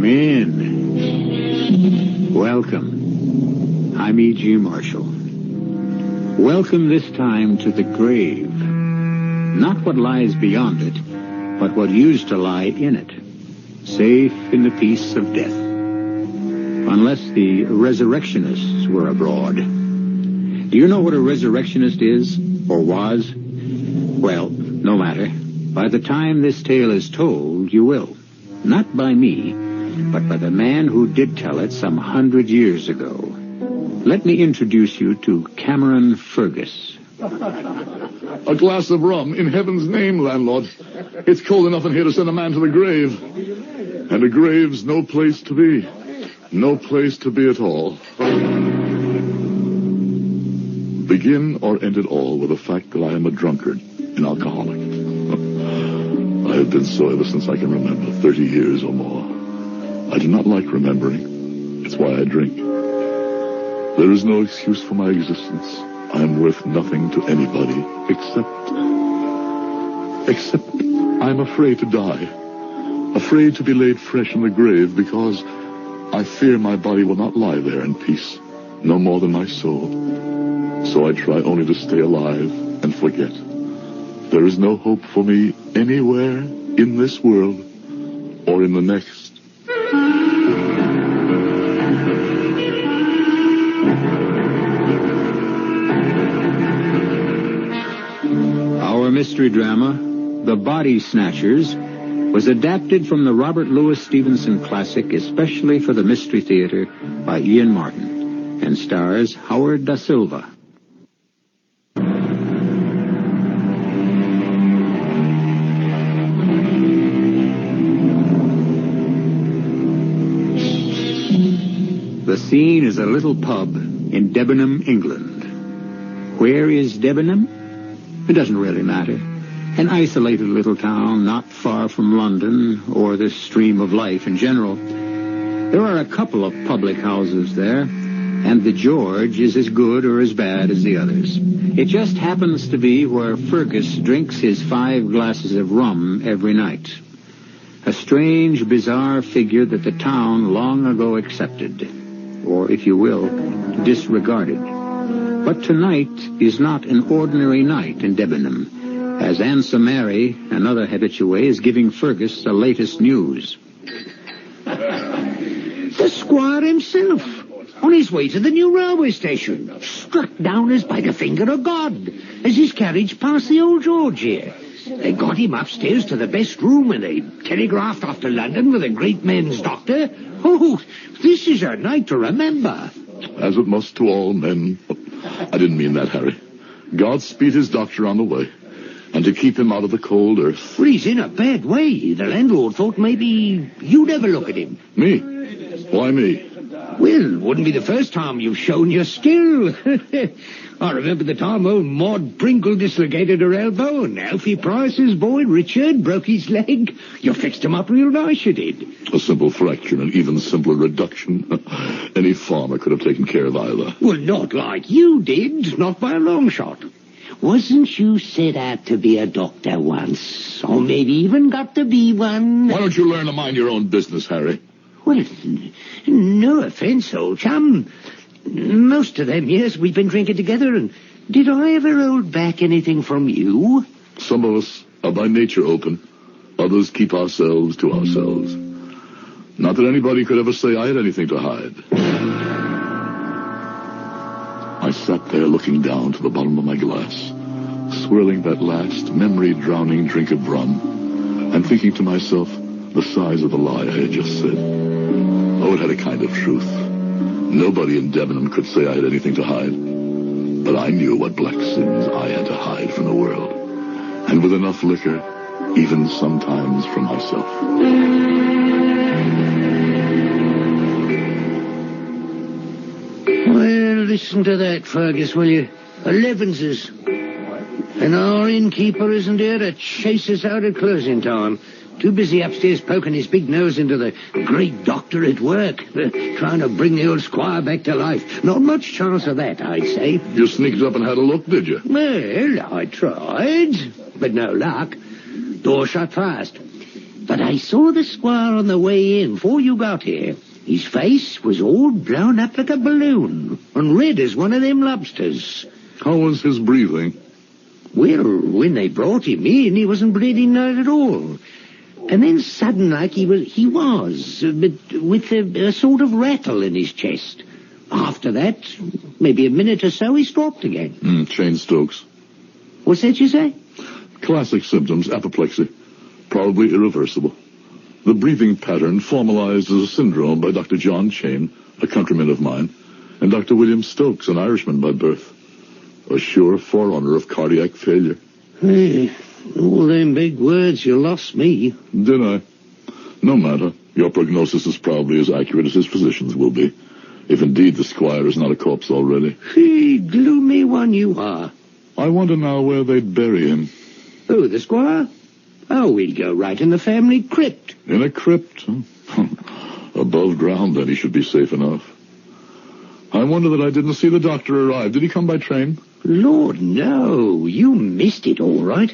Come in. Welcome. I'm E.G. Marshall. Welcome this time to the grave. Not what lies beyond it, but what used to lie in it. Safe in the peace of death. Unless the resurrectionists were abroad. Do you know what a resurrectionist is, or was? Well, no matter. By the time this tale is told, you will. Not by me, but by the man who did tell it some 100 years ago. Let me introduce you to Cameron Fergus. A glass of rum, in heaven's name, landlord. It's cold enough in here to send a man to the grave. And a grave's no place to be. No place to be at all. Begin or end it all with the fact that I am a drunkard, an alcoholic. I have been so ever since I can remember, 30 years or more. I do not like remembering. It's why I drink. There is no excuse for my existence. I am worth nothing to anybody, except I'm afraid to die. Afraid to be laid fresh in the grave because I fear my body will not lie there in peace, no more than my soul. So I try only to stay alive and forget. There is no hope for me anywhere in this world or in the next. Our mystery drama, The Body Snatchers, was adapted from the Robert Louis Stevenson classic especially for the Mystery Theater by Ian Martin and stars Howard Da Silva. The scene is a little pub in Debenham, England. Where is Debenham? It doesn't really matter. An isolated little town not far from London or the stream of life in general. There are a couple of public houses there, and the George is as good or as bad as the others. It just happens to be where Fergus drinks his 5 glasses of rum every night. A strange, bizarre figure that the town long ago accepted, or, if you will, disregarded. But tonight is not an ordinary night in Debenham, as Ansa Mary, another habitué, is giving Fergus the latest news. The squire himself, on his way to the new railway station, struck down as by the finger of God, as his carriage passed the old George here. They got him upstairs to the best room, and they telegraphed off to London with a great men's doctor. Oh, this is a night to remember. As it must to all men. I didn't mean that, Harry. God speed his doctor on the way, and to keep him out of the cold earth. Well, he's in a bad way. The landlord thought maybe you'd ever look at him. Me? Why me? Well, wouldn't be the first time you've shown your skill. I remember the time old Maud Brinkle dislocated her elbow, and Alfie Price's boy, Richard, broke his leg. You fixed him up real nice, you did. A simple fracture, an even simpler reduction. Any farmer could have taken care of either. Well, not like you did, not by a long shot. Wasn't you set out to be a doctor once? Or maybe even got to be one? Why don't you learn to mind your own business, Harry? Well, no offense, old chum. Most of them years we've been drinking together, and did I ever hold back anything from you? Some of us are by nature open. Others keep ourselves to ourselves. Not that anybody could ever say I had anything to hide. I sat there looking down to the bottom of my glass, swirling that last memory-drowning drink of rum, and thinking to myself the size of the lie I had just said. Oh, it had a kind of truth. Nobody in Debenham could say I had anything to hide. But I knew what black sins I had to hide from the world. And with enough liquor, even sometimes from myself. Well, listen to that, Fergus, will you? 11's. And our innkeeper isn't here to chase us out at closing time. Too busy upstairs poking his big nose into the great doctor at work, trying to bring the old squire back to life. Not much chance of that, I'd say. You sneaked up and had a look, did you? Well, I tried, but no luck. Door shut fast. But I saw the squire on the way in before you got here. His face was all blown up like a balloon, and red as one of them lobsters. How was his breathing? Well, when they brought him in, he wasn't breathing not at all. And then sudden like he was, but with a sort of rattle in his chest. After that, maybe a minute or so, he stopped again. Chain strokes. What's that you say? Classic symptoms, apoplexy. Probably irreversible. The breathing pattern formalized as a syndrome by Dr. John Chain, a countryman of mine, and Dr. William Stokes, an Irishman by birth. A sure forerunner of cardiac failure. Hey, all them big words, you lost me. Did I? No matter. Your prognosis is probably as accurate as his physician's will be. If indeed the squire is not a corpse already. Hey, gloomy one you are. I wonder now where they'd bury him. Who, the squire? Oh, he'd go right in the family crypt. In a crypt? Above ground, then he should be safe enough. I wonder that I didn't see the doctor arrive. Did he come by train? Lord, no. You missed it all right.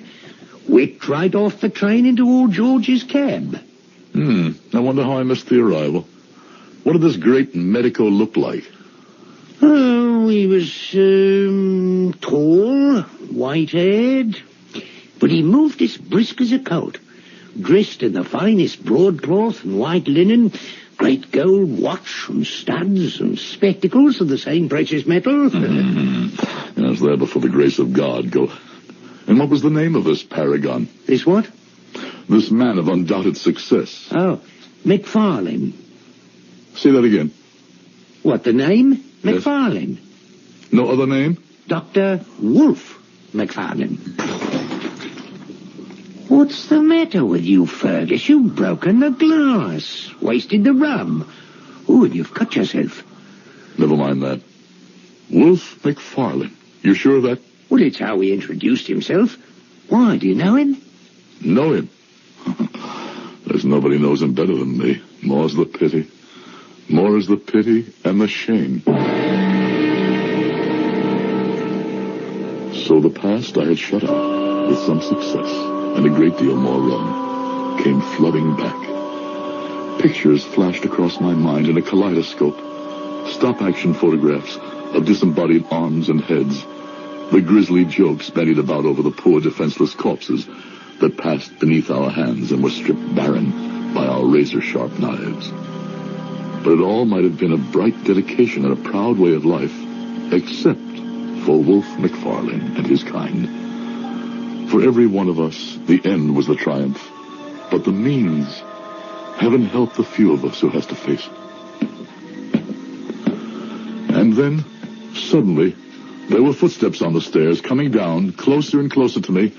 Whipped right off the train into old George's cab. I wonder how I missed the arrival. What did this great medico look like? Oh, he was, tall, white-haired, but he moved as brisk as a colt, dressed in the finest broadcloth and white linen, great gold watch and studs and spectacles of the same precious metal. Yes, there before the grace of God go. And what was the name of this paragon? This what? This man of undoubted success. Oh, McFarlane. Say that again. What, the name? Yes. McFarlane. No other name? Dr. Wolfe McFarlane. What's the matter with you, Fergus? You've broken the glass, wasted the rum. Oh, and you've cut yourself. Never mind that. Wolfe McFarlane. You sure of that? Well, it's how he introduced himself. Why, do you know him? Know him? There's nobody knows him better than me. More's the pity. More is the pity and the shame. So the past I had shut out, with some success, and a great deal more rum, came flooding back. Pictures flashed across my mind in a kaleidoscope. Stop-action photographs of disembodied arms and heads. The grisly jokes bandied about over the poor defenseless corpses that passed beneath our hands and were stripped barren by our razor-sharp knives. But it all might have been a bright dedication and a proud way of life, except for Wolfe McFarlane and his kind. For every one of us, the end was the triumph. But the means, heaven help the few of us who has to face it. And then, suddenly, there were footsteps on the stairs, coming down, closer and closer to me,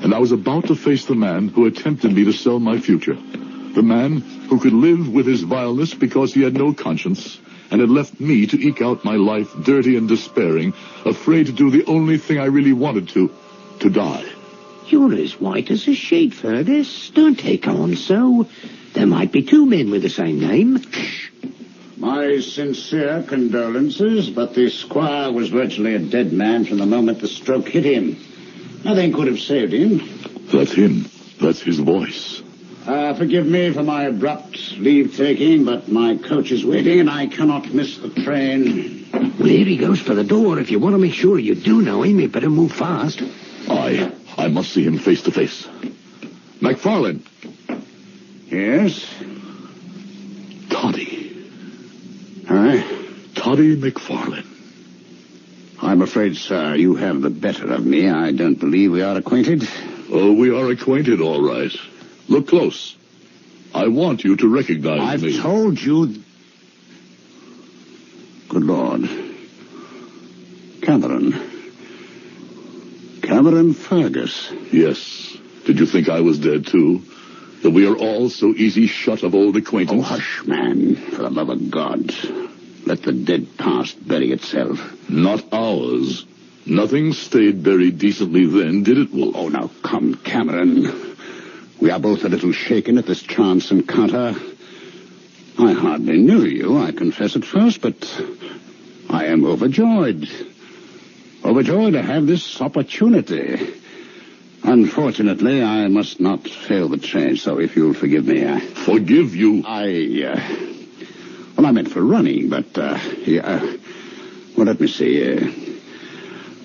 and I was about to face the man who had tempted me to sell my future. The man who could live with his vileness because he had no conscience, and had left me to eke out my life dirty and despairing, afraid to do the only thing I really wanted to die. You're as white as a sheet, Fergus. Don't take on so. There might be two men with the same name. My sincere condolences, but the squire was virtually a dead man from the moment the stroke hit him. Nothing could have saved him. That's him. That's his voice. Forgive me for my abrupt leave-taking, but my coach is waiting and I cannot miss the train. Well, here he goes for the door. If you want to make sure you do know him, you better move fast. I must see him face to face. McFarlane. Yes? Toddy. Toddy McFarlane. I'm afraid, sir, you have the better of me. I don't believe we are acquainted. Oh, we are acquainted, all right. Look close. I want you to recognize me. I've told you... Good Lord. Cameron Fergus. Yes. Did you think I was dead, too? That we are all so easy shut of old acquaintance? Oh, hush, man. For the love of God. Let the dead past bury itself. Not ours. Nothing stayed buried decently then, did it, Wolf? Oh, now come, Cameron. We are both a little shaken at this chance encounter. I hardly knew you, I confess at first, but I am overjoyed. Overjoyed to have this opportunity. Unfortunately, I must not fail the train, so if you'll forgive me, Forgive you? Well, I meant for running, but, well, let me see.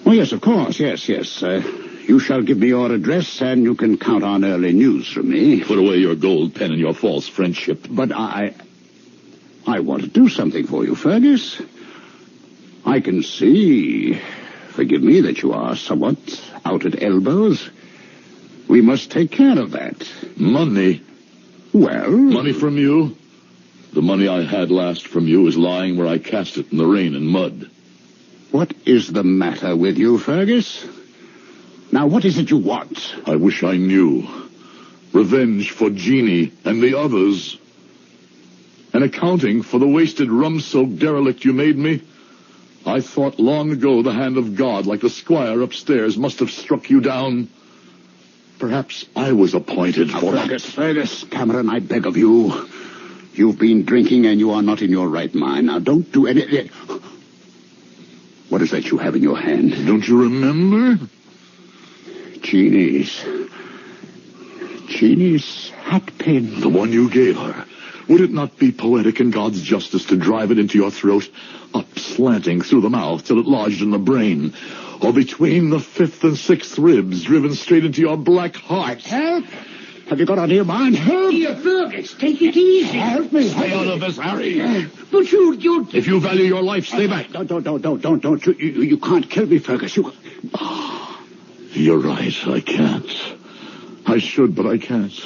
Oh, yes, of course, yes. You shall give me your address, and you can count on early news from me. Put away your gold pen and your false friendship. But I want to do something for you, Fergus. I can see, forgive me, that you are somewhat out at elbows. We must take care of that. Money? Well... Money from you? The money I had last from you is lying where I cast it in the rain and mud. What is the matter with you, Fergus? Now, what is it you want? I wish I knew. Revenge for Jeannie and the others. An accounting for the wasted rum-soaked derelict you made me. I thought long ago the hand of God, like the squire upstairs, must have struck you down. Perhaps I was appointed for... Fergus, Cameron, I beg of you. You've been drinking and you are not in your right mind. Now, don't do anything. What is that you have in your hand? Don't you remember? Jeannie's hatpin. The one you gave her. Would it not be poetic in God's justice to drive it into your throat, up slanting through the mouth till it lodged in the brain, or between the fifth and sixth ribs, driven straight into your black heart? Help! Have you got out of your mind? Help! Here, Fergus, take it easy. Help me! Stay out of this, Harry. But you... If you value your life, stay back. Don't. You can't kill me, Fergus. You're right, I can't. I should, but I can't.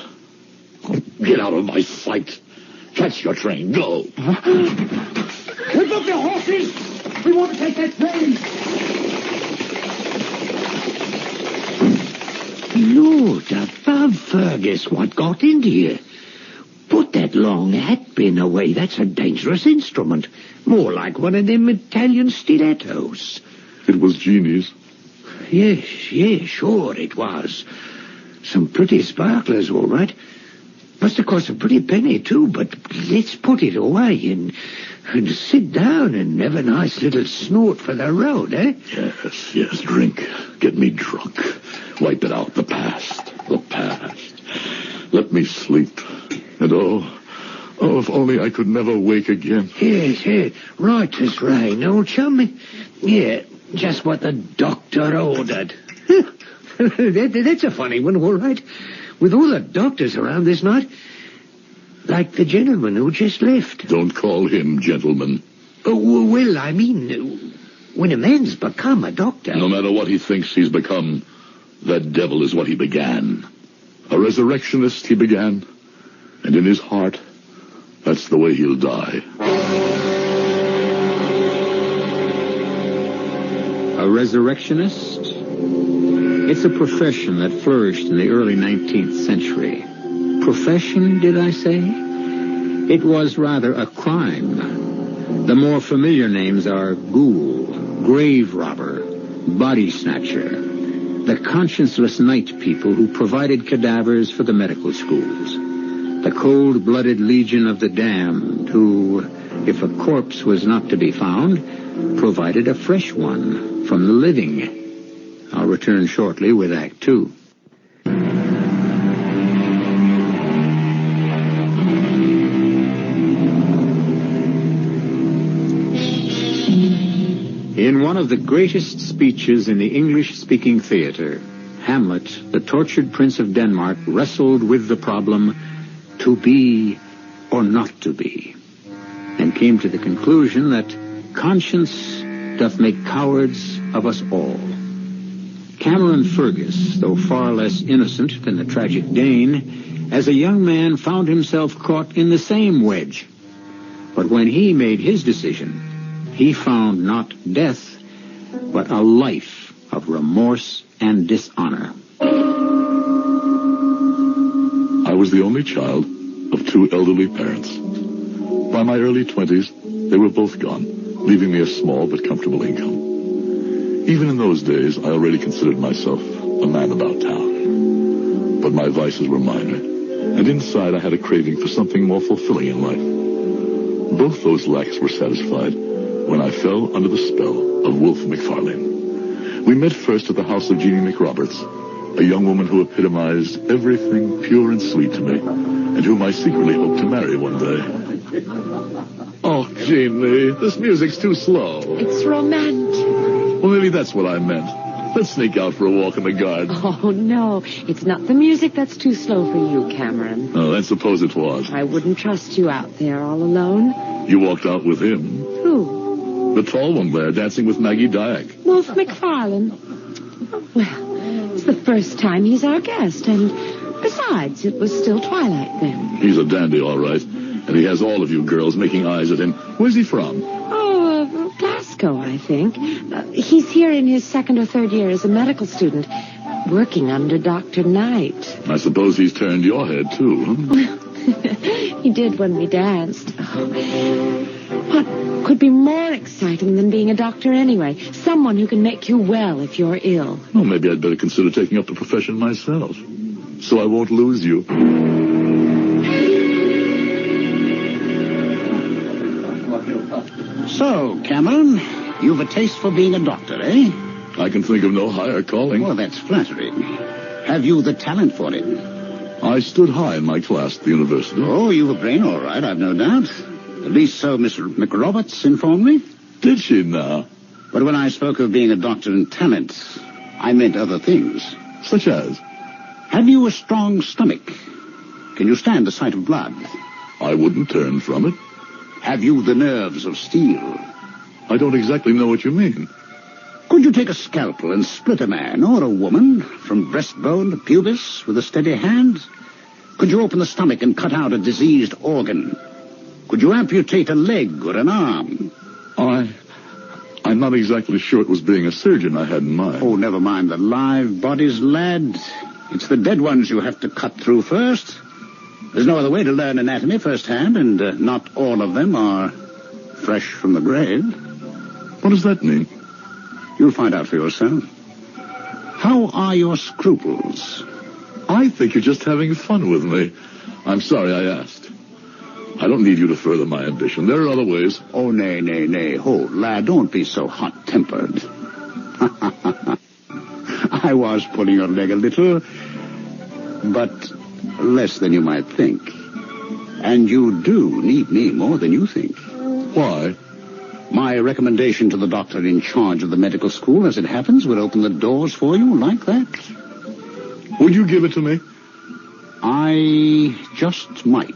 Get out of my sight. Catch your train, go. Whip up your horses! We want to take that train! Lord above, Fergus, what got into you? Put that long hat-pin away. That's a dangerous instrument. More like one of them Italian stilettos. It was Jeannie's. Yes, sure it was. Some pretty sparklers, all right. Must have cost a pretty penny, too, but let's put it away and sit down and have a nice little snort for the road, eh? Yes, drink. Get me drunk. Wipe it out, the past. Let me sleep. And if only I could never wake again. Yes, right as rain, old chum. Yeah, just what the doctor ordered. That's a funny one, all right. With all the doctors around this night, like the gentleman who just left. Don't call him gentleman. Oh, well, I mean, when a man's become a doctor... No matter what he thinks he's become, that devil is what he began. A resurrectionist he began, and in his heart, that's the way he'll die. A resurrectionist? It's a profession that flourished in the early 19th century. Profession, did I say? It was rather a crime. The more familiar names are ghoul, grave robber, body snatcher, the conscienceless night people who provided cadavers for the medical schools, the cold-blooded legion of the damned who, if a corpse was not to be found, provided a fresh one from the living. I'll return shortly with Act 2. In one of the greatest speeches in the English-speaking theater, Hamlet, the tortured Prince of Denmark, wrestled with the problem, to be or not to be, and came to the conclusion that conscience doth make cowards of us all. Cameron Fergus, though far less innocent than the tragic Dane, as a young man found himself caught in the same wedge. But when he made his decision, he found not death, but a life of remorse and dishonor. I was the only child of two elderly parents. By my early 20s, they were both gone, leaving me a small but comfortable income. Even in those days, I already considered myself a man about town. But my vices were minor, and inside I had a craving for something more fulfilling in life. Both those lacks were satisfied when I fell under the spell of Wolfe McFarlane. We met first at the house of Jeannie McRoberts, A young woman who epitomized everything pure and sweet to me, and whom I secretly hope to marry one day. Oh, Jeannie, this music's too slow. It's romantic. Well, maybe that's what I meant. Let's sneak out for a walk in the garden. Oh, no. It's not the music that's too slow for you, Cameron. Oh, then suppose it was. I wouldn't trust you out there all alone. You walked out with him. Who? The tall one there, dancing with Maggie Dyack. Wolf McFarlane. Well, it's the first time he's our guest, and besides, it was still twilight then. He's a dandy, all right. And he has all of you girls making eyes at him. Where's he from? Oh, Glasgow, I think. He's here in his second or third year as a medical student, working under Dr. Knight. I suppose he's turned your head, too, huh? He did when we danced. What could be more exciting than being a doctor anyway? Someone who can make you well if you're ill. Well, maybe I'd better consider taking up the profession myself, so I won't lose you. So, Cameron, you've a taste for being a doctor, eh? I can think of no higher calling. Well, that's flattering. Have you the talent for it? I stood high in my class at the university. Oh, you've a brain, all right, I've no doubt. At least so Mr. McRoberts informed me. Did she now? But when I spoke of being a doctor in talent, I meant other things. Such as? Have you a strong stomach? Can you stand the sight of blood? I wouldn't turn from it. Have you the nerves of steel? I don't exactly know what you mean. Could you take a scalpel and split a man or a woman from breastbone to pubis with a steady hand? Could you open the stomach and cut out a diseased organ? Could you amputate a leg or an arm? I'm not exactly sure it was being a surgeon I had in mind. Oh, never mind the live bodies, lad. It's the dead ones you have to cut through first. There's no other way to learn anatomy firsthand, and not all of them are fresh from the grave. What does that mean? You'll find out for yourself. How are your scruples? I think you're just having fun with me. I'm sorry I asked. I don't need you to further my ambition. There are other ways. Oh, nay. Hold, lad, don't be so hot-tempered. I was pulling your leg a little, but less than you might think. And you do need me more than you think. Why? My recommendation to the doctor in charge of the medical school, as it happens, would open the doors for you like that. Would you give it to me? I just might.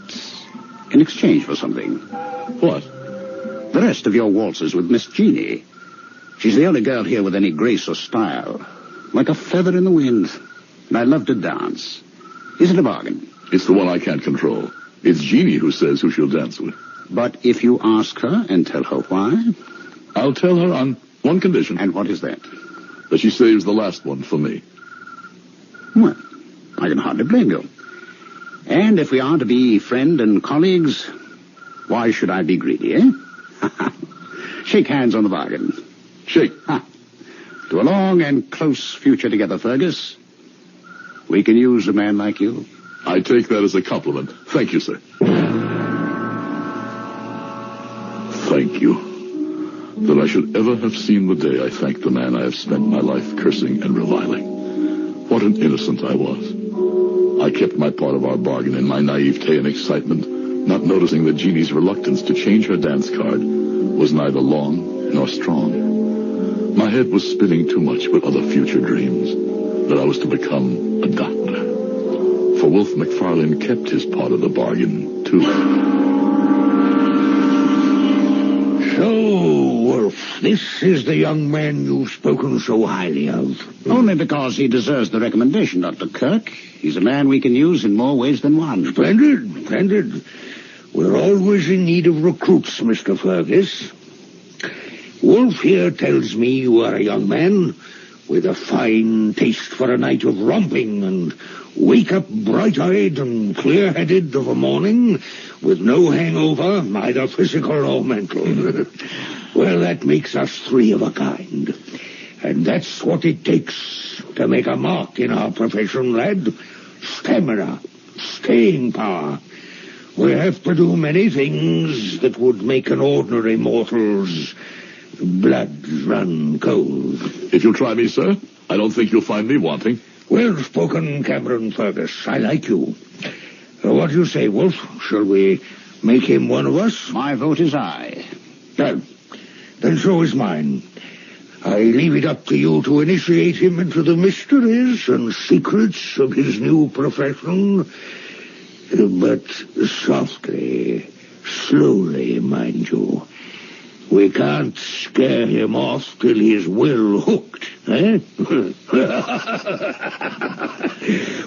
In exchange for something. What? The rest of your waltzes with Miss Jeannie. She's the only girl here with any grace or style. Like a feather in the wind. And I love to dance. Is it a bargain? It's the one I can't control. It's Jeannie who says who she'll dance with. But if you ask her and tell her why? I'll tell her on one condition. And what is that? That she saves the last one for me. Well, I can hardly blame you. And if we are to be friend and colleagues, why should I be greedy, eh? Shake hands on the bargain. Shake. To a long and close future together, Fergus. We can use a man like you. I take that as a compliment. Thank you, sir. Thank you. That I should ever have seen the day I thanked the man I have spent my life cursing and reviling. What an innocent I was. I kept my part of our bargain in my naivete and excitement, not noticing that Jeannie's reluctance to change her dance card was neither long nor strong. My head was spinning too much with other future dreams, that I was to become a doctor. For Wolf McFarlane kept his part of the bargain, too. So, Wolf, this is the young man you've spoken so highly of. Only because he deserves the recommendation, Dr. Kirk. He's a man we can use in more ways than one. Splendid. We're always in need of recruits, Mr. Fergus. Wolf here tells me you are a young man with a fine taste for a night of romping and wake up bright-eyed and clear-headed of a morning with no hangover, either physical or mental. Well, that makes us three of a kind. And that's what it takes to make a mark in our profession, lad. Stamina, staying power. We have to do many things that would make an ordinary mortal's blood run cold. If you'll try me, sir, I don't think you'll find me wanting. Well spoken, Cameron Fergus. I like you. What do you say, Wolf? Shall we make him one of us? My vote is aye. Well, then so is mine. I leave it up to you to initiate him into the mysteries and secrets of his new profession. But softly, slowly, mind you. We can't scare him off till he's well hooked, eh?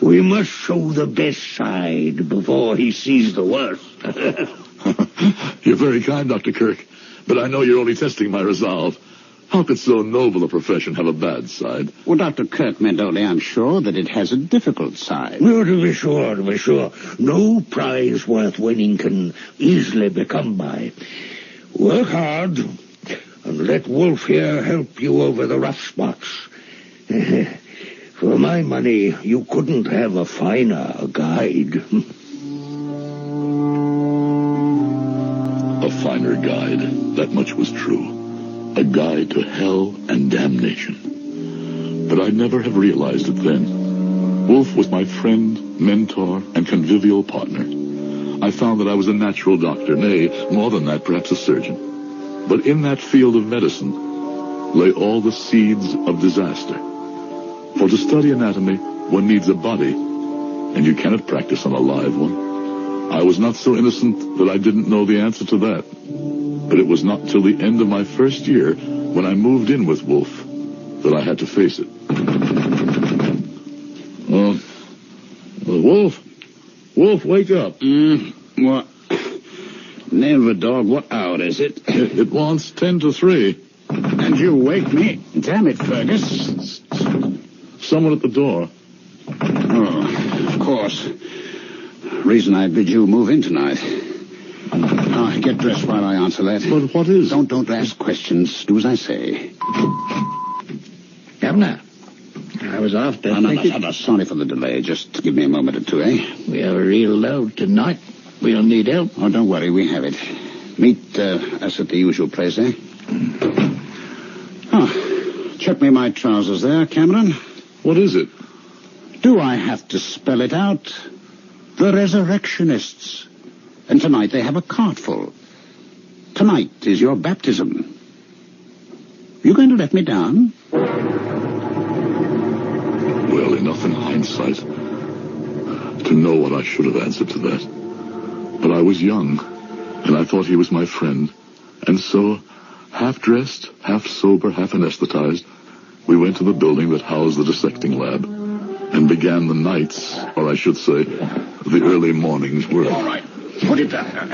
We must show the best side before he sees the worst. You're very kind, Dr. Kirk, but I know you're only testing my resolve. How could so noble a profession have a bad side? Well, Dr. Kirk meant only, I'm sure, that it has a difficult side. No, to be sure, to be sure. No prize worth winning can easily be come by. Work hard, and let Wolf here help you over the rough spots. For my money, you couldn't have a finer guide. A finer guide, that much was true. A guide to hell and damnation. But I'd never have realized it then. Wolf was my friend, mentor, and convivial partner. I found that I was a natural doctor, nay, more than that, perhaps a surgeon. But in that field of medicine lay all the seeds of disaster. For to study anatomy, one needs a body, and you cannot practice on a live one. I was not so innocent that I didn't know the answer to that. But it was not till the end of my first year, when I moved in with Wolf, that I had to face it. Wolf, wake up. What? Name of a dog, what hour is it? It wants 10 to 3. And you wake me? Damn it, Fergus. Someone at the door. Oh, of course. Reason I bid you move in tonight. Now, get dressed while I answer that. But what is... Don't ask questions. Do as I say. Governor, I was after... No, sorry for the delay. Just give me a moment or two, eh? We have a real load tonight. We'll need help. Oh, don't worry. We have it. Meet us at the usual place, eh? Oh, check me my trousers there, Cameron. What is it? Do I have to spell it out? The Resurrectionists. And tonight they have a cart full. Tonight is your baptism. You going to let me down? Well, enough in hindsight to know what I should have answered to that. But I was young, and I thought he was my friend. And so, half-dressed, half-sober, half-anesthetized, we went to the building that housed the dissecting lab and began the nights, or I should say, the early mornings work. All right. Put it down.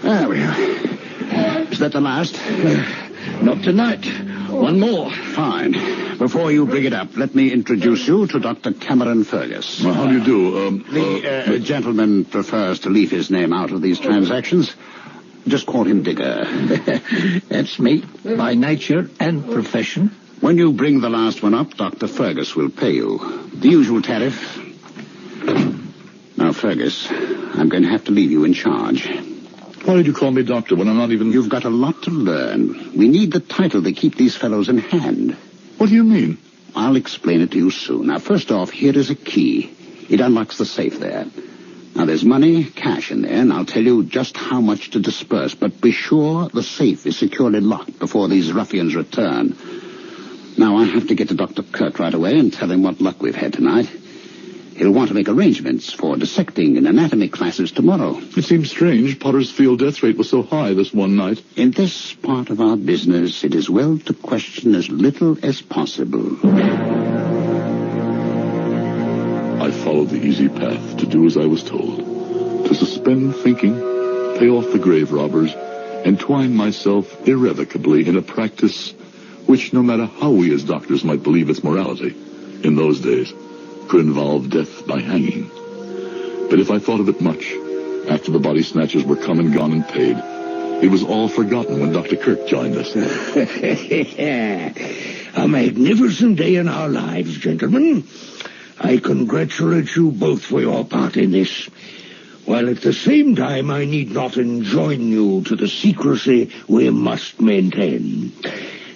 There we are. Is that the last? Not tonight. One more. Fine. Before you bring it up, let me introduce you to Dr. Cameron Fergus. Well, how do you do? The gentleman prefers to leave his name out of these transactions. Just call him Digger. That's me, by nature and profession. When you bring the last one up, Dr. Fergus will pay you. The usual tariff. Now, Fergus, I'm going to have to leave you in charge. Why did you call me doctor when I'm not even... You've got a lot to learn. We need the title to keep these fellows in hand. What do you mean? I'll explain it to you soon. Now, first off, here is a key. It unlocks the safe there. Now, there's money, cash in there, and I'll tell you just how much to disperse. But be sure the safe is securely locked before these ruffians return. Now, I have to get to Dr. Kirk right away and tell him what luck we've had tonight. He'll want to make arrangements for dissecting in anatomy classes tomorrow. It seems strange Potter's field death rate was so high this one night. In this part of our business, it is well to question as little as possible. I followed the easy path to do as I was told. To suspend thinking, pay off the grave robbers, and twine myself irrevocably in a practice which, no matter how we as doctors might believe its morality, in those days, could involve death by hanging. But if I thought of it much, after the body snatchers were come and gone and paid, it was all forgotten when Dr. Kirk joined us. A magnificent day in our lives, gentlemen. I congratulate you both for your part in this, while at the same time I need not enjoin you to the secrecy we must maintain.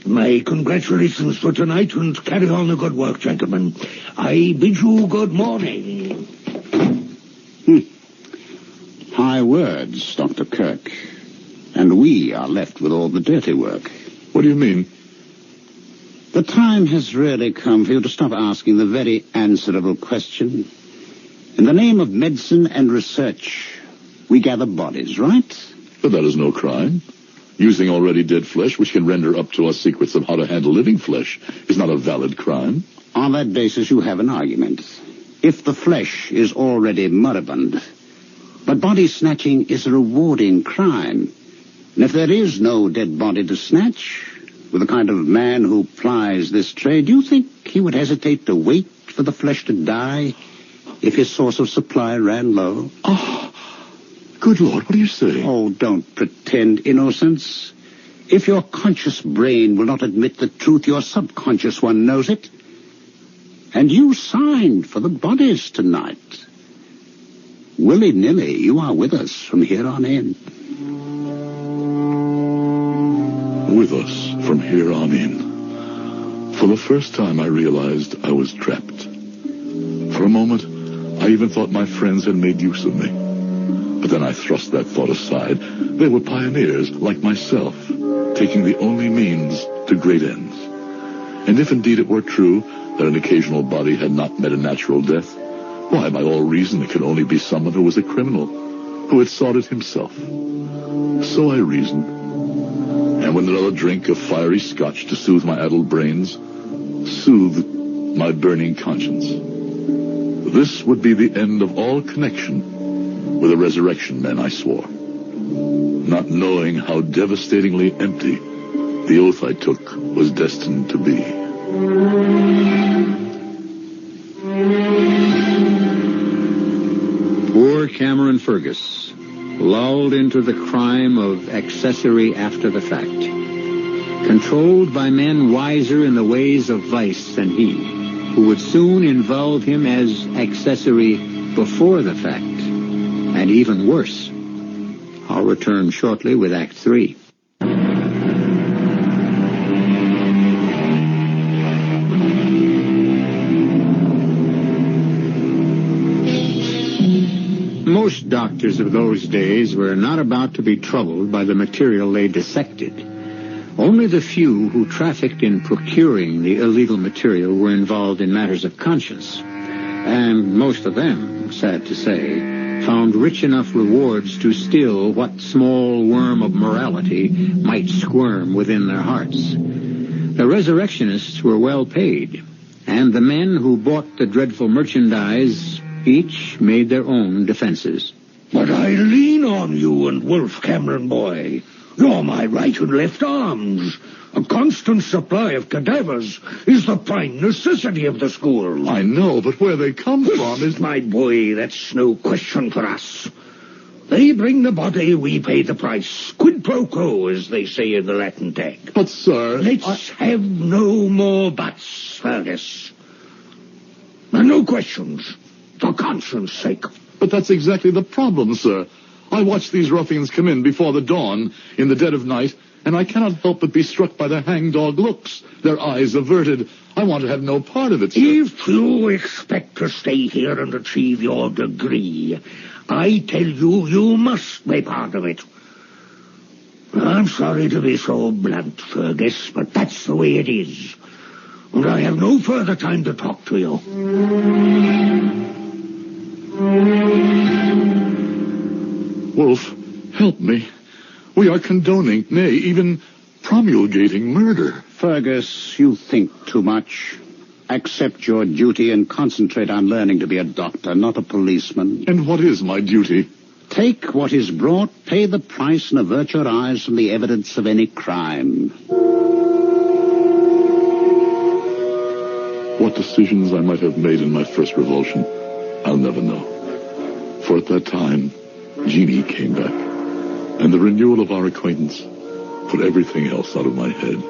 My congratulations for tonight, and carry on the good work, gentlemen. I bid you good morning. High words, Dr. Kirk. And we are left with all the dirty work. What do you mean? The time has really come for you to stop asking the very answerable question. In the name of medicine and research, we gather bodies, right? But that is no crime. Using already dead flesh, which can render up to us secrets of how to handle living flesh, is not a valid crime. On that basis, you have an argument. If the flesh is already moribund. But body snatching is a rewarding crime. And if there is no dead body to snatch, with the kind of man who plies this trade, do you think he would hesitate to wait for the flesh to die if his source of supply ran low? Oh, good Lord, what are you saying? Oh, don't pretend innocence. If your conscious brain will not admit the truth, your subconscious one knows it. And you signed for the bodies tonight. Willy-nilly, you are with us from here on in. With us from here on in. For the first time, I realized I was trapped. For a moment, I even thought my friends had made use of me. But then I thrust that thought aside. They were pioneers, like myself, taking the only means to great ends. And if indeed it were true that an occasional body had not met a natural death, why, by all reason, it could only be someone who was a criminal, who had sought it himself. So I reasoned. And with another drink of fiery scotch to soothe my addled brains, soothed my burning conscience. This would be the end of all connection with the resurrection men, I swore. Not knowing how devastatingly empty the oath I took was destined to be. Poor Cameron Fergus, lulled into the crime of accessory after the fact, controlled by men wiser in the ways of vice than he, who would soon involve him as accessory before the fact, and even worse. I'll return shortly with Act 3. Most doctors of those days were not about to be troubled by the material they dissected. Only the few who trafficked in procuring the illegal material were involved in matters of conscience. And most of them, sad to say, found rich enough rewards to still what small worm of morality might squirm within their hearts. The resurrectionists were well paid, and the men who bought the dreadful merchandise each made their own defenses. But I lean on you and Wolf, Cameron boy. You're my right and left arms. A constant supply of cadavers is the prime necessity of the school. I know, but where they come from is... My boy, that's no question for us. They bring the body, we pay the price. Quid pro quo, as they say in the Latin tag. But, sir... Let's have no more buts, Fergus. And no questions. For conscience sake. But that's exactly the problem, sir. I watch these ruffians come in before the dawn, in the dead of night, and I cannot help but be struck by their hangdog looks, their eyes averted. I want to have no part of it, sir. If you expect to stay here and achieve your degree, I tell you, you must be part of it. I'm sorry to be so blunt, Fergus, but that's the way it is. And I have no further time to talk to you. Wolf, help me. We are condoning, nay, even promulgating murder. Fergus, you think too much. Accept your duty and concentrate on learning to be a doctor, not a policeman. And what is my duty? Take what is brought, pay the price, and avert your eyes from the evidence of any crime. What decisions I might have made in my first revulsion, I'll never know. For at that time, Jeannie came back, and the renewal of our acquaintance put everything else out of my head.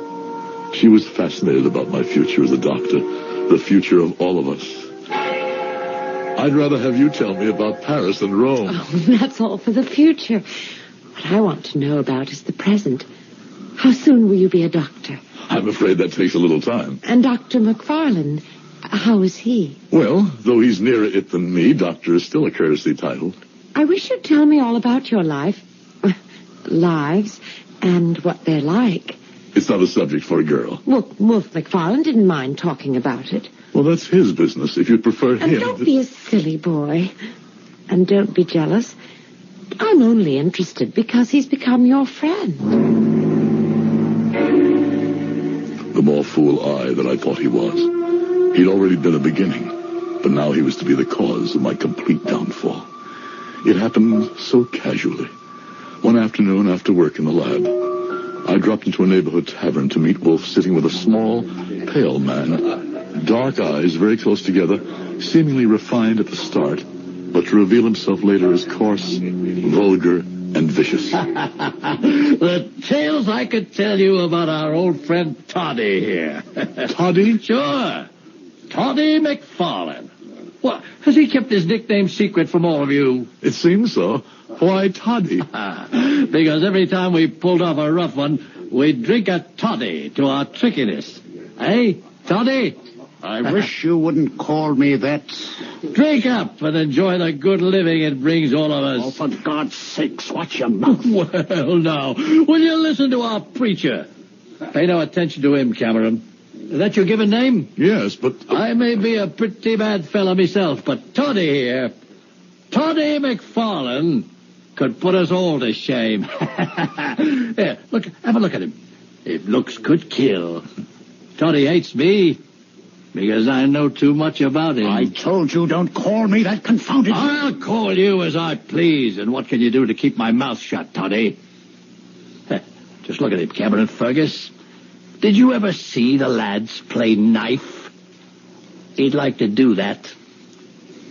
She was fascinated about my future as a doctor, the future of all of us. I'd rather have you tell me about Paris and Rome. Oh, that's all for the future. What I want to know about is the present. How soon will you be a doctor? I'm afraid that takes a little time. And Dr. McFarland, how is he? Well, though he's nearer it than me, doctor is still a courtesy title. I wish you'd tell me all about your lives, and what they're like. It's not a subject for a girl. Wolf McFarland didn't mind talking about it. Well, that's his business. If you'd prefer him... And don't be a silly boy. And don't be jealous. I'm only interested because he's become your friend. The more fool I that I thought he was. He'd already been a beginning, but now he was to be the cause of my complete downfall. It happened so casually. One afternoon after work in the lab, I dropped into a neighborhood tavern to meet Wolf sitting with a small, pale man, dark eyes very close together, seemingly refined at the start, but to reveal himself later as coarse, vulgar, and vicious. The tales I could tell you about our old friend Toddy here. Toddy? Sure. Toddy McFarland. What, has he kept his nickname secret from all of you? It seems so. Why Toddy? Because every time we pulled off a rough one, we'd drink a toddy to our trickiness. Eh, Toddy? I wish you wouldn't call me that. Drink up and enjoy the good living it brings all of us. Oh, for God's sakes, watch your mouth. Well, now, will you listen to our preacher? Pay no attention to him, Cameron. Is that your given name? Yes, but... I may be a pretty bad fella myself, but Toddy here, Toddy McFarland, could put us all to shame. Here, look, have a look at him. If looks could kill. Toddy hates me because I know too much about him. I told you don't call me that confounded... I'll call you as I please, and what can you do to keep my mouth shut, Toddy? Just look at him, Cameron Fergus. Did you ever see the lads play knife? He'd like to do that.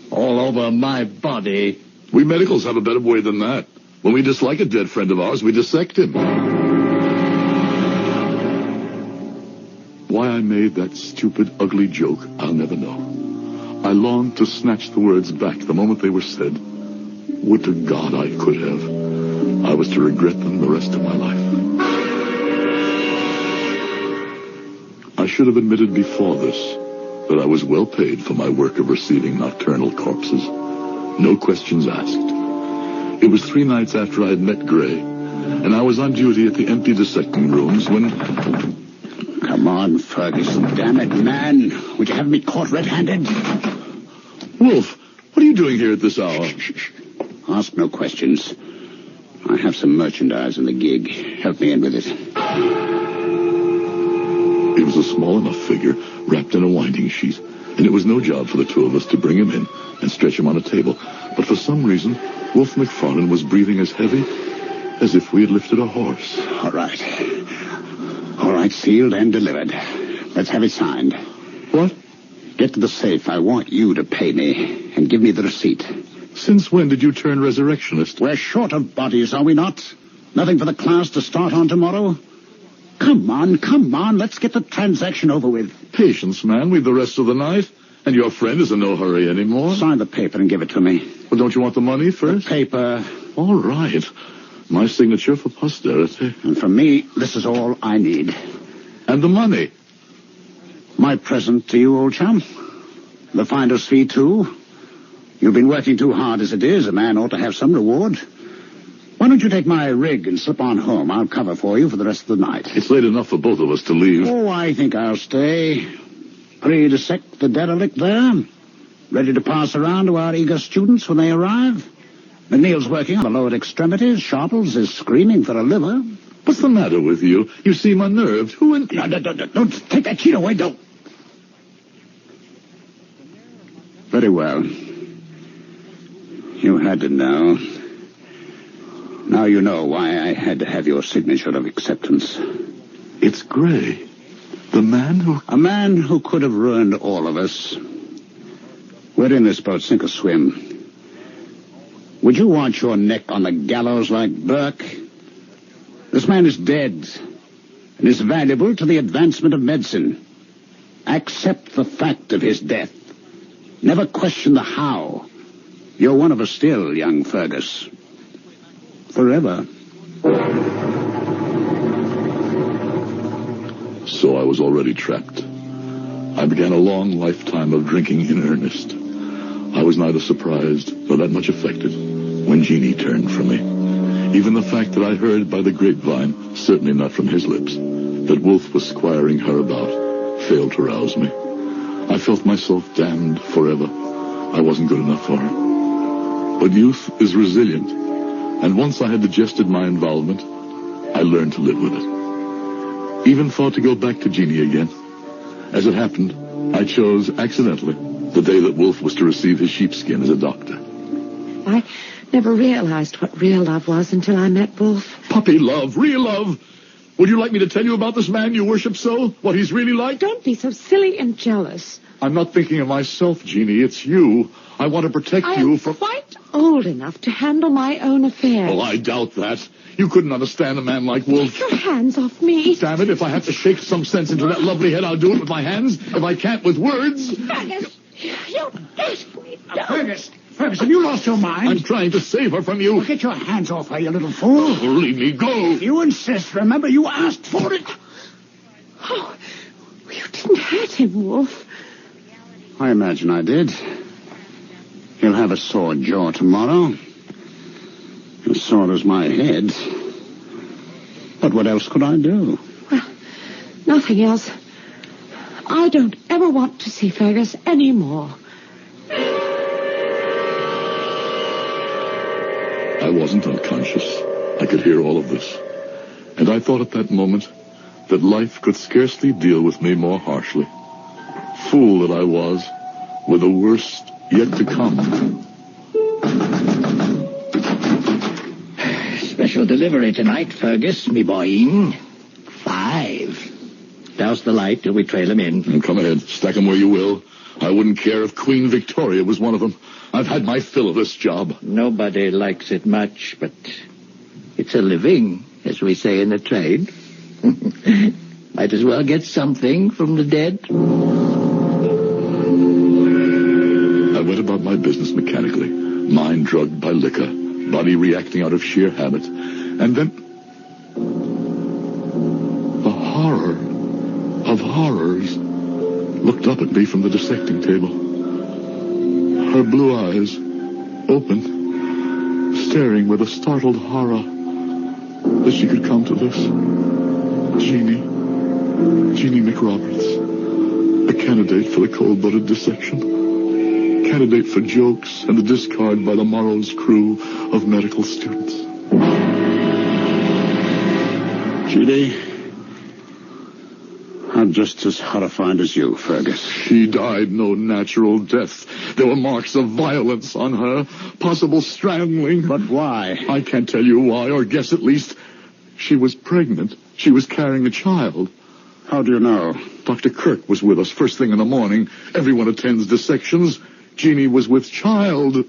All over my body. We medicals have a better way than that. When we dislike a dead friend of ours, we dissect him. Why I made that stupid, ugly joke, I'll never know. I longed to snatch the words back the moment they were said. Would to God I could have. I was to regret them the rest of my life. I should have admitted before this that I was well paid for my work of receiving nocturnal corpses. No questions asked. It was 3 nights after I had met Gray, and I was on duty at the empty dissecting rooms when... Come on, Ferguson, damn it, man. Would you have me caught red-handed? Wolf, what are you doing here at this hour? Shh. Ask no questions. I have some merchandise in the gig. Help me in with it. He was a small enough figure, wrapped in a winding sheet, and it was no job for the two of us to bring him in and stretch him on a table. But for some reason, Wolf McFarland was breathing as heavy as if we had lifted a horse. All right, sealed and delivered. Let's have it signed. What? Get to the safe. I want you to pay me and give me the receipt. Since when did you turn resurrectionist? We're short of bodies, are we not? Nothing for the class to start on tomorrow? Come on. Let's get the transaction over with. Patience, man. We've the rest of the night. And your friend is in no hurry anymore. Sign the paper and give it to me. Well, don't you want the money first? The paper. All right. My signature for posterity. And from me, this is all I need. And the money? My present to you, old chum. The finder's fee, too. You've been working too hard as it is. A man ought to have some reward. Why don't you take my rig and slip on home? I'll cover for you for the rest of the night. It's late enough for both of us to leave. Oh, I think I'll stay. Pre-dissect the derelict there. Ready to pass around to our eager students when they arrive. McNeil's working on the lower extremities. Sharples is screaming for a liver. What's the matter with you? You seem unnerved. Who in... No, don't take that sheet away, don't. Very well. You had to know. Now you know why I had to have your signature of acceptance. It's Gray. The man who... A man who could have ruined all of us. We're in this boat, sink or swim. Would you want your neck on the gallows like Burke? This man is dead and is valuable to the advancement of medicine. Accept the fact of his death. Never question the how. You're one of us still, young Fergus. Forever. So I was already trapped. I began a long lifetime of drinking in earnest. I was neither surprised nor that much affected when Jeannie turned from me. Even the fact that I heard by the grapevine, certainly not from his lips, that Wolf was squiring her about, failed to rouse me. I felt myself damned forever. I wasn't good enough for her. But youth is resilient, and once I had digested my involvement, I learned to live with it. Even thought to go back to Jeannie again. As it happened, I chose, accidentally, the day that Wolf was to receive his sheepskin as a doctor. I never realized what real love was until I met Wolf. Puppy love, real love. Would you like me to tell you about this man you worship so? What he's really like? Don't be so silly and jealous. I'm not thinking of myself, Jeannie. It's you. I want to protect you from... I'm quite old enough to handle my own affairs. Oh, I doubt that. You couldn't understand a man like Wolf. Take your hands off me. Damn it, if I have to shake some sense into that lovely head, I'll do it with my hands. If I can't, with words. Fergus, you desperately Fergus, have you lost your mind? I'm trying to save her from you. Well, get your hands off her, you little fool. Oh, leave me go. If you insist, remember you asked for it. Oh, you didn't hurt him, Wolf. I imagine I did. He'll have a sore jaw tomorrow. As sore as my head. But what else could I do? Well, nothing else. I don't ever want to see Fergus anymore. I wasn't unconscious. I could hear all of this. And I thought at that moment that life could scarcely deal with me more harshly. Fool that I was, with the worst yet to come. Special delivery tonight, Fergus, me boy. 5. Douse the light till we trail him in. Come ahead, stack them where you will. I wouldn't care if Queen Victoria was one of them. I've had my fill of this job. Nobody likes it much, but it's a living, as we say in the trade. Might as well get something from the dead. I went about my business mechanically, mind drugged by liquor, body reacting out of sheer habit, and then... the horror of horrors looked up at me from the dissecting table. Her blue eyes, open, staring with a startled horror that she could come to this. Jeannie McRoberts, a candidate for the cold-blooded dissection, candidate for jokes and the discard by the morrow's crew of medical students. Judy, I'm just as horrified as you, Fergus. She died no natural death. There were marks of violence on her, possible strangling. But why? I can't tell you why, or guess at least. She was pregnant. She was carrying a child. How do you know? Dr. Kirk was with us first thing in the morning. Everyone attends dissections. Jeannie was with child.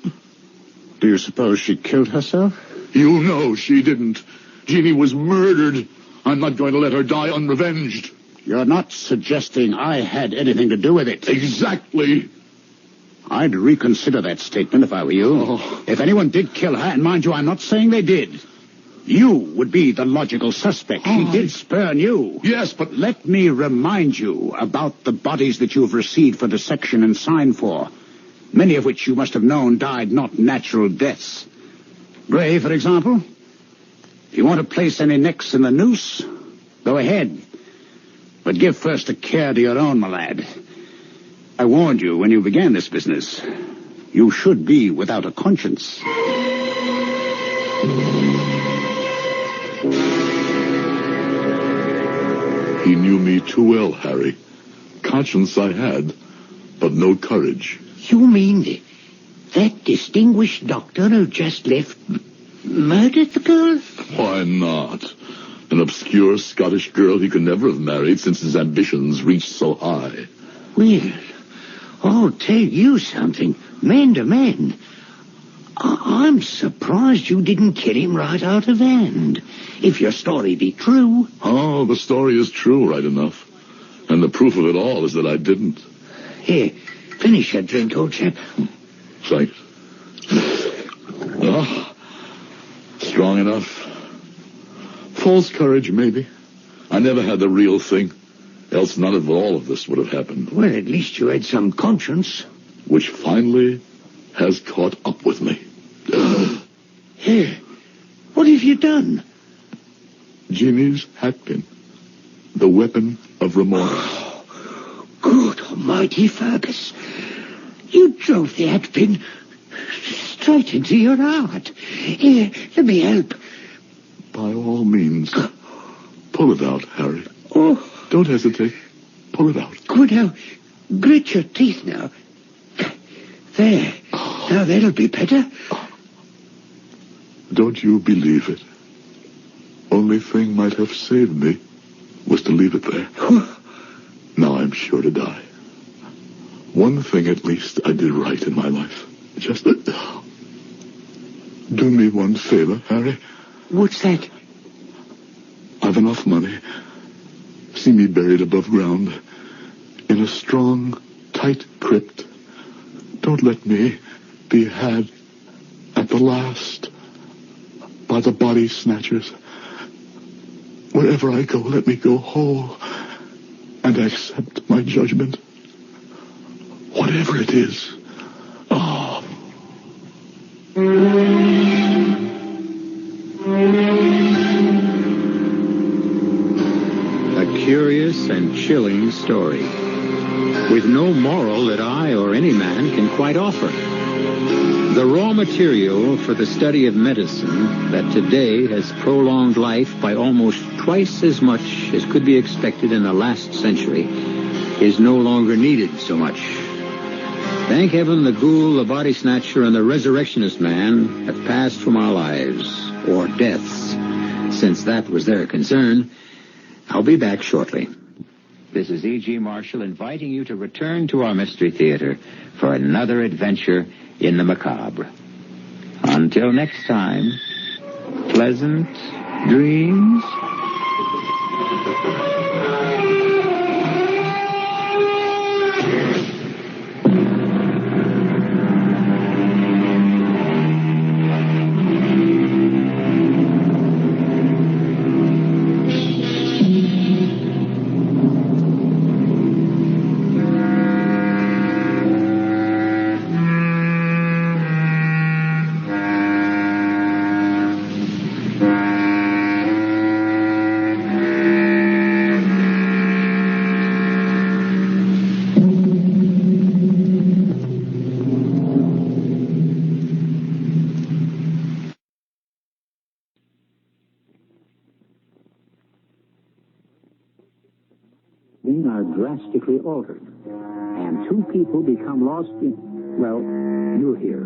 Do you suppose she killed herself? You know she didn't. Jeannie was murdered. I'm not going to let her die unrevenged. You're not suggesting I had anything to do with it. Exactly. I'd reconsider that statement if I were you. Oh. If anyone did kill her, and mind you, I'm not saying they did, you would be the logical suspect. He did spurn you. Yes, but... Let me remind you about the bodies that you've received for dissection and signed for, many of which you must have known died not natural deaths. Gray, for example. If you want to place any necks in the noose, go ahead. But give first a care to your own, my lad. I warned you when you began this business. You should be without a conscience. He knew me too well, Harry. Conscience I had, but no courage. You mean that distinguished doctor who just left murdered the girl? Why not? An obscure Scottish girl he could never have married since his ambitions reached so high. Well, I'll tell you something. Man to man. I'm surprised you didn't kill him right out of hand. If your story be true. Oh, the story is true, right enough. And the proof of it all is that I didn't. Here, finish your drink, old chap. Thanks. Oh, strong enough. False courage, maybe. I never had the real thing. Else none of all of this would have happened. Well, at least you had some conscience. Which finally has caught up with me. Here, what have you done? Jimmy's hatpin. The weapon of remorse. Good almighty Fergus. You drove the hatpin straight into your heart. Here, let me help. By all means. Pull it out, Harry. Oh, Don't hesitate. Pull it out. good. Now, grit your teeth now. There. Now, that'll be better. Don't you believe it? Only thing might have saved me was to leave it there. Now I'm sure to die. One thing at least I did right in my life. Just do me one favor, Harry. What's that? I've enough money. See me buried above ground in a strong, tight crypt. Don't let me be had at the last by the body snatchers. Wherever I go, let me go whole and accept my judgment. Whatever it is. Oh. A curious and chilling story, with no moral that I or any man can quite offer. The raw material for the study of medicine that today has prolonged life by almost twice as much as could be expected in the last century is no longer needed so much. Thank heaven the ghoul, the body snatcher, and the resurrectionist man have passed from our lives, or deaths, since that was their concern. I'll be back shortly. This is E.G. Marshall inviting you to return to our Mystery Theater for another adventure in the macabre. Until next time, pleasant dreams. Are drastically altered, and two people become lost in, well, you'll hear.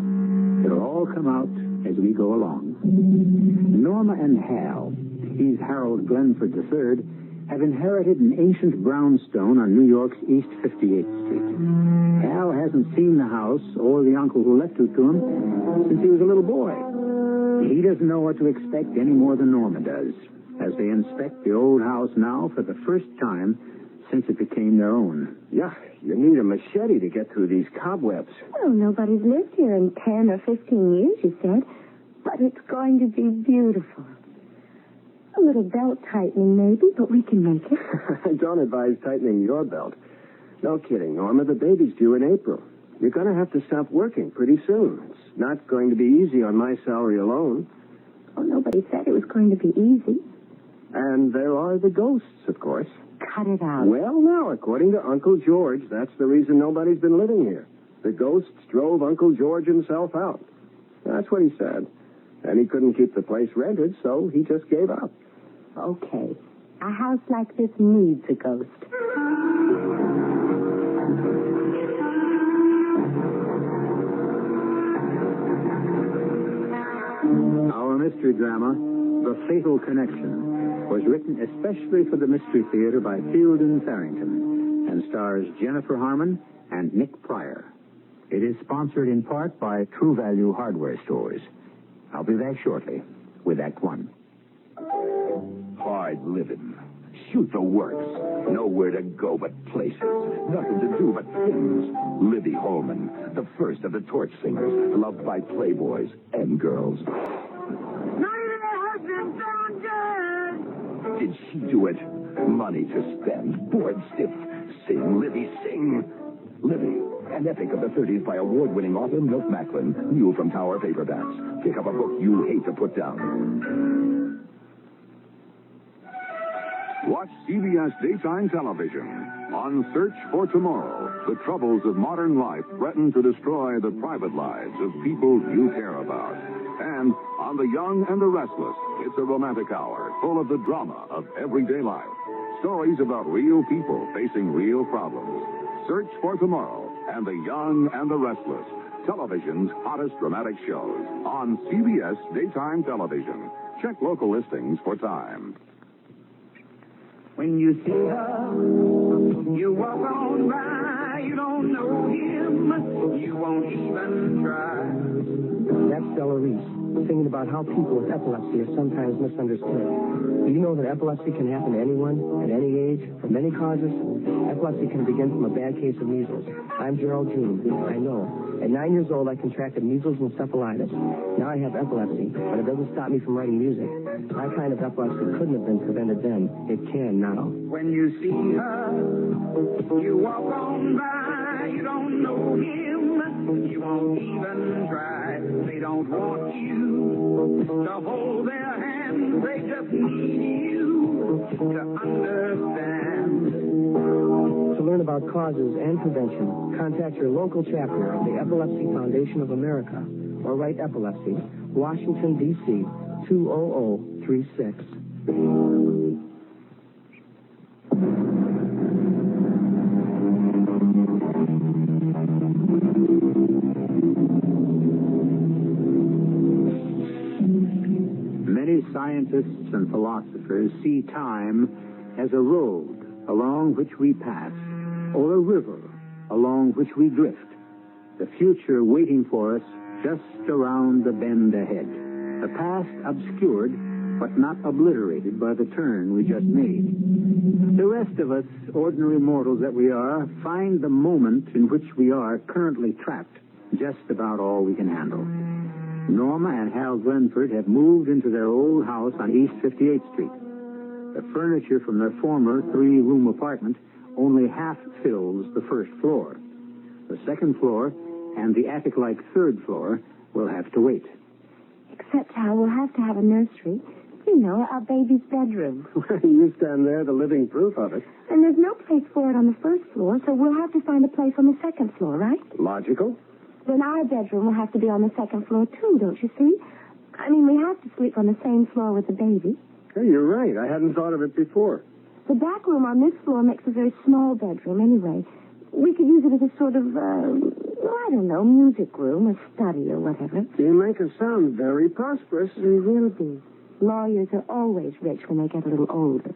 It'll all come out as we go along. Norma and Hal, he's Harold Glenford III, have inherited an ancient brownstone on New York's East 58th Street. Hal hasn't seen the house or the uncle who left it to him since he was a little boy. He doesn't know what to expect any more than Norma does, as they inspect the old house now for the first time since it became their own. Yeah, you need a machete to get through these cobwebs. Well, nobody's lived here in 10 or 15 years, you said. But it's going to be beautiful. A little belt tightening, maybe, but we can make it. Don't advise tightening your belt. No kidding, Norma. The baby's due in April. You're going to have to stop working pretty soon. It's not going to be easy on my salary alone. Oh, nobody said it was going to be easy. And there are the ghosts, of course. Cut it out. Well, now, according to Uncle George, that's the reason nobody's been living here. The ghosts drove Uncle George himself out. That's what he said. And he couldn't keep the place rented, so he just gave up. Okay. A house like this needs a ghost. Our mystery drama, The Fatal Connection, was written especially for the Mystery Theater by Fielden Farrington and stars Jennifer Harmon and Nick Pryor. It is sponsored in part by True Value Hardware Stores. I'll be back shortly with Act One. Hard living. Shoot the works. Nowhere to go but places. Nothing to do but things. Libby Holman, the first of the torch singers, loved by playboys and girls. Did she do it? money to spend, bored stiff. Sing, Libby, sing. Libby, an epic of the 30s by award-winning author Milt Macklin, new from Tower Paperbacks. Pick up a book you hate to put down. Watch CBS Daytime Television. On Search for Tomorrow, the troubles of modern life threaten to destroy the private lives of people you care about. And on The Young and the Restless, it's a romantic hour full of the drama of everyday life. Stories about real people facing real problems. Search for Tomorrow and The Young and the Restless, television's hottest dramatic shows on CBS Daytime Television. Check local listings for time. When you see her, you walk on by, you don't know him, you won't even try. That's Stella Reese, singing about how people with epilepsy are sometimes misunderstood. Do you know that epilepsy can happen to anyone, at any age, for many causes? Epilepsy can begin from a bad case of measles. I'm Gerald Jean. I know. At 9 years old, I contracted measles encephalitis. Now I have epilepsy, but it doesn't stop me from writing music. My kind of epilepsy couldn't have been prevented then. It can now. When you see her, you walk on by, you don't know him, you won't even try. They don't want you to hold their hand, they just need you to understand. To learn about causes and prevention, contact your local chapter of the Epilepsy Foundation of America or write Epilepsy, Washington, D.C., 20036. Many scientists and philosophers see time as a road along which we pass, or a river along which we drift, the future waiting for us just around the bend ahead, the past obscured but not obliterated by the turn we just made. The rest of us, ordinary mortals that we are, find the moment in which we are currently trapped just about all we can handle. Norma and Hal Glenford have moved into their old house on East 58th Street. The furniture from their former 3-room apartment only half fills the first floor. The second floor and the attic-like third floor will have to wait. Except, Hal, we'll have to have a nursery. You know, our baby's bedroom. You stand there, the living proof of it. And there's no place for it on the first floor, so we'll have to find a place on the second floor, right? Logical. Then our bedroom will have to be on the second floor, too, don't you see? I mean, we have to sleep on the same floor with the baby. Hey, you're right. I hadn't thought of it before. The back room on this floor makes a very small bedroom anyway. We could use it as a sort of, I don't know, music room, a study or whatever. You make us sound very prosperous. We will be. Lawyers are always rich when they get a little older.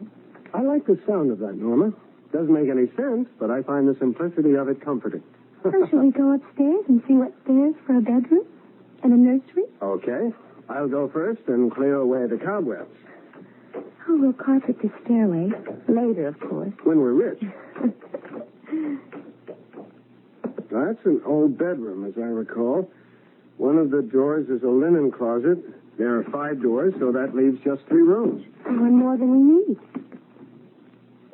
I like the sound of that, Norma. Doesn't make any sense, but I find the simplicity of it comforting. So shall we go upstairs and see what's there for a bedroom and a nursery? Okay. I'll go first and clear away the cobwebs. Oh, we'll carpet the stairway. Later, of course. When we're rich. That's an old bedroom, as I recall. One of the doors is a linen closet. There are 5 doors, so that leaves just 3 rooms. One more than we need.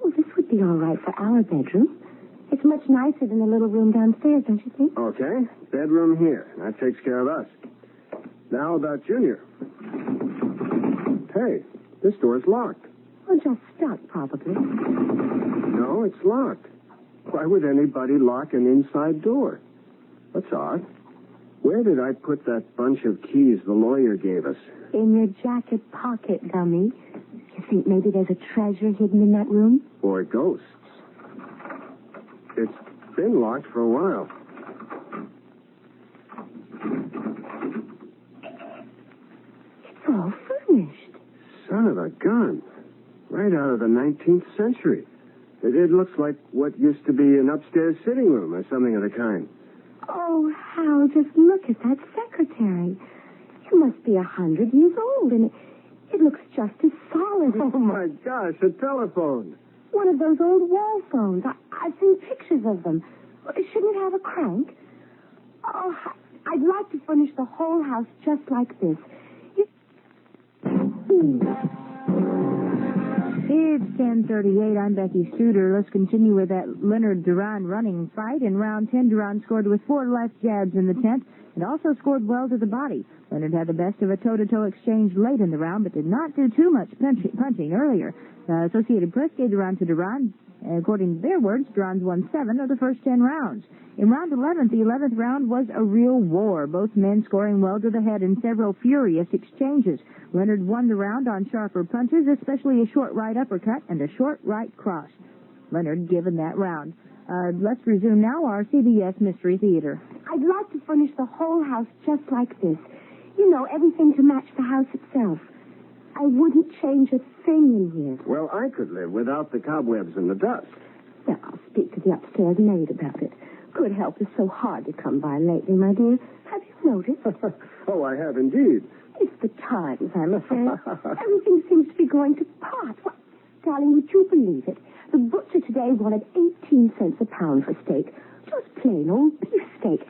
Well, this would be all right for our bedroom. It's much nicer than the little room downstairs, don't you think? Okay. Bedroom here. That takes care of us. Now about Junior. Hey, this door's locked. Well, just stuck, probably. No, it's locked. Why would anybody lock an inside door? That's odd. Where did I put that bunch of keys the lawyer gave us? In your jacket pocket, dummy. You think maybe there's a treasure hidden in that room? Or ghosts. It's been locked for a while. It's all furnished. Son of a gun. Right out of the 19th century. It looks like what used to be an upstairs sitting room or something of the kind. Oh, Hal, just look at that secretary. It must be 100 years old, and it looks just as solid as... Oh, my gosh, a telephone. One of those old wall phones. I've seen pictures of them. Shouldn't it have a crank? Oh, I'd like to furnish the whole house just like this. It's 10:38. I'm Becky Studer. Let's continue with that Leonard Duran running fight. In round 10, Duran scored with 4 left jabs in the 10th and also scored well to the body. Leonard had the best of a toe-to-toe exchange late in the round, but did not do too much punching earlier. Associated Press gave the round to Duran. According to their words, Duran's won 7 of the first 10 rounds. In round 11, the 11th round was a real war, both men scoring well to the head in several furious exchanges. Leonard won the round on sharper punches, especially a short right uppercut and a short right cross. Leonard given that round. Let's resume now our CBS Mystery Theater. I'd like to furnish the whole house just like this. You know, everything to match the house itself. I wouldn't change a thing in here. Well, I could live without the cobwebs and the dust. Well, I'll speak to the upstairs maid about it. Good help is so hard to come by lately, my dear. Have you noticed? Oh, I have indeed. It's the times, I'm afraid. Everything seems to be going to pot. What, darling, would you believe it? The butcher today wanted 18 cents a pound for steak. Just plain old beef steak.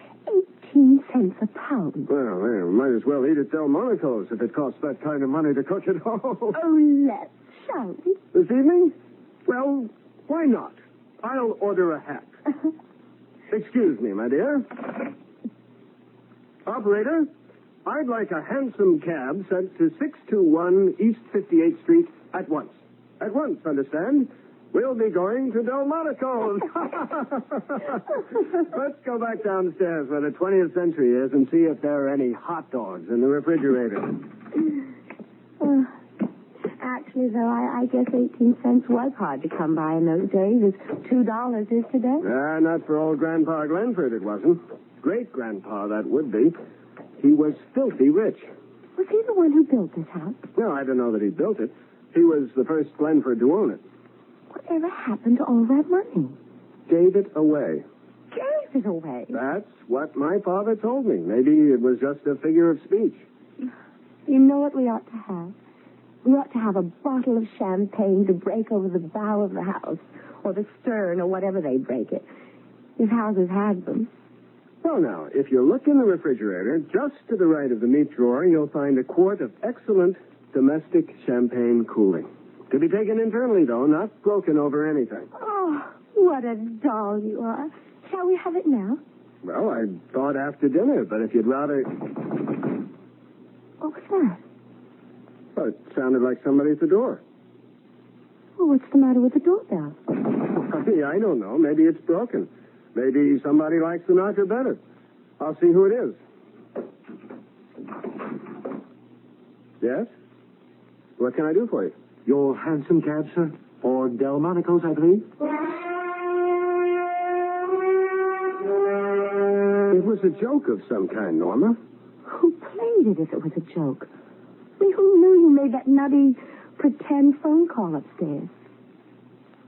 18 cents a pound. Well, we might as well eat at Delmonico's if it costs that kind of money to cook at home. Oh, let's, shall we? This evening? Well, why not? I'll order a hack. Excuse me, my dear. Operator, I'd like a hansom cab sent to 621 East 58th Street at once. At once, understand? We'll be going to Delmonico's. Let's go back downstairs where the 20th century is and see if there are any hot dogs in the refrigerator. Actually, though, I guess 18 cents was hard to come by in those days, as $2 is today. Not for old Grandpa Glenford, it wasn't. Great-grandpa, that would be. He was filthy rich. Was he the one who built this house? No, I don't know that he built it. He was the first Glenford to own it. Whatever happened to all that money? Gave it away. Gave it away? That's what my father told me. Maybe it was just a figure of speech. You know what we ought to have? We ought to have a bottle of champagne to break over the bow of the house, or the stern, or whatever they break it, if houses had them. Well, now, if you look in the refrigerator, just to the right of the meat drawer, you'll find a quart of excellent domestic champagne cooling. To be taken internally, though, not broken over anything. Oh, what a doll you are. Shall we have it now? Well, I thought after dinner, but if you'd rather... What was that? Well, it sounded like somebody at the door. Well, what's the matter with the doorbell? I don't know. Maybe it's broken. Maybe somebody likes the knocker better. I'll see who it is. Yes? What can I do for you? Your hansom cab, sir? For Delmonico's, I believe? It was a joke of some kind, Norma. Who played it if it was a joke? Who knew you made that nutty pretend phone call upstairs?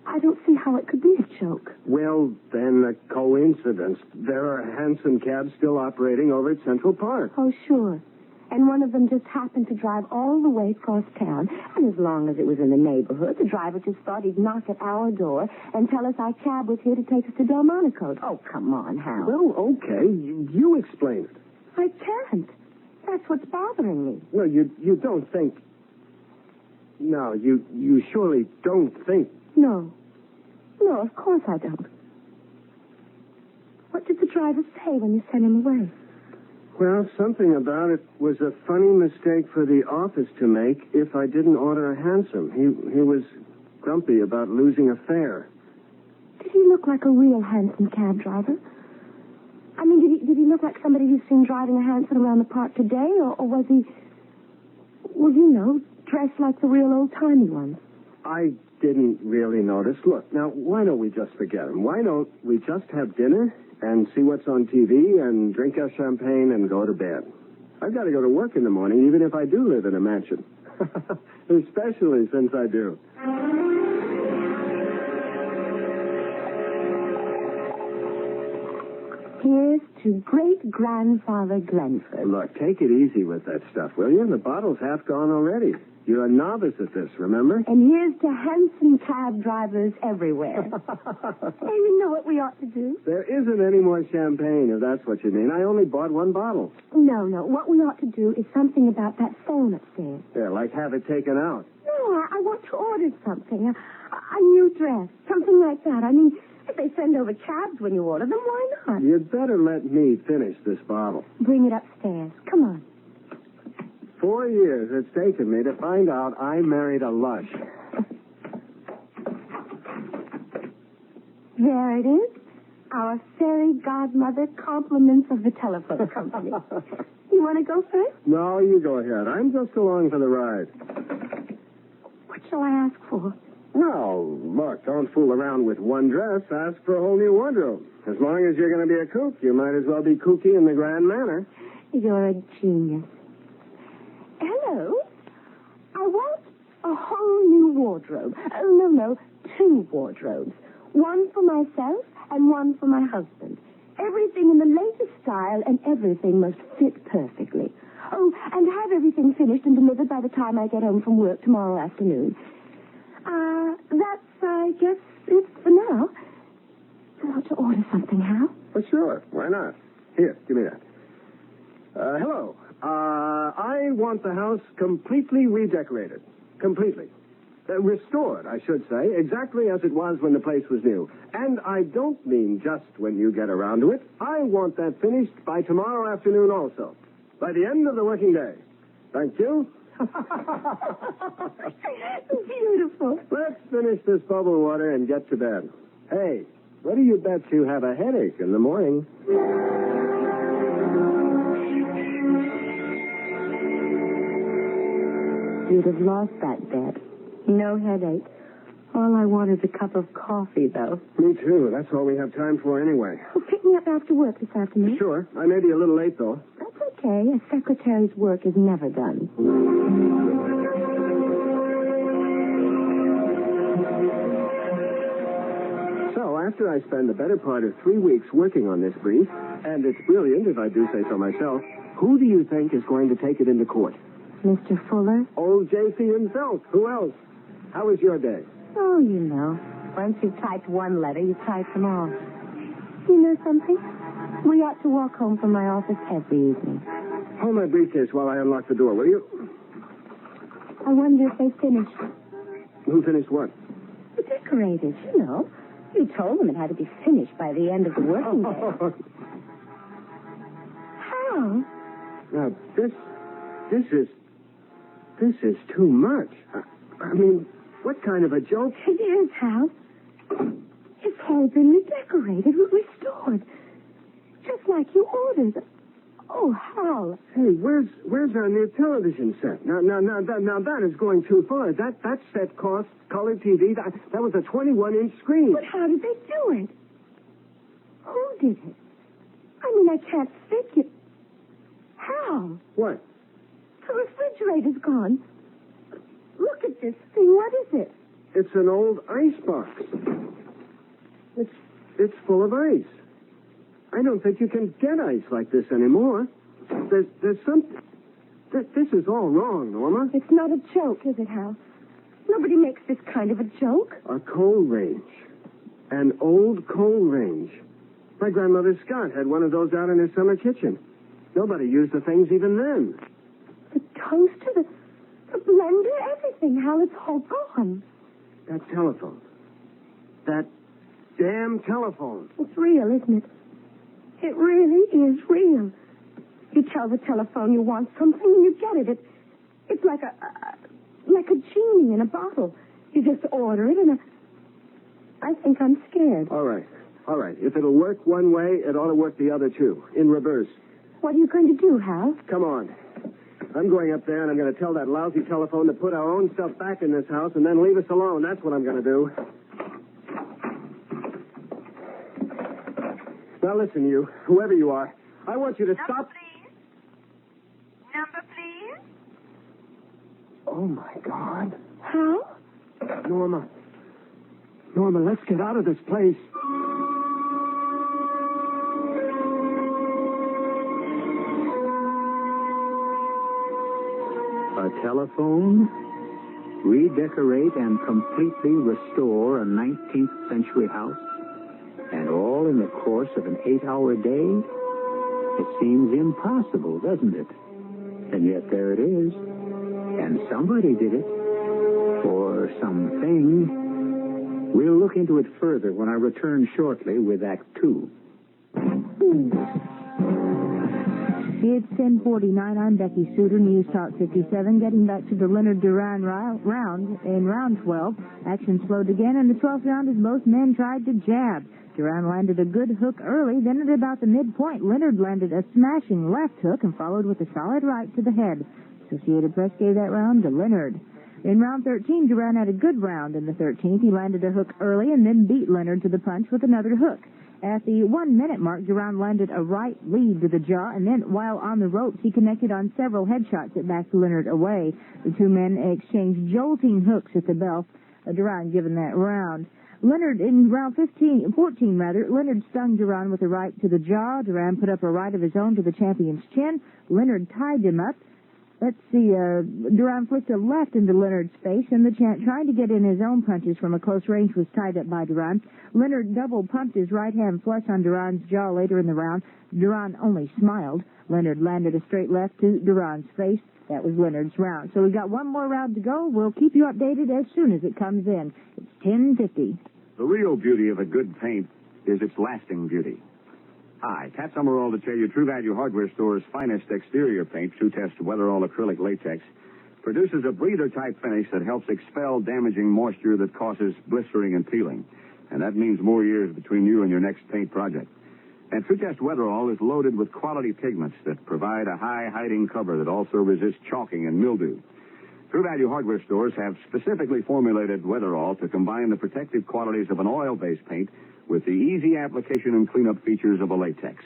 I don't see how it could be a joke. Well, then, a coincidence. There are hansom cabs still operating over at Central Park. Oh, sure. And one of them just happened to drive all the way across town. And as long as it was in the neighborhood, the driver just thought he'd knock at our door and tell us our cab was here to take us to Delmonico's. Oh, come on, Hal. Well, okay. You explain it. I can't. That's what's bothering me. No, you don't think... No, you surely don't think... No. No, of course I don't. What did the driver say when you sent him away? Well, something about it was a funny mistake for the office to make if I didn't order a hansom. He was grumpy about losing a fare. Did he look like a real hansom cab driver? I mean, did he look like somebody you've seen driving a hansom around the park today, or was he, well, you know, dressed like the real old-timey ones? I didn't really notice. Look, now, why don't we just forget him? Why don't we just have dinner and see what's on TV and drink our champagne and go to bed? I've got to go to work in the morning, even if I do live in a mansion. Especially since I do. Here's to great-grandfather Glenford. Look, take it easy with that stuff, will you? The bottle's half gone already. You're a novice at this, remember? And here's to hansom cab drivers everywhere. Hey, you know what we ought to do? There isn't any more champagne, if that's what you mean. I only bought one bottle. No. What we ought to do is something about that phone upstairs. Yeah, like have it taken out. No, I want got to order something. A new dress. Something like that. I mean, if they send over cabs when you order them, why not? You'd better let me finish this bottle. Bring it upstairs. Come on. 4 years it's taken me to find out I married a lush. There it is. Our fairy godmother compliments of the telephone company. You want to go first? No, you go ahead. I'm just along for the ride. What shall I ask for? No, look, don't fool around with one dress. Ask for a whole new wardrobe. As long as you're going to be a kook, you might as well be kooky in the grand manner. You're a genius. Hello? I want a whole new wardrobe. Oh, no, 2 wardrobes. One for myself and one for my husband. Everything in the latest style, and everything must fit perfectly. Oh, and have everything finished and delivered by the time I get home from work tomorrow afternoon. That's, I guess, it for now. I want to order something, Hal. Well, sure. Why not? Here, give me that. Hello. I want the house completely redecorated. Completely. Restored, I should say, exactly as it was when the place was new. And I don't mean just when you get around to it. I want that finished by tomorrow afternoon also. By the end of the working day. Thank you. Beautiful. Let's finish this bubble water and get to bed. Hey, what do you bet you have a headache in the morning? You'd have lost that bet. No headache. All I want is a cup of coffee, though. Me too. That's all we have time for anyway. Well, pick me up after work this afternoon. Sure. I may be a little late, though. That's okay. A secretary's work is never done. So, after I spend the better part of 3 weeks working on this brief, and it's brilliant if I do say so myself, who do you think is going to take it into court? Mr. Fuller? Old J.C. himself. Who else? How was your day? Oh, you know. Once you've typed one letter, you type them all. You know something? We ought to walk home from my office every evening. Hold my briefcase while I unlock the door, will you? I wonder if they finished. Who finished what? The decorators, you know. You told them it had to be finished by the end of the working day. How? Now, this is too much. I mean, what kind of a joke? It is, Hal. It's all been redecorated, restored. Just like you ordered. Oh, Hal. Hey, where's our new television set? Now that is going too far. That set cost color TV. That was a 21-inch screen. But how did they do it? Who did it? I mean, I can't figure. Hal. What? The refrigerator's gone. Look at this thing. What is it? It's an old ice box. It's full of ice. I don't think you can get ice like this anymore. There's something. This is all wrong, Norma. It's not a joke, is it, Hal? Nobody makes this kind of a joke. A coal range. An old coal range. My grandmother Scott had one of those out in her summer kitchen. Nobody used the things even then. The toaster, the blender, everything, Hal, it's all gone. That telephone. That damn telephone. It's real, isn't it? It really is real. You tell the telephone you want something and you get it. It's like a genie in a bottle. You just order it and I think I'm scared. All right. If it'll work one way, it ought to work the other too. In reverse. What are you going to do, Hal? Come on. I'm going up there and I'm going to tell that lousy telephone to put our own stuff back in this house and then leave us alone. That's what I'm going to do. Now listen, you, whoever you are, I want you to stop. Please. Number, please. Oh, my God. Hal? Norma, let's get out of this place. A telephone? Redecorate and completely restore a 19th century house? And all in the course of an 8-hour day? It seems impossible, doesn't it? And yet there it is. And somebody did it. or something. We'll look into it further when I return shortly with Act 2. It's 10:49. I'm Becky Suter, News Talk 57. Getting back to the Leonard Duran round in round 12. Action slowed again in the 12th round as both men tried to jab. Duran landed a good hook early, then at about the midpoint, Leonard landed a smashing left hook and followed with a solid right to the head. Associated Press gave that round to Leonard. In round 13, Duran had a good round. In the 13th, he landed a hook early and then beat Leonard to the punch with another hook. At the 1-minute mark, Duran landed a right lead to the jaw, and then, while on the ropes, he connected on several headshots that backed Leonard away. The two men exchanged jolting hooks at the bell. Duran given that round. Leonard, in round 14, Leonard stung Duran with a right to the jaw. Duran put up a right of his own to the champion's chin. Leonard tied him up. Duran flicked a left into Leonard's face, and the champ, trying to get in his own punches from a close range, was tied up by Duran. Leonard double pumped his right hand flush on Duran's jaw later in the round. Duran only smiled. Leonard landed a straight left to Duran's face. That was Leonard's round. So we've got one more round to go. We'll keep you updated as soon as it comes in. It's 10:50. The real beauty of a good paint is its lasting beauty. Hi, Pat Summerall to tell you True Value Hardware Store's finest exterior paint, True Test Weatherall Acrylic Latex, produces a breather-type finish that helps expel damaging moisture that causes blistering and peeling. And that means more years between you and your next paint project. And True Test Weatherall is loaded with quality pigments that provide a high-hiding cover that also resists chalking and mildew. True Value Hardware Stores have specifically formulated Weatherall to combine the protective qualities of an oil-based paint with the easy application and cleanup features of a latex.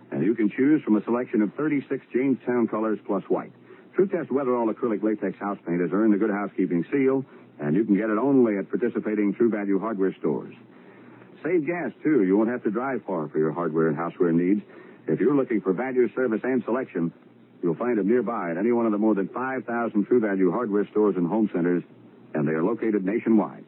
And you can choose from a selection of 36 Jamestown colors plus white. True Test Weatherall Acrylic Latex House Paint has earned the Good Housekeeping seal, and you can get it only at participating True Value Hardware Stores. Save gas, too. You won't have to drive far for your hardware and houseware needs. If you're looking for value, service, and selection, you'll find it nearby at any one of the more than 5,000 True Value Hardware stores and home centers, and they are located nationwide.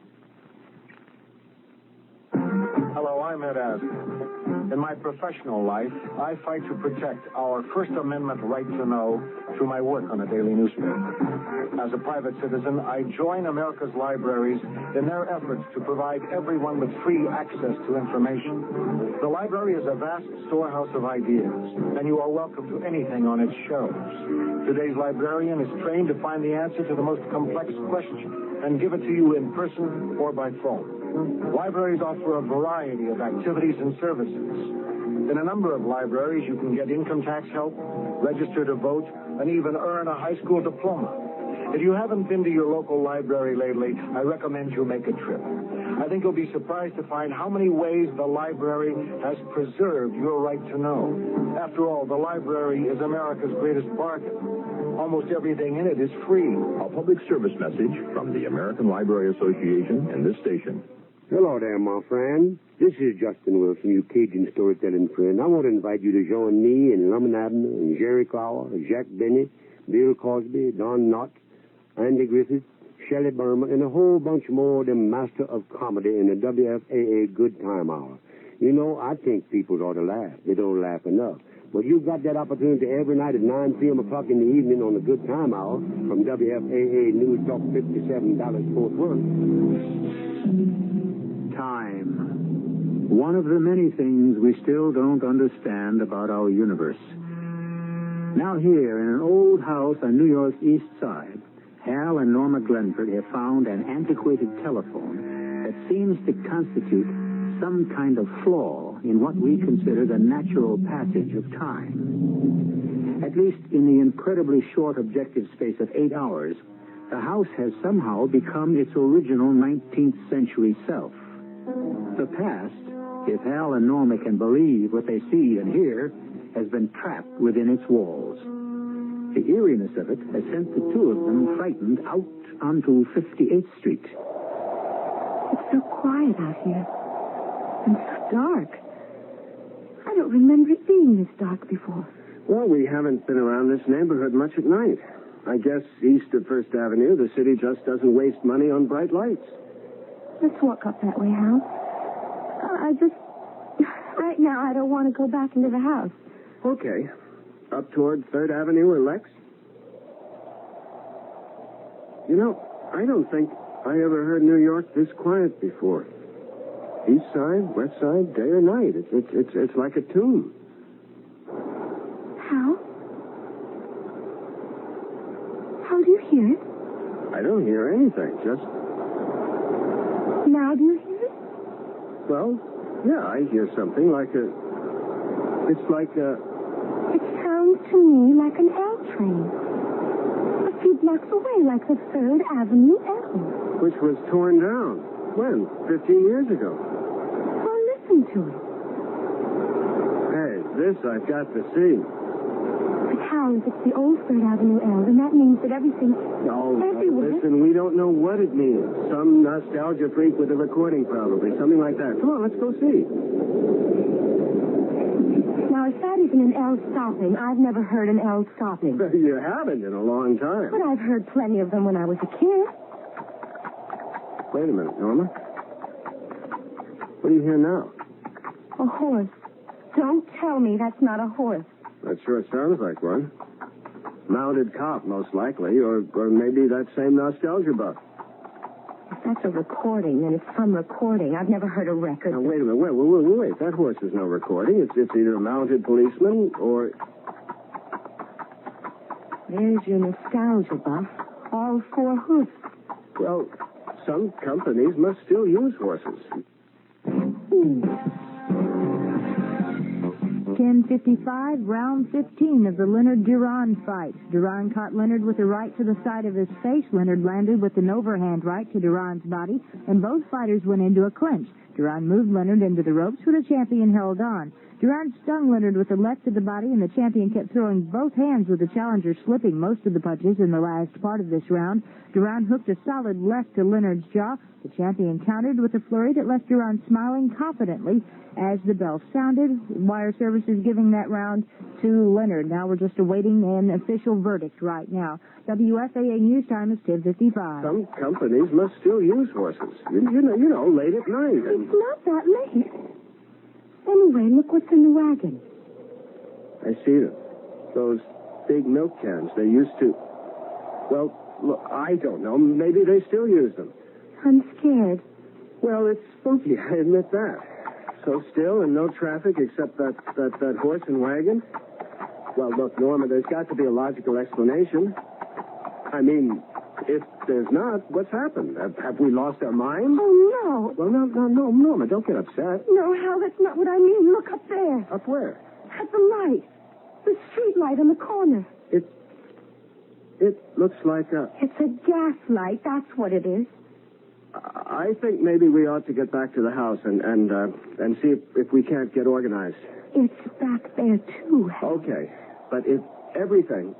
Hello, I'm Ed Asner. In my professional life, I fight to protect our First Amendment right to know through my work on a daily newspaper. As a private citizen, I join America's libraries in their efforts to provide everyone with free access to information. The library is a vast storehouse of ideas, and you are welcome to anything on its shelves. Today's librarian is trained to find the answer to the most complex question and give it to you in person or by phone. Libraries offer a variety of activities and services. In a number of libraries, you can get income tax help, register to vote, and even earn a high school diploma. If you haven't been to your local library lately, I recommend you make a trip. I think you'll be surprised to find how many ways the library has preserved your right to know. After all, the library is America's greatest bargain. Almost everything in it is free. A public service message from the American Library Association and this station. Hello there, my friend. This is Justin Wilson, your Cajun storytelling friend. I want to invite you to join me and Lemon Abner and Jerry Clower, Jack Benny, Bill Cosby, Don Knott, Andy Griffith, Shelley Berman, and a whole bunch more of them master of comedy in the WFAA Good Time Hour. You know, I think people ought to laugh. They don't laugh enough. But you've got that opportunity every night at 9 p.m. o'clock in the evening on the Good Time Hour from WFAA News Talk 57 Dallas Fort Worth. Time. One of the many things we still don't understand about our universe. Now here, in an old house on New York's East Side, Hal and Norma Glenford have found an antiquated telephone that seems to constitute some kind of flaw in what we consider the natural passage of time. At least in the incredibly short objective space of 8 hours, the house has somehow become its original 19th century self. The past, if Hal and Norma can believe what they see and hear, has been trapped within its walls. The eeriness of it has sent the two of them frightened out onto 58th Street. It's so quiet out here. And so dark. I don't remember it being this dark before. Well, we haven't been around this neighborhood much at night. I guess east of First Avenue, the city just doesn't waste money on bright lights. Let's walk up that way, Hal. Right now, I don't want to go back into the house. Okay. Up toward 3rd Avenue or Lex? You know, I don't think I ever heard New York this quiet before. East side, west side, day or night. It's like a tomb. How? How do you hear it? I don't hear anything, just... Now do you hear it? Well, yeah, I hear something like a... It's like a... It sounds to me like an L train. A few blocks away, like the 3rd Avenue L. Which was torn down. When? 15 years ago. Well, listen to it. Hey, this I've got to see. But how if it's the old 3rd Avenue L, then that means that everything... No, everywhere... listen, we don't know what it means. Some nostalgia freak with a recording, probably. Something like that. Come on, let's go see. Now, if that isn't an L stopping, I've never heard an L stopping. You haven't in a long time. But I've heard plenty of them when I was a kid. Wait a minute, Norma. What do you hear now? A horse. Don't tell me that's not a horse. That sure sounds like one. Mounted cop, most likely, or maybe that same nostalgia buff. If that's a recording, then it's some recording. I've never heard a record. Now, wait a minute. Wait. That horse is no recording. It's either a mounted policeman or... There's your nostalgia buff. All 4 hoofs. Well, some companies must still use horses. 10:55, round 15 of the Leonard-Duran fight. Duran caught Leonard with a right to the side of his face. Leonard landed with an overhand right to Duran's body, and both fighters went into a clinch. Duran moved Leonard into the ropes, where the champion held on. Duran stung Leonard with the left to the body, and the champion kept throwing both hands, with the challenger slipping most of the punches in the last part of this round. Duran hooked a solid left to Leonard's jaw. The champion countered with a flurry that left Duran smiling confidently as the bell sounded. Wire services giving that round to Leonard. Now we're just awaiting an official verdict right now. WFAA news time is 10:55. Some companies must still use horses. You know, late at night. It's not that late. Anyway, look what's in the wagon. I see them. Those big milk cans. They used to... Well, look, I don't know. Maybe they still use them. I'm scared. Well, it's spooky, I admit that. So still and no traffic except that horse and wagon? Well, look, Norma, there's got to be a logical explanation. I mean, if there's not, what's happened? Have we lost our minds? Oh, no. Well, no, Norma, don't get upset. No, Hal, that's not what I mean. Look up there. Up where? At the light. The street light in the corner. It looks like a... It's a gas light, that's what it is. I think maybe we ought to get back to the house and see if we can't get organized. It's back there, too, Hal. Okay, but if everything's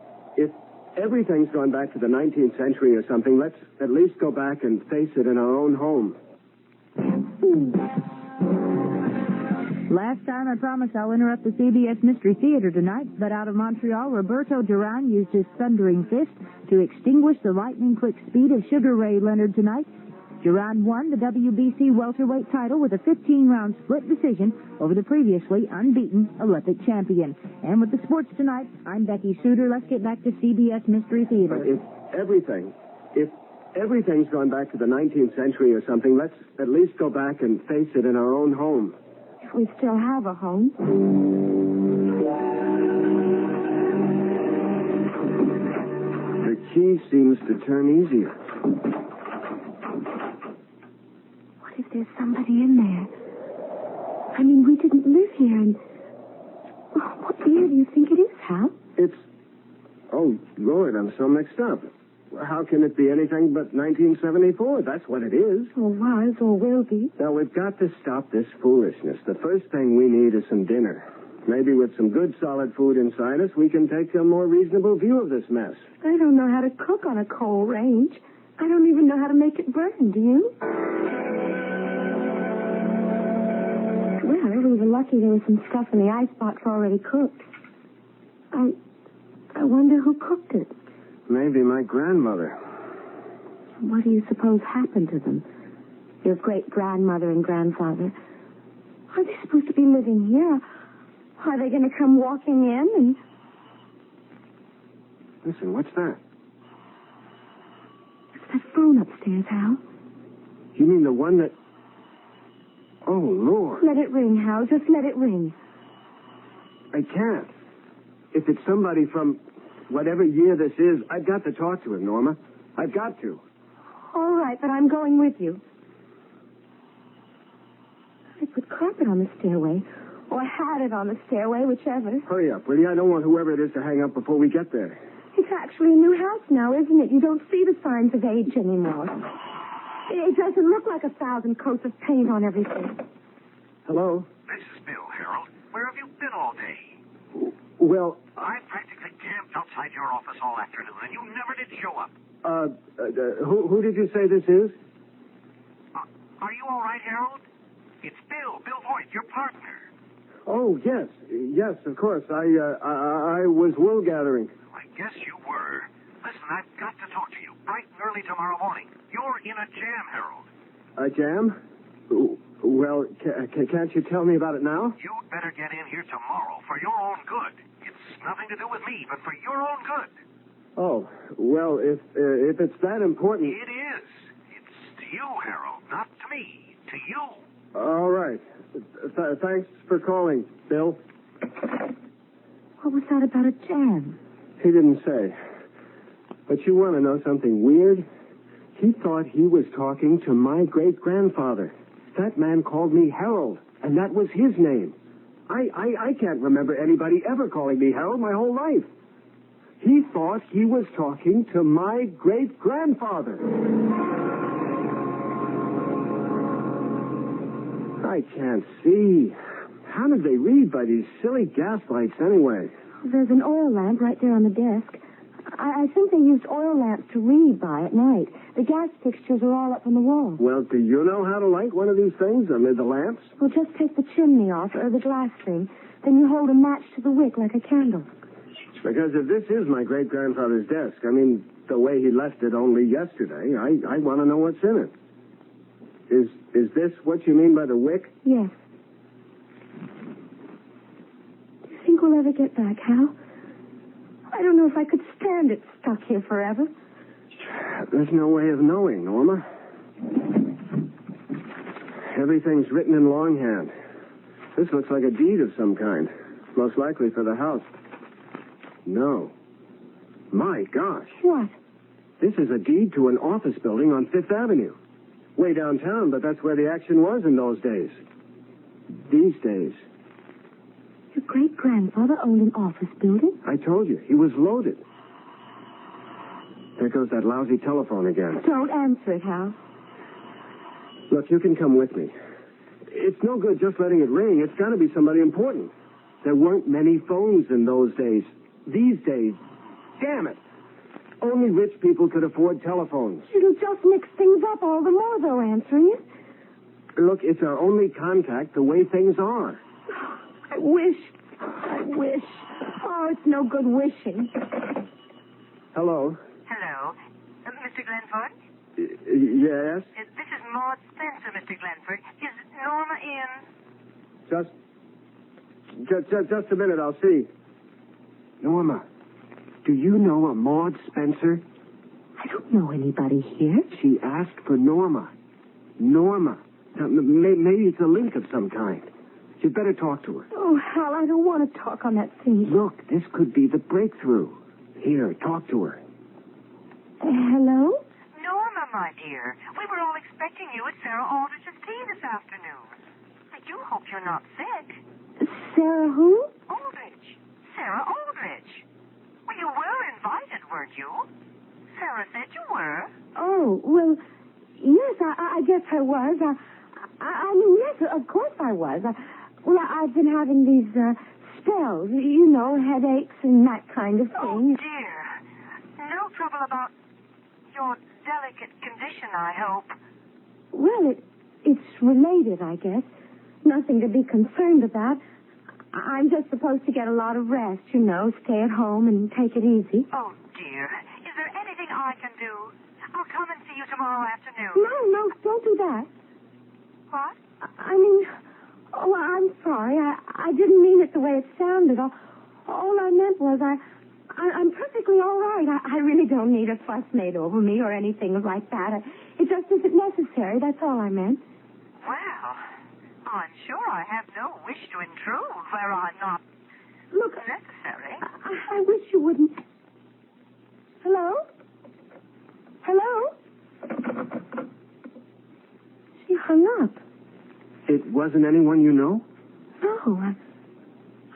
gone back to the 19th century or something, let's at least go back and face it in our own home. Last time, I promised I'll interrupt the CBS Mystery Theater tonight, but out of Montreal, Roberto Duran used his thundering fist to extinguish the lightning-quick speed of Sugar Ray Leonard tonight. Duran won the WBC welterweight title with a 15-round split decision over the previously unbeaten Olympic champion. And with the sports tonight, I'm Becky Suter. Let's get back to CBS Mystery Theater. But if everything's gone back to the 19th century or something, let's at least go back and face it in our own home. If we still have a home. The key seems to turn easier. What if there's somebody in there? I mean, we didn't live here, and... Oh, what year do you think it is, Hal? Oh, Lord, I'm so mixed up. How can it be anything but 1974? That's what it is. Or was, or will be. Now, we've got to stop this foolishness. The first thing we need is some dinner. Maybe with some good, solid food inside us, we can take a more reasonable view of this mess. I don't know how to cook on a coal range. I don't even know how to make it burn, do you? Well, we were lucky there was some stuff in the icebox already cooked. I wonder who cooked it. Maybe my grandmother. What do you suppose happened to them? Your great-grandmother and grandfather. Are they supposed to be living here? Are they going to come walking in and... Listen, what's that? It's that phone upstairs, Hal. You mean the one that... Oh, Lord. Let it ring, Hal. Just let it ring. I can't. If it's somebody from whatever year this is, I've got to talk to him, Norma. I've got to. All right, but I'm going with you. I put carpet on the stairway. Or had it on the stairway, whichever. Hurry up, will you? I don't want whoever it is to hang up before we get there. It's actually a new house now, isn't it? You don't see the signs of age anymore. It doesn't look like 1,000 coats of paint on everything. Hello? This is Bill, Harold. Where have you been all day? Well, I practically camped outside your office all afternoon, and you never did show up. who did you say this is? Are you all right, Harold? It's Bill Voigt, your partner. Oh, yes. Yes, of course. I was wool gathering. I guess you were. Listen, I've got to talk to you bright and early tomorrow morning. You're in a jam, Harold. A jam? Well, can't you tell me about it now? You'd better get in here tomorrow for your own good. It's nothing to do with me, but for your own good. Oh, well, if it's that important... It is. It's to you, Harold, not to me. To you. All right. Thanks for calling, Bill. What was that about a jam? He didn't say. But you want to know something weird? He thought he was talking to my great-grandfather. That man called me Harold, and that was his name. I can't remember anybody ever calling me Harold my whole life. He thought he was talking to my great-grandfather. I can't see. How did they read by these silly gas lights anyway? There's an oil lamp right there on the desk. I think they used oil lamps to read by at night. The gas fixtures are all up on the wall. Well, do you know how to light one of these things amid the lamps? Well, just take the chimney off, or the glass thing. Then you hold a match to the wick like a candle. Because if this is my great-grandfather's desk, I mean, the way he left it only yesterday, I want to know what's in it. Is this what you mean by the wick? Yes. Do you think we'll ever get back, Hal? I don't know if I could stand it stuck here forever. There's no way of knowing, Norma. Everything's written in longhand. This looks like a deed of some kind. Most likely for the house. No. My gosh. What? This is a deed to an office building on Fifth Avenue. Way downtown, but that's where the action was in those days. These days. Your great-grandfather owned an office building? I told you, he was loaded. There goes that lousy telephone again. Don't answer it, Hal. Look, you can come with me. It's no good just letting it ring. It's got to be somebody important. There weren't many phones in those days. These days, damn it. Only rich people could afford telephones. It'll just mix things up all the more, though, answering it. Look, it's our only contact the way things are. I wish. Oh, it's no good wishing. Hello. Hello. Mr. Glenford? Yes? This is Maud Spencer, Mr. Glenford. Is Norma in? Just a minute, I'll see. Norma, do you know a Maud Spencer? I don't know anybody here. She asked for Norma. Norma. Now, maybe it's a link of some kind. You'd better talk to her. Oh, Hal, I don't want to talk on that thing. Look, this could be the breakthrough. Here, talk to her. Hello? Norma, my dear. We were all expecting you at Sarah Aldrich's tea this afternoon. I do hope you're not sick. Sarah who? Aldrich. Sarah Aldrich. Well, you were invited, weren't you? Sarah said you were. Oh, well, yes, I guess I was. I mean, yes, of course I was. I've been having these spells, you know, headaches and that kind of thing. Oh, dear. No trouble about your delicate condition, I hope. Well, it's related, I guess. Nothing to be concerned about. I'm just supposed to get a lot of rest, you know, stay at home and take it easy. Oh, dear. Is there anything I can do? I'll come and see you tomorrow afternoon. No, don't do that. What? I mean, I'm sorry. I didn't mean it the way it sounded. All I meant was I'm perfectly all right. I really don't need a fuss made over me or anything like that. It just isn't necessary. That's all I meant. Well, I'm sure I have no wish to intrude where I'm not necessary. I wish you wouldn't. Hello? Hello? She hung up. It wasn't anyone you know? No,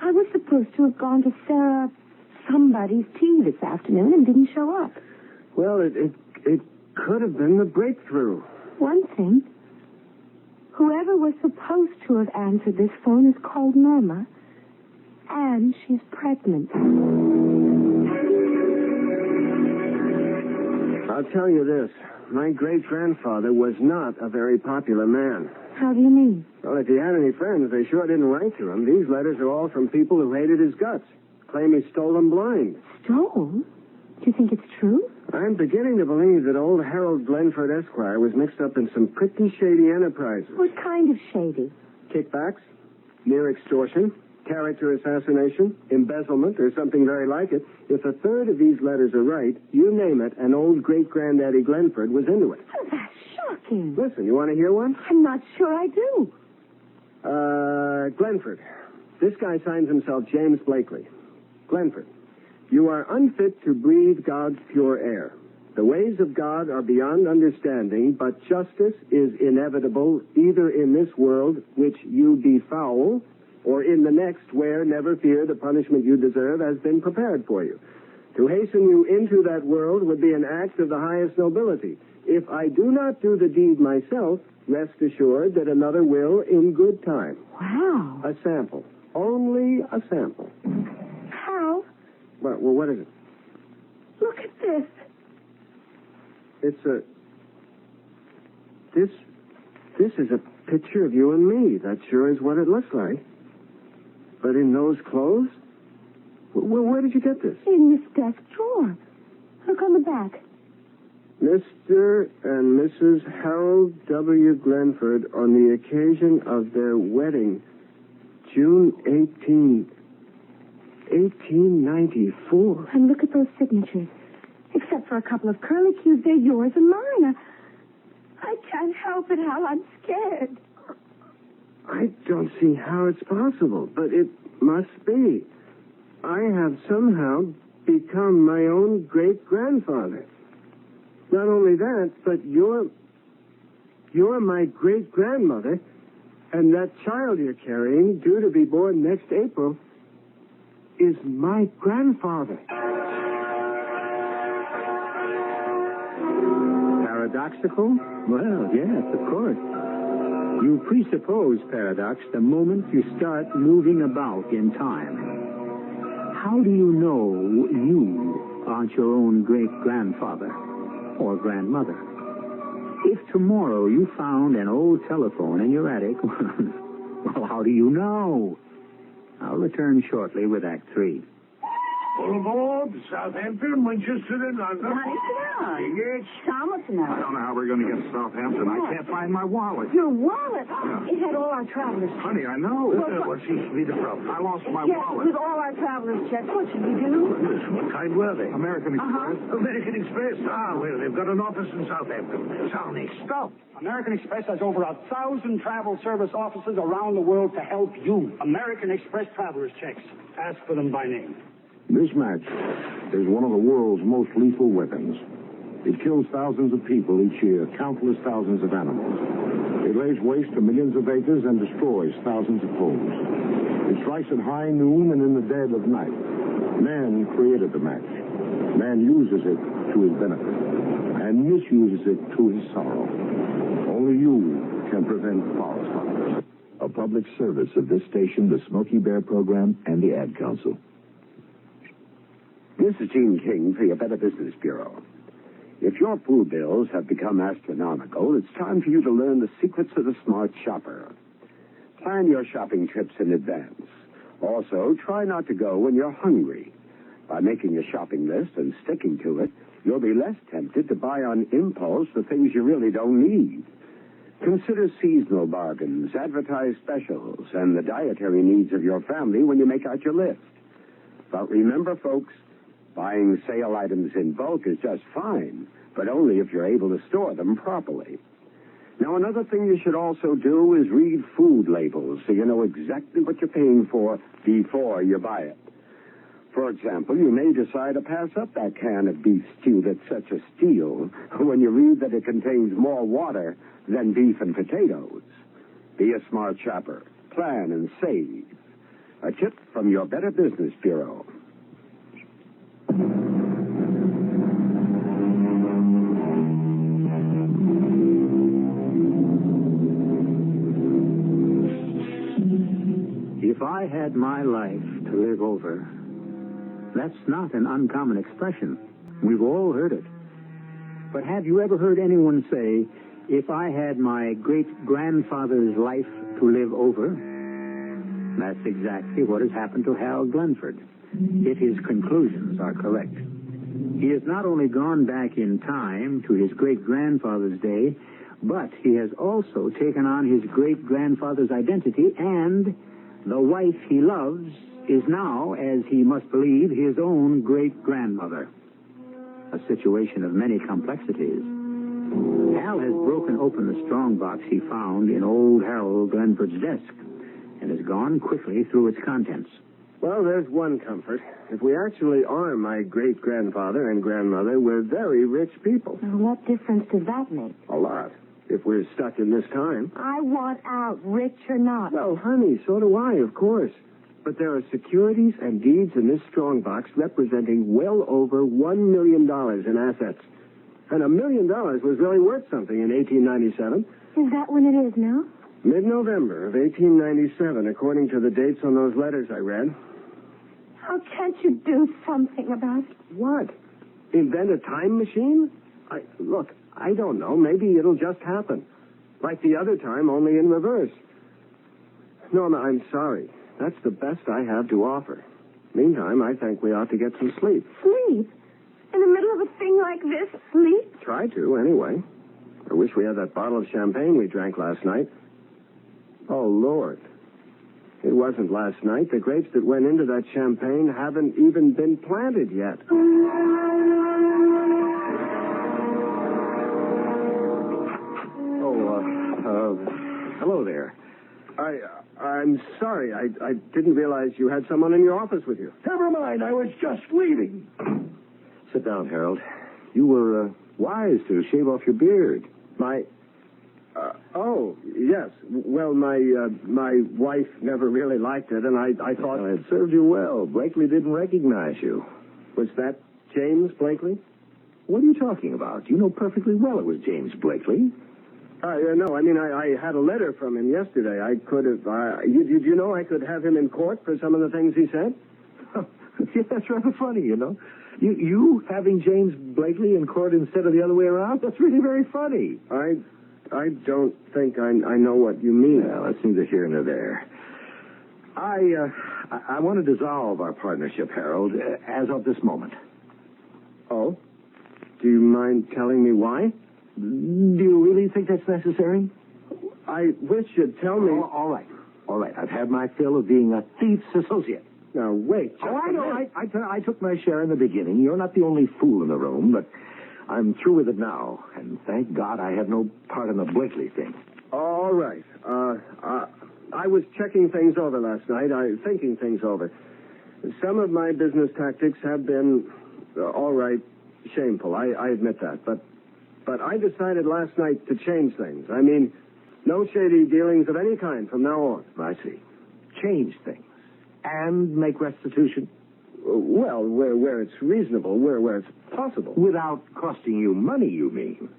I was supposed to have gone to Sarah somebody's tea this afternoon and didn't show up. Well, it could have been the breakthrough. One thing, whoever was supposed to have answered this phone is called Norma, and she's pregnant. I'll tell you this. My great-grandfather was not a very popular man. How do you mean? Well, if he had any friends, they sure didn't write to him. These letters are all from people who hated his guts, claim he stole them blind. Stole? Do you think it's true? I'm beginning to believe that old Harold Glenford Esquire was mixed up in some pretty shady enterprises. What kind of shady? Kickbacks, near extortion, character assassination, embezzlement, or something very like it. If a third of these letters are right, you name it, and old great-granddaddy Glenford was into it. Oh, that's shocking. Listen, you want to hear one? I'm not sure I do. Glenford. This guy signs himself James Blakely. Glenford, you are unfit to breathe God's pure air. The ways of God are beyond understanding, but justice is inevitable either in this world, which you befoul, or in the next where, never fear, the punishment you deserve has been prepared for you. To hasten you into that world would be an act of the highest nobility. If I do not do the deed myself, rest assured that another will in good time. Wow. A sample. Only a sample. How? Well, what is it? Look at this. It's a... This is a picture of you and me. That sure is what it looks like. But in those clothes? Where did you get this? In this desk drawer. Look on the back. Mr. and Mrs. Harold W. Glenford on the occasion of their wedding, June 1894. And look at those signatures. Except for a couple of curlicues, they're yours and mine. I can't help it, Hal. I'm scared. I don't see how it's possible, but it must be. I have somehow become my own great-grandfather. Not only that, but you're my great-grandmother, and that child you're carrying, due to be born next April, is my grandfather. Paradoxical? Well, yes, of course. You presuppose paradox the moment you start moving about in time. How do you know you aren't your own great-grandfather or grandmother? If tomorrow you found an old telephone in your attic, well, how do you know? I'll return shortly with Act 3. All aboard, Southampton, Winchester, and London. Honey, sit down. Tickets? Thomas, no. I don't know how we're going to get to Southampton. I can't find my wallet. Your wallet? It had all our travelers' checks. Honey, I know. What seems to be the problem? I lost my Yes, wallet. with all our travelers' checks. What should we do? What kind were they? American Express. American Express? Ah, well, they've got an office in Southampton. Sounding. Stop. American Express has over 1,000 travel service offices around the world to help you. American Express travelers' checks. Ask for them by name. This match is one of the world's most lethal weapons. It kills thousands of people each year, countless thousands of animals. It lays waste to millions of acres and destroys thousands of homes. It strikes at high noon and in the dead of night. Man created the match. Man uses it to his benefit and misuses it to his sorrow. Only you can prevent forest fires. A public service of this station, the Smokey Bear Program, and the Ad Council. This is Gene King for your Better Business Bureau. If your food bills have become astronomical, it's time for you to learn the secrets of the smart shopper. Plan your shopping trips in advance. Also, try not to go when you're hungry. By making a shopping list and sticking to it, you'll be less tempted to buy on impulse the things you really don't need. Consider seasonal bargains, advertised specials, and the dietary needs of your family when you make out your list. But remember, folks, Buying sale items in bulk is just fine, but only if you're able to store them properly. Now, another thing you should also do is read food labels so you know exactly what you're paying for before you buy it. For example, you may decide to pass up that can of beef stew that's such a steal when you read that it contains more water than beef and potatoes. Be a smart shopper. Plan and save. A tip from your Better Business Bureau. If I had my life to live over, that's not an uncommon expression. We've all heard it. But have you ever heard anyone say, if I had my great-grandfather's life to live over? That's exactly what has happened to Harold Glenford, if his conclusions are correct. He has not only gone back in time to his great-grandfather's day, but he has also taken on his great-grandfather's identity, and the wife he loves is now, as he must believe, his own great-grandmother. A situation of many complexities. Hal has broken open the strongbox he found in old Harold Glenford's desk and has gone quickly through its contents. Well, there's one comfort. If we actually are my great-grandfather and grandmother, we're very rich people. Now, what difference does that make? A lot. If we're stuck in this time. I want out, rich or not. Well, honey, so do I, of course. But there are securities and deeds in this strongbox representing well over $1 million in assets. And $1 million was really worth something in 1897. Is that when it is now? Mid-November of 1897, according to the dates on those letters I read. How can't you do something about it? What? Invent a time machine? Look, I don't know. Maybe it'll just happen. Like the other time, only in reverse. Norma, I'm sorry. That's the best I have to offer. Meantime, I think we ought to get some sleep. Sleep? In the middle of a thing like this, sleep? Try to, anyway. I wish we had that bottle of champagne we drank last night. Oh, Lord. It wasn't last night. The grapes that went into that champagne haven't even been planted yet. Hello there. I'm sorry. I didn't realize you had someone in your office with you. Never mind. I was just leaving. Sit down, Harold. You were wise to shave off your beard. Oh, yes. Well, my wife never really liked it, and I thought... Well, it served you well. Blakely didn't recognize you. Was that James Blakely? What are you talking about? You know perfectly well it was James Blakely. No, I mean, I had a letter from him yesterday. I could have... Did you know I could have him in court for some of the things he said? Yeah, that's rather funny, you know. You having James Blakely in court instead of the other way around? That's really very funny. I don't think I know what you mean. Well, that's neither here nor there. I want to dissolve our partnership, Harold, as of this moment. Oh? Do you mind telling me why? Do you really think that's necessary? I wish you'd tell me... All right. I've had my fill of being a thief's associate. Now, wait. I know. I took my share in the beginning. You're not the only fool in the room, but I'm through with it now. And thank God I have no part in the Blakely thing. All right. I was checking things over last night. Thinking things over. Some of my business tactics have been, all right, shameful. I admit that. But I decided last night to change things. I mean, no shady dealings of any kind from now on. I see. Change things. And make restitution? Well, where it's reasonable, where it's possible. Without costing you money, you mean?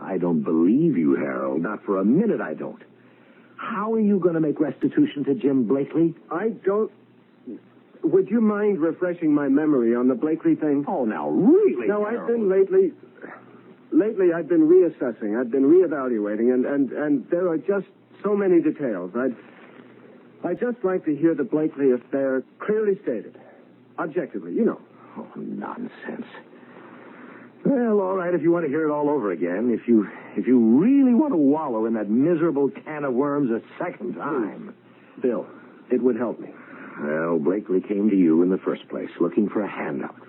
I don't believe you, Harold. Not for a minute I don't. How are you going to make restitution to Jim Blakely? I don't... Would you mind refreshing my memory on the Blakely thing? Oh, now, really, No, Harold? I've been Lately, I've been reassessing. I've been reevaluating, and there are just so many details. I'd just like to hear the Blakely affair clearly stated. Objectively, you know. Oh, nonsense. Well, all right, if you want to hear it all over again, if you really want to wallow in that miserable can of worms a second time. Bill, it would help me. Well, Blakely came to you in the first place, looking for a handout.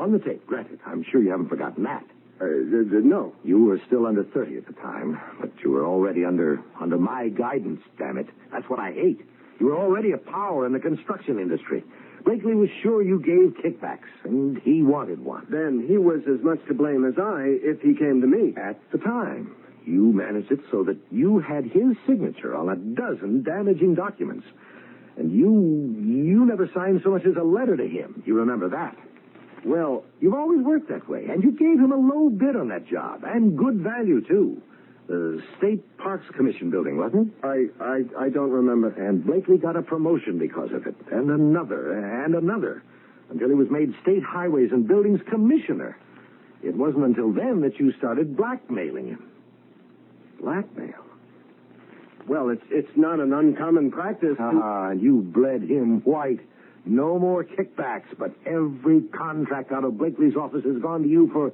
On the tape, granted. I'm sure you haven't forgotten that. No. You were still under 30 at the time, but you were already under my guidance, damn it. That's what I hate. You were already a power in the construction industry. Blakely was sure you gave kickbacks, and he wanted one. Then he was as much to blame as I if he came to me. At the time, you managed it so that you had his signature on a dozen damaging documents. And you never signed so much as a letter to him. You remember that? Well, you've always worked that way, and you gave him a low bid on that job, and good value, too. The State Parks Commission building, wasn't it? I don't remember. And Blakely got a promotion because of it, and another, until he was made State Highways and Buildings Commissioner. It wasn't until then that you started blackmailing him. Blackmail? Well, it's not an uncommon practice. And you bled him white. No more kickbacks, but every contract out of Blakely's office has gone to you for,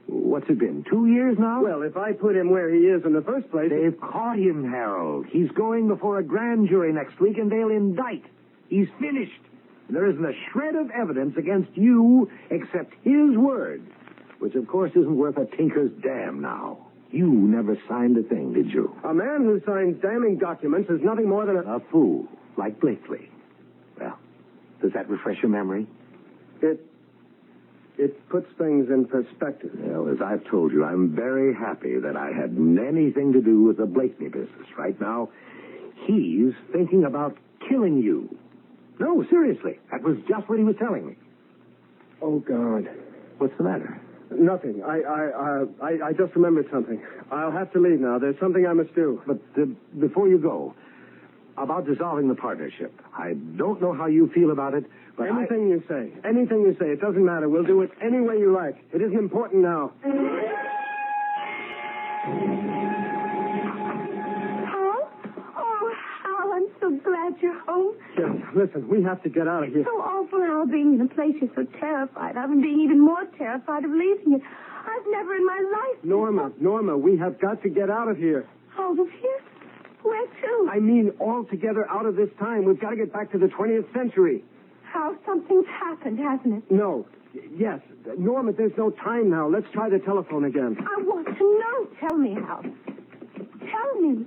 what's it been, 2 years now? Well, if I put him where he is in the first place... They've caught him, Harold. He's going before a grand jury next week, and they'll indict. He's finished. There isn't a shred of evidence against you except his word, which, of course, isn't worth a tinker's damn now. You never signed a thing, did you? A man who signs damning documents is nothing more than a fool, like Blakely. Well, does that refresh your memory? It puts things in perspective. Well, as I've told you, I'm very happy that I had anything to do with the Blakely business. Right now, he's thinking about killing you. No, seriously. That was just what he was telling me. Oh, God. What's the matter? Nothing. I just remembered something. I'll have to leave now. There's something I must do. But before you go, about dissolving the partnership. I don't know how you feel about it, but Anything you say. Anything you say. It doesn't matter. We'll do it any way you like. It isn't important now. I'm so glad you're home. Yes, listen, we have to get out of here. So awful, Al, being in a place you're so terrified of and being even more terrified of leaving it. I've never in my life... Norma, we have got to get out of here. Out of here? Where to? I mean, altogether out of this time. We've got to get back to the 20th century. How something's happened, hasn't it? No. Yes. Norma, there's no time now. Let's try the telephone again. I want to know. Tell me, Al. Tell me.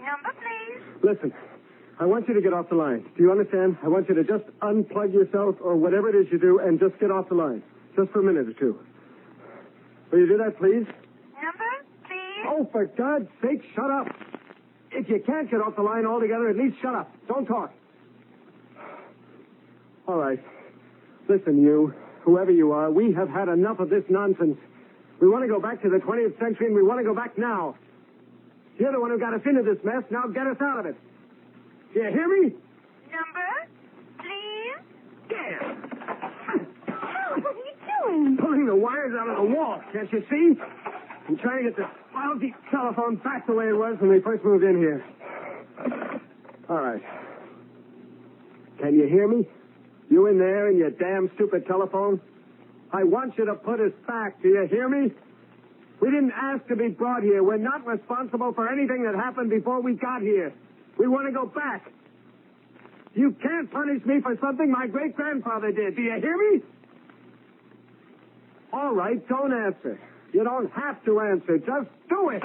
Number, please. Listen, I want you to get off the line. Do you understand? I want you to just unplug yourself or whatever it is you do and just get off the line. Just for a minute or two. Will you do that, please? Number, please. Oh, for God's sake, shut up. If you can't get off the line altogether, at least shut up. Don't talk. All right. Listen, you, whoever you are, we have had enough of this nonsense. We want to go back to the 20th century, and we want to go back now. You're the one who got us into this mess. Now get us out of it. Do you hear me? Number, please. Damn. Al, what are you doing? Pulling the wires out of the wall. Can't you see? I'm trying to get the lousy telephone back the way it was when we first moved in here. All right. Can you hear me? You in there in your damn stupid telephone? I want you to put us back. Do you hear me? We didn't ask to be brought here. We're not responsible for anything that happened before we got here. We want to go back. You can't punish me for something my great-grandfather did. Do you hear me? All right, don't answer. You don't have to answer. Just do it.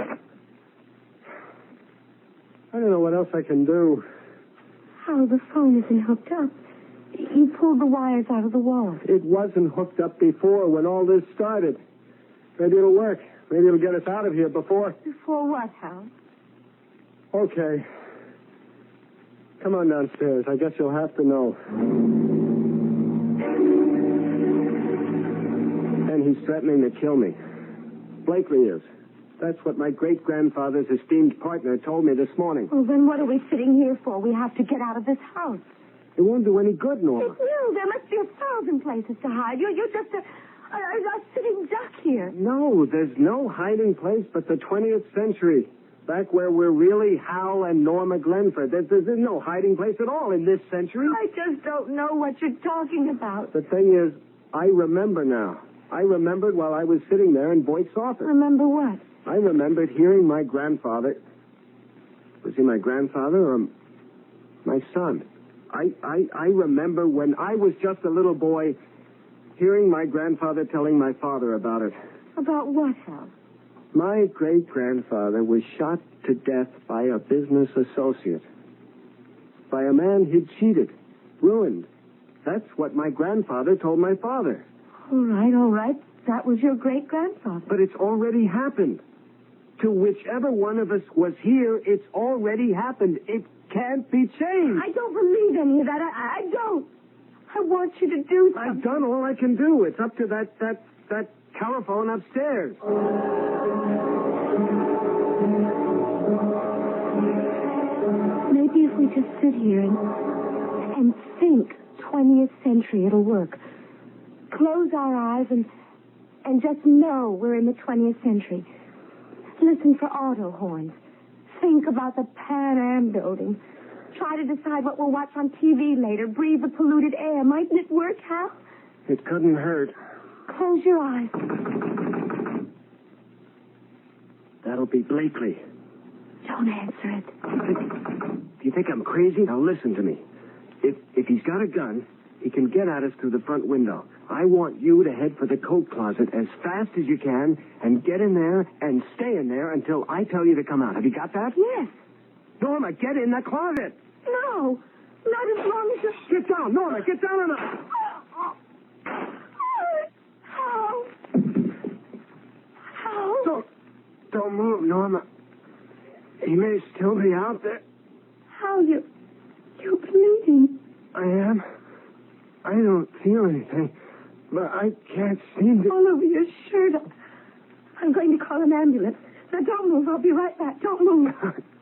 I don't know what else I can do. Al, the phone isn't hooked up. You pulled the wires out of the wall. It wasn't hooked up before when all this started. Maybe it'll work. Maybe it'll get us out of here before... Before what, Hal? Okay. Come on downstairs. I guess you'll have to know. And he's threatening to kill me. Blakely is. That's what my great-grandfather's esteemed partner told me this morning. Well, then what are we sitting here for? We have to get out of this house. It won't do any good, Norma. It will. There must be 1,000 places to hide. You're just a sitting duck here. No, there's no hiding place but the 20th century. Back where we're really Hal and Norma Glenford. There's no hiding place at all in this century. I just don't know what you're talking about. The thing is, I remember now. I remembered while I was sitting there in Boyd's office. Remember what? I remembered hearing my grandfather... Was he my grandfather or my son? I remember when I was just a little boy hearing my grandfather telling my father about it. About what, Hal? My great-grandfather was shot to death by a business associate. By a man he'd cheated, ruined. That's what my grandfather told my father. All right. That was your great-grandfather. But it's already happened. To whichever one of us was here, it's already happened. It can't be changed. I don't believe any of that. I don't. I want you to do something. I've done all I can do. It's up to that telephone upstairs. Maybe if we just sit here and think 20th century, it'll work. Close our eyes and just know we're in the 20th century. Listen for auto horns. Think about the Pan Am building. Try to decide what we'll watch on TV later. Breathe the polluted air. Mightn't it work, Hal? It couldn't hurt. Close your eyes. That'll be Blakely. Don't answer it. Do you think I'm crazy? Now listen to me. If he's got a gun, he can get at us through the front window. I want you to head for the coat closet as fast as you can and get in there and stay in there until I tell you to come out. Have you got that? Yes. Norma, get in the closet. No. Not as long as you... Get down, Norma. Get down on the... How? Don't move, Norma. He may still be out there. How? You're bleeding. I am. I don't feel anything, but I can't seem to... All over your shirt. I'm going to call an ambulance. Now, don't move. I'll be right back. Don't move.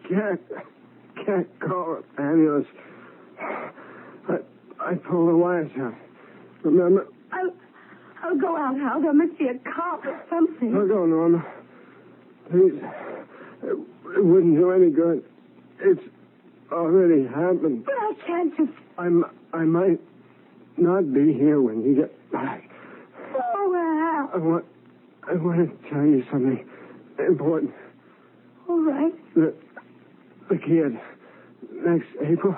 Can't call an ambulance. I pulled the wires out. Remember? I'll go out, Hal. There must be a cop or something. I'll go, Norma. Please. It wouldn't do any good. It's already happened. But I can't just... I might not be here when you get back. Oh, Hal. I want to tell you something important. All right. The kid. Next April.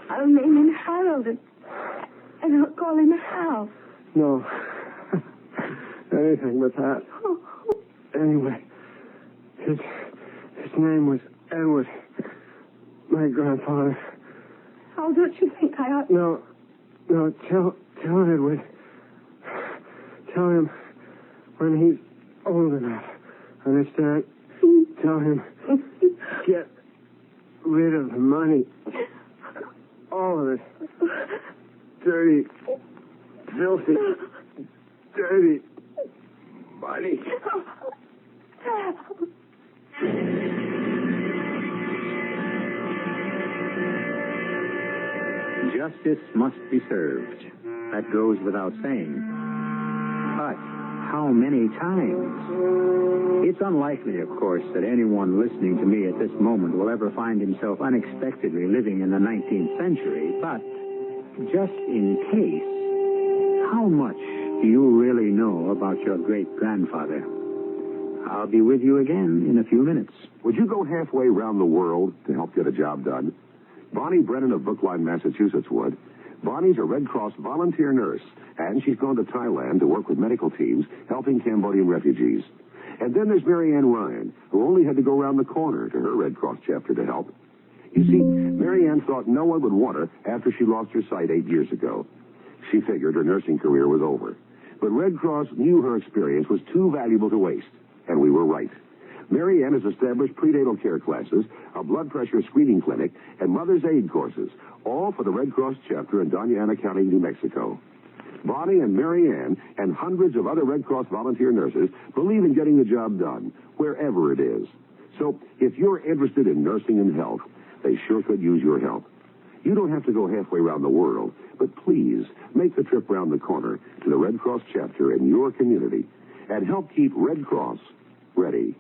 I'll name him Harold and I'll call him Hal. No. Anything but that. Anyway, his name was Edward. My grandfather. How don't you think I ought... No, tell Edward. Tell him when he's old enough. Understand? Tell him get rid of the money. All of it. Dirty, filthy, dirty money. Justice must be served. That goes without saying. But how many times? It's unlikely, of course, that anyone listening to me at this moment will ever find himself unexpectedly living in the 19th century. But just in case, how much do you really know about your great-grandfather? I'll be with you again in a few minutes. Would you go halfway around the world to help get a job done? Bonnie Brennan of Brookline, Massachusetts would. Bonnie's a Red Cross volunteer nurse, and she's gone to Thailand to work with medical teams helping Cambodian refugees. And then there's Mary Ann Ryan, who only had to go around the corner to her Red Cross chapter to help. You see, Mary Ann thought no one would want her after she lost her sight 8 years ago. She figured her nursing career was over. But Red Cross knew her experience was too valuable to waste, and we were right. Mary Ann has established prenatal care classes, a blood pressure screening clinic, and mother's aid courses, all for the Red Cross chapter in Doña Ana County, New Mexico. Bonnie and Mary Ann and hundreds of other Red Cross volunteer nurses believe in getting the job done, wherever it is. So if you're interested in nursing and health, they sure could use your help. You don't have to go halfway around the world, but please make the trip round the corner to the Red Cross chapter in your community and help keep Red Cross ready.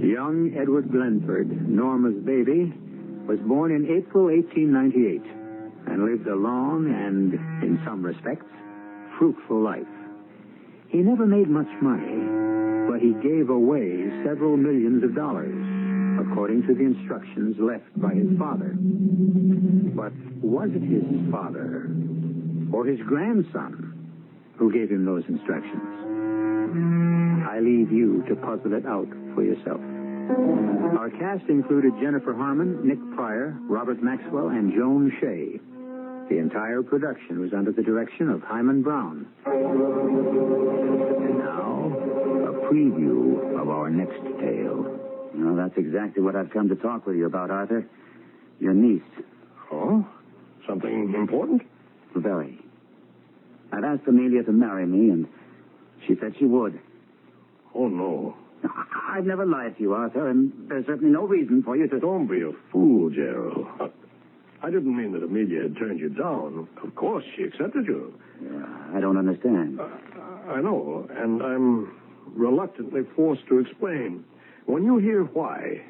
Young Edward Glenford, Norma's baby, was born in April 1898 and lived a long and, in some respects, fruitful life. He never made much money, but he gave away several millions of dollars, according to the instructions left by his father. But was it his father or his grandson who gave him those instructions? I leave you to puzzle it out for yourself. Our cast included Jennifer Harmon, Nick Pryor, Robert Maxwell, and Joan Shea. The entire production was under the direction of Hyman Brown. And now, a preview of our next tale. Well, that's exactly what I've come to talk with you about, Arthur. Your niece. Oh? Something important? Very. I've asked Amelia to marry me, and she said she would. Oh, no. I've never lied to you, Arthur, and there's certainly no reason for you to... Don't be a fool, Gerald. I didn't mean that Amelia had turned you down. Of course, she accepted you. I don't understand. I know, and I'm reluctantly forced to explain. When you hear why,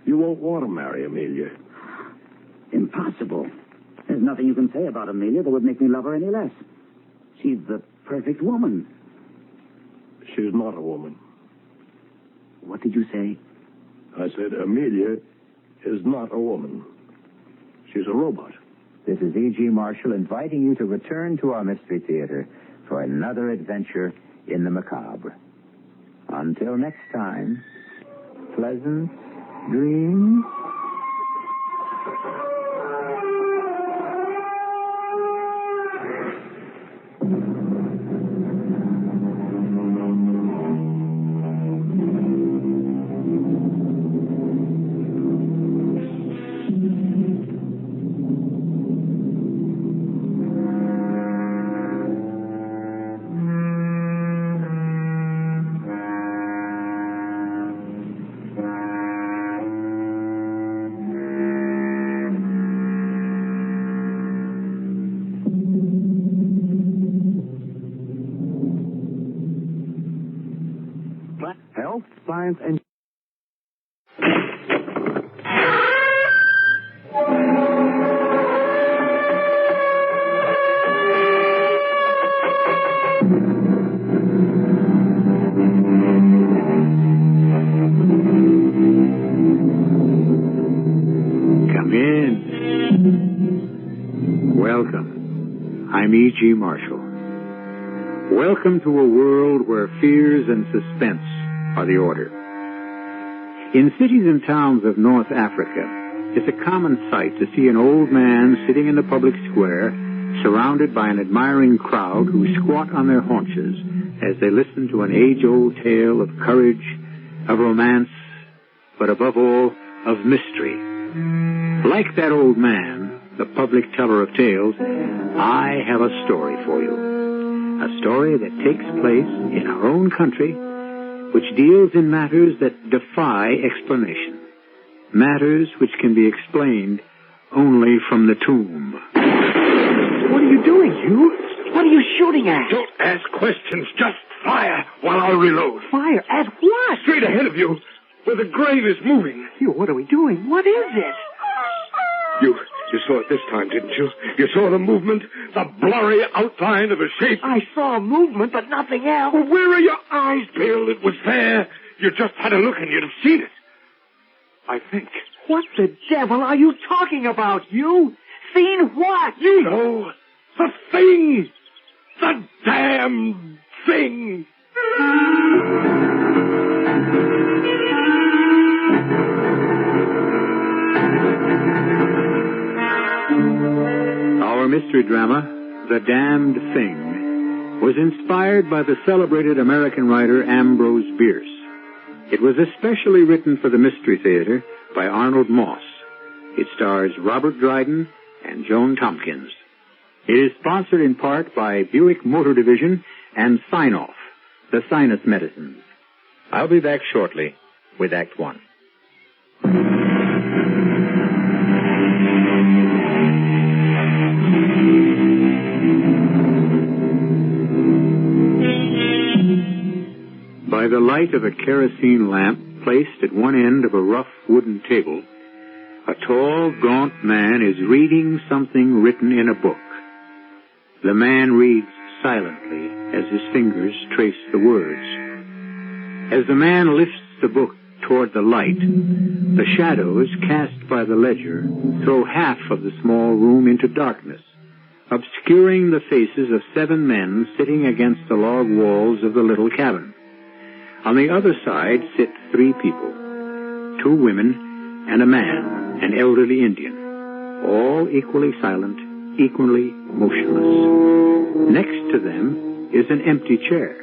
you won't want to marry Amelia. Impossible. There's nothing you can say about Amelia that would make me love her any less. She's the perfect woman. She's not a woman. What did you say? I said Amelia is not a woman. She's a robot. This is E.G. Marshall inviting you to return to our Mystery Theater for another adventure in the macabre. Until next time, pleasant dreams. Health, science, and... Come in. Welcome. I'm E.G. Marshall. Welcome to a world where fears and suspense are the order. In cities and towns of North Africa, it's a common sight to see an old man sitting in the public square, surrounded by an admiring crowd who squat on their haunches as they listen to an age-old tale of courage, of romance, but above all, of mystery. Like that old man, the public teller of tales, I have a story for you. A story that takes place in our own country, which deals in matters that defy explanation. Matters which can be explained only from the tomb. What are you doing, Hugh? What are you shooting at? Don't ask questions. Just fire while I'll reload. Fire? At what? Straight ahead of you, where the grave is moving. Hugh, what are we doing? What is it? You saw it this time, didn't you? You saw the movement? The blurry outline of a shape? I saw a movement, but nothing else. Well, where are your eyes, Bill? It was there. You just had a look and you'd have seen it. I think. What the devil are you talking about, Hugh? Seen what? You know. The thing. The damn thing. Our mystery drama, The Damned Thing, was inspired by the celebrated American writer Ambrose Bierce. It was especially written for the Mystery Theater by Arnold Moss. It stars Robert Dryden and Joan Tompkins. It is sponsored in part by Buick Motor Division and Sign-Off, the sinus medicines. I'll be back shortly with Act One. By the light of a kerosene lamp placed at one end of a rough wooden table, a tall, gaunt man is reading something written in a book. The man reads silently as his fingers trace the words. As the man lifts the book toward the light, the shadows cast by the ledger throw half of the small room into darkness, obscuring the faces of 7 men sitting against the log walls of the little cabin. On the other side sit 3 people, 2 women and a man, an elderly Indian, all equally silent, equally motionless. Next to them is an empty chair.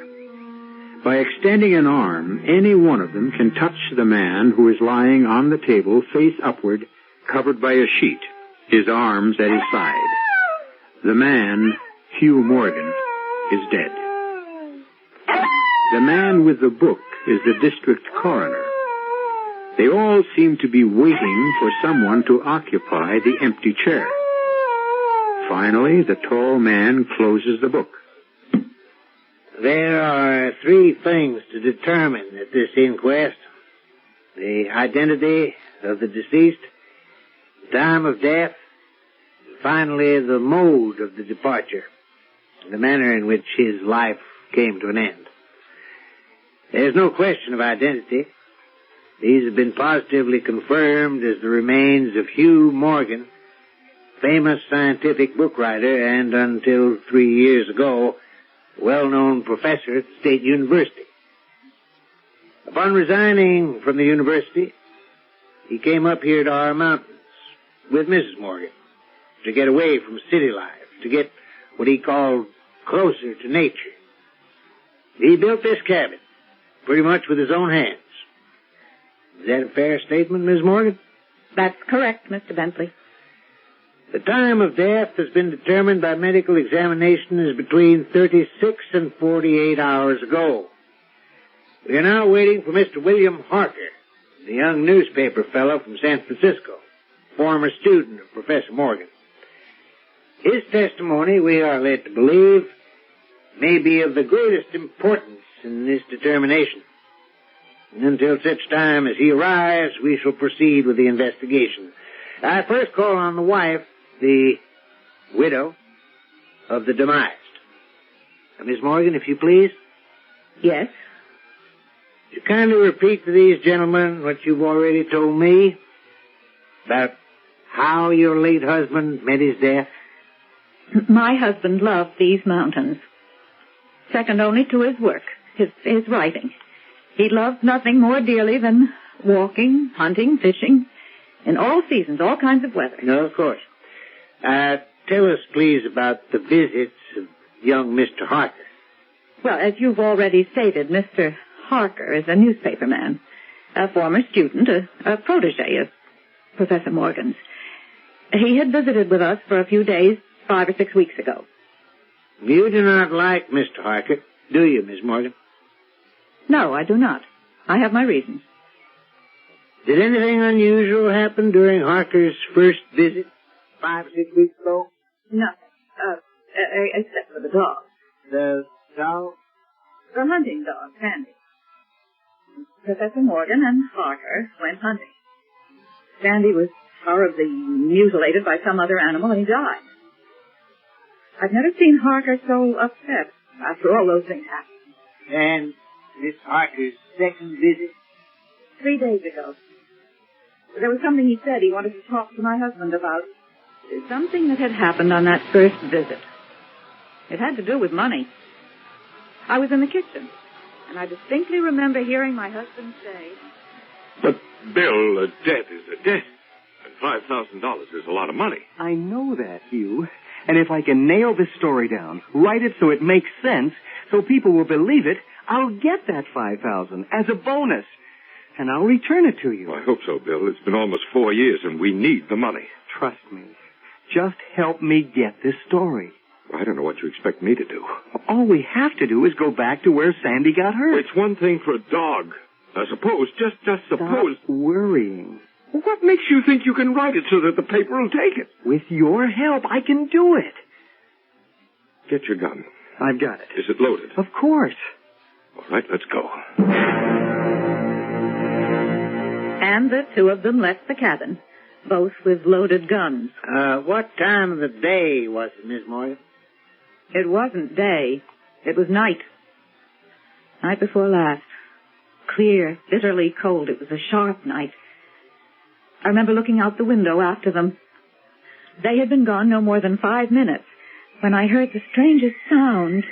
By extending an arm, any one of them can touch the man who is lying on the table, face upward, covered by a sheet, his arms at his side. The man, Hugh Morgan, is dead. The man with the book is the district coroner. They all seem to be waiting for someone to occupy the empty chair. Finally, the tall man closes the book. There are 3 things to determine at this inquest. The identity of the deceased, the time of death, and finally the mode of the departure, the manner in which his life came to an end. There's no question of identity. These have been positively confirmed as the remains of Hugh Morgan, famous scientific book writer and, until 3 years ago, well-known professor at the State University. Upon resigning from the university, he came up here to our mountains with Mrs. Morgan to get away from city life, to get what he called closer to nature. He built this cabin pretty much with his own hands. Is that a fair statement, Ms. Morgan? That's correct, Mr. Bentley. The time of death has been determined by medical examination as between 36 and 48 hours ago. We are now waiting for Mr. William Harker, the young newspaper fellow from San Francisco, former student of Professor Morgan. His testimony, we are led to believe, may be of the greatest importance in this determination. Until such time as he arrives, we shall proceed with the investigation. I first call on the wife, the widow of the demised. Miss Morgan, if you please. Yes? Would you kindly repeat to these gentlemen what you've already told me about how your late husband met his death? My husband loved these mountains, second only to his work, his writing. He loved nothing more dearly than walking, hunting, fishing, in all seasons, all kinds of weather. No, of course. Tell us, please, about the visits of young Mr. Harker. Well, as you've already stated, Mr. Harker is a newspaper man, a former student, a protege of Professor Morgan's. He had visited with us for a few days 5 or 6 weeks ago. You do not like Mr. Harker, do you, Miss Morgan? No, I do not. I have my reasons. Did anything unusual happen during Harker's first visit 5 or 6 weeks ago? Nothing. Except for the dog. The dog? The hunting dog, Sandy. Professor Morgan and Harker went hunting. Sandy was horribly mutilated by some other animal and he died. I've never seen Harker so upset after all those things happened. And Miss Harker's second visit? 3 days ago. There was something he said he wanted to talk to my husband about. Something that had happened on that first visit. It had to do with money. I was in the kitchen, and I distinctly remember hearing my husband say... But, Bill, a debt is a debt. And $5,000 is a lot of money. I know that, Hugh. And if I can nail this story down, write it so it makes sense, so people will believe it, I'll get that $5,000 as a bonus. And I'll return it to you. I hope so, Bill. It's been almost 4 years, and we need the money. Trust me. Just help me get this story. I don't know what you expect me to do. All we have to do is go back to where Sandy got hurt. It's one thing for a dog. Suppose, just suppose... Stop worrying. What makes you think you can write it so that the paper will take it? With your help, I can do it. Get your gun. I've got it. Is it loaded? Of course. All right, let's go. And the 2 of them left the cabin, both with loaded guns. What time of the day was it, Miss Morgan? It wasn't day. It was night. Night before last. Clear, bitterly cold. It was a sharp night. I remember looking out the window after them. They had been gone no more than 5 minutes when I heard the strangest sound.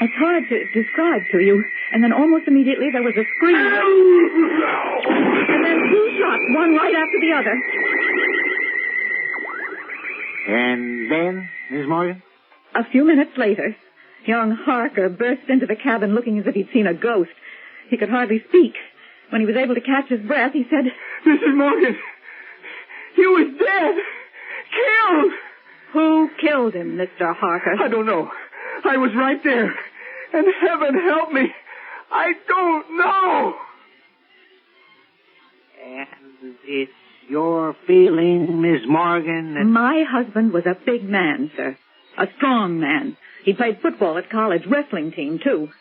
It's hard to describe to you. And then almost immediately there was a scream. And then 2 shots, one right after the other. And then, Miss Morgan? A few minutes later, young Harker burst into the cabin looking as if he'd seen a ghost. He could hardly speak. When he was able to catch his breath, he said, Mrs. Morgan, he was dead. Killed. Who killed him, Mr. Harker? I don't know. I was right there. And heaven help me, I don't know. And it's your feeling, Miss Morgan, that... My husband was a big man, sir. A strong man. He played football at college, wrestling team, too.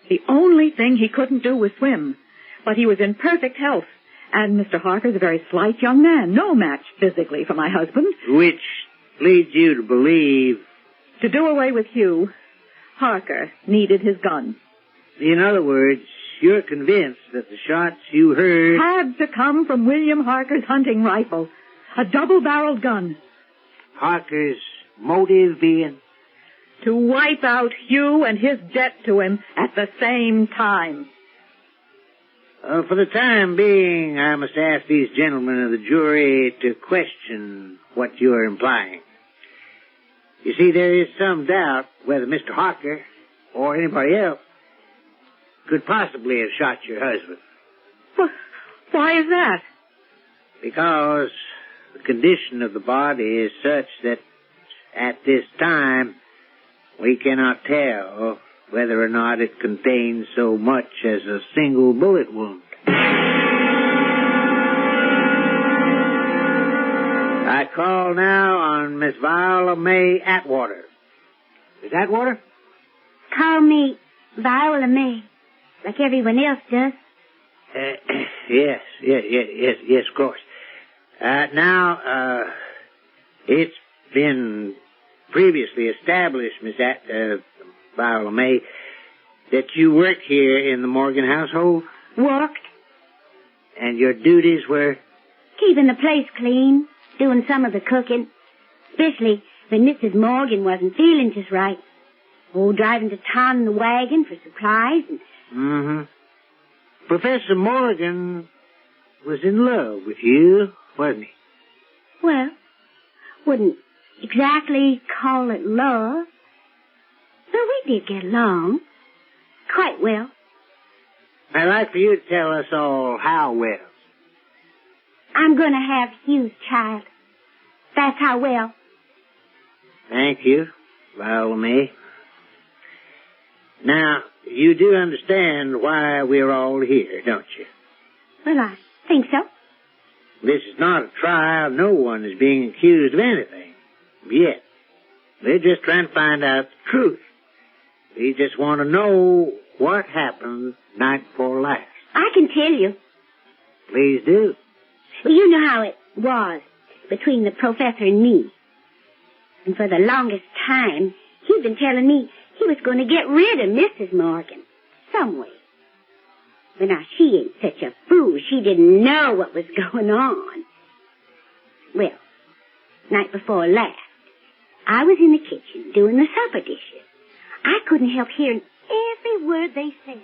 The only thing he couldn't do was swim. But he was in perfect health. And Mr. Harker's a very slight young man, no match physically for my husband. Which leads you to believe... To do away with Hugh, Harker needed his gun. In other words, you're convinced that the shots you heard... Had to come from William Harker's hunting rifle. A double-barreled gun. Harker's motive being... To wipe out Hugh and his debt to him at the same time. For the time being, I must ask these gentlemen of the jury to question what you're implying. You see, there is some doubt whether Mr. Harker or anybody else could possibly have shot your husband. Why is that? Because the condition of the body is such that at this time we cannot tell whether or not it contains so much as a single bullet wound. I call now on Miss Viola May Atwater. Miss Atwater? Call me Viola May, like everyone else does. Yes, of course. Now, it's been previously established, Miss Viola May, that you work here in the Morgan household? Worked. And your duties were? Keeping the place clean, doing some of the cooking, especially when Mrs. Morgan wasn't feeling just right. Oh, driving to town in the wagon for supplies and... Mm-hmm. Professor Morgan was in love with you, wasn't he? Well, wouldn't exactly call it love. But we did get along. Quite well. I'd like for you to tell us all how well. I'm going to have Hugh's child. That's how well. Thank you, Viola May. Now, you do understand why we're all here, don't you? Well, I think so. This is not a trial. No one is being accused of anything. Yet. We're just trying to find out the truth. We just want to know what happened night before last. I can tell you. Please do. Well, you know how it was between the professor and me. And for the longest time, he'd been telling me he was going to get rid of Mrs. Morgan. Some way. But now, she ain't such a fool. She didn't know what was going on. Well, night before last, I was in the kitchen doing the supper dishes. I couldn't help hearing every word they said.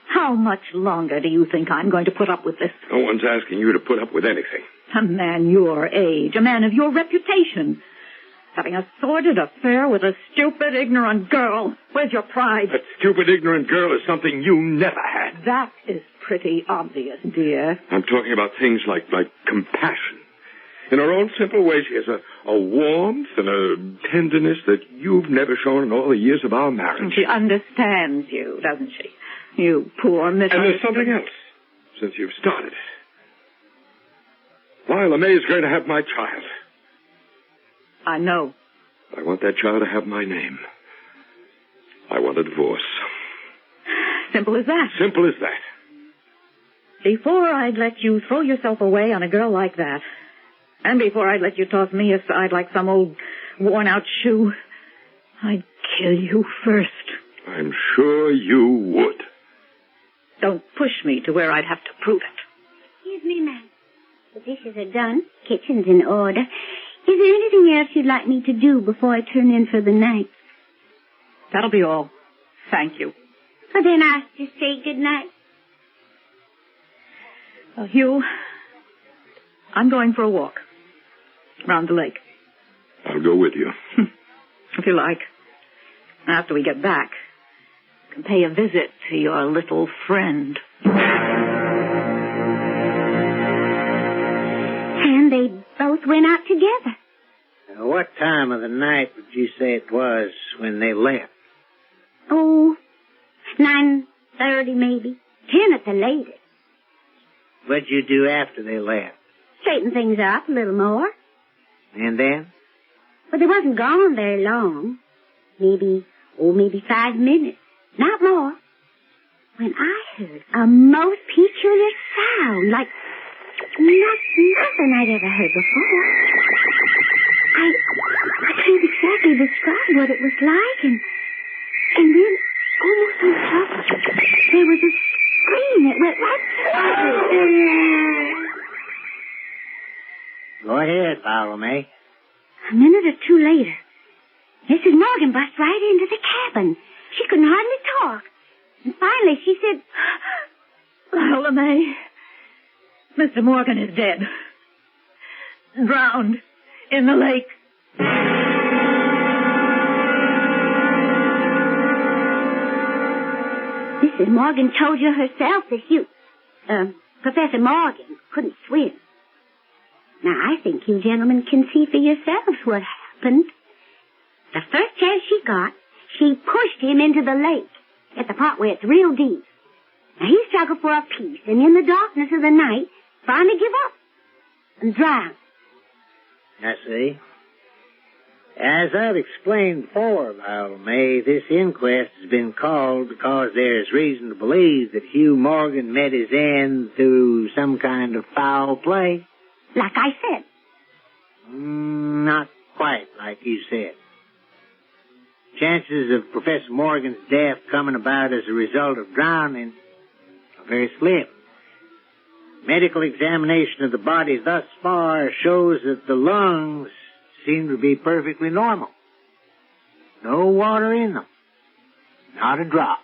How much longer do you think I'm going to put up with this? No one's asking you to put up with anything. A man your age, a man of your reputation, having a sordid affair with a stupid, ignorant girl. Where's your pride? That stupid, ignorant girl is something you never had. That is pretty obvious, dear. I'm talking about things like compassion. In her own simple way, she has a warmth and a tenderness that you've never shown in all the years of our marriage. She understands you, doesn't she? You poor misunderstood... And there's something else, since you've started. Viola May is going to have my child. I know. I want that child to have my name. I want a divorce. Simple as that. Simple as that. Before I'd let you throw yourself away on a girl like that, and before I'd let you toss me aside like some old worn-out shoe, I'd kill you first. I'm sure you would. Don't push me to where I'd have to prove it. Excuse me, ma'am. The dishes are done. Kitchen's in order. Is there anything else you'd like me to do before I turn in for the night? That'll be all. Thank you. Well, then I'll just say good night. Well, Hugh, I'm going for a walk around the lake. I'll go with you. If you like. After we get back, you can pay a visit to your little friend. And they both went out together. Now, what time of the night would you say it was when they left? Oh, 9:30 maybe. 10 at the latest. What'd you do after they left? Straighten things up a little more. And then? But they wasn't gone very long. Maybe 5 minutes. Not more. When I heard a most peculiar sound, like nothing I'd ever heard before. I can't exactly describe what it was like, and then, almost on top of it, there was a scream that went right through me. Go ahead, Bartolome. A minute or two later, Mrs. Morgan bust right into the cabin. She couldn't hardly talk. And finally she said, Bartolome, Mr. Morgan is dead. Drowned in the lake. Mrs. Morgan told you herself that Professor Morgan couldn't swim. Now, I think you gentlemen can see for yourselves what happened. The first chance she got, she pushed him into the lake, at the part where it's real deep. Now, he struggled for a piece, and in the darkness of the night, finally give up and drowned. I see. As I've explained before, Bartolome, this inquest has been called because there's reason to believe that Hugh Morgan met his end through some kind of foul play. Like I said. Not quite like you said. Chances of Professor Morgan's death coming about as a result of drowning are very slim. Medical examination of the body thus far shows that the lungs seem to be perfectly normal. No water in them. Not a drop.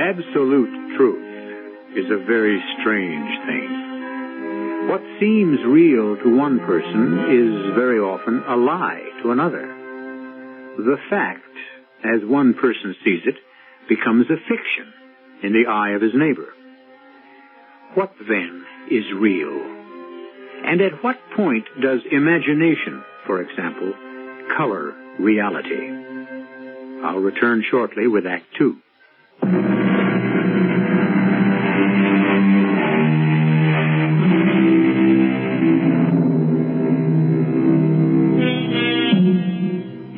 Absolute truth is a very strange thing. What seems real to one person is very often a lie to another. The fact, as one person sees it, becomes a fiction in the eye of his neighbor. What then is real? And at what point does imagination, for example, color reality? I'll return shortly with Act 2.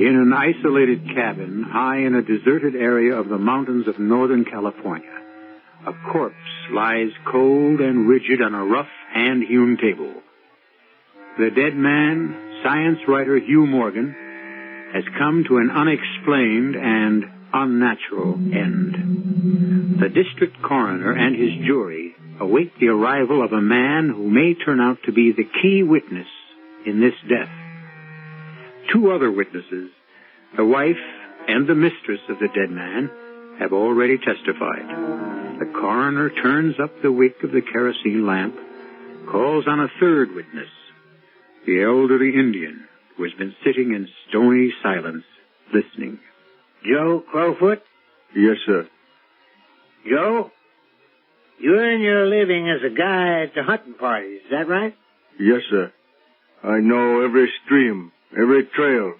In an isolated cabin high in a deserted area of the mountains of Northern California, a corpse lies cold and rigid on a rough hand-hewn table. The dead man, science writer Hugh Morgan, has come to an unexplained and unnatural end. The district coroner and his jury await the arrival of a man who may turn out to be the key witness in this death. Two other witnesses, the wife and the mistress of the dead man, have already testified. The coroner turns up the wick of the kerosene lamp, calls on a third witness, the elderly Indian who has been sitting in stony silence, listening. Joe Crowfoot? Yes, sir. Joe, you earn your living as a guide to hunting parties, is that right? Yes, sir. I know every stream, every trail,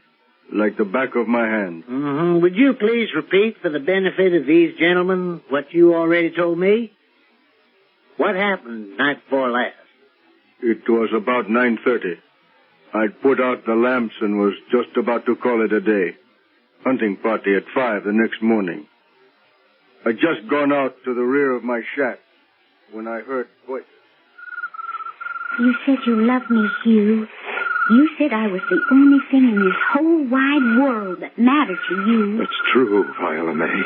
like the back of my hand. Mm-hmm. Would you please repeat for the benefit of these gentlemen what you already told me? What happened night before last? It was about 9:30. I'd put out the lamps and was just about to call it a day. Hunting party at 5 the next morning. I'd just gone out to the rear of my shack when I heard voices. You said you loved me, Hugh. You said I was the only thing in this whole wide world that mattered to you. That's true, Viola May.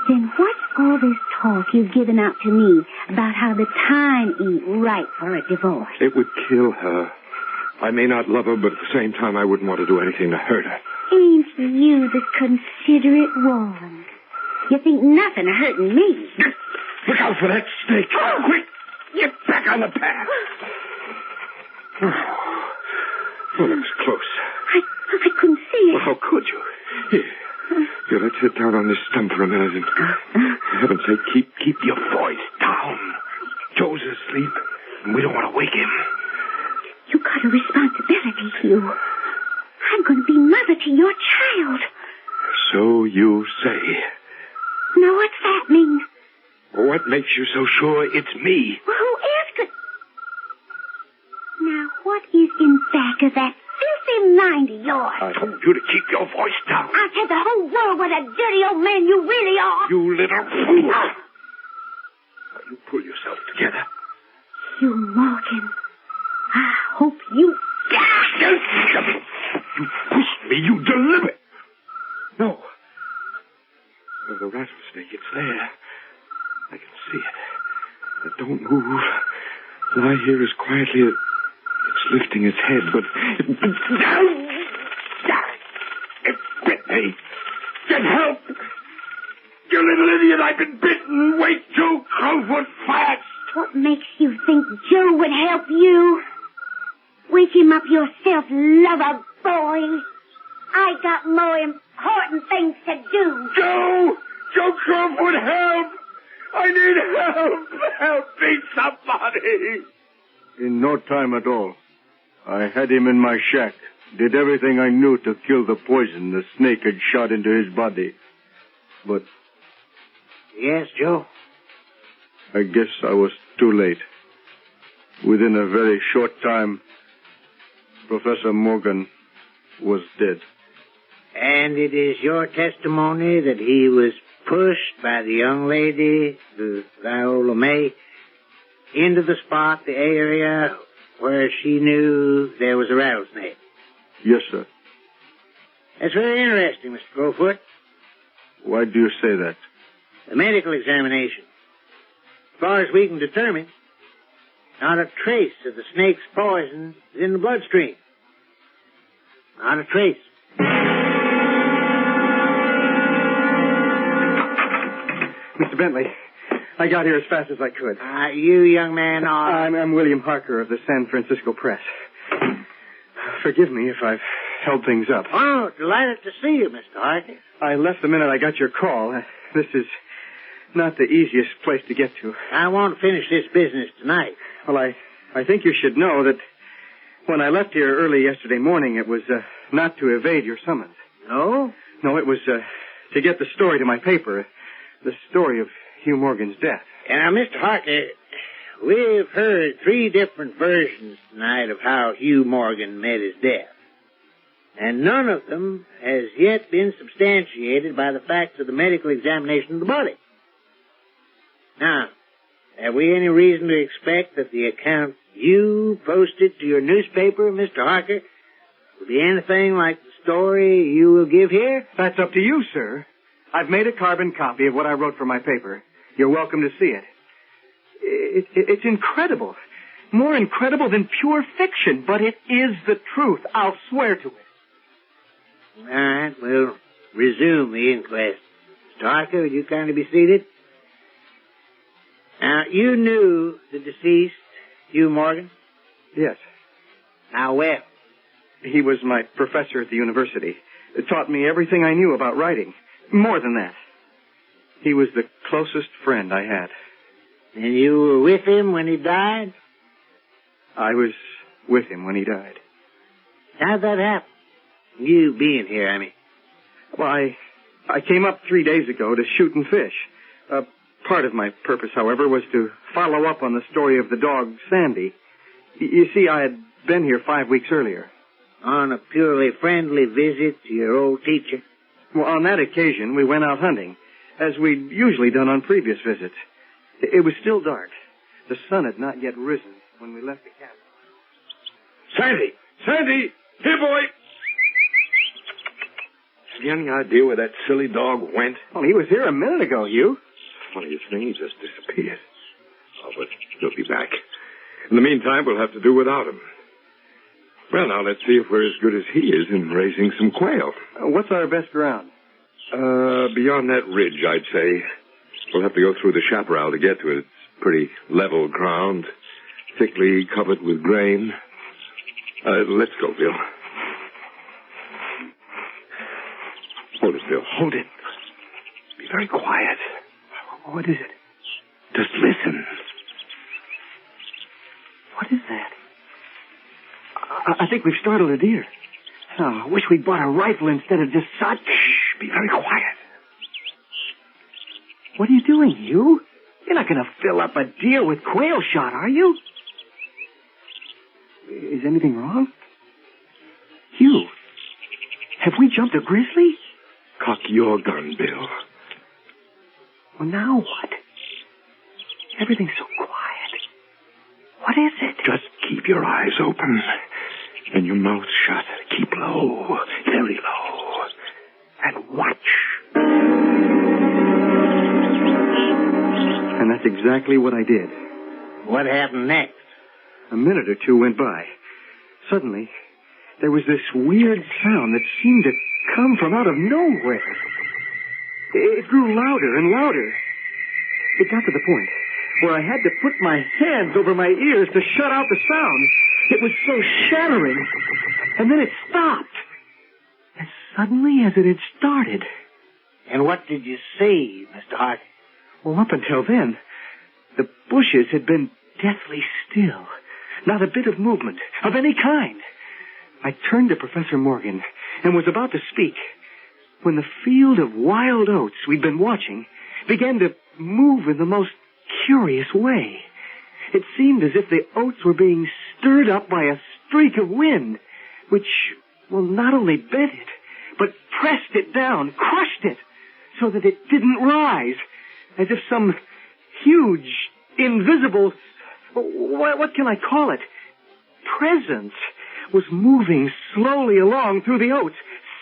Then what's all this talk you've given out to me about how the time ain't right for a divorce? It would kill her. I may not love her, but at the same time, I wouldn't want to do anything to hurt her. Ain't you the considerate one? You think nothing of hurting me. Look out for that snake. Oh. Quick! Get back on the path. Oh, that was close. I couldn't see it. Well, how could you? Here, let's sit down on this stump for a minute and, for heaven's sake, keep your voice down. Joe's asleep, and we don't want to wake him. You got a responsibility, Hugh. I'm going to be mother to your child. So you say. Now, what's that mean? What makes you so sure it's me? Well, who else could... Now, what is in back of that filthy mind of yours? I told you to keep your voice down. I'll tell the whole world what a dirty old man you really are. You little fool. Now, you pull yourself together. Hugh Morgan, I hope you... You pushed me, you deliberate. No. Oh, the rattlesnake, it's there. I can see it. But don't move. Lie here as quietly as... It's lifting its head, but... It bit me. Get help! You little idiot, I've been bitten. Wait, Joe Crowfoot, fast! What makes you think Joe would help you? Wake him up yourself, lover boy. I got more important things to do. Joe! Joe Crowfoot, help! I need help! Help me, somebody! In no time at all. I had him in my shack. Did everything I knew to kill the poison the snake had shot into his body. But... Yes, Joe? I guess I was too late. Within a very short time, Professor Morgan was dead. And it is your testimony that he was pushed by the young lady, Viola May, into the spot, the area where she knew there was a rattlesnake. Yes, sir. That's very interesting, Mr. Crowfoot. Why do you say that? The medical examination. As far as we can determine, not a trace of the snake's poison is in the bloodstream. Not a trace. Mr. Bentley, I got here as fast as I could. You, young man, are... I'm William Harker of the San Francisco Press. Forgive me if I've held things up. Oh, delighted to see you, Mr. Harker. I left the minute I got your call. This is not the easiest place to get to. I want to finish this business tonight. Well, I think you should know that when I left here early yesterday morning, it was not to evade your summons. No? No, it was to get the story to my paper, the story of Hugh Morgan's death. Now, Mr. Harker, we've heard 3 different versions tonight of how Hugh Morgan met his death. And none of them has yet been substantiated by the facts of the medical examination of the body. Now, have we any reason to expect that the account you posted to your newspaper, Mr. Harker, will be anything like the story you will give here? That's up to you, sir. I've made a carbon copy of what I wrote for my paper. You're welcome to see it. It's incredible. More incredible than pure fiction, but it is the truth. I'll swear to it. All right, we'll resume the inquest. Mr. Harker, will you kindly be seated? Now, you knew the deceased, Hugh Morgan? Yes. How well? He was my professor at the university. It taught me everything I knew about writing. More than that. He was the closest friend I had. And you were with him when he died? I was with him when he died. How'd that happen? You being here, I mean. Well, I came up 3 days ago to shoot and fish. Part of my purpose, however, was to follow up on the story of the dog, Sandy. You see, I had been here 5 weeks earlier. On a purely friendly visit to your old teacher? Well, on that occasion, we went out hunting, as we'd usually done on previous visits. It was still dark. The sun had not yet risen when we left the cabin. Sandy! Sandy! Here, boy! Have you any idea where that silly dog went? Well, he was here a minute ago, Hugh. Funniest thing, he just disappeared. Oh, but he'll be back. In the meantime, we'll have to do without him. Well, now, let's see if we're as good as he is in raising some quail. What's our best ground? Beyond that ridge, I'd say. We'll have to go through the chaparral to get to it. It's pretty level ground, thickly covered with grain. Let's go, Bill. Hold it, Bill. Hold it. Be very quiet. What is it? Just listen. What is that? I think we've startled a deer. Oh, I wish we'd bought a rifle instead of just shot. Shh, be very quiet. What are you doing, Hugh? You're not going to fill up a deer with quail shot, are you? Is anything wrong? Hugh, have we jumped a grizzly? Cock your gun, Bill. Well, now what? Everything's so quiet. What is it? Just keep your eyes open and your mouth shut. Keep low, very low, and watch. And that's exactly what I did. What happened next? A minute or two went by. Suddenly, there was this weird sound that seemed to come from out of nowhere. It grew louder and louder. It got to the point where I had to put my hands over my ears to shut out the sound. It was so shattering. And then it stopped. As suddenly as it had started. And what did you see, Mr. Hart? Well, up until then, the bushes had been deathly still. Not a bit of movement of any kind. I turned to Professor Morgan and was about to speak when the field of wild oats we'd been watching began to move in the most curious way. It seemed as if the oats were being stirred up by a streak of wind, which, well, not only bent it, but pressed it down, crushed it, so that it didn't rise, as if some huge, invisible, what can I call it, presence was moving slowly along through the oats,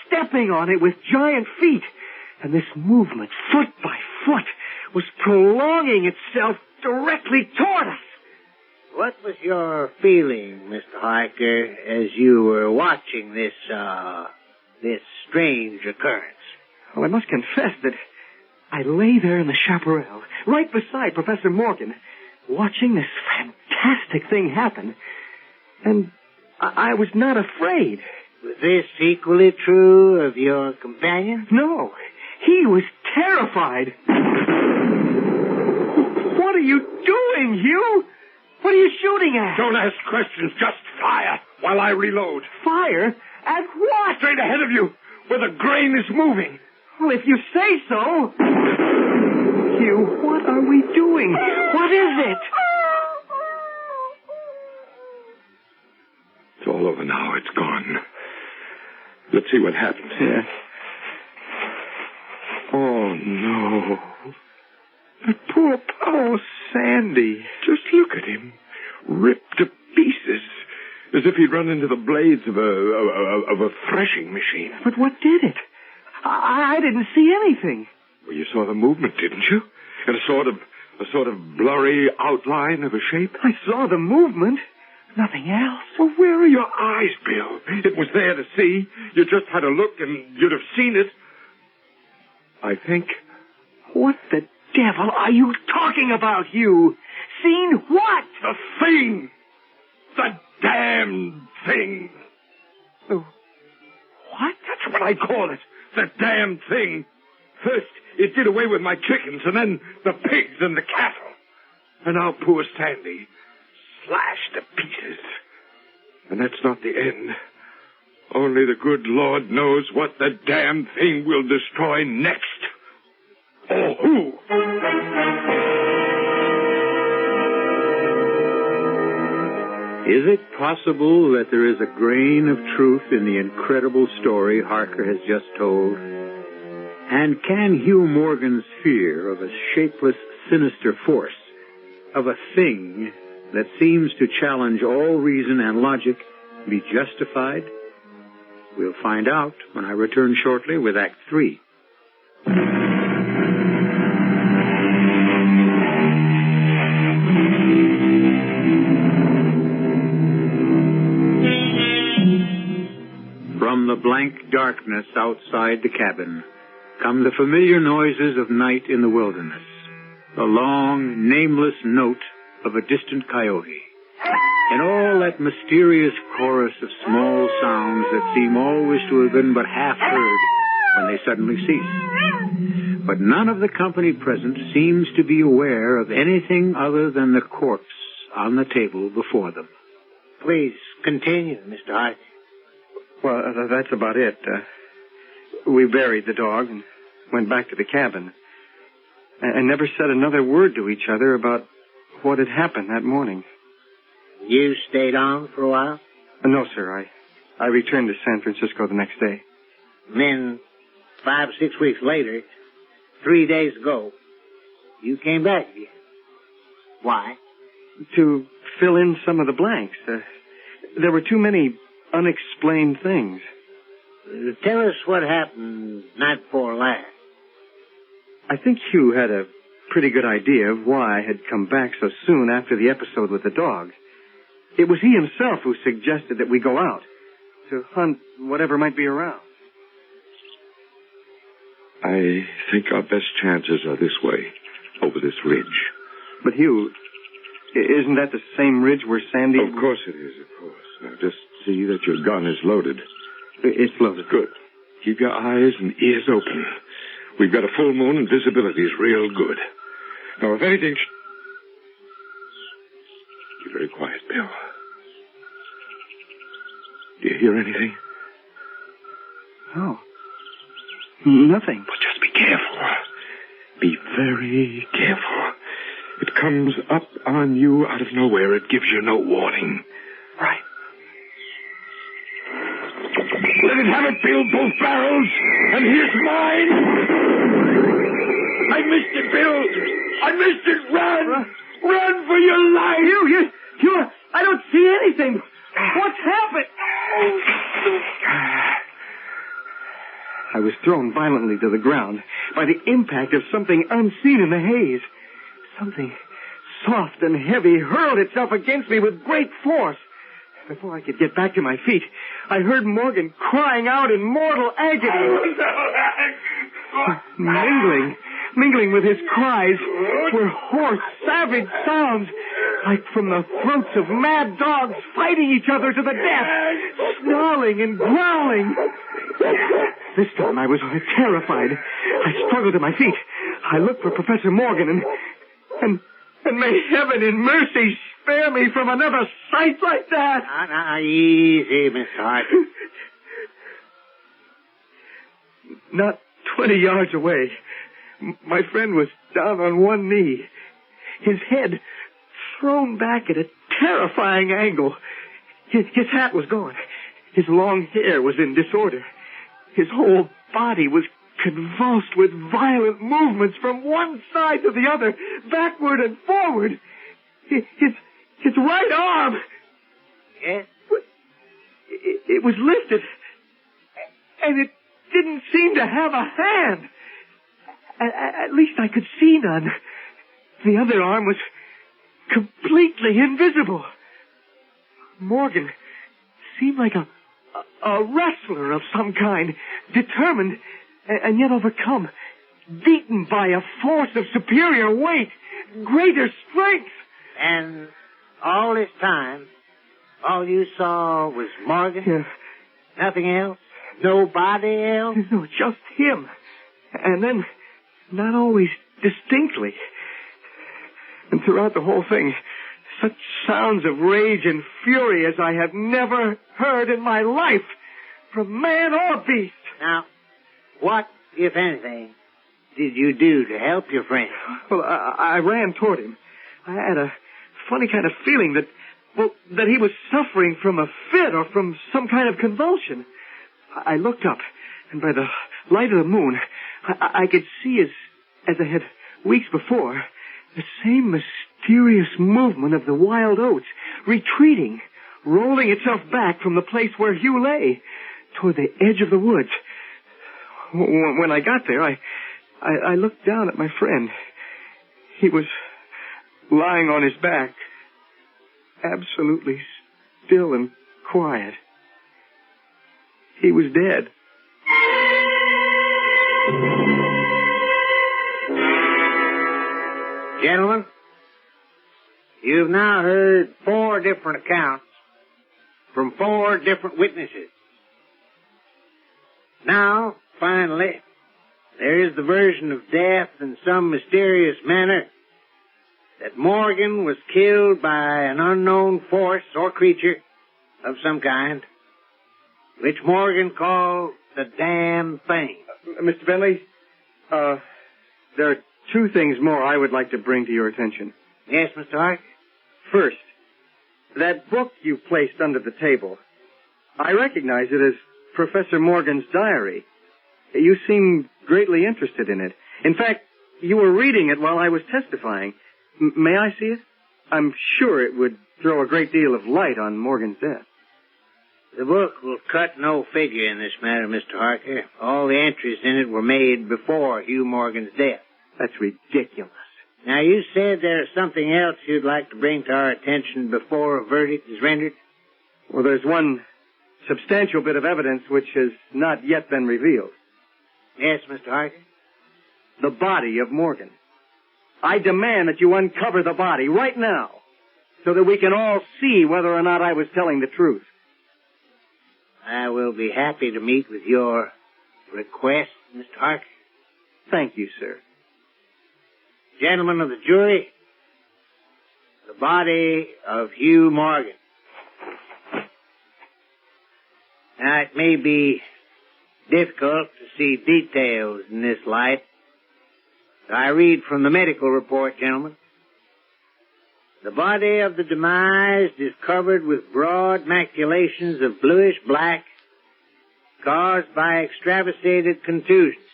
stepping on it with giant feet. And this movement, foot by foot, was prolonging itself directly toward us. What was your feeling, Mr. Harker, as you were watching this strange occurrence? Well, I must confess that I lay there in the chaparral, right beside Professor Morgan, watching this fantastic thing happen. And I was not afraid. Was this equally true of your companion? No, he was terrified. What are you doing, Hugh? What are you shooting at? Don't ask questions, just fire while I reload. Fire? At what? Straight ahead of you, where the grain is moving. Well, if you say so. Hugh, what are we doing? What is it? It's all over now. It's gone. Let's see what happens. Yeah. Oh, no. That poor Sandy. Just look at him. Ripped to pieces. As if he'd run into the blades of a threshing machine. But what did it? I didn't see anything. Well, you saw the movement, didn't you? And a sort of blurry outline of a shape? I saw the movement. Nothing else. Well, where are your eyes, Bill? It was there to see. You just had a look and you'd have seen it. I think. What the devil are you talking about, Hugh? Seen what? The thing! The damn thing! Oh. What? That's what I call it. The damn thing. First, it did away with my chickens, and then the pigs and the cattle. And now poor Sandy, slashed to pieces. And that's not the end. Only the good Lord knows what the damn thing will destroy next. Or who? Is it possible that there is a grain of truth in the incredible story Harker has just told? And can Hugh Morgan's fear of a shapeless, sinister force, of a thing that seems to challenge all reason and logic, be justified? We'll find out when I return shortly with Act 3. From the blank darkness outside the cabin come the familiar noises of night in the wilderness, the long, nameless note of a distant coyote, and all that mysterious chorus of small sounds that seem always to have been but half heard when they suddenly cease. But none of the company present seems to be aware of anything other than the corpse on the table before them. Please continue, Mr. Hart. Well, that's about it. We buried the dog and went back to the cabin and never said another word to each other about what had happened that morning. You stayed on for a while? No, sir. I returned to San Francisco the next day. Then, 5 or 6 weeks later, 3 days ago, you came back again. Why? To fill in some of the blanks. There were too many unexplained things. Tell us what happened night before last. I think Hugh had a pretty good idea of why I had come back so soon after the episode with the dog. It was he himself who suggested that we go out to hunt whatever might be around. I think our best chances are this way, over this ridge. But Hugh, isn't that the same ridge where Sandy... Of course it is, of course. Now just see that your gun is loaded. It's loaded. Good. Keep your eyes and ears open. We've got a full moon and visibility is real good. Now, if anything... Be very quiet, Bill. Do you hear anything? No. Nothing. But just be careful. Be very careful. It comes up on you out of nowhere. It gives you no warning. Right. Let it have it, Bill, both barrels. And here's mine. I missed it, Bill. I missed it. Run. Run for your life. You, I don't see anything. What's happened? I was thrown violently to the ground by the impact of something unseen in the haze. Something soft and heavy hurled itself against me with great force. Before I could get back to my feet, I heard Morgan crying out in mortal agony. Mingling with his cries were hoarse, savage sounds, like from the throats of mad dogs fighting each other to the death, snarling and growling. This time I was terrified. I struggled to my feet. I looked for Professor Morgan and may heaven in mercy spare me from another sight like that. Now, easy, Miss Hart. Not 20 yards away, my friend was down on one knee, his head thrown back at a terrifying angle. His hat was gone. His long hair was in disorder. His whole body was convulsed with violent movements from one side to the other, backward and forward. His right arm... Yes? It was lifted, and it didn't seem to have a hand. At least I could see none. The other arm was completely invisible. Morgan seemed like a wrestler of some kind, determined and yet overcome, beaten by a force of superior weight, greater strength. And all this time, all you saw was Morgan? Yeah. Nothing else? Nobody else? No, just him. And then, not always distinctly. And throughout the whole thing, such sounds of rage and fury as I have never heard in my life, from man or beast. Now, what, if anything, did you do to help your friend? Well, I ran toward him. I had a funny kind of feeling that he was suffering from a fit or from some kind of convulsion. I looked up, and by the light of the moon, I could see, as I had weeks before, the same mysterious movement of the wild oats, retreating, rolling itself back from the place where Hugh lay, toward the edge of the woods. When I got there, I looked down at my friend. He was lying on his back, absolutely still and quiet. He was dead. Gentlemen, you've now heard 4 different accounts from 4 different witnesses. Now, finally, there is the version of death in some mysterious manner that Morgan was killed by an unknown force or creature of some kind, which Morgan called the damn thing. Mr. Bentley, there are 2 things more I would like to bring to your attention. Yes, Mr. Harker? First, that book you placed under the table, I recognize it as Professor Morgan's diary. You seem greatly interested in it. In fact, you were reading it while I was testifying. May I see it? I'm sure it would throw a great deal of light on Morgan's death. The book will cut no figure in this matter, Mr. Harker. All the entries in it were made before Hugh Morgan's death. That's ridiculous. Now, you said there's something else you'd like to bring to our attention before a verdict is rendered? Well, there's one substantial bit of evidence which has not yet been revealed. Yes, Mr. Harker? The body of Morgan. I demand that you uncover the body right now so that we can all see whether or not I was telling the truth. I will be happy to meet with your request, Mr. Harker. Thank you, sir. Gentlemen of the jury, the body of Hugh Morgan. Now, it may be difficult to see details in this light. I read from the medical report, gentlemen. The body of the demised is covered with broad maculations of bluish black caused by extravasated contusions.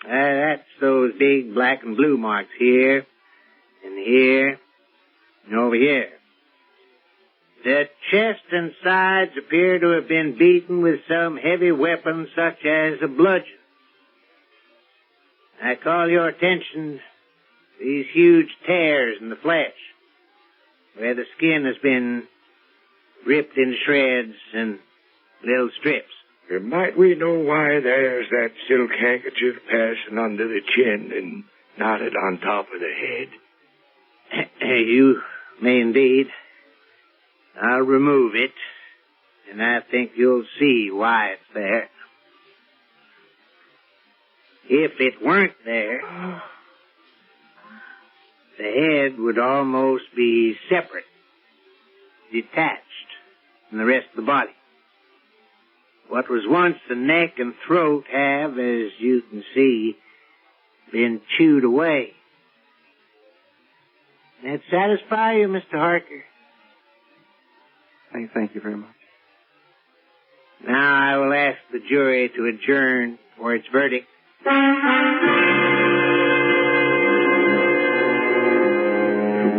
That's those big black and blue marks here, and here, and over here. The chest and sides appear to have been beaten with some heavy weapon such as a bludgeon. I call your attention to these huge tears in the flesh, where the skin has been ripped into shreds and little strips. Might we know why there's that silk handkerchief passing under the chin and knotted on top of the head? You may indeed. I'll remove it, and I think you'll see why it's there. If it weren't there, the head would almost be separate, detached from the rest of the body. What was once the neck and throat have, as you can see, been chewed away. That satisfy you, Mr. Harker? Thank you very much. Now I will ask the jury to adjourn for its verdict.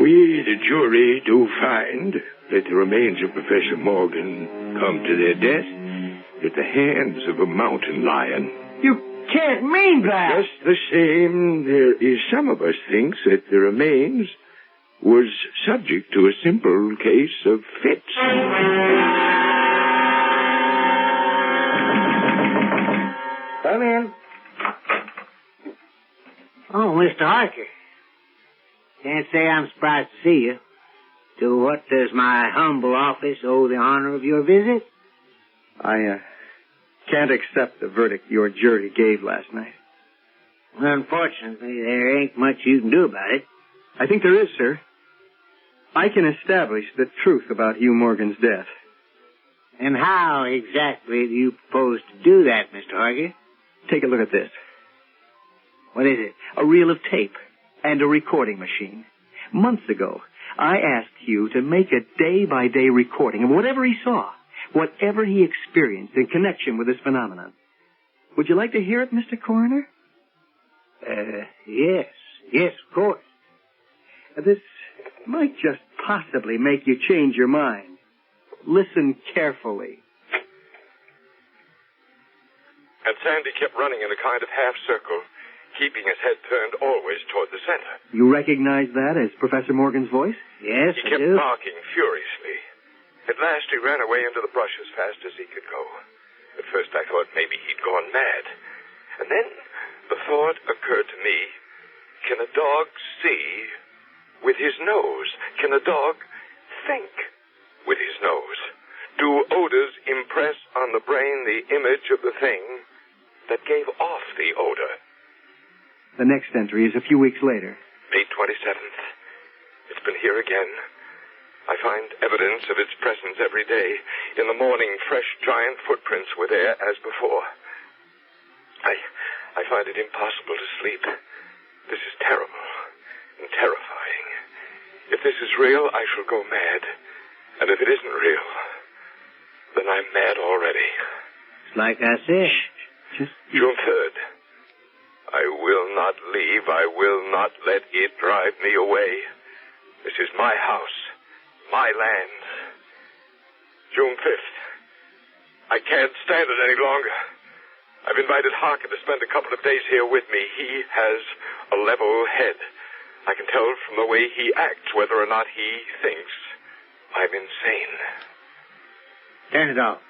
We, the jury, do find that the remains of Professor Morgan come to their death at the hands of a mountain lion. You can't mean that! Just the same, there is some of us thinks that the remains was subject to a simple case of fits. Come in. Oh, Mr. Harker. Can't say I'm surprised to see you. To what does my humble office owe the honor of your visit? I can't accept the verdict your jury gave last night. Unfortunately, there ain't much you can do about it. I think there is, sir. I can establish the truth about Hugh Morgan's death. And how exactly do you propose to do that, Mr. Harker? Take a look at this. What is it? A reel of tape and a recording machine. Months ago, I asked Hugh to make a day-by-day recording of whatever he saw, whatever he experienced in connection with this phenomenon. Would you like to hear it, Mr. Coroner? Yes. Yes, of course. This might just possibly make you change your mind. Listen carefully. And Sandy kept running in a kind of half circle, keeping his head turned always toward the center. You recognize that as Professor Morgan's voice? Yes, He kept barking furiously. At last he ran away into the brush as fast as he could go. At first I thought maybe he'd gone mad. And then the thought occurred to me, can a dog see with his nose? Can a dog think with his nose? Do odors impress on the brain the image of the thing that gave off the odor? The next entry is a few weeks later. May 27th. It's been here again. I find evidence of its presence every day. In the morning, fresh giant footprints were there as before. I find it impossible to sleep. This is terrible and terrifying. If this is real, I shall go mad. And if it isn't real, then I'm mad already. It's like I said. June 3rd. I will not leave. I will not let it drive me away. This is my house, my land. June 5th. I can't stand it any longer. I've invited Harker to spend a couple of days here with me. He has a level head. I can tell from the way he acts whether or not he thinks I'm insane. Turn it off.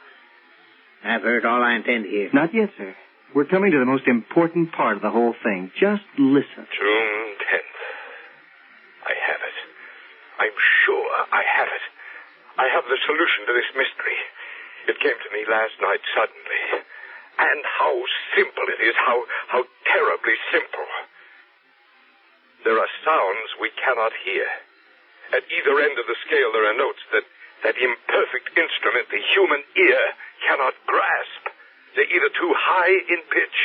I've heard all I intend to hear. Not yet, sir. We're coming to the most important part of the whole thing. Just listen. June 10th. I have it. I'm sure I have it. I have the solution to this mystery. It came to me last night suddenly. And how simple it is, how terribly simple. There are sounds we cannot hear. At either end of the scale there are notes that imperfect instrument the human ear cannot grasp. They're either too high in pitch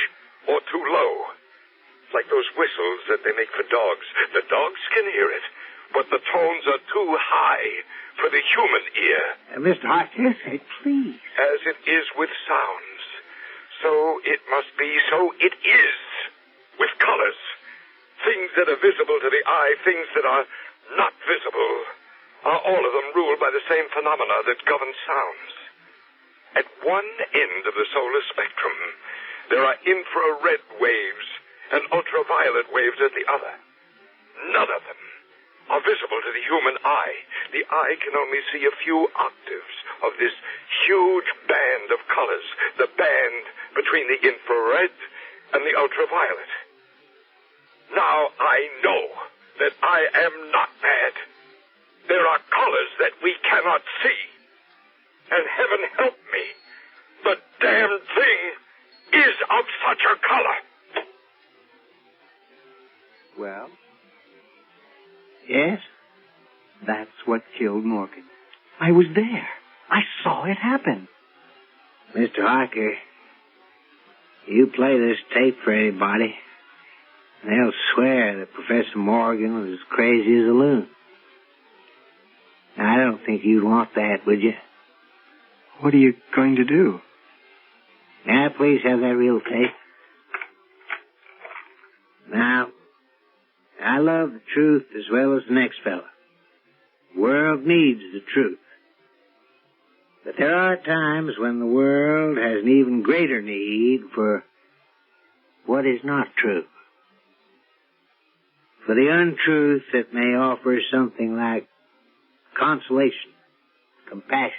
or too low. It's like those whistles that they make for dogs. The dogs can hear it, but the tones are too high for the human ear. Mr. Harker, please. As it is with sounds, so it must be, so it is with colors. Things that are visible to the eye, things that are not visible, are all of them ruled by the same phenomena that govern sounds. At one end of the solar spectrum, there are infrared waves and ultraviolet waves at the other. None of them are visible to the human eye. The eye can only see a few octaves of this huge band of colors, the band between the infrared and the ultraviolet. Now I know that I am not mad. There are colors that we cannot see. And heaven help me, the damned thing is of such a color. Well? Yes? That's what killed Morgan. I was there. I saw it happen. Mr. Harker, you play this tape for anybody, they'll swear that Professor Morgan was as crazy as a loon. I don't think you'd want that, would you? What are you going to do? Now, please have that real tape. Now, I love the truth as well as the next fella. The world needs the truth. But there are times when the world has an even greater need for what is not true. For the untruth that may offer something like consolation, compassion,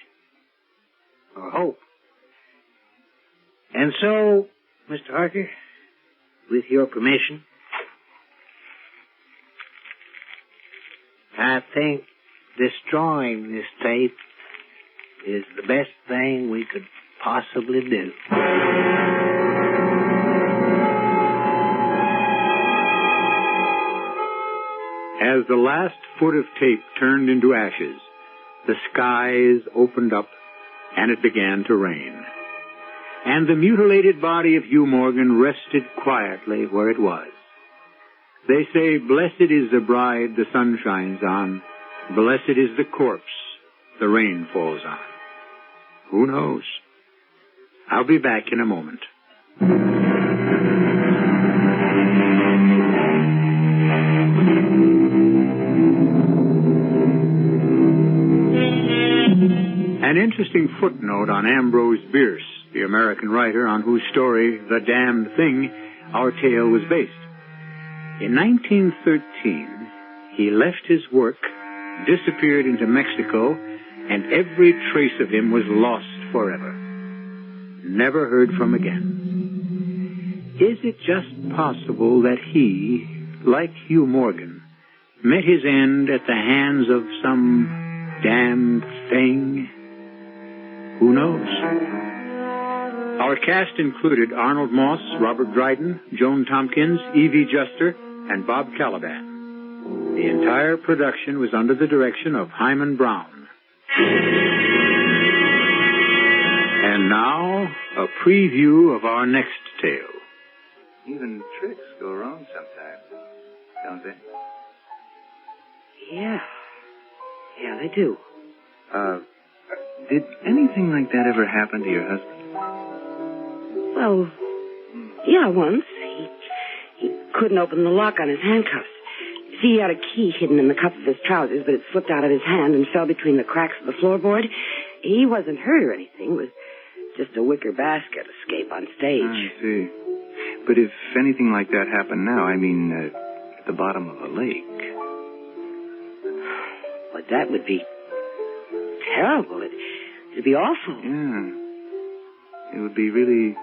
or hope. And so, Mr. Harker, with your permission, I think destroying this tape is the best thing we could possibly do. As the last foot of tape turned into ashes, the skies opened up and it began to rain. And the mutilated body of Hugh Morgan rested quietly where it was. They say, blessed is the bride the sun shines on, blessed is the corpse the rain falls on. Who knows? I'll be back in a moment. An interesting footnote on Ambrose Bierce, the American writer on whose story, The Damned Thing, our tale was based. In 1913, he left his work, disappeared into Mexico, and every trace of him was lost forever. Never heard from again. Is it just possible that he, like Hugh Morgan, met his end at the hands of some damned thing? Who knows? Our cast included Arnold Moss, Robert Dryden, Joan Tompkins, Evie Juster, and Bob Caliban. The entire production was under the direction of Hyman Brown. And now, a preview of our next tale. Even tricks go wrong sometimes, don't they? Yeah. Yeah, they do. Did anything like that ever happen to your husband? Well, yeah, once. He couldn't open the lock on his handcuffs. See, he had a key hidden in the cuff of his trousers, but it slipped out of his hand and fell between the cracks of the floorboard. He wasn't hurt or anything. It was just a wicker basket escape on stage. I see. But if anything like that happened now, I mean, at the bottom of a lake. But that would be terrible. It'd be awful. Yeah. It would be really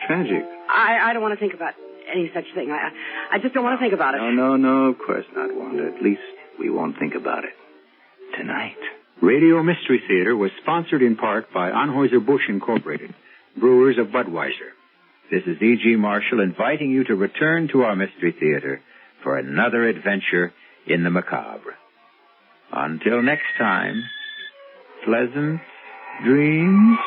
tragic. I don't want to think about any such thing. I just don't want to think about it. No, of course not, Wanda. At least we won't think about it tonight. Radio Mystery Theater was sponsored in part by Anheuser-Busch Incorporated, brewers of Budweiser. This is E.G. Marshall inviting you to return to our Mystery Theater for another adventure in the macabre. Until next time, pleasant dreams.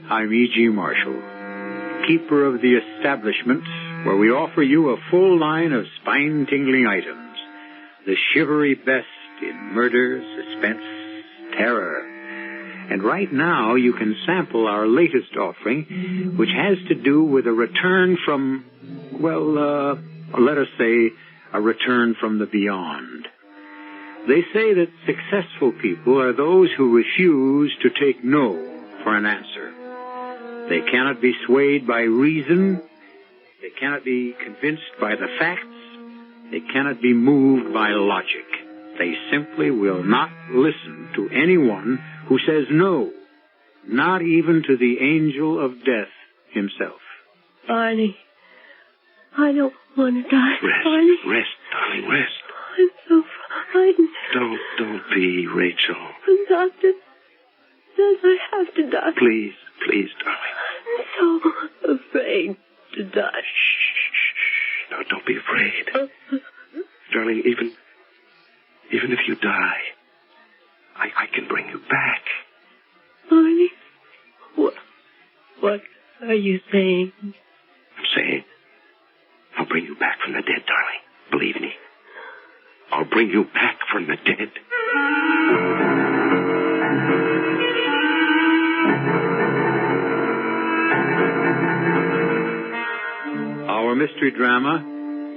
I'm E.G. Marshall, keeper of the establishment where we offer you a full line of spine-tingling items, the shivery best in murder, suspense, terror. And right now you can sample our latest offering, which has to do with a return from, well, let us say, a return from the beyond. They say that successful people are those who refuse to take no for an answer. They cannot be swayed by reason. They cannot be convinced by the facts. They cannot be moved by logic. They simply will not listen to anyone who says no, not even to the angel of death himself. Barney, I don't want to die. Barney. Rest, darling, rest. I'm so frightened. Don't be, Rachel. The doctor says I have to die. Please, darling. I'm so afraid to die. Shh. No, don't be afraid. Darling, even if you die, I can bring you back. Barney, what are you saying? I'm saying I'll bring you back from the dead, darling. Believe me. I'll bring you back from the dead. Our mystery drama,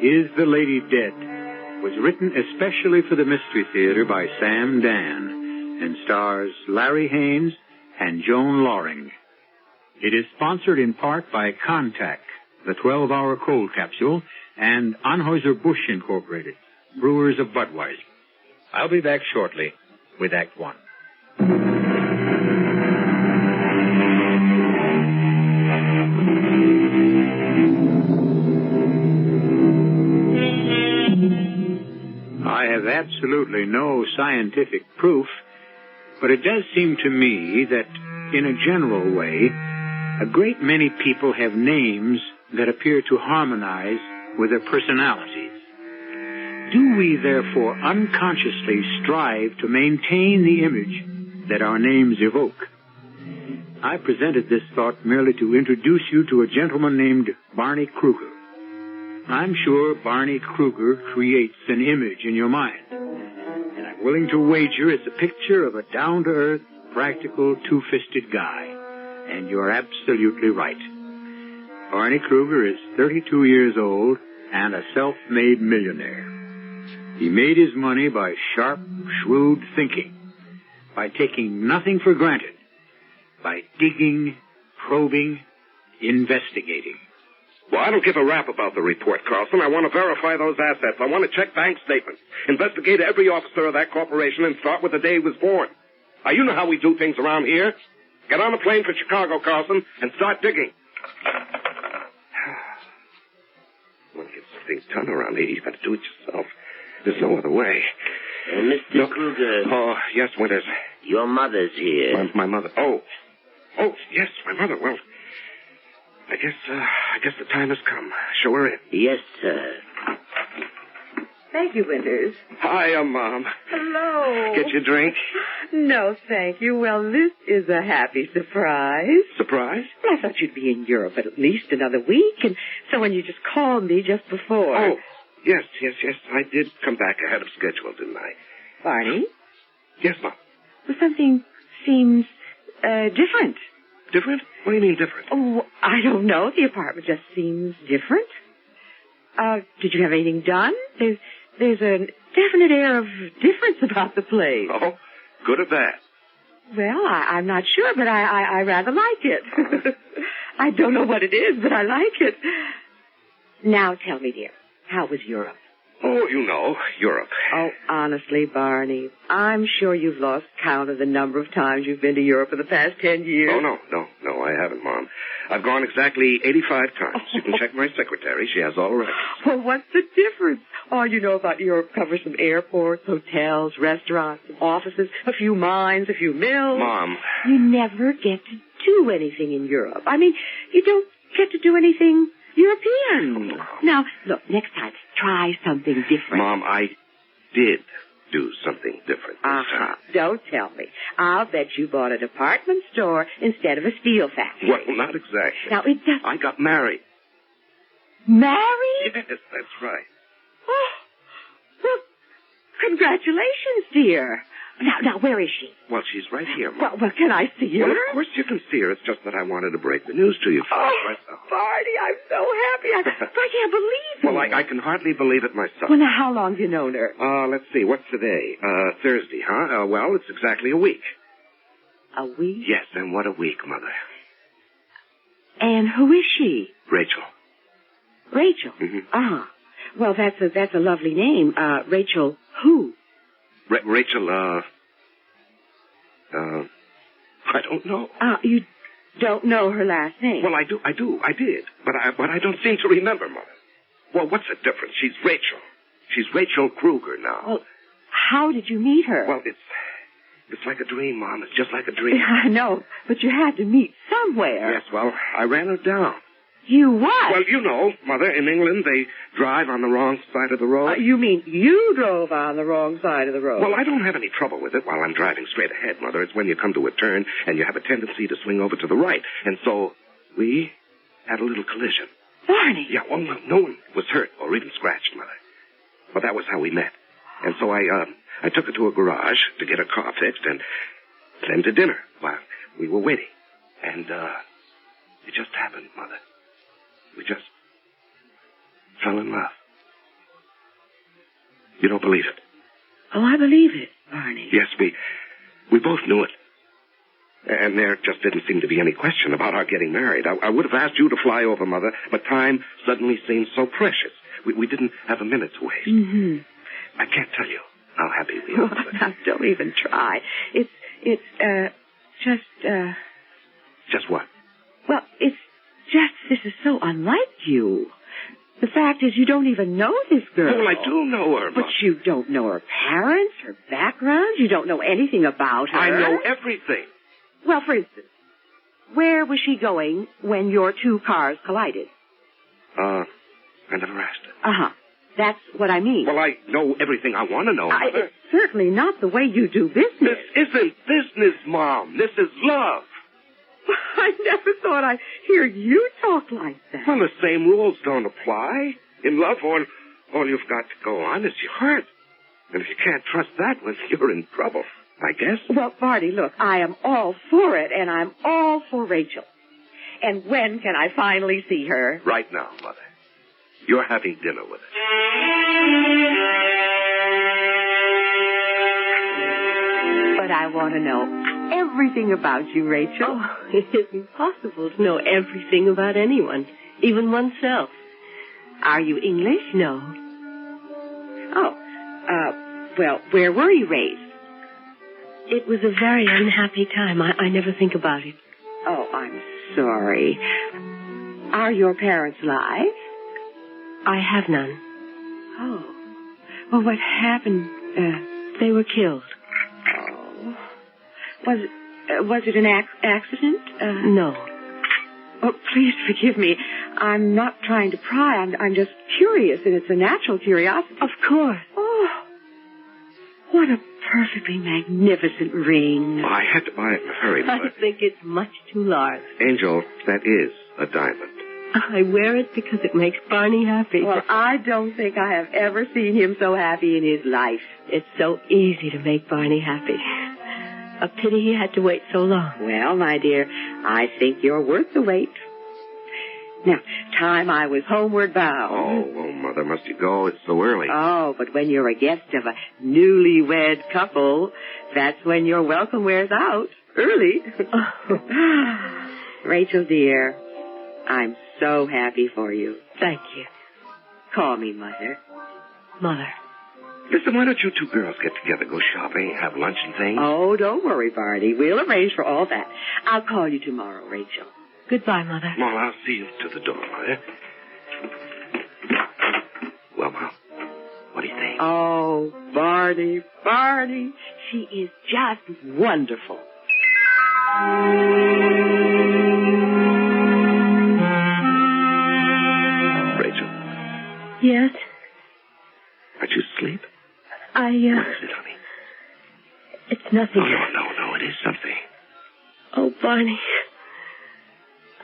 Is the Lady Dead?, was written especially for the Mystery Theater by Sam Dan and stars Larry Haynes and Joan Loring. It is sponsored in part by Contact, the 12-hour cold capsule, and Anheuser-Busch Incorporated, brewers of Budweiser. I'll be back shortly with Act One. I have absolutely no scientific proof, but it does seem to me that, in a general way, a great many people have names that appear to harmonize with their personalities. Do we, therefore, unconsciously strive to maintain the image that our names evoke? I presented this thought merely to introduce you to a gentleman named Barney Kruger. I'm sure Barney Kruger creates an image in your mind. And I'm willing to wager it's a picture of a down-to-earth, practical, two-fisted guy. And you're absolutely right. Barney Kruger is 32 years old and a self-made millionaire. He made his money by sharp, shrewd thinking, by taking nothing for granted, by digging, probing, investigating. Well, I don't give a rap about the report, Carlson. I want to verify those assets. I want to check bank statements, investigate every officer of that corporation, and start with the day he was born. Now, you know how we do things around here. Get on a plane for Chicago, Carlson, and start digging. Want to get some things done around here, you got to do it yourself. There's no other way. Mr. Kruger. Oh, yes, Winters. Your mother's here. My mother. Oh, yes, my mother. Well, I guess the time has come. Show her in. Yes, sir. Thank you, Winters. Hiya, Mom. Hello. Get your drink? No, thank you. Well, this is a happy surprise. Surprise? Well, I thought you'd be in Europe at least another week, and so when you just called me just before. Oh, yes. I did come back ahead of schedule, didn't I? Barney? Yes, Mom. Well, something seems different. Different? What do you mean different? Oh, I don't know. The apartment just seems different. Did you have anything done? There's a definite air of difference about the place. Oh, good or bad? Well, I'm not sure, but I rather like it. I don't know what it is, but I like it. Now tell me, dear, how was Europe? Oh, you know, Europe. Oh, honestly, Barney, I'm sure you've lost count of the number of times you've been to Europe in the past 10 years. Oh, no, I haven't, Mom. I've gone exactly 85 times. You can check my secretary. She has all the records. Well, what's the difference? All you know about Europe covers some airports, hotels, restaurants, offices, a few mines, a few mills. Mom. You never get to do anything in Europe. I mean, you don't get to do anything European. Now, look, next time, try something different. Mom, I did do something different this time. Don't tell me. I'll bet you bought a department store instead of a steel factory. Well, not exactly. Now, it does... I got married. Married? Yes, that's right. Oh, well, congratulations, dear. Now, where is she? Well, she's right here, Mom. Well, can I see her? Well, of course you can see her. It's just that I wanted to break the news to you first. Barney, I'm so happy. I can't believe it. Well, I can hardly believe it myself. Well, now, how long have you known her? Let's see. What's today? Thursday, huh? Well, it's exactly a week. A week? Yes, and what a week, Mother. And who is she? Rachel. Rachel? Mm-hmm. Well, that's a lovely name. Rachel who? Rachel, I don't know. You don't know her last name? Well, I did. But I don't seem to remember, Mother. Well, what's the difference? She's Rachel. She's Rachel Kruger now. Well, how did you meet her? Well, it's like a dream, Mom. It's just like a dream. I know, but you had to meet somewhere. Yes, well, I ran her down. You what? Well, you know, Mother, in England, they drive on the wrong side of the road. You mean you drove on the wrong side of the road? Well, I don't have any trouble with it while I'm driving straight ahead, Mother. It's when you come to a turn and you have a tendency to swing over to the right. And so we had a little collision. Barney! Yeah, well, no one was hurt or even scratched, Mother. Well, that was how we met. And so I took her to a garage to get her car fixed and then to dinner while we were waiting. And it just happened, Mother. We just fell in love. You don't believe it? Oh, I believe it, Barney. Yes, we both knew it. And there just didn't seem to be any question about our getting married. I would have asked you to fly over, Mother, but time suddenly seemed so precious. We didn't have a minute to waste. Mm-hmm. I can't tell you how happy we are. Now, don't even try. It's just... Just what? Well, it's just, this is so unlike you. The fact is, you don't even know this girl. Oh, well, I do know her, But Mom. you don't know her parents, her background. You don't know anything about her. I know everything. Well, for instance, where was she going when your two cars collided? I never asked her. Uh-huh. That's what I mean. Well, I know everything I want to know, Mother. It's certainly not the way you do business. This isn't business, Mom. This is love. I never thought I'd hear you talk like that. Well, the same rules don't apply. In love, all you've got to go on is your heart. And if you can't trust that, well, you're in trouble, I guess. Well, Barney, look, I am all for it, and I'm all for Rachel. And when can I finally see her? Right now, Mother. You're having dinner with us. But I want to know everything about you, Rachel. Oh, it isn't possible to know everything about anyone, even oneself. Are you English? No. Oh, well, where were you raised? It was a very unhappy time. I never think about it. Oh, I'm sorry. Are your parents alive? I have none. Oh. Well, what happened? They were killed. Oh. Was it an accident? No. Oh, please forgive me. I'm not trying to pry. I'm just curious, and it's a natural curiosity. Of course. Oh. What a perfectly magnificent ring. I had to buy it in a hurry, Mother. I think it's much too large. Angel, that is a diamond. I wear it because it makes Barney happy. Well, I don't think I have ever seen him so happy in his life. It's so easy to make Barney happy. A pity he had to wait so long. Well, my dear, I think you're worth the wait. Now, time I was homeward bound. Oh, Mother, must you go? It's so early. Oh, but when you're a guest of a newlywed couple, that's when your welcome wears out. Early. Rachel, dear, I'm so happy for you. Thank you. Call me Mother. Mother. Listen, why don't you two girls get together, go shopping, have lunch and things? Oh, don't worry, Barney. We'll arrange for all that. I'll call you tomorrow, Rachel. Goodbye, Mother. Well, I'll see you to the door, Mother. Well, Mom, what do you think? Oh, Barney, she is just wonderful. Rachel? Yes? Aren't you asleep? What is it, honey? It's nothing. No, it is something. Oh, Barney,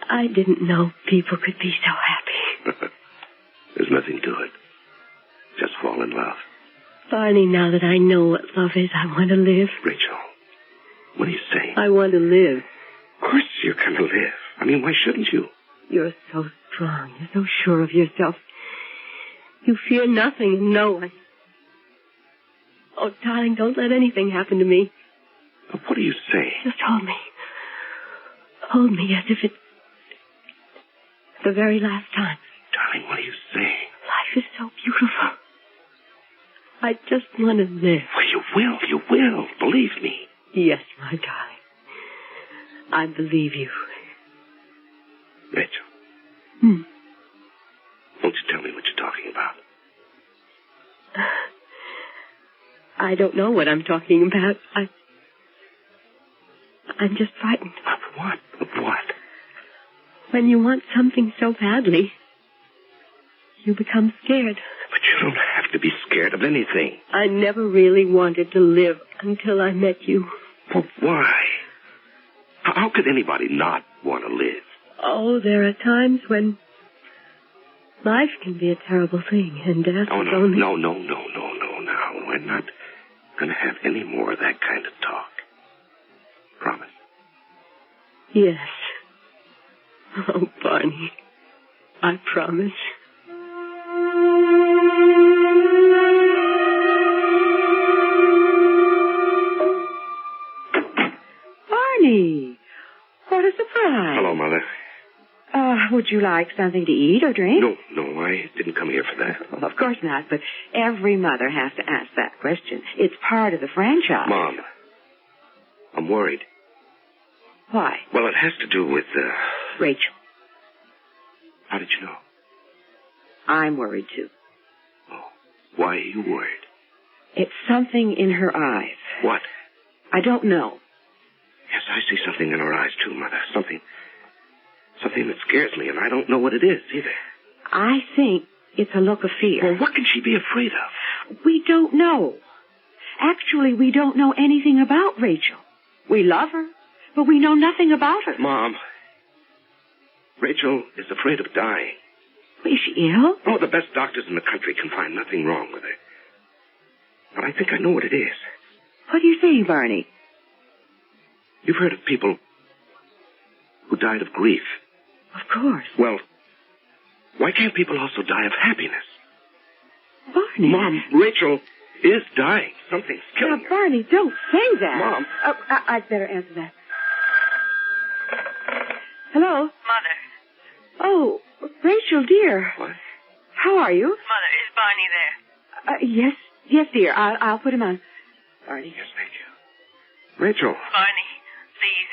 I didn't know people could be so happy. There's nothing to it. Just fall in love. Barney, now that I know what love is, I want to live. Rachel, what are you saying? I want to live. Of course you're going to live. I mean, why shouldn't you? You're so strong. You're so sure of yourself. You fear nothing and no one. Oh, darling, don't let anything happen to me. What are you saying? Just hold me. Hold me as if it's the very last time. Darling, what are you saying? Life is so beautiful. I just want to live. Well, you will. Believe me. Yes, my darling. I believe you. Rachel. Won't you tell me what you're talking about? I don't know what I'm talking about. I'm just frightened. Of what? Of what? When you want something so badly, you become scared. But you don't have to be scared of anything. I never really wanted to live until I met you. Well, why? How could anybody not want to live? Oh, there are times when life can be a terrible thing, and death is only... No, now. We're not going to have any more of that kind of talk. Promise? Yes. Oh, Barney, I promise. Barney, what a surprise. Hello, Mother. Would you like something to eat or drink? No, I didn't come here for that. Well, of course not, but every mother has to ask that question. It's part of the franchise. Mom, I'm worried. Why? Well, it has to do with, Rachel. How did you know? I'm worried, too. Oh, why are you worried? It's something in her eyes. What? I don't know. Yes, I see something in her eyes, too, Mother. Something that scares me, and I don't know what it is, either. I think It's a look of fear. Well, what can she be afraid of? We don't know. Actually, we don't know anything about Rachel. We love her, but we know nothing about her. Mom, Rachel is afraid of dying. Is she ill? Oh, the best doctors in the country can find nothing wrong with her. But I think I know what it is. What are you saying, Barney? You've heard of people who died of grief. Of course. Well, why can't people also die of happiness? Barney. Mom, Rachel is dying. Something's killing her. Barney, don't say that. Mom. I'd better answer that. Hello? Mother. Oh, Rachel, dear. What? How are you? Mother, is Barney there? Yes, dear. I'll put him on. Barney. Yes, thank you. Rachel. Barney, please,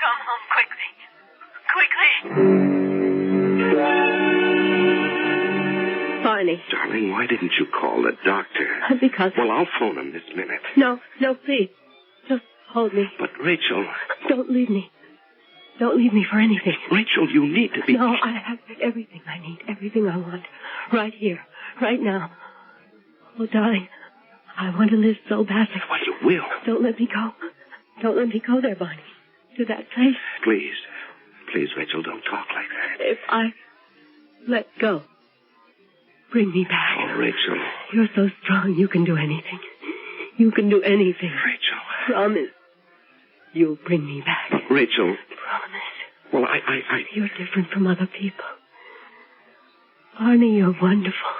come home quickly. Quickly. Barney. Darling, why didn't you call the doctor? Because... Well, I'll phone him this minute. No, please. Just hold me. But, Rachel... Don't leave me. Don't leave me for anything. Rachel, you need to be... No, I have everything I need, everything I want. Right here, right now. Oh, darling, I want to live so badly. Well, you will. Don't let me go. Don't let me go there, Barney. To that place. Please. Please, Rachel, don't talk like that. If I let go, bring me back. Oh, Rachel. You're so strong, you can do anything. You can do anything. Rachel. Promise. You'll bring me back. But, Rachel. Promise. Well, You're different from other people. Barney, you're wonderful.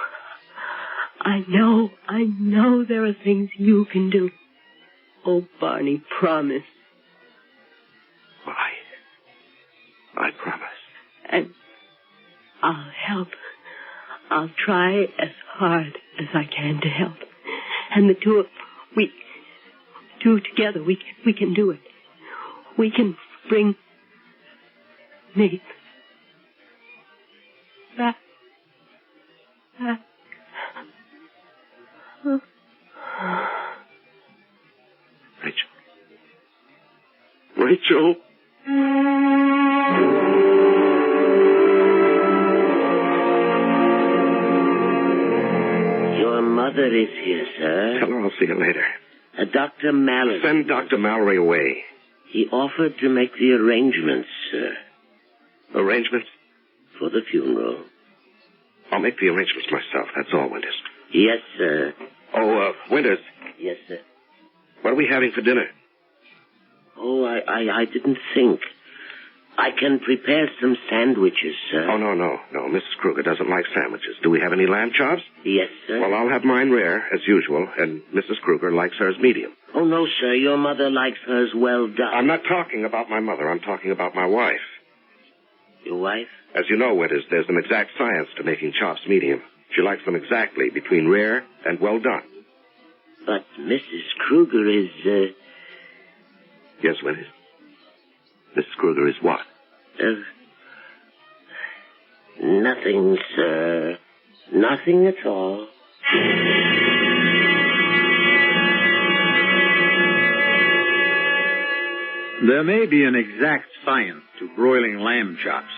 I know there are things you can do. Oh, Barney, promise. Well, I promise. And I'll help. I'll try as hard as I can to help. And the two together, we can do it. We can bring me back. Rachel. Your mother is here, sir. Tell her I'll see her later. Dr. Mallory. Send Dr. Mallory away. He offered to make the arrangements, sir. Arrangements? For the funeral. I'll make the arrangements myself. That's all, Winters. Yes, sir. Oh, Winters. Yes, sir. What are we having for dinner? Oh, I didn't think. I can prepare some sandwiches, sir. Oh, no. Mrs. Kruger doesn't like sandwiches. Do we have any lamb chops? Yes, sir. Well, I'll have mine rare, as usual, and Mrs. Kruger likes hers medium. Oh, no, sir. Your mother likes hers well done. I'm not talking about my mother. I'm talking about my wife. Your wife? As you know, Winters, there's an exact science to making chops medium. She likes them exactly between rare and well done. But Mrs. Kruger is, Yes, Winters. Mrs. Kruger is what? Nothing, sir. Nothing at all. There may be an exact science to broiling lamb chops,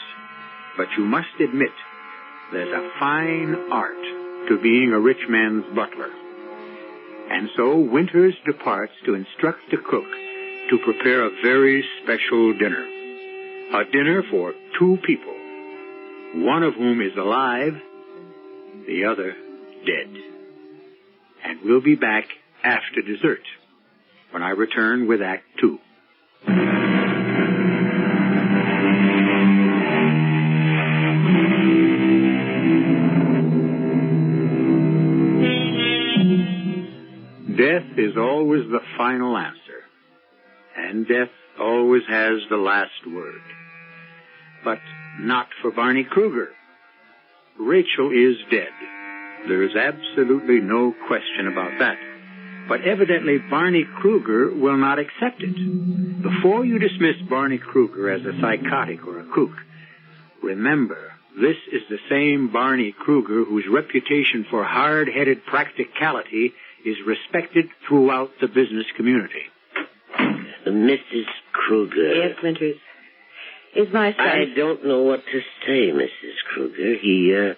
but you must admit there's a fine art to being a rich man's butler. And so Winters departs to instruct the cook to prepare a very special dinner. A dinner for 2 people, one of whom is alive, the other dead. And we'll be back after dessert, when I return with Act 2. Death is always the final answer, and death always has the last word. But not for Barney Kruger. Rachel is dead. There is absolutely no question about that. But evidently Barney Kruger will not accept it. Before you dismiss Barney Kruger as a psychotic or a kook, remember, this is the same Barney Kruger whose reputation for hard-headed practicality is respected throughout the business community. Mrs. Kruger. Yes, Winters. Is my son... I don't know what to say, Mrs. Kruger.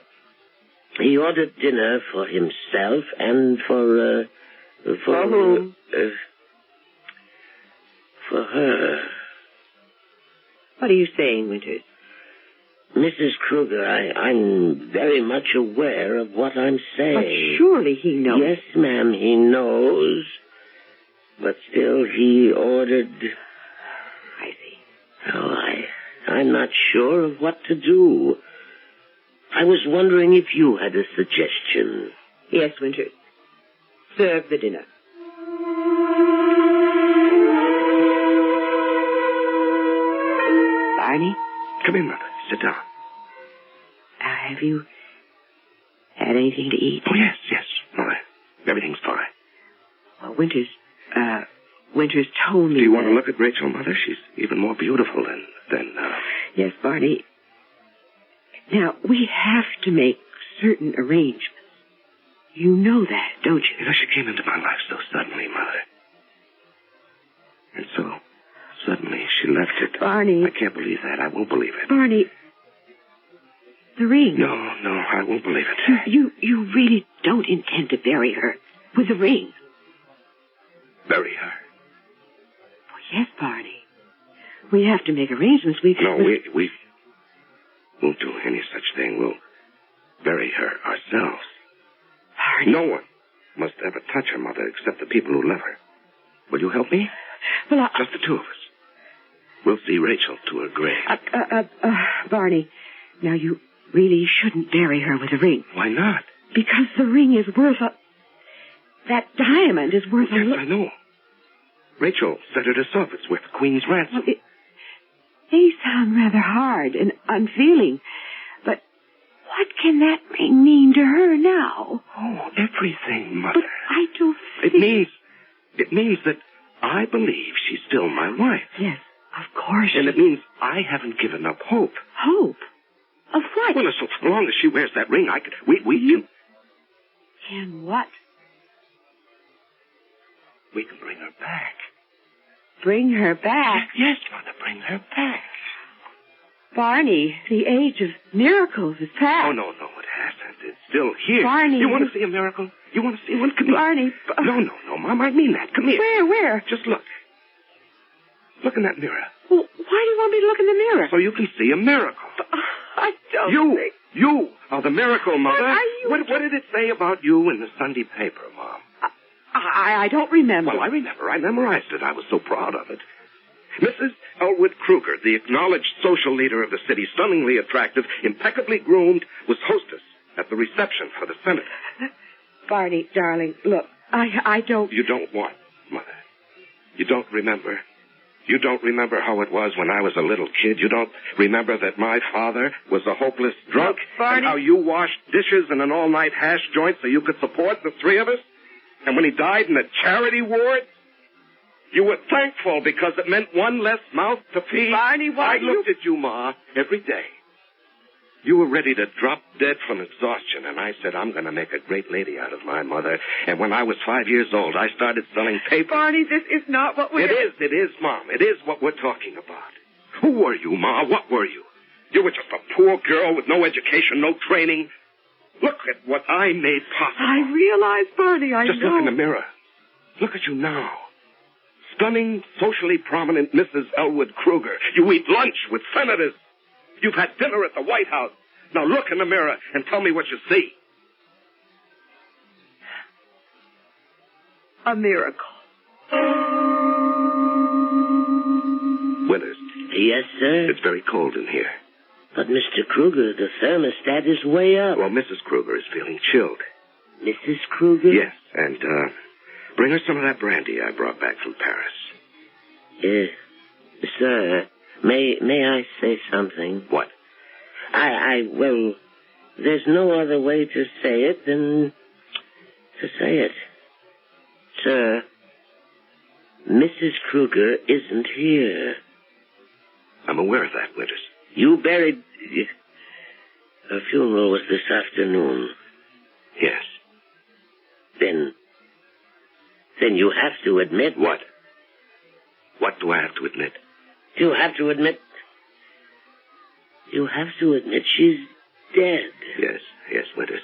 He ordered dinner for himself and for whom? For her. What are you saying, Winters? Mrs. Kruger, I'm very much aware of what I'm saying. But surely he knows. Yes, ma'am, he knows. But still, he ordered... I see. Oh, I'm not sure of what to do. I was wondering if you had a suggestion. Yes, Winters. Serve the dinner. Barney? Come in, Mother. Sit down. Have you had anything to eat? Oh, yes, Mother. Everything's fine. Well, Winters told me... Do you want to look at Rachel, Mother? She's even more beautiful than Yes, Barney. Now, we have to make certain arrangements. You know that, don't you? You know, she came into my life so suddenly, Mother. And so, suddenly, she left it. Barney. I can't believe that. I won't believe it. Barney. The ring. No, I won't believe it. You really don't intend to bury her with a ring? Bury her? Oh, yes, Barney. We have to make arrangements. We won't do any such thing. We'll bury her ourselves. Barney. No one must ever touch her, Mother, except the people who love her. Will you help me? Well, just the two of us. We'll see Rachel to her grave. Barney, now you really shouldn't bury her with a ring. Why not? Because the ring is worth that diamond is worth Yes, I know. Rachel said it herself. It's worth the Queen's ransom. Well, it may sound rather hard and unfeeling, but what can that ring mean to her now? Oh, everything, Mother. But I don't think... It means that I believe she's still my wife. Yes, of course. And it means I haven't given up hope. Hope? Of what? Well, so long as she wears that ring, I can... We can... Can what? We can bring her back. Bring her back? Yes, Mother, bring her back. Barney, the age of miracles is past. Oh, no, it hasn't. It's still here. Barney. You want to see a miracle? You want to see one? Come here. Barney. No, Mom, I mean that. Come here. Where? Just look. Look in that mirror. Well, why do you want me to look in the mirror? So you can see a miracle. I don't think... You are the miracle, Mother. What did it say about you in the Sunday paper, Mom? I don't remember. Well, I remember. I memorized it. I was so proud of it. Mrs. Elwood Kruger, the acknowledged social leader of the city, stunningly attractive, impeccably groomed, was hostess at the reception for the senator. Barney, darling, look, I don't... You don't what, Mother? You don't remember? You don't remember how it was when I was a little kid? You don't remember that my father was a hopeless drunk? Look, Barney... And how you washed dishes in an all-night hash joint so you could support the three of us? And when he died in a charity ward, you were thankful because it meant one less mouth to feed. Barney, why I looked at you, Ma, every day. You were ready to drop dead from exhaustion, and I said, I'm going to make a great lady out of my mother. And when I was 5 years old, I started selling paper. Barney, this is not what we're... It is, Mom. It is what we're talking about. Who were you, Ma? What were you? You were just a poor girl with no education, no training. Look at what I made possible. I realize, Barney, I Just know. look in the mirror. Look at you now. Stunning, socially prominent Mrs. Elwood Kruger. You eat lunch with senators. You've had dinner at the White House. Now look in the mirror and tell me what you see. A miracle. Withers. Yes, sir? It's very cold in here. But, Mr. Kruger, the thermostat is way up. Well, Mrs. Kruger is feeling chilled. Mrs. Kruger? Yes, and, bring her some of that brandy I brought back from Paris. Sir, may I say something? What? Well, there's no other way to say it than to say it. Sir, Mrs. Kruger isn't here. I'm aware of that, Winters. You buried... Her funeral was this afternoon. Yes. Then you have to admit... What? What do I have to admit? You have to admit she's dead. Yes, Winters.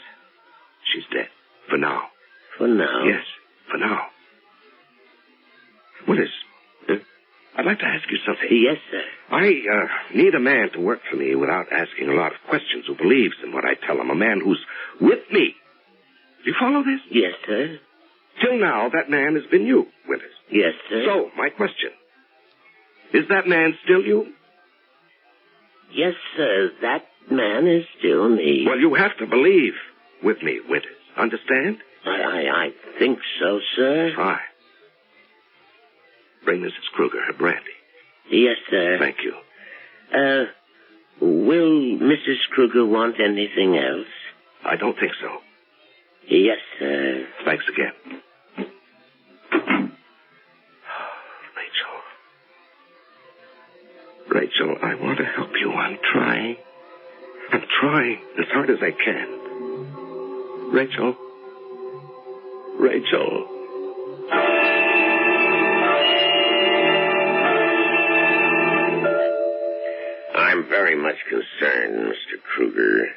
Yes, sir. I need a man to work for me without asking a lot of questions, who believes in what I tell him. A man who's with me. Do you follow this? Yes, sir. Till now, that man has been you, Winters. Yes, sir. So, my question. Is that man still you? Yes, sir. That man is still me. Well, you have to believe with me, Winters. Understand? I think so, sir. Fine. Bring Mrs. Kruger her brandy. Yes, sir. Thank you. Will Mrs. Kruger want anything else? I don't think so. Yes, sir. Thanks again. Rachel, I want to help you. I'm trying. I'm trying as hard as I can. Rachel. Rachel. I'm very much concerned, Mr. Kruger.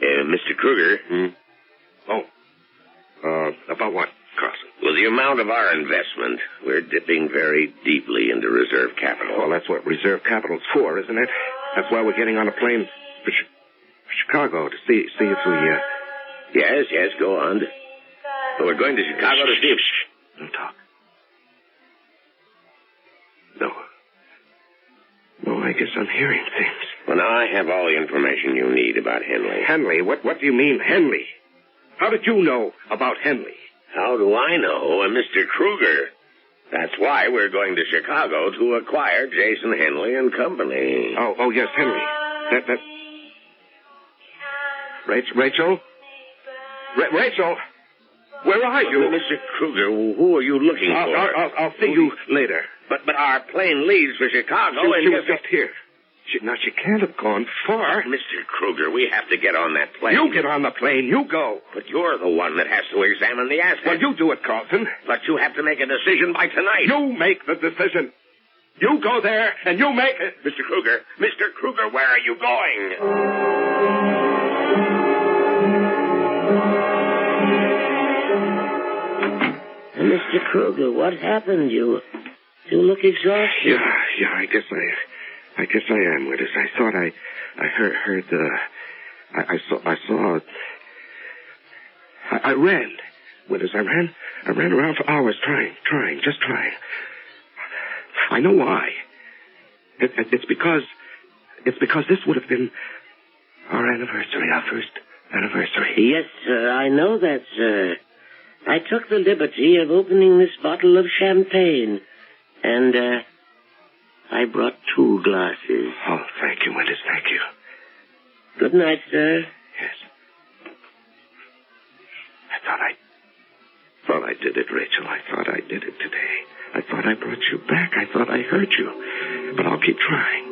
Mr. Kruger? About what, Carlson? Well, the amount of our investment. We're dipping very deeply into reserve capital. Well, that's what reserve capital's for, isn't it? That's why we're getting on a plane for Chicago to see if we, Yes, go on. Well, we're going to Chicago to see if... Don't talk. No, I guess I'm hearing things. Well, now I have all the information you need about Henley. Henley? What do you mean, Henley? How did you know about Henley? How do I know? Mr. Kruger. That's why we're going to Chicago to acquire Jason Henley and Company. Oh, yes, Henley. That... Rachel? Rachel? Where are you? Mr. Kruger, who are you looking for? I'll see you later. But our plane leaves for Chicago and... She was just here. She can't have gone far. Mr. Kruger, we have to get on that plane. You get on the plane. You go. But you're the one that has to examine the assets. Well, you do it, Carlson. But you have to make a decision by tonight. You make the decision. You go there, and you make it. Mr. Kruger, where are you going? Mr. Kruger, what happened? You look exhausted. Yeah, I guess I am, Winters. I thought I heard I ran, Winters. I ran around for hours trying. I know why. It's because this would have been our anniversary, our first anniversary. Yes, sir, I know that, sir. I took the liberty of opening this bottle of champagne, and, I brought 2 glasses. Oh, thank you, Winters, thank you. Good night, sir. Yes. I thought I did it, Rachel. I thought I did it today. I thought I brought you back. I thought I hurt you. But I'll keep trying.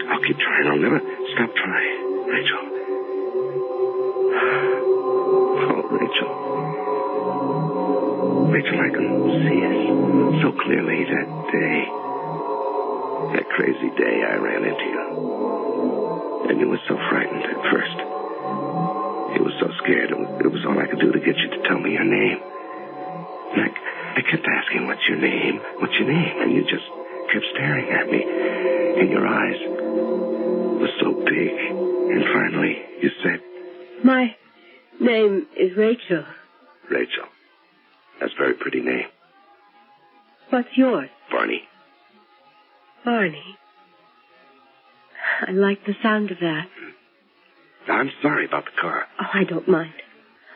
I'll keep trying. I'll never stop trying, Rachel. Oh, Rachel. Rachel, I can see it so clearly that day. That crazy day I ran into you. And you were so frightened at first. You were so scared. It was all I could do to get you to tell me your name. And I kept asking, what's your name? What's your name? And you just kept staring at me. And your eyes were so big. And finally, you said... My name is Rachel. Rachel. That's a very pretty name. What's yours? Barney. Barney. I like the sound of that. I'm sorry about the car. Oh, I don't mind.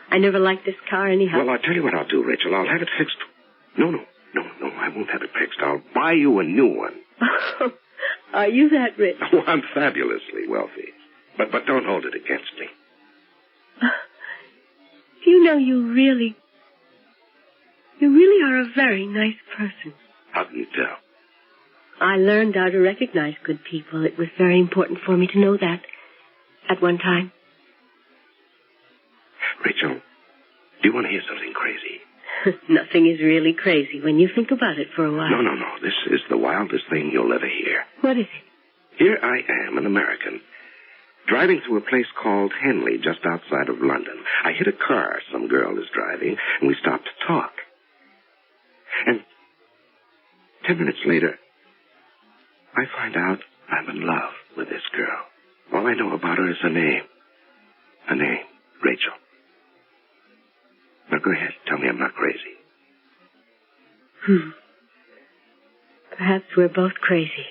I never liked this car anyhow. Well, I'll tell you what I'll do, Rachel. I'll have it fixed. No, I won't have it fixed. I'll buy you a new one. Are you that rich? Oh, I'm fabulously wealthy. But don't hold it against me. You know, you really are a very nice person. How can you tell? I learned how to recognize good people. It was very important for me to know that at one time. Rachel, do you want to hear something crazy? Nothing is really crazy when you think about it for a while. No. This is the wildest thing you'll ever hear. What is it? Here I am, an American, driving through a place called Henley, just outside of London. I hit a car some girl is driving, and we stopped to talk. And 10 minutes later, I find out I'm in love with this girl, all I know about her is her name. Her name, Rachel. Now go ahead, tell me I'm not crazy. Perhaps we're both crazy.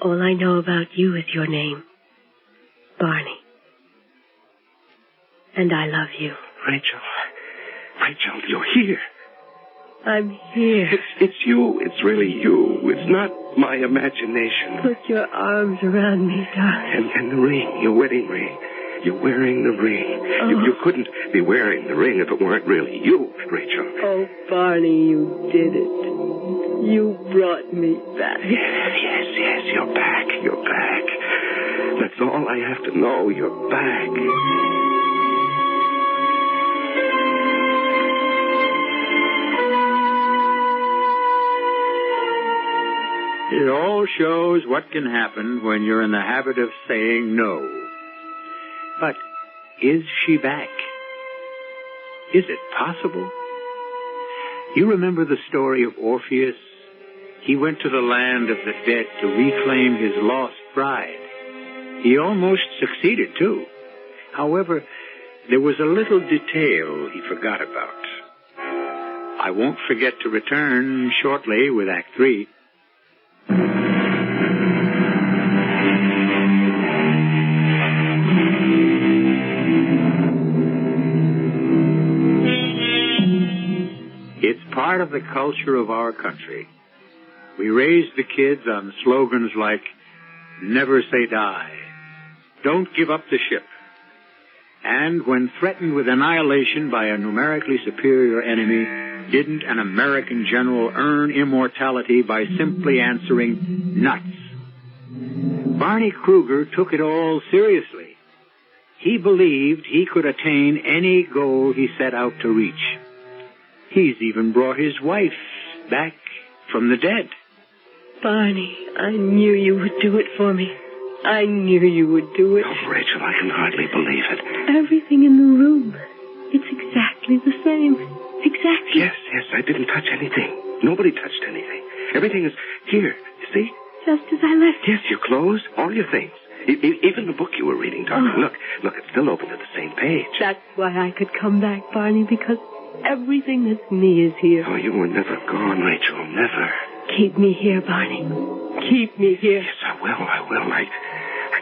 All I know about you is your name, Barney. And I love you. Rachel, you're here. I'm here. It's you. It's really you. It's not my imagination. Put your arms around me, darling. And the ring, your wedding ring. You're wearing the ring. Oh. You couldn't be wearing the ring if it weren't really you, Rachel. Oh, Barney, you did it. You brought me back. Yes, you're back. You're back. That's all I have to know. You're back. It all shows what can happen when you're in the habit of saying no. But is she back? Is it possible? You remember the story of Orpheus? He went to the land of the dead to reclaim his lost bride. He almost succeeded, too. However, there was a little detail he forgot about. I won't forget to return shortly with Act 3. It's part of the culture of our country. We raise the kids on slogans like, never say die, don't give up the ship. And when threatened with annihilation by a numerically superior enemy, didn't an American general earn immortality by simply answering, nuts? Barney Kruger took it all seriously. He believed he could attain any goal he set out to reach. He's even brought his wife back from the dead. Barney, I knew you would do it for me. I knew you would do it. Oh, Rachel, I can hardly believe it. Everything in the room, it's exactly the same. Exactly. Yes, I didn't touch anything. Nobody touched anything. Everything is here, you see? Just as I left. Yes, your clothes, all your things. Even the book you were reading, darling. Oh. Look, it's still open to the same page. That's why I could come back, Barney, because everything that's me is here. Oh, you were never gone, Rachel, never. Keep me here, Barney. Keep me here. Yes, I will. I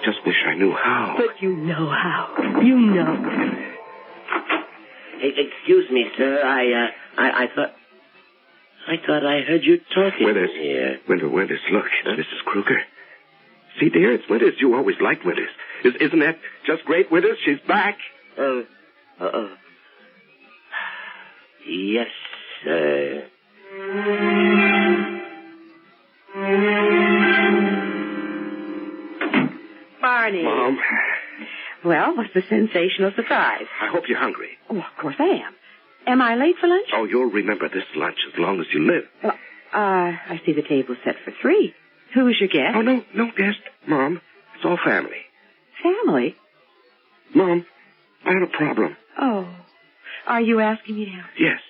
just wish I knew how. But you know how. You know. Hey, excuse me, sir. I thought I heard you talking. Withers. Here. Winters, look. Mrs. Kruger. See, dear, it's Winters. You always liked Winters. Isn't that just great, Winters? She's back. Yes, sir. Barney. Mom. Well, what's the sensational surprise? I hope you're hungry. Oh, of course I am. Am I late for lunch? Oh, you'll remember this lunch as long as you live. Well, I see the table's set for 3. Who is your guest? Oh, no guest. Mom, it's all family. Family? Mom, I had a problem. Oh. Are you asking me now? Yes.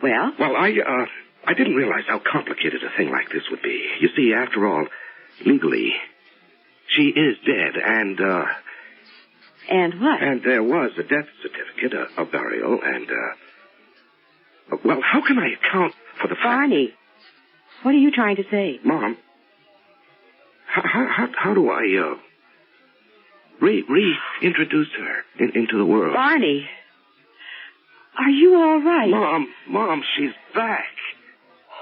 Well? Well, I didn't realize how complicated a thing like this would be. You see, after all, legally, she is dead, and And what? And there was a death certificate, a burial, and, well, how can I account for the fact... Barney, what are you trying to say? Mom, how do I, reintroduce her into the world? Barney, are you all right? Mom, she's back.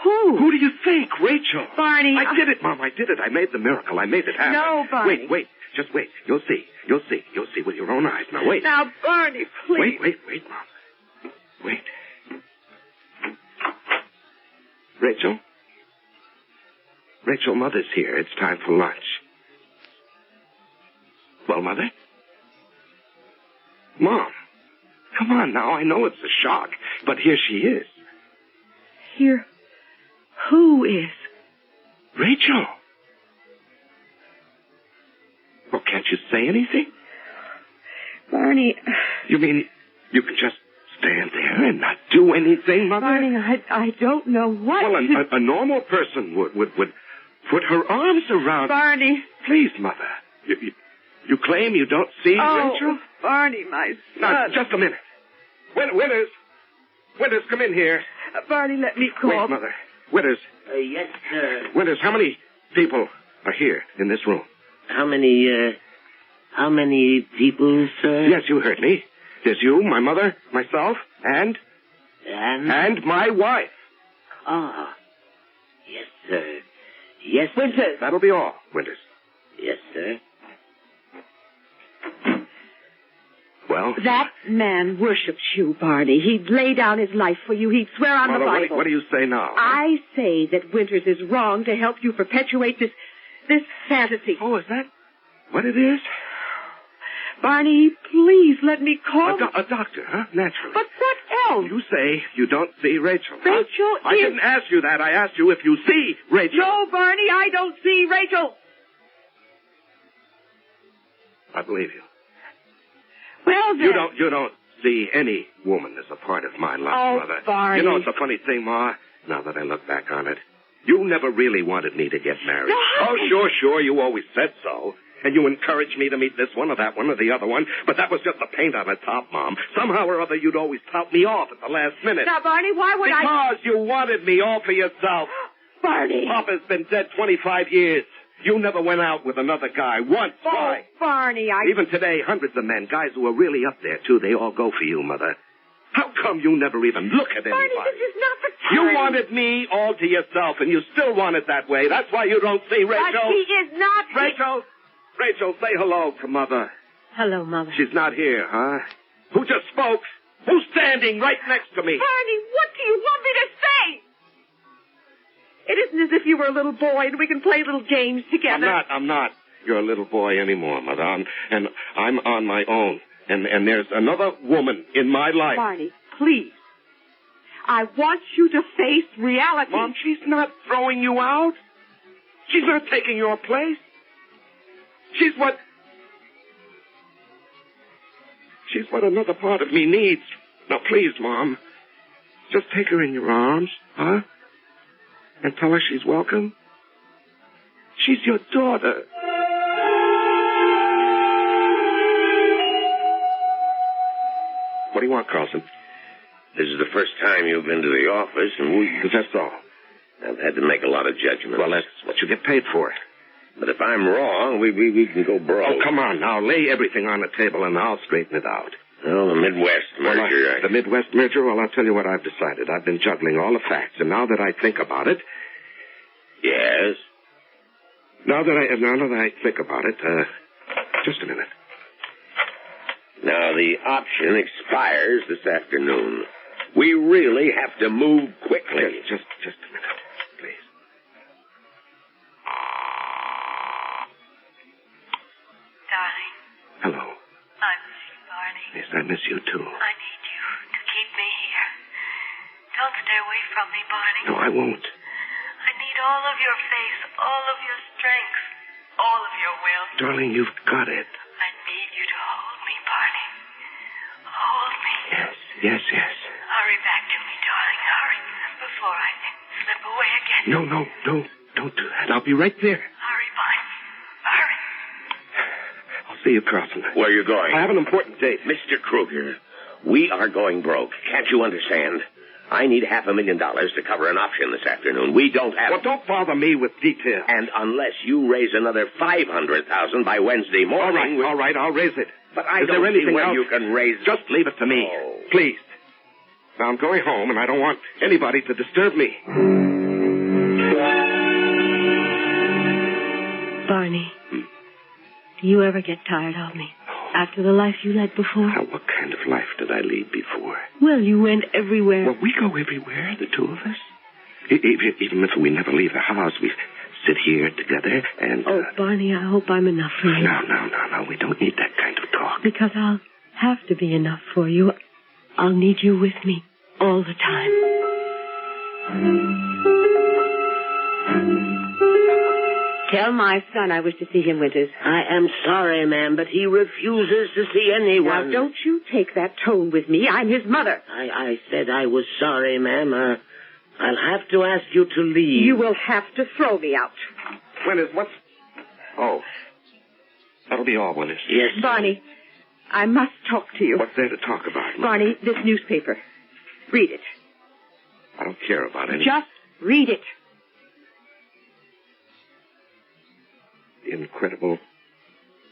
Who? Who do you think? Rachel. Barney. I did it, Mom. I did it. I made the miracle. I made it happen. No, Barney. Wait. Just wait. You'll see. You'll see with your own eyes. Now, wait. Now, Barney, please. Wait, Mom. Wait. Rachel, Mother's here. It's time for lunch. Well, Mother? Mom, come on now. I know it's a shock, but here she is. Here? Who is? Rachel. Well, can't you say anything? Barney. You mean you can just stand there and not do anything, Mother? Barney, I don't know what. Well, a normal person would put her arms around... Barney. Please, Mother. You claim you don't see Rachel? Barney, my son. Now, just a minute. Winters, come in here. Barney, let me call. Wait, Mother. Winters. Yes, sir. Winters, how many people are here in this room? How many people, sir? Yes, you heard me. There's you, my mother, myself, and my wife. Ah. Yes, sir. Yes, Winters. That'll be all, Winters. Yes, sir. Well? That man worships you, Barney. He'd lay down his life for you. He'd swear on the Bible. What do you say now? I say that Winters is wrong to help you perpetuate this fantasy. Oh, is that what it is? Barney, please let me call... A doctor, huh? Naturally. But what else? You say you don't see Rachel. Rachel I didn't ask you that. I asked you if you see Rachel. No, Barney, I don't see Rachel. I believe you. Well, then... You don't see any woman as a part of my life, oh, Mother. Barney. You know, it's a funny thing, Ma, now that I look back on it. You never really wanted me to get married. No. Oh, sure, you always said so. And you encouraged me to meet this one or that one or the other one, but that was just the paint on the top, Mom. Somehow or other, you'd always tout me off at the last minute. Now, Barney, why would Because you wanted me all for yourself. Barney. Papa's been dead 25 years. You never went out with another guy once. Oh, Why? Barney, Even today, hundreds of men, guys who are really up there, too, they all go for you, Mother. How come you never even look at anybody? Barney, this is not the time. You wanted me all to yourself, and you still want it that way. That's why you don't see Rachel. But he is not... Rachel, say hello to Mother. Hello, Mother. She's not here, huh? Who just spoke? Who's standing right next to me? Barney, what do you want me to say? It isn't as if you were a little boy and we can play little games together. I'm not your little boy anymore, Mother. I'm on my own. And there's another woman in my life. Barney, please. I want you to face reality. Mom, she's not throwing you out. She's not taking your place. She's what another part of me needs. Now, please, Mom, just take her in your arms, huh? And tell her she's welcome. She's your daughter. What do you want, Carlson? This is the first time you've been to the office, and That's all. I've had to make a lot of judgments. Well, that's what you get paid for. But if I'm wrong, we can go broke. Oh, come on now. Lay everything on the table and I'll straighten it out. Oh, the Midwest merger. The Midwest merger? Well, I'll tell you what I've decided. I've been juggling all the facts, and now that I think about it... Yes? Now that I think about it, just a minute. Now, the option expires this afternoon. We really have to move quickly. Just a minute, please. Darling. Hello. I miss you, Barney. Yes, I miss you, too. I need you to keep me here. Don't stay away from me, Barney. No, I won't. I need all of your faith, all of your strength, all of your will. Darling, you've got it. I need you to hold me, Barney. Hold me. Yes. Hurry back to me, darling. Hurry, before I slip away again. No, don't do that. I'll be right there. Hurry, Barney. Hurry. I'll see you, Carlson. Where are you going? I have an important date. Mr. Kruger, we are going broke. Can't you understand? I need $500,000 to cover an option this afternoon. We don't have... Well, don't bother me with details. And unless you raise another $500,000 by Wednesday morning... All right, I'll raise it. But I Is don't there anything see where else? you can raise... Just leave it to me, please. Now, I'm going home, and I don't want anybody to disturb me. Barney, do you ever get tired of me? After the life you led before? Now, what kind of life did I lead before? Well, you went everywhere. Well, we go everywhere, the two of us. Even if we never leave the house, we sit here together and... Oh, Barney, I hope I'm enough for you. No, we don't need that kind of talk. Because I'll have to be enough for you. I'll need you with me all the time. Tell my son I wish to see him, Winters. I am sorry, ma'am, but he refuses to see anyone. Now, don't you take that tone with me. I'm his mother. I said I was sorry, ma'am. I'll have to ask you to leave. You will have to throw me out. What's... Oh. That'll be all, Willis. Yes. Barney, I must talk to you. What's there to talk about? Barney, this newspaper. Read it. I don't care about any... Just read it. The incredible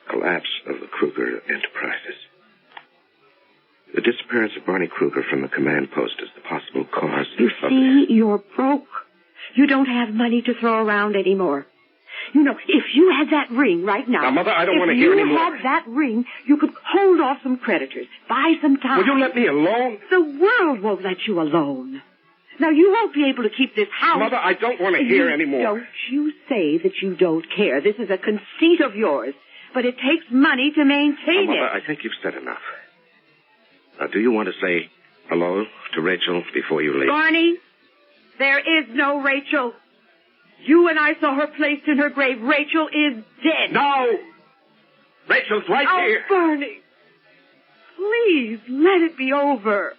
collapse of the Kruger Enterprises. The disappearance of Barney Kruger from the command post is the possible cause You of... see, you're broke. You don't have money to throw around anymore. You know, if you had that ring right now... Now, Mother, I don't want to hear anymore. If you had that ring, you could hold off some creditors, buy some time. Will you let me alone? The world won't let you alone. Now, you won't be able to keep this house. Mother, I don't want to hear anymore. Don't you say that you don't care. This is a conceit of yours. But it takes money to maintain Mother, it. I think you've said enough. Now, do you want to say hello to Rachel before you leave? Barney, there is no Rachel. You and I saw her placed in her grave. Rachel is dead. No! Rachel's right here. Oh, Barney. Please, let it be over.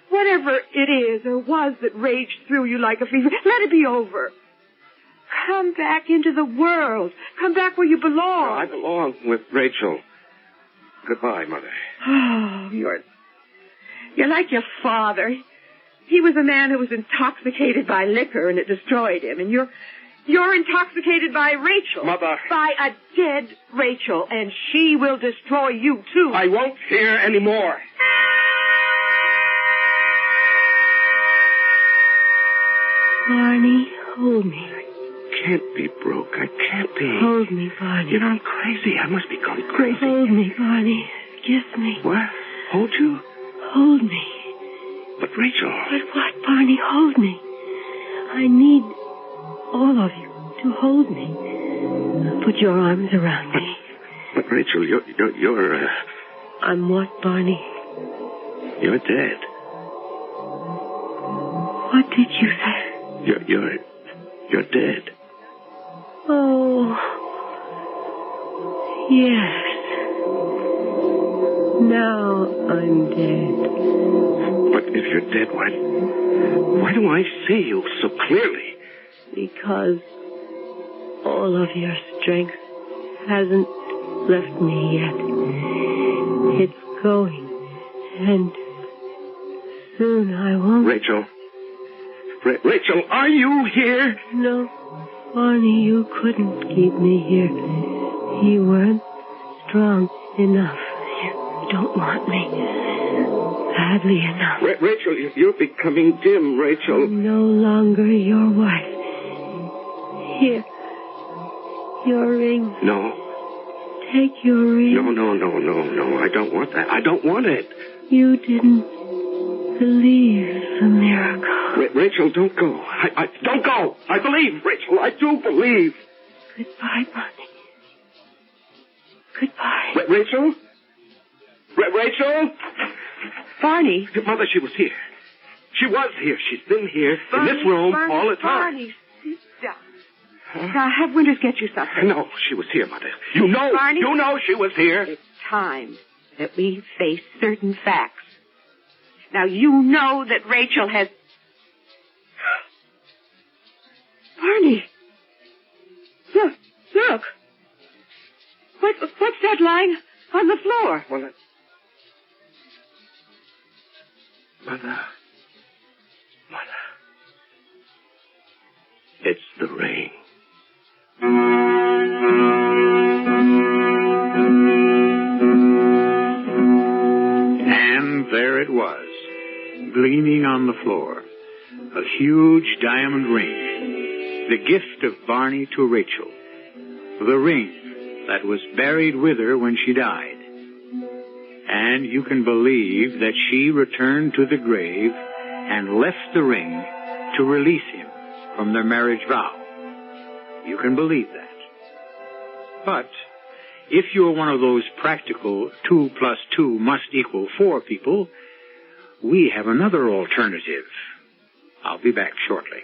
Whatever it is or was that raged through you like a fever, let it be over. Come back into the world. Come back where you belong. No, I belong with Rachel. Goodbye, Mother. Oh, you're like your father. He was a man who was intoxicated by liquor and it destroyed him. And you're intoxicated by Rachel. Mother. By a dead Rachel. And she will destroy you, too. I won't hear any more. Barney, hold me. I can't be broke. I can't be. Hold me, Barney. You know, I'm crazy. I must be gone crazy. Hold me, Barney. Kiss me. What? Hold you? Hold me. But Rachel... But what, Barney? Hold me. I need all of you to hold me. Put your arms around me. But Rachel, you're I'm what, Barney? You're dead. What did you say? You're dead. Oh, yes. Now I'm dead. But if you're dead, why do I see you so clearly? Because all of your strength hasn't left me yet. It's going, and soon I won't... Rachel. Rachel, are you here? No, Barney, you couldn't keep me here. You weren't strong enough. You don't want me badly enough. Rachel, you're becoming dim, Rachel. I'm no longer your wife. Here, your ring. No. Take your ring. No. I don't want that. I don't want it. You didn't believe the miracle. Rachel, don't go. I don't go. I believe, Rachel. I do believe. Goodbye, Barney. Goodbye. Rachel? Rachel? Barney. Mother, she was here. She was here. She's been here in this room all the time. Barney, sit down. Now, have Winters get you something. No, she was here, Mother. You know she was here. It's time that we face certain facts. Now, you know that Rachel has... Barney! Look! What's that lying on the floor? Well, Mother. It's the ring. And there it was, gleaming on the floor, a huge diamond ring, the gift of Barney to Rachel, the ring that was buried with her when she died. And you can believe that she returned to the grave and left the ring to release him from their marriage vow. You can believe that. But if you're one of those practical 2 + 2 must equal 4 people, we have another alternative. I'll be back shortly.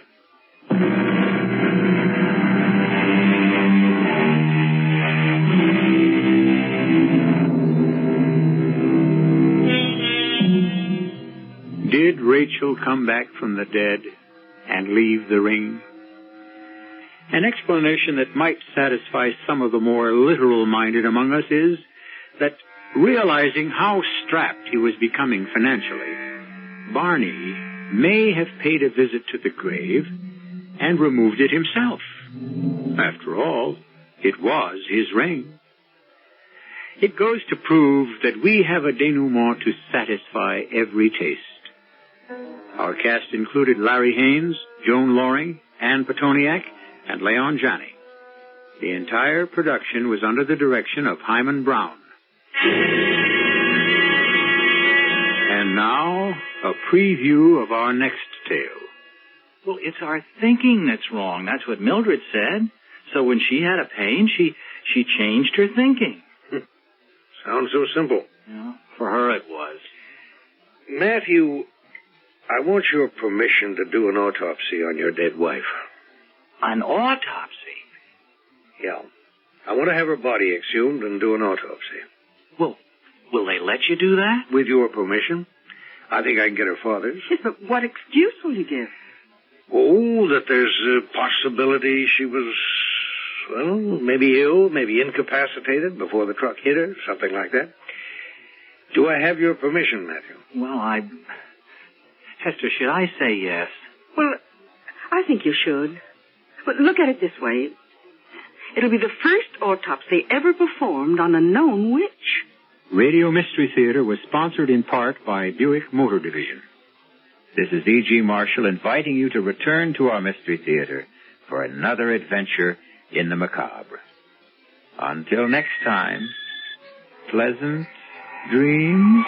Did Rachel come back from the dead? and leave the ring? An explanation that might satisfy some of the more literal-minded among us is that, realizing how strapped he was becoming financially, Barney may have paid a visit to the grave and removed it himself. After all, it was his ring. It goes to prove that we have a denouement to satisfy every taste. Our cast included Larry Haynes, Joan Loring, Ann Petoniak, and Leon Janney. The entire production was under the direction of Hyman Brown. And now, a preview of our next tale. Well, it's our thinking that's wrong. That's what Mildred said. So when she had a pain, she changed her thinking. Sounds so simple. Yeah, for her it was. Matthew, I want your permission to do an autopsy on your dead wife. An autopsy? Yeah. I want to have her body exhumed and do an autopsy. Well, will they let you do that? With your permission. I think I can get her father's. Yes, but what excuse will you give? Oh, that there's a possibility she was, well, maybe ill, maybe incapacitated before the truck hit her, something like that. Do I have your permission, Matthew? Well, Hester, should I say yes? Well, I think you should. But look at it this way. It'll be the first autopsy ever performed on a known witch. Radio Mystery Theater was sponsored in part by Buick Motor Division. This is E.G. Marshall inviting you to return to our Mystery Theater for another adventure in the macabre. Until next time, pleasant dreams.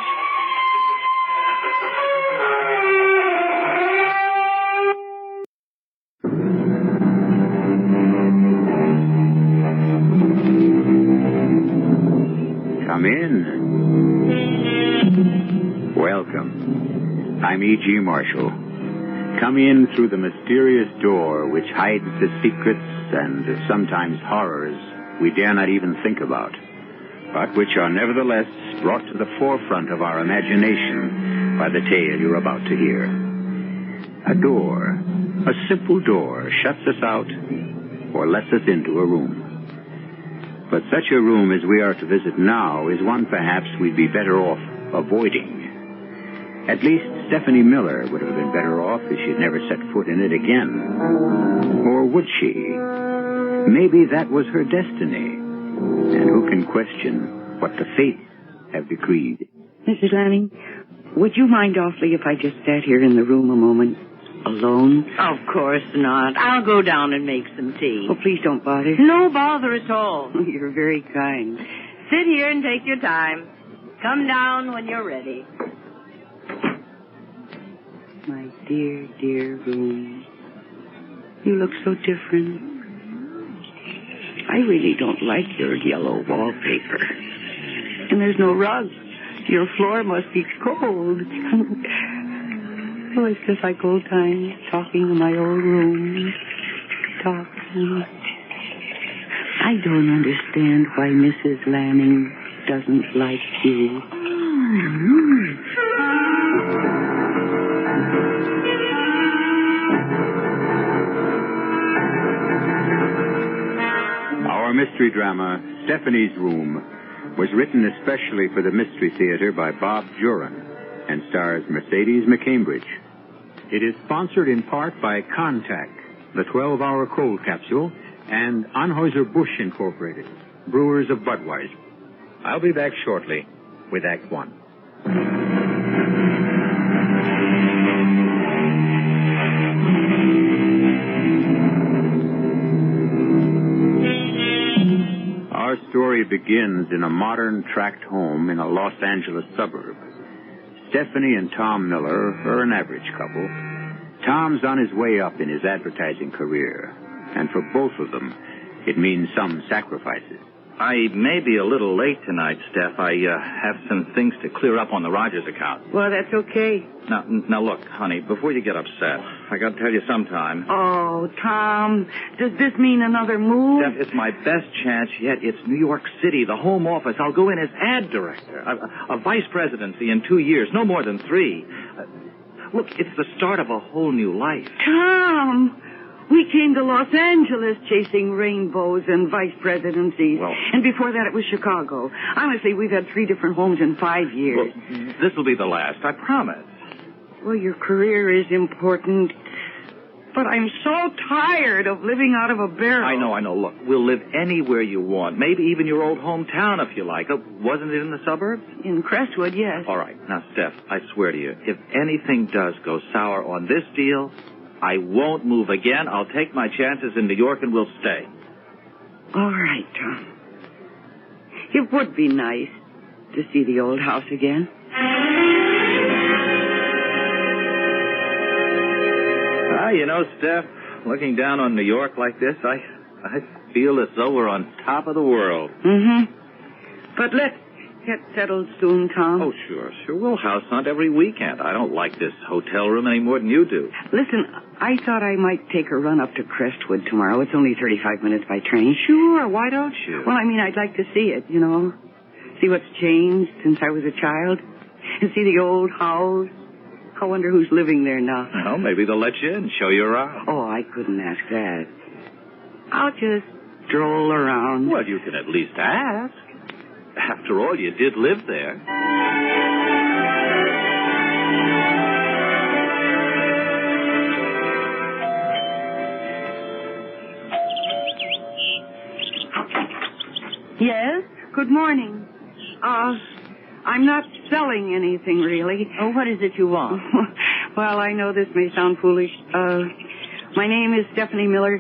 Come in. Welcome. I'm E.G. Marshall. Come in through the mysterious door which hides the secrets and sometimes horrors we dare not even think about, but which are nevertheless brought to the forefront of our imagination by the tale you're about to hear. A door, a simple door, shuts us out or lets us into a room. But such a room as we are to visit now is one perhaps we'd be better off avoiding. At least Stephanie Miller would have been better off if she'd never set foot in it again. Or would she? Maybe that was her destiny. And who can question what the fates have decreed? Mrs. Lanning, would you mind awfully if I just sat here in the room a moment? Alone? Of course not. I'll go down and make some tea. Oh, please don't bother. No bother at all. You're very kind. Sit here and take your time. Come down when you're ready. My dear, dear room. You look so different. I really don't like your yellow wallpaper. And there's no rug. Your floor must be cold. Oh, it's just like old times, talking in my old room. Talking. I don't understand why Mrs. Lanning doesn't like you. Our mystery drama, Stephanie's Room, was written especially for the Mystery Theater by Bob Juran and stars Mercedes McCambridge. It is sponsored in part by Contact, the 12-hour cold capsule, and Anheuser-Busch Incorporated, brewers of Budweiser. I'll be back shortly with Act One. Our story begins in a modern tract home in a Los Angeles suburb. Stephanie and Tom Miller are an average couple. Tom's on his way up in his advertising career, and for both of them, it means some sacrifices. I may be a little late tonight, Steph. I have some things to clear up on the Rogers account. Well, that's okay. Now, look, honey, before you get upset, I got to tell you sometime. Oh, Tom, does this mean another move? Steph, it's my best chance yet. It's New York City, the home office. I'll go in as ad director. A vice presidency in 2 years, no more than 3. Look, it's the start of a whole new life. Tom, we came to Los Angeles chasing rainbows and vice presidencies. Well, and before that, it was Chicago. Honestly, we've had 3 different homes in 5 years. Well, this will be the last, I promise. Well, your career is important, but I'm so tired of living out of a barrel. I know. Look, we'll live anywhere you want. Maybe even your old hometown if you like. Wasn't it in the suburbs? In Crestwood, yes. All right. Now, Steph, I swear to you, if anything does go sour on this deal, I won't move again. I'll take my chances in New York and we'll stay. All right, Tom. It would be nice to see the old house again. You know, Steph, looking down on New York like this, I feel as though we're on top of the world. Mm-hmm. But let's get settled soon, Tom. Oh, sure. We'll house hunt every weekend. I don't like this hotel room any more than you do. Listen, I thought I might take a run up to Crestwood tomorrow. It's only 35 minutes by train. Sure, why don't you? Well, I mean, I'd like to see it, you know. See what's changed since I was a child. And see the old house. I wonder who's living there now. Well, maybe they'll let you in, show you around. Oh, I couldn't ask that. I'll just stroll around. Well, you can at least ask. After all, you did live there. Yes? Good morning. I'm not selling anything, really. Oh, what is it you want? Well, I know this may sound foolish. My name is Stephanie Miller,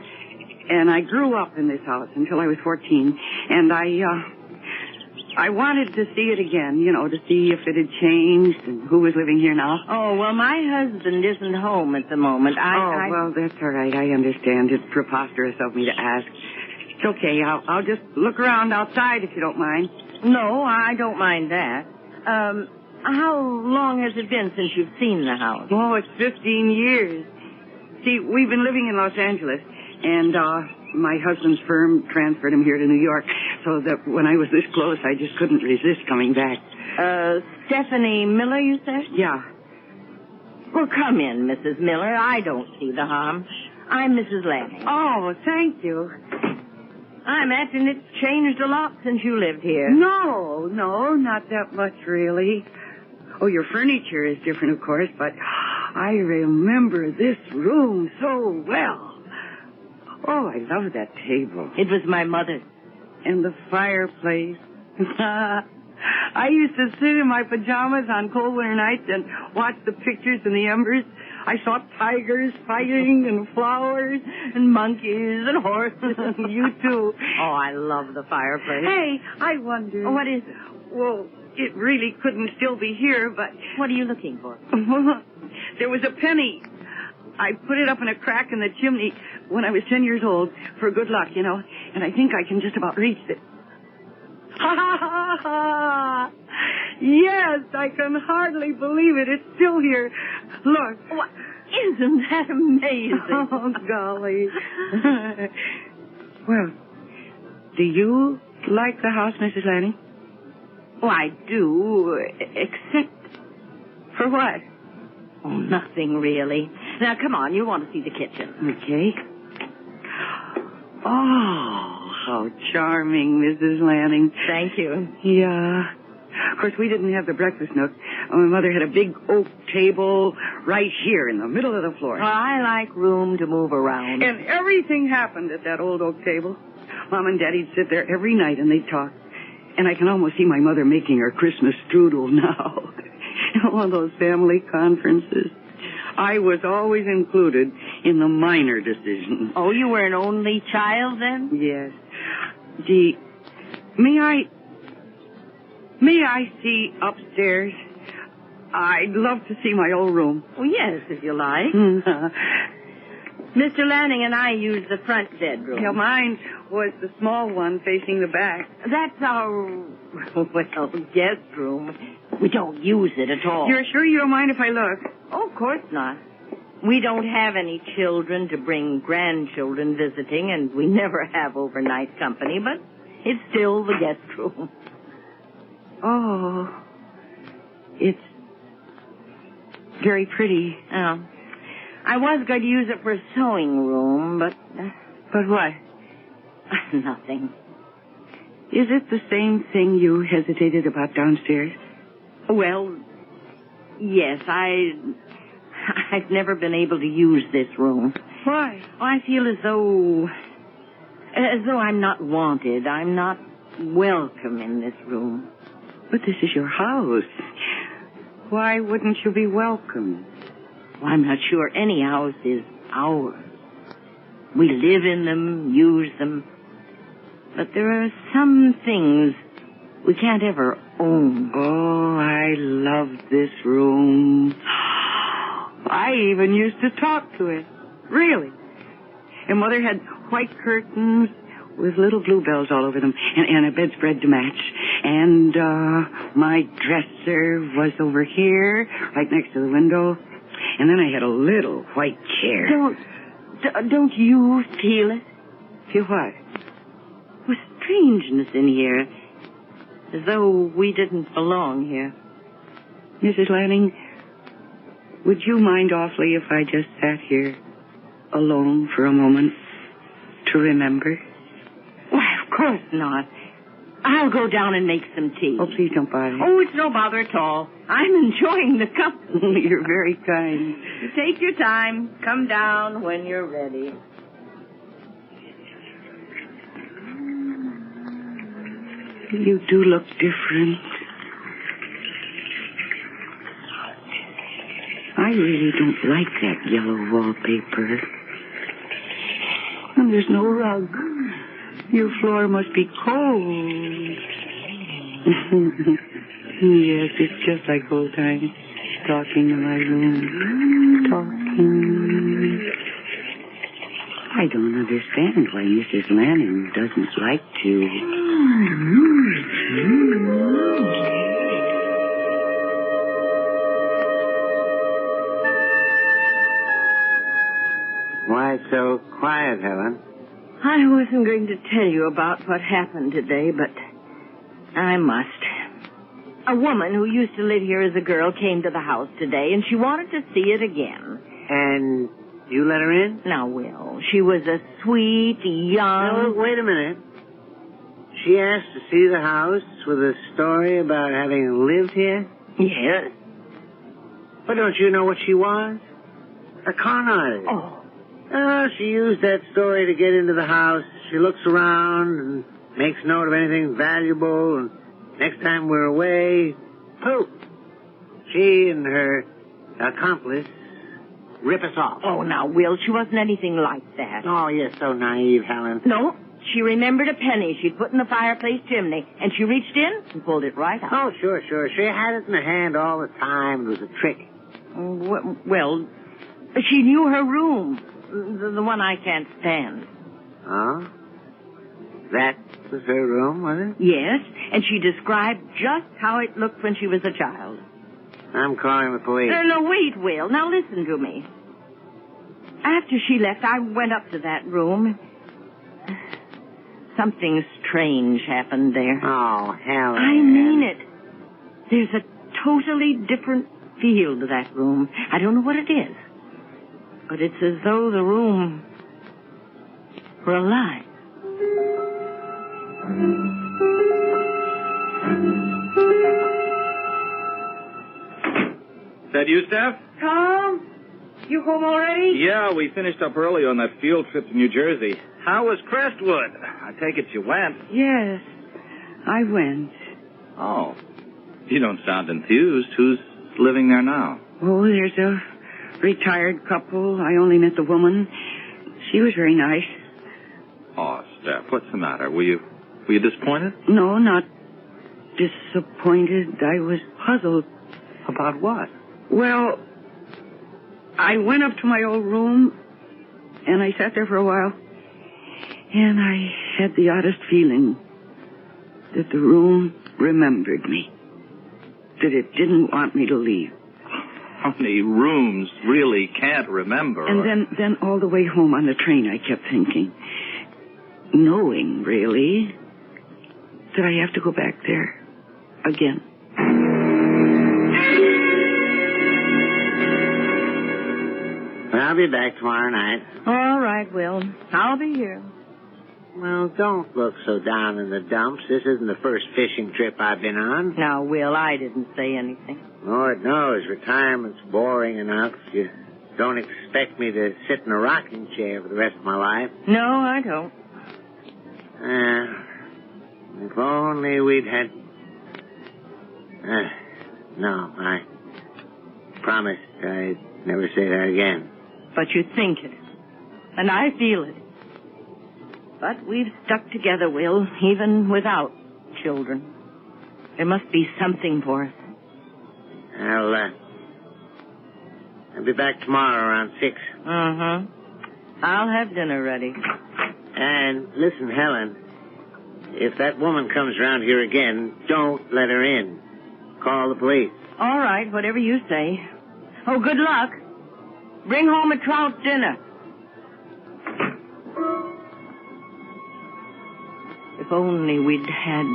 and I grew up in this house until I was 14. And I wanted to see it again, you know, to see if it had changed and who was living here now. Oh, well, my husband isn't home at the moment. Well, that's all right. I understand. It's preposterous of me to ask. It's okay. I'll just look around outside if you don't mind. No, I don't mind that. How long has it been since you've seen the house? Oh, it's 15 years. See, we've been living in Los Angeles, and my husband's firm transferred him here to New York, so that when I was this close, I just couldn't resist coming back. Stephanie Miller, you said? Yeah. Well, come in, Mrs. Miller. I don't see the harm. I'm Mrs. Lanning. Oh, thank you. I imagine it's changed a lot since you lived here. No, not that much, really. Oh, your furniture is different, of course, but I remember this room so well. Oh, I love that table. It was my mother's. And the fireplace. I used to sit in my pajamas on cold winter nights and watch the pictures in the embers. I saw tigers fighting and flowers and monkeys and horses. You too. Oh, I love the fireplace. Hey, I wonder. What is it? Well, it really couldn't still be here, but... What are you looking for? There was a penny. I put it up in a crack in the chimney when I was 10 years old for good luck, you know, and I think I can just about reach it. Ha, ha, ha, ha! Yes, I can hardly believe it. It's still here. Look. What? Isn't that amazing? Oh, golly. Well, do you like the house, Mrs. Lanning? Oh, I do, except... For what? Oh, nothing really. Now, come on, you want to see the kitchen. Okay. Oh, how charming, Mrs. Lanning. Thank you. Yeah. Of course, we didn't have the breakfast nook. My mother had a big oak table right here in the middle of the floor. Well, I like room to move around. And everything happened at that old oak table. Mom and Daddy'd sit there every night and they'd talk. And I can almost see my mother making her Christmas strudel now. One of those family conferences. I was always included in the minor decisions. Oh, you were an only child then? Yes. Gee, may I see upstairs? I'd love to see my old room. Oh, yes, if you like. Mr. Lanning and I use the front bedroom. Yeah, mine was the small one facing the back. That's our, well, guest room. We don't use it at all. You're sure you don't mind if I look? Oh, of course not. We don't have any children to bring grandchildren visiting, and we never have overnight company, but it's still the guest room. Oh, it's very pretty. Oh. I was going to use it for a sewing room, but... But what? Nothing. Is it the same thing you hesitated about downstairs? Well, yes, I've never been able to use this room. Why? I feel as though I'm not wanted. I'm not welcome in this room. But this is your house. Why wouldn't you be welcome? Well, I'm not sure any house is ours. We live in them, use them. But there are some things we can't ever own. Oh, I love this room. I even used to talk to it. Really. And Mother had white curtains with little bluebells all over them and a bedspread to match. And my dresser was over here, right next to the window. And then I had a little white chair. Don't you feel it? Feel what? With strangeness in here. As though we didn't belong here. Mrs. Lanning, would you mind awfully if I just sat here alone for a moment to remember? Why, of course not. I'll go down and make some tea. Oh, please don't bother. Oh, it's no bother at all. I'm enjoying the company. You're very kind. You take your time. Come down when you're ready. You do look different. I really don't like that yellow wallpaper. And there's no rug. Your floor must be cold. Yes, it's just like old times. Talking in my room. Talking. I don't understand why Mrs. Lanning doesn't like to. Why so quiet, Helen? I wasn't going to tell you about what happened today, but I must. A woman who used to live here as a girl came to the house today, and she wanted to see it again. And you let her in? Now, Will, she was a sweet, young... No, wait a minute. She asked to see the house with a story about having lived here? Yes. But don't you know what she was? A con artist. Oh, she used that story to get into the house. She looks around and makes note of anything valuable, and next time we're away, poof. She and her accomplice rip us off. Oh, now, Will, she wasn't anything like that. Oh, you're so naive, Helen. No, she remembered a penny she'd put in the fireplace chimney, and she reached in and pulled it right out. Oh, sure. She had it in her hand all the time. It was a trick. Well, she knew her room, the one I can't stand. Oh? That was her room, was it? Yes, and she described just how it looked when she was a child. I'm calling the police. No, wait, Will. Now listen to me. After she left, I went up to that room. Something strange happened there. Oh, Helen. I mean it. There's a totally different feel to that room. I don't know what it is. But it's as though the room were alive. Is that you, Steph? Tom? You home already? Yeah, we finished up early on that field trip to New Jersey. How was Crestwood? I take it you went. Yes, I went. Oh, you don't sound enthused. Who's living there now? Oh, there's a retired couple. I only met the woman. She was very nice. Oh, Steph, what's the matter? Were you disappointed? No, not disappointed. I was puzzled. About what? Well, I went up to my old room, and I sat there for a while, and I had the oddest feeling that the room remembered me, that it didn't want me to leave. How many rooms really can't remember? And then all the way home on the train, I kept thinking, knowing, really, that I have to go back there again. I'll be back tomorrow night. All right, Will. I'll be here. Well, don't look so down in the dumps. This isn't the first fishing trip I've been on. Now, Will, I didn't say anything. Lord knows, retirement's boring enough. You don't expect me to sit in a rocking chair for the rest of my life. No, I don't. If only we'd had... no, I promised I'd never say that again. But you think it. And I feel it. But we've stuck together, Will, even without children. There must be something for us. I'll be back tomorrow around 6. Mm-hmm. I'll have dinner ready. And listen, Helen, if that woman comes around here again, don't let her in. Call the police. All right, whatever you say. Oh, good luck. Bring home a trout dinner. If only we'd had...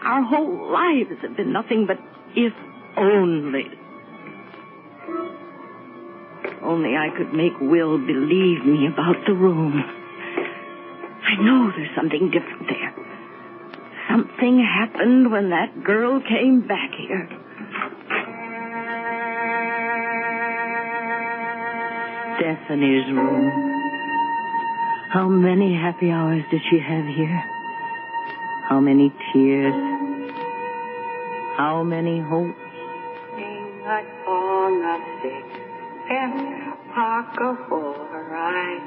Our whole lives have been nothing but if only. Only I could make Will believe me about the room. I know there's something different there. Something happened when that girl came back here. Stephanie's room. How many happy hours did she have here? How many tears? How many hopes? I on a stick and pock of 4 eyes,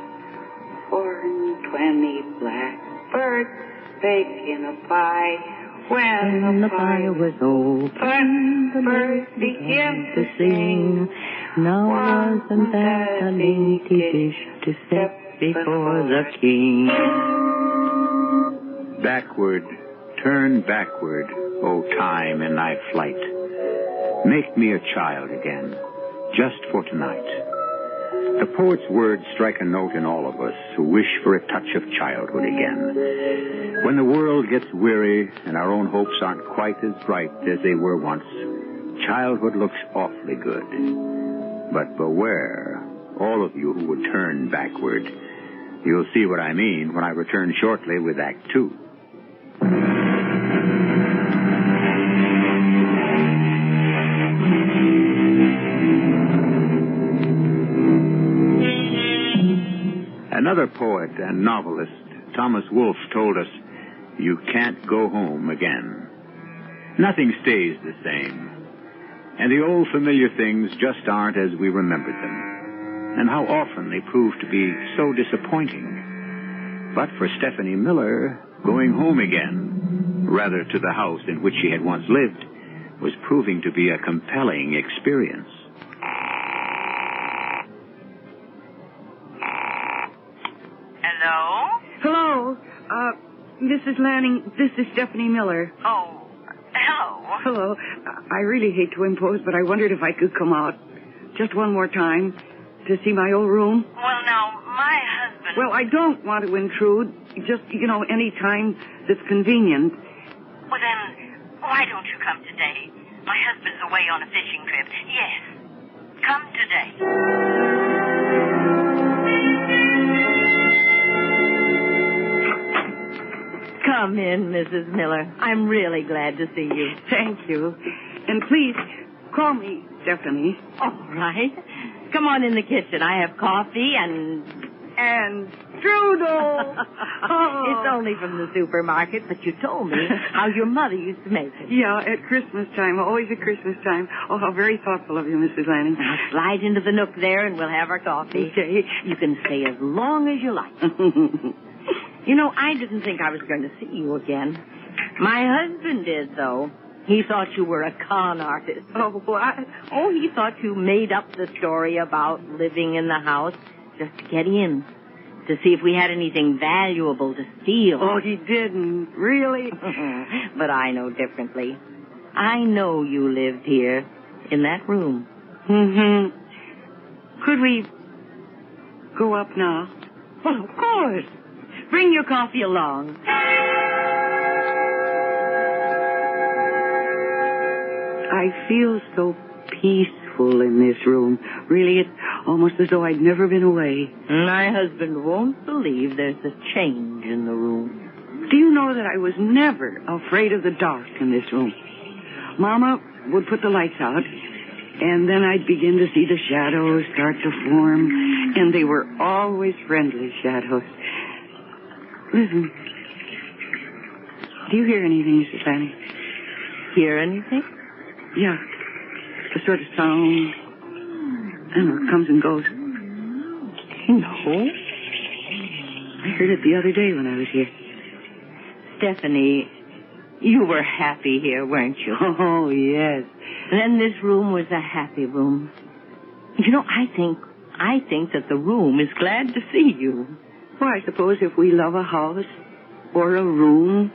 420 blackbirds baked in a pie. When the fire was open, the birds began to sing. Now wasn't that a dainty dish to set before the king? Backward, turn backward, O time in thy flight. Make me a child again, just for tonight. The poet's words strike a note in all of us who wish for a touch of childhood again. When the world gets weary and our own hopes aren't quite as bright as they were once, childhood looks awfully good. But beware, all of you who would turn backward. You'll see what I mean when I return shortly with Act 2. Another poet and novelist, Thomas Wolfe, told us, you can't go home again. Nothing stays the same. And the old familiar things just aren't as we remembered them. And how often they prove to be so disappointing. But for Stephanie Miller, going home again, rather to the house in which she had once lived, was proving to be a compelling experience. Hello, Mrs. Lanning, this is Stephanie Miller. Oh, hello. Hello. I really hate to impose, but I wondered if I could come out just one more time to see my old room. Well, now, my husband... Well, I don't want to intrude, just, any time that's convenient. Well, then, why don't you come today? My husband's away on a fishing trip. Yes, come today. Come in, Mrs. Miller. I'm really glad to see you. Thank you. And please, call me Stephanie. All right. Come on in the kitchen. I have coffee and strudel. Oh. It's only from the supermarket, but you told me how your mother used to make it. Yeah, at Christmas time. Always at Christmas time. Oh, how very thoughtful of you, Mrs. Lanning. Now, slide into the nook there and we'll have our coffee. Okay. You can stay as long as you like. I didn't think I was going to see you again. My husband did, though. He thought you were a con artist. Oh, what? Oh, he thought you made up the story about living in the house just to get in, to see if we had anything valuable to steal. Oh, he didn't. Really? But I know differently. I know you lived here, in that room. Mm-hmm. Could we go up now? Well, of course. Bring your coffee along. I feel so peaceful. beautiful in this room. Really, it's almost as though I'd never been away. My husband won't believe there's a change in the room. Do you know that I was never afraid of the dark in this room? Mama would put the lights out, and then I'd begin to see the shadows start to form, and they were always friendly shadows. Listen. Do you hear anything, Mrs. Fanny? Hear anything? Yeah. The sort of sound. I don't know, it comes and goes. No. I heard it the other day when I was here. Stephanie, you were happy here, weren't you? Oh, yes. Then this room was a happy room. You know, I think that the room is glad to see you. Well, I suppose if we love a house or a room,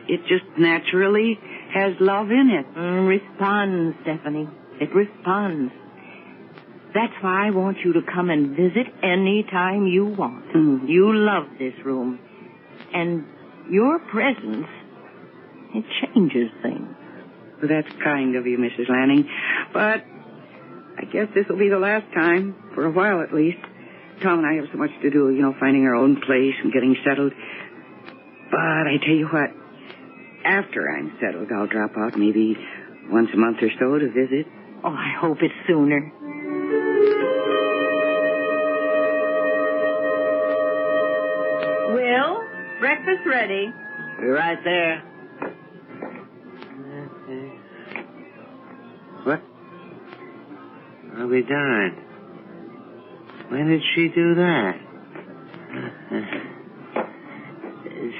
it just naturally has love in it. Responds, Stephanie. It responds. That's why I want you to come and visit any time you want. You love this room. And your presence, it changes things. Well, that's kind of you, Mrs. Lanning. But I guess this will be the last time, for a while at least. Tom and I have so much to do, finding our own place and getting settled. But I tell you what, after I'm settled, I'll drop out maybe once a month or so to visit. Oh, I hope it's sooner. Will, breakfast ready. We're right there. What? What are we doing? When did she do that?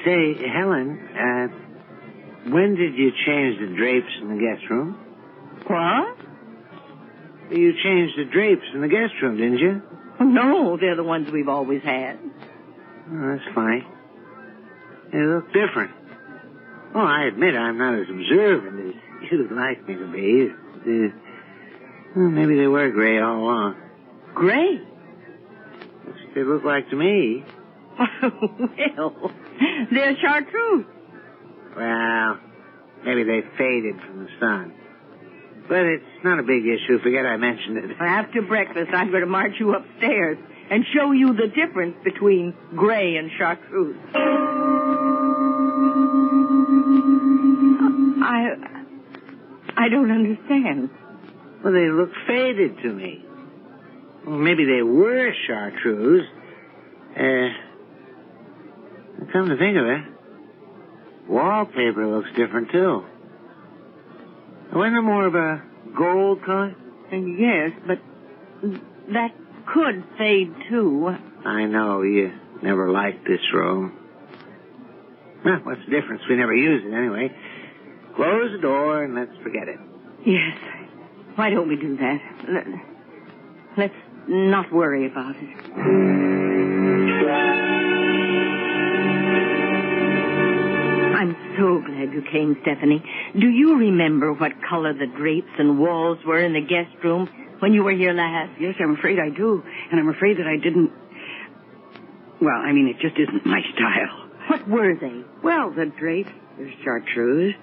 Say, Helen, when did you change the drapes in the guest room? What? You changed the drapes in the guest room, didn't you? No, they're the ones we've always had. Oh, that's fine. They look different. Oh, I admit I'm not as observant as you'd like me to be. Well, maybe they were gray all along. Gray? That's what they look like to me. Well, they're chartreuse. Well, maybe they faded from the sun. But it's not a big issue. Forget I mentioned it. After breakfast, I'm going to march you upstairs and show you the difference between gray and chartreuse. I don't understand. Well, they look faded to me. Well, maybe they were chartreuse. Come to think of it, wallpaper looks different, too. Wasn't it more of a gold color? Yes, but that could fade, too. I know. You never liked this room. Well, what's the difference? We never use it anyway. Close the door and let's forget it. Yes. Why don't we do that? Let's not worry about it. I'm so glad you came, Stephanie. Do you remember what color the drapes and walls were in the guest room when you were here last? Yes, I'm afraid I do. And I'm afraid that I didn't... Well, I mean, it just isn't my style. What were they? Well, the drapes, they're chartreuse,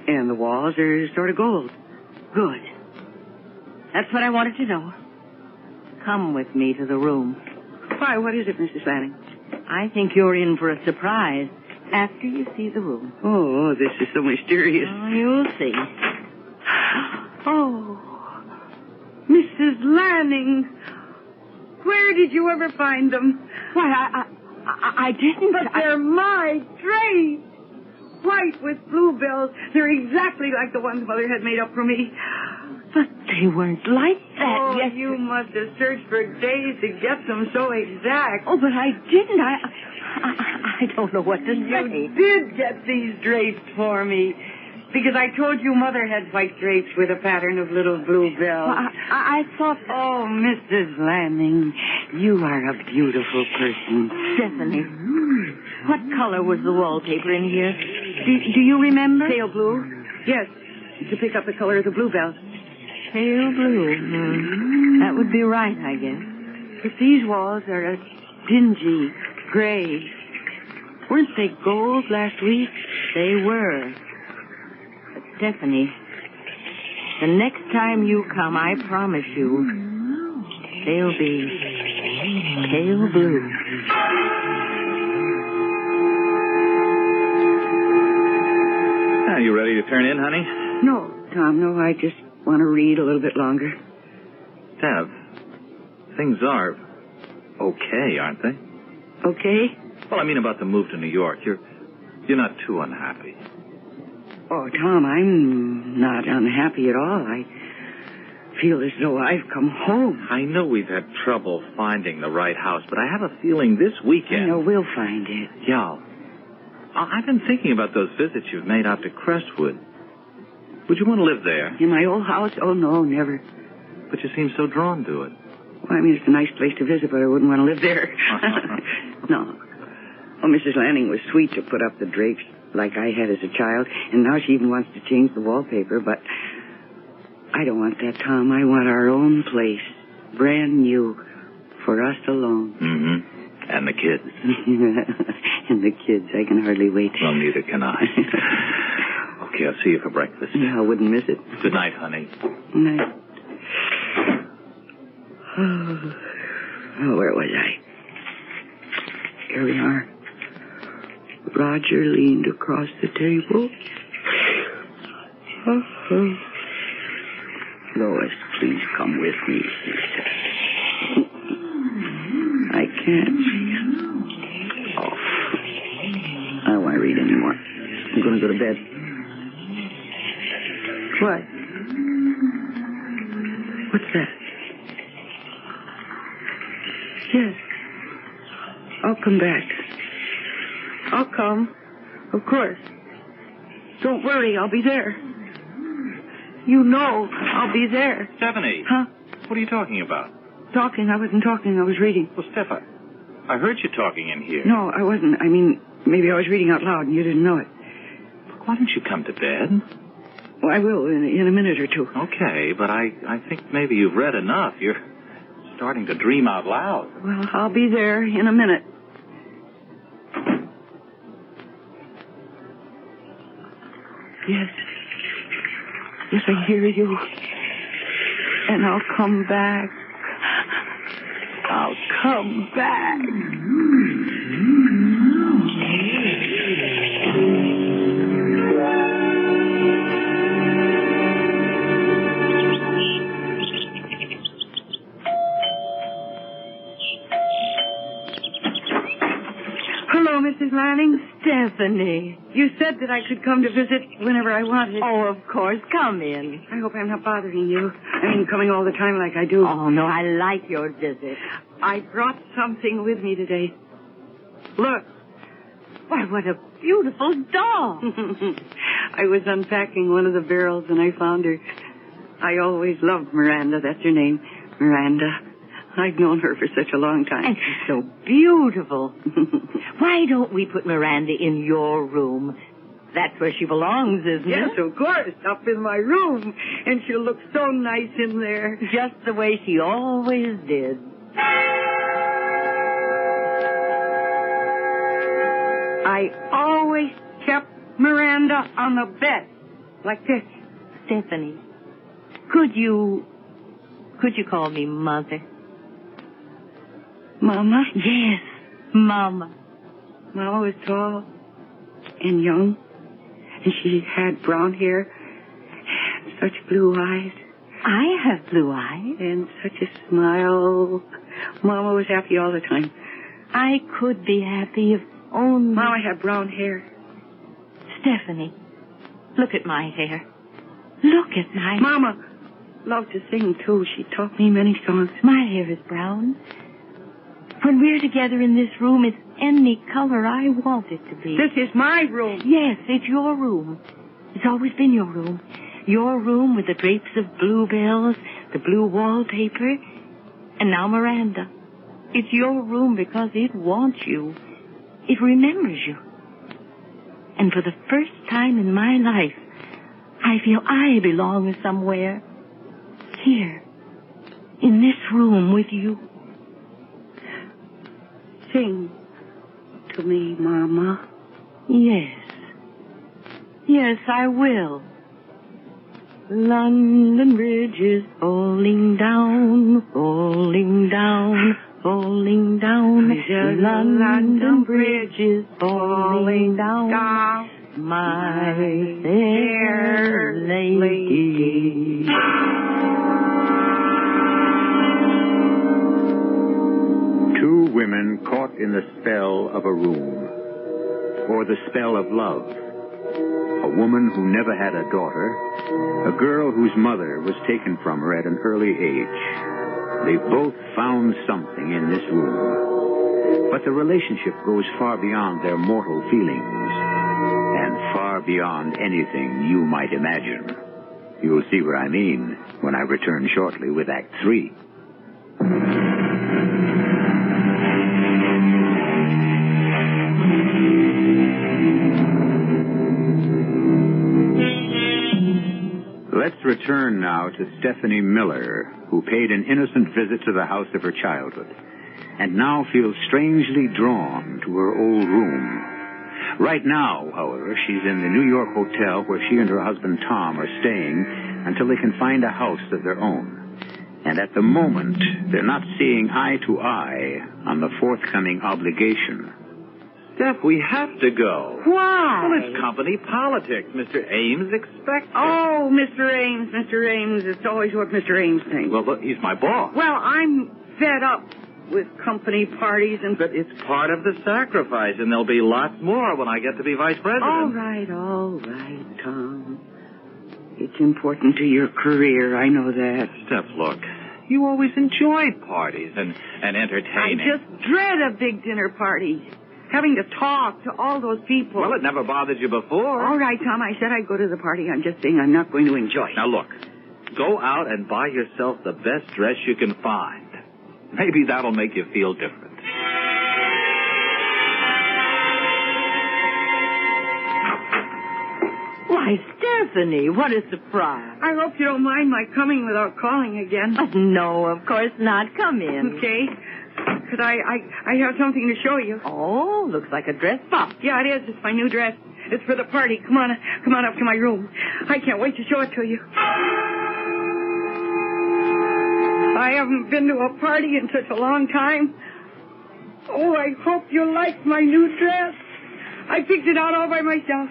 and the walls are sort of gold. Good. That's what I wanted to know. Come with me to the room. Why, what is it, Mrs. Lanning? I think you're in for a surprise after you see the room. Oh, this is so mysterious. Oh, you'll see. Oh, Mrs. Lanning, where did you ever find them? Why, I didn't. But they're my drapes. White with bluebells. They're exactly like the ones Mother had made up for me. But they weren't like that. Oh, yes, you must have searched for days to get them so exact. Oh, but I didn't. I don't know what to say. You did get these drapes for me. Because I told you Mother had white drapes with a pattern of little bluebells. Well, I thought... Oh, Mrs. Lanning, you are a beautiful person. Stephanie, what color was the wallpaper in here? Do you remember? Pale blue. Yes, to pick up the color of the bluebells. Pale blue. That would be right, I guess. But these walls are a dingy gray. Weren't they gold last week? They were. But Stephanie, the next time you come, I promise you, they'll be pale blue. Are you ready to turn in, honey? No, Tom, no. I just want to read a little bit longer. Tab, things are okay, aren't they? Okay? Well, I mean about the move to New York. You're not too unhappy. Oh, Tom, I'm not unhappy at all. I feel as though I've come home. I know we've had trouble finding the right house, but I have a feeling this weekend... I know, we'll find it. Yeah. I've been thinking about those visits you've made out to Crestwood. Would you want to live there? In my old house? Oh, no, never. But you seem so drawn to it. Well, I mean, it's a nice place to visit, but I wouldn't want to live there. No. Oh, Mrs. Lanning was sweet to put up the drapes like I had as a child, and now she even wants to change the wallpaper, but I don't want that, Tom. I want our own place, brand new, for us alone. Mm-hmm. And the kids. And the kids, I can hardly wait. Well, neither can I. Okay, I'll see you for breakfast. Yeah, I wouldn't miss it. Good night, honey. Good night. Oh, where was I? Here we are. Roger leaned across the table. Lois, please come with me, he said. I can't. Oh, I don't want to read anymore. I'm going to go to bed. What? What's that? Yes. I'll come back. I'll come. Of course. Don't worry, I'll be there. You know I'll be there. Stephanie. Huh? What are you talking about? Talking? I wasn't talking. I was reading. Well, Steph, I heard you talking in here. No, I wasn't. I mean, maybe I was reading out loud and you didn't know it. Why don't you come to bed? Well, I will in a minute or two. Okay, but I think maybe you've read enough. You're starting to dream out loud. Well, I'll be there in a minute. Yes. Yes, I hear you. And I'll come back. I'll come back. Hello, Mrs. Lanning. Stephanie. You said that I could come to visit whenever I wanted. Oh, of course. Come in. I hope I'm not bothering you. I mean, coming all the time like I do. Oh, no, I like your visit. I brought something with me today. Look. Why, what a beautiful doll. I was unpacking one of the barrels and I found her. I always loved Miranda. That's her name. Miranda. I've known her for such a long time. And she's so beautiful. Why don't we put Miranda in your room? That's where she belongs, isn't it? Yes, of course. Up in my room. And she'll look so nice in there. Just the way she always did. I always kept Miranda on the bed. Like this. Stephanie, could you call me Mother? Mama? Yes, Mama. Mama was tall and young, and she had brown hair and such blue eyes. I have blue eyes. And such a smile. Mama was happy all the time. I could be happy if only... Mama had brown hair. Stephanie, look at my hair. Look at my... Mama loved to sing, too. She taught me many songs. My hair is brown. When we're together in this room, it's any color I want it to be. This is my room. Yes, it's your room. It's always been your room. Your room with the drapes of bluebells, the blue wallpaper, and now Miranda. It's your room because it wants you. It remembers you. And for the first time in my life, I feel I belong somewhere. Here, in this room with you. Sing to me, Mama. Yes. Yes, I will. London Bridge is falling down, falling down, falling down. London Bridge is falling down, my fair lady. Two women caught in the spell of a room, or the spell of love. A woman who never had a daughter, a girl whose mother was taken from her at an early age. They both found something in this room. But the relationship goes far beyond their mortal feelings, and far beyond anything you might imagine. You'll see what I mean when I return shortly with Act 3. Let's return now to Stephanie Miller, who paid an innocent visit to the house of her childhood, and now feels strangely drawn to her old room. Right now, however, she's in the New York hotel where she and her husband Tom are staying until they can find a house of their own. And at the moment, they're not seeing eye to eye on the forthcoming obligation. Steph, we have to go. Why? Well, it's company politics. Mr. Ames expects it. Oh, Mr. Ames. It's always what Mr. Ames thinks. Well, look, he's my boss. Well, I'm fed up with company parties and... But it's part of the sacrifice, and there'll be lots more when I get to be vice president. All right, Tom. It's important to your career, I know that. Steph, look, you always enjoyed parties and entertaining. I just dread a big dinner party. Having to talk to all those people. Well, it never bothered you before. All right, Tom, I said I'd go to the party. I'm just saying I'm not going to enjoy it. Now, look, go out and buy yourself the best dress you can find. Maybe that'll make you feel different. Why, Stephanie, what a surprise. I hope you don't mind my coming without calling again. No, of course not. Come in. Okay. But I have something to show you. Oh, looks like a dress box. Yeah, it is. It's my new dress. It's for the party. Come on up to my room. I can't wait to show it to you. I haven't been to a party in such a long time. Oh, I hope you like my new dress. I picked it out all by myself.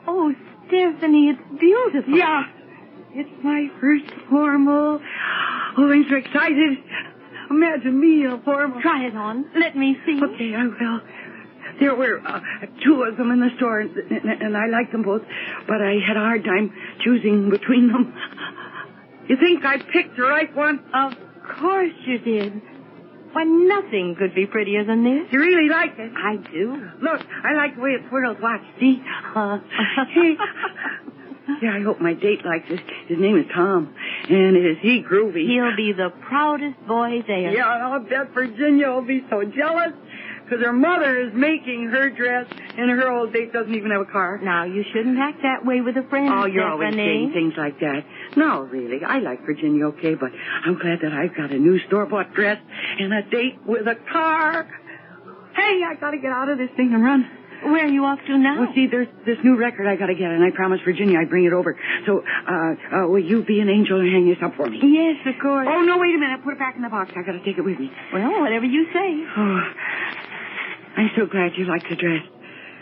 Oh, Stephanie, it's beautiful. Yeah. It's my first formal. Oh, I'm so excited. Imagine me in a formal. Try it on. Let me see. Okay, I will. There were two of them in the store, and I liked them both, but I had a hard time choosing between them. You think I picked the right one? Of course you did. Why, nothing could be prettier than this. You really like it? I do. Look, I like the way it twirls. Watch, see? Yeah, I hope my date likes it. His name is Tom, and is he groovy? He'll be the proudest boy there. Yeah, and I'll bet Virginia will be so jealous, because her mother is making her dress, and her old date doesn't even have a car. Now, you shouldn't act that way with a friend, Oh, you're always Stephanie. saying things like that. No, really, I like Virginia okay, but I'm glad that I've got a new store-bought dress and a date with a car. Hey, I gotta get out of this thing and run. Where are you off to now? Well, see, there's this new record I gotta get, and I promised Virginia I'd bring it over. So, will you be an angel and hang this up for me? Yes, of course. Oh, no, wait a minute. Put it back in the box. I gotta take it with me. Well, whatever you say. Oh, I'm so glad you like the dress.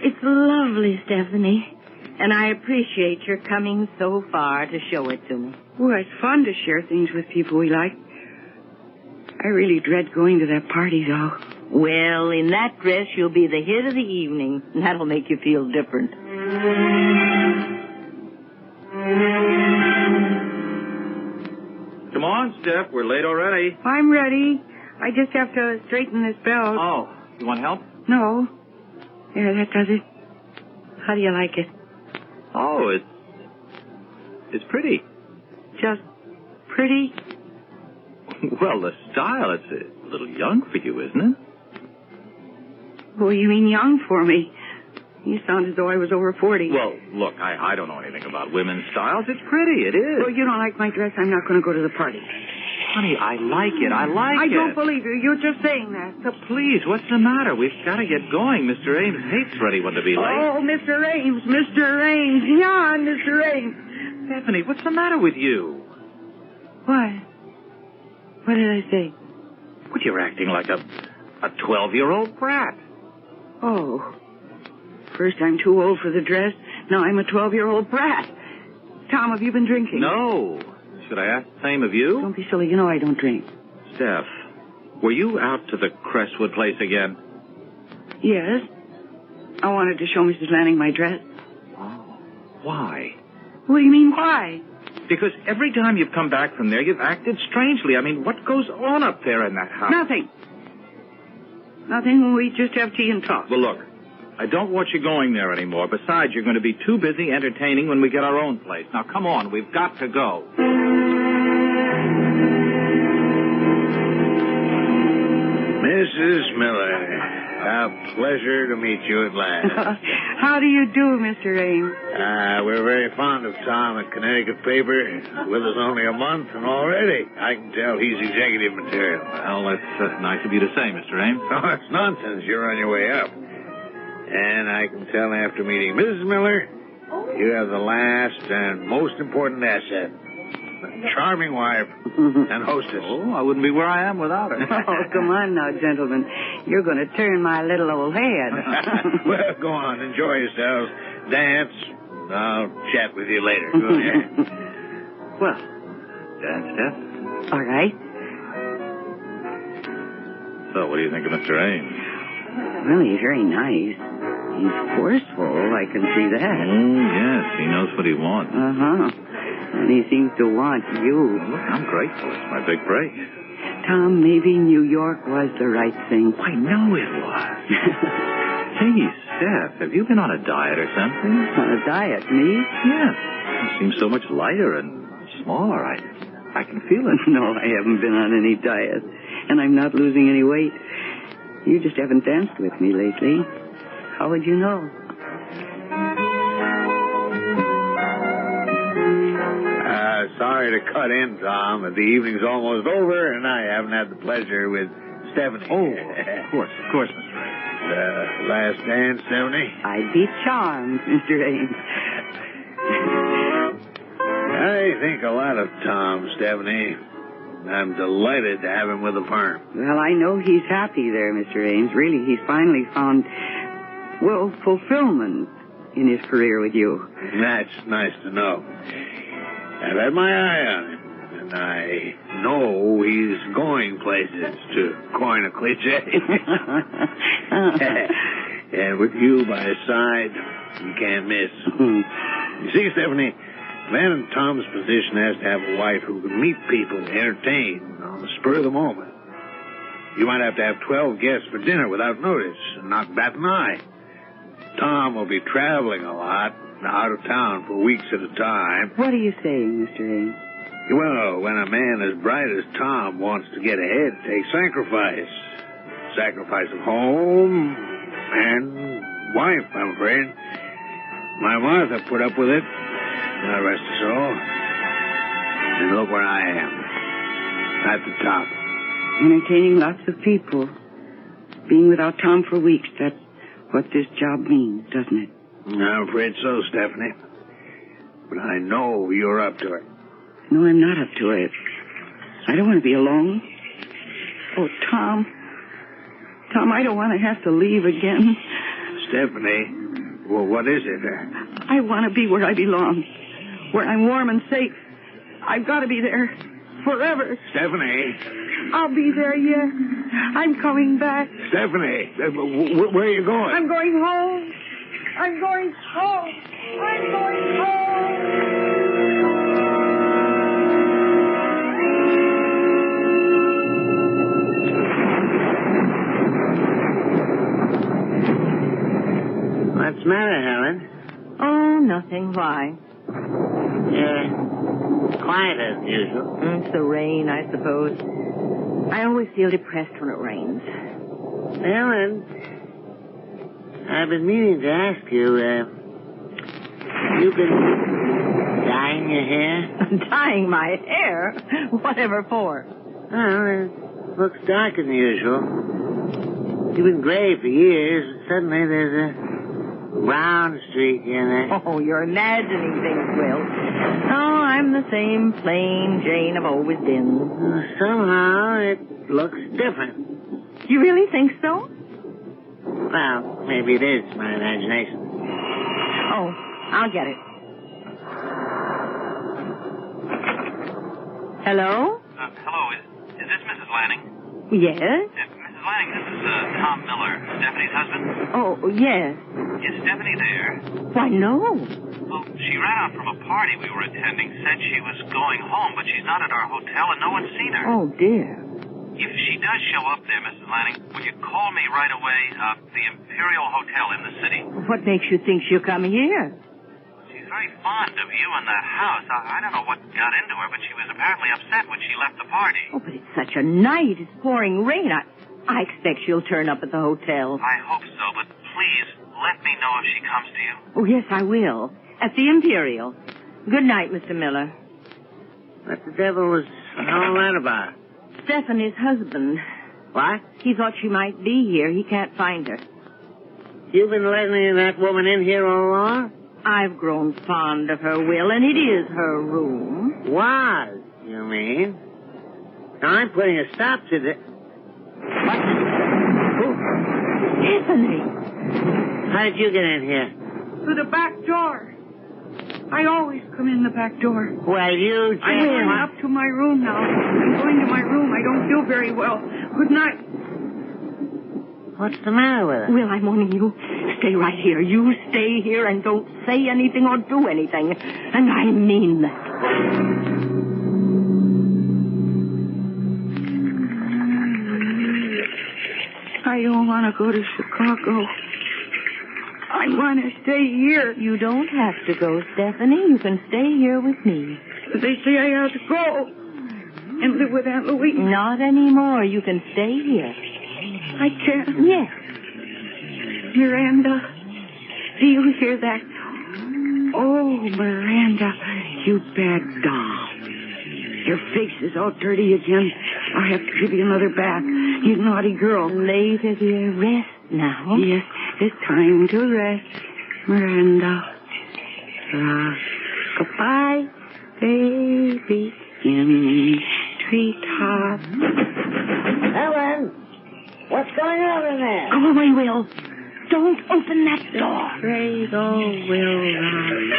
It's lovely, Stephanie. And I appreciate your coming so far to show it to me. Well, it's fun to share things with people we like. I really dread going to that party, though. Well, in that dress, you'll be the hit of the evening. And that'll make you feel different. Come on, Steph. We're late already. I'm ready. I just have to straighten this belt. Oh, you want help? No. Yeah, that does it. How do you like it? Oh, it's pretty. Just pretty? Well, the style, it's a little young for you, isn't it? What do you mean young for me? You sound as though I was over 40. Well, look, I don't know anything about women's styles. It's pretty, it is. Well, you don't like my dress, I'm not going to go to the party. Honey, I like it. I don't believe you. You're just saying that. So please, what's the matter? We've got to get going. Mr. Ames hates for anyone to be late. Oh, Mr. Ames. Yeah, Mr. Ames. Stephanie, what's the matter with you? What? What did I say? Well, you're acting like a 12-year-old brat. Oh. First I'm too old for the dress. Now I'm a 12-year-old brat. Tom, have you been drinking? No. Should I ask the same of you? Don't be silly. You know I don't drink. Steph, were you out to the Crestwood place again? Yes. I wanted to show Mrs. Lanning my dress. Oh. Why? What do you mean, why? Because every time you've come back from there, you've acted strangely. I mean, what goes on up there in that house? Nothing. Nothing. We just have tea and talk. Well, look, I don't want you going there anymore. Besides, you're going to be too busy entertaining when we get our own place. Now, come on. We've got to go. Mrs. Miller, a pleasure to meet you at last. How do you do, Mr. Ames? We're very fond of Tom at Connecticut paper. With us only a month, and already I can tell he's executive material. Well, that's nice of you to say, Mr. Ames. Oh, it's nonsense. You're on your way up. And I can tell after meeting Mrs. Miller, you have the last and most important asset. A charming wife and hostess. Oh, I wouldn't be where I am without her. Oh, come on now, gentlemen. You're going to turn my little old head. Well, go on. Enjoy yourselves. Dance. I'll chat with you later. Go ahead. Well. Dance, Steph? All right. So, what do you think of Mr. Ames? Well, he's very nice. He's forceful. I can see that. Oh, yes. He knows what he wants. Uh-huh. And he seems to want you. Well, look, I'm grateful. It's my big break. Tom, maybe New York was the right thing. I know it was. Hey, Steph, have you been on a diet or something? On a diet, me? Yeah. You seem so much lighter and smaller. I can feel it. No, I haven't been on any diet. And I'm not losing any weight. You just haven't danced with me lately. How would you know? Sorry to cut in, Tom, but the evening's almost over, and I haven't had the pleasure with Stephanie. Oh, of course, Mr. Ames. Last dance, Stephanie? I'd be charmed, Mr. Ames. I think a lot of Tom, Stephanie. I'm delighted to have him with the firm. Well, I know he's happy there, Mr. Ames. Really, he's finally found, well, fulfillment in his career with you. That's nice to know. I've had my eye on him, and I know he's going places, to coin a cliche. And with you by his side, you can't miss. You see, Stephanie, a man in Tom's position has to have a wife who can meet people and entertain on the spur of the moment. You might have to have 12 guests for dinner without notice and not bat an eye. Tom will be traveling a lot, out of town for weeks at a time. What are you saying, Mr. Ames? Well, when a man as bright as Tom wants to get ahead, takes sacrifice. Sacrifice of home and wife, I'm afraid. My Martha put up with it. God rest her soul. And look where I am. At the top. Entertaining lots of people. Being without Tom for weeks, that's what this job means, doesn't it? I'm afraid so, Stephanie. But I know you're up to it. No, I'm not up to it. I don't want to be alone. Oh, Tom. Tom, I don't want to have to leave again. Stephanie, well, what is it? I want to be where I belong. Where I'm warm and safe. I've got to be there. Forever. Stephanie. I'll be there, yes. I'm coming back. Stephanie, where are you going? I'm going home. I'm going home. I'm going home. What's the matter, Helen? Oh, nothing. Why? Quiet as usual. It's the rain, I suppose. I always feel depressed when it rains. Helen, I've been meaning to ask you, you've been dyeing your hair? Dyeing my hair? Whatever for? Well, it looks darker than usual. You've been gray for years, and suddenly there's a brown streak in it. Oh, you're imagining things, Will. Oh, I'm the same plain Jane I've always been. Somehow it looks different. You really think so? Well, maybe it is my imagination. Oh, I'll get it. Hello? Hello, is this Mrs. Lanning? Yes? Mrs. Lanning, this is Tom Miller, Stephanie's husband. Oh, yes. Is Stephanie there? Why, no. Well, she ran out from a party we were attending, said she was going home, but she's not at our hotel and no one's seen her. Oh, dear. If she does show up there, Mrs. Lanning, will you call me right away? The Imperial Hotel in the city. What makes you think she'll come here? She's very fond of you and that house. I don't know what got into her, but she was apparently upset when she left the party. Oh, but it's such a night. It's pouring rain. I expect she'll turn up at the hotel. I hope so, but please let me know if she comes to you. Oh, yes, I will. At the Imperial. Good night, Mr. Miller. What the devil was all that about? Stephanie's husband. What? He thought she might be here. He can't find her. You've been letting that woman in here all along? I've grown fond of her, Will, and it is her room. Was, you mean? Now, I'm putting a stop to this. What? Stephanie! How did you get in here? Through the back door. I always come in the back door. Well, you just... I'm going up to my room now. I'm going to my room. I don't feel very well. Good night. What's the matter with her? Will, I'm warning you. Stay right here. You stay here and don't say anything or do anything. And I mean that. I don't want to go to Chicago. I want to stay here. You don't have to go, Stephanie. You can stay here with me. But they say I have to go and live with Aunt Louise. Not anymore. You can stay here. I can't. Yes. Miranda, do you hear that? Oh, Miranda, you bad doll. Your face is all dirty again. I'll have to give you another bath. You naughty girl. Later, dear. Rest now. Yes, it's time to rest, Miranda. Goodbye, baby, in treetop. Helen! What's going on in there? Go away, Will. Don't open that door. Cradle will rise.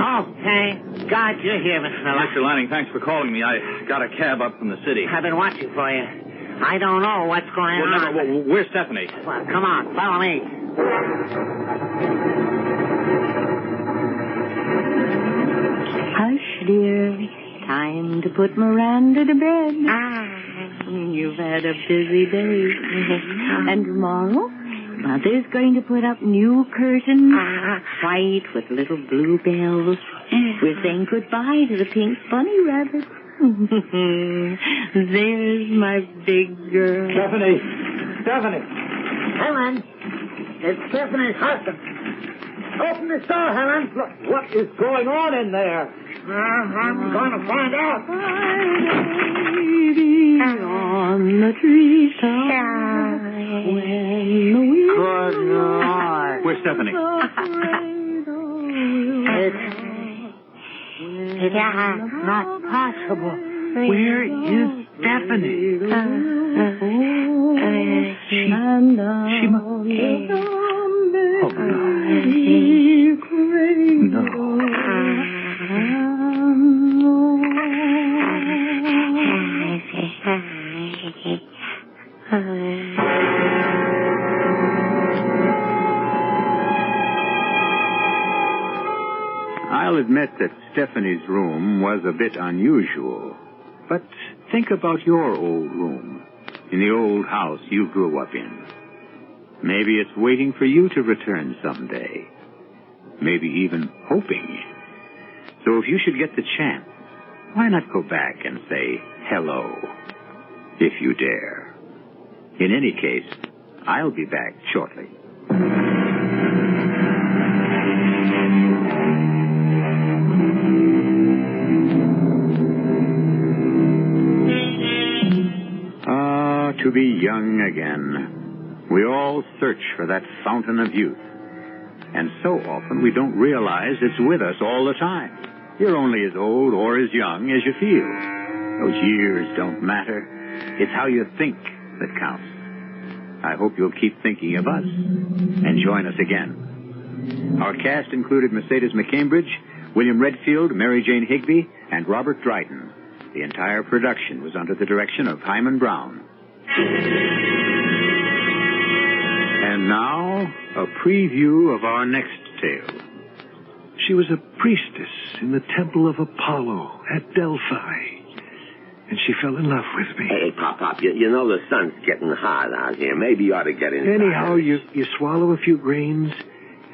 Oh, thank God you're here, Mr. Miller. Mr. Lanning, thanks for calling me. I got a cab up from the city. I've been watching for you. I don't know what's going on. Where's Stephanie? Well, come on, follow me. Hush, dear. Time to put Miranda to bed. You've had a busy day. And tomorrow, Mother's going to put up new curtains, white with little blue bells. We're saying goodbye to the pink bunny rabbit. There's my big girl. Stephanie! Helen! It's Stephanie's husband. Open the door, Helen. Look, what is going on in there? I'm going to find out. Baby on the treetop. When the wind Good Lord. Where's Stephanie? It's not possible. Where is Stephanie? She must... Oh, no. I'll admit that Stephanie's room was a bit unusual. But think about your old room, in the old house you grew up in. Maybe it's waiting for you to return someday. Maybe even hoping. So if you should get the chance, why not go back and say hello, if you dare? In any case, I'll be back shortly. to be young again. We all search for that fountain of youth. And so often we don't realize it's with us all the time. You're only as old or as young as you feel. Those years don't matter. It's how you think that counts. I hope you'll keep thinking of us and join us again. Our cast included Mercedes McCambridge, William Redfield, Mary Jane Higby, and Robert Dryden. The entire production was under the direction of Hyman Brown. And now, a preview of our next tale. She was a priestess in the temple of Apollo at Delphi. And she fell in love with me. Hey, Pop, you know the sun's getting hot out here. Maybe you ought to get inside. Anyhow, you swallow a few grains,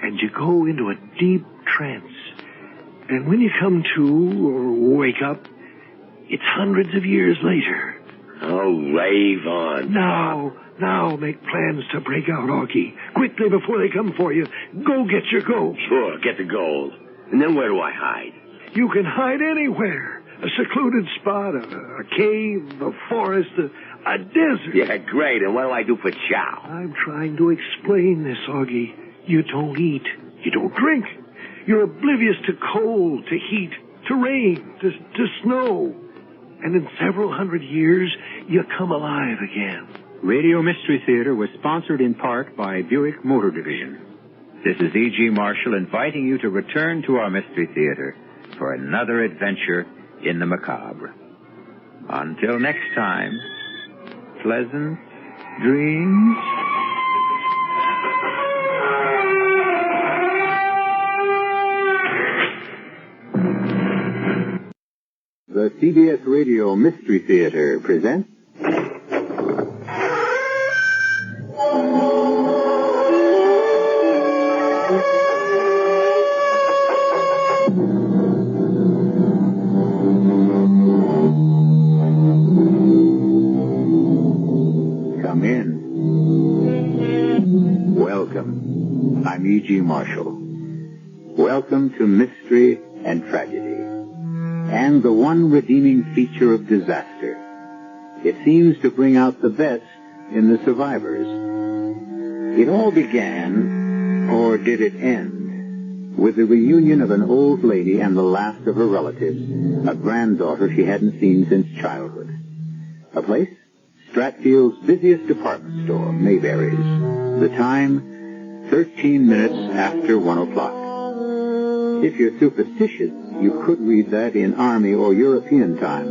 and you go into a deep trance. And when you come to, or wake up, it's hundreds of years later. Oh, rave on. Now make plans to break out, Augie. Quickly before they come for you. Go get your gold. Sure, get the gold. And then where do I hide? You can hide anywhere. A secluded spot, a cave, a forest, a desert. Yeah, great. And what do I do for chow? I'm trying to explain this, Augie. You don't eat. You don't drink. You're oblivious to cold, to heat, to rain, to snow. And in several hundred years, you come alive again. Radio Mystery Theater was sponsored in part by Buick Motor Division. This is E.G. Marshall inviting you to return to our Mystery Theater for another adventure in the macabre. Until next time, pleasant dreams. The CBS Radio Mystery Theater presents Come in. Welcome. I'm E.G. Marshall. Welcome to Mystery and Tragedy. And the one redeeming feature of disaster. It seems to bring out the best in the survivors. It all began, or did it end, with the reunion of an old lady and the last of her relatives, a granddaughter she hadn't seen since childhood. A place? Stratfield's busiest department store, Mayberry's. The time, 13 minutes after 1 o'clock. If you're superstitious, you could read that in Army or European time.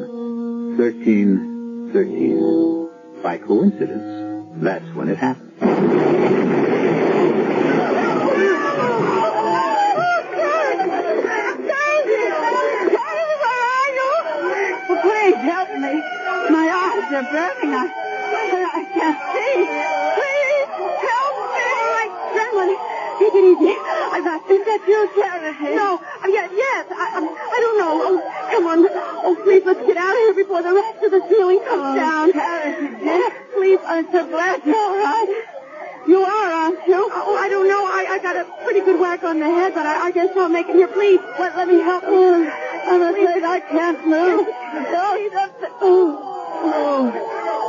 13:13. By coincidence, that's when it happened. Please help me. My eyes are burning. I can't see. Please help me. Grandmother, take it easy. Is that you, Sarah? No. Yes. I don't know. Oh, come on. Oh, please, let's get out of here before the rest of the ceiling comes down. Sarah, please, I'm so glad you're all right. You are, aren't you? Oh, I don't know. I got a pretty good whack on the head, but I guess I'll make it here. Please, let me help you. I'm afraid I can't move.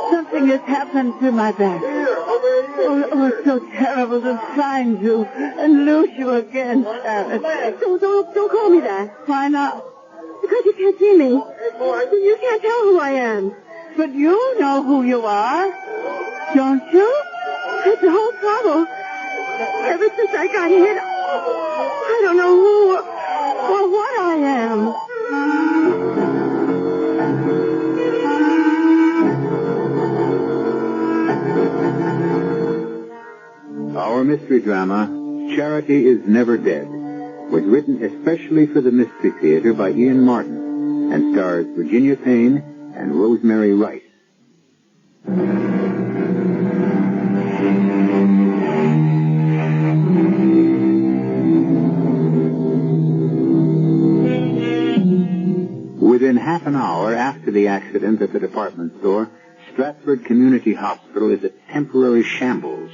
Something has happened to my back. Oh, it's so terrible to find you and lose you again, Sarah. Don't call me that. Why not? Because you can't see me. You can't tell who I am. But you know who you are, don't you? That's the whole trouble. Ever since I got hit, I don't know who or what I am. Our mystery drama, Charity is Never Dead, was written especially for the Mystery Theater by Ian Martin and stars Virginia Payne and Rosemary Rice. Within half an hour after the accident at the department store, Stratford Community Hospital is a temporary shambles.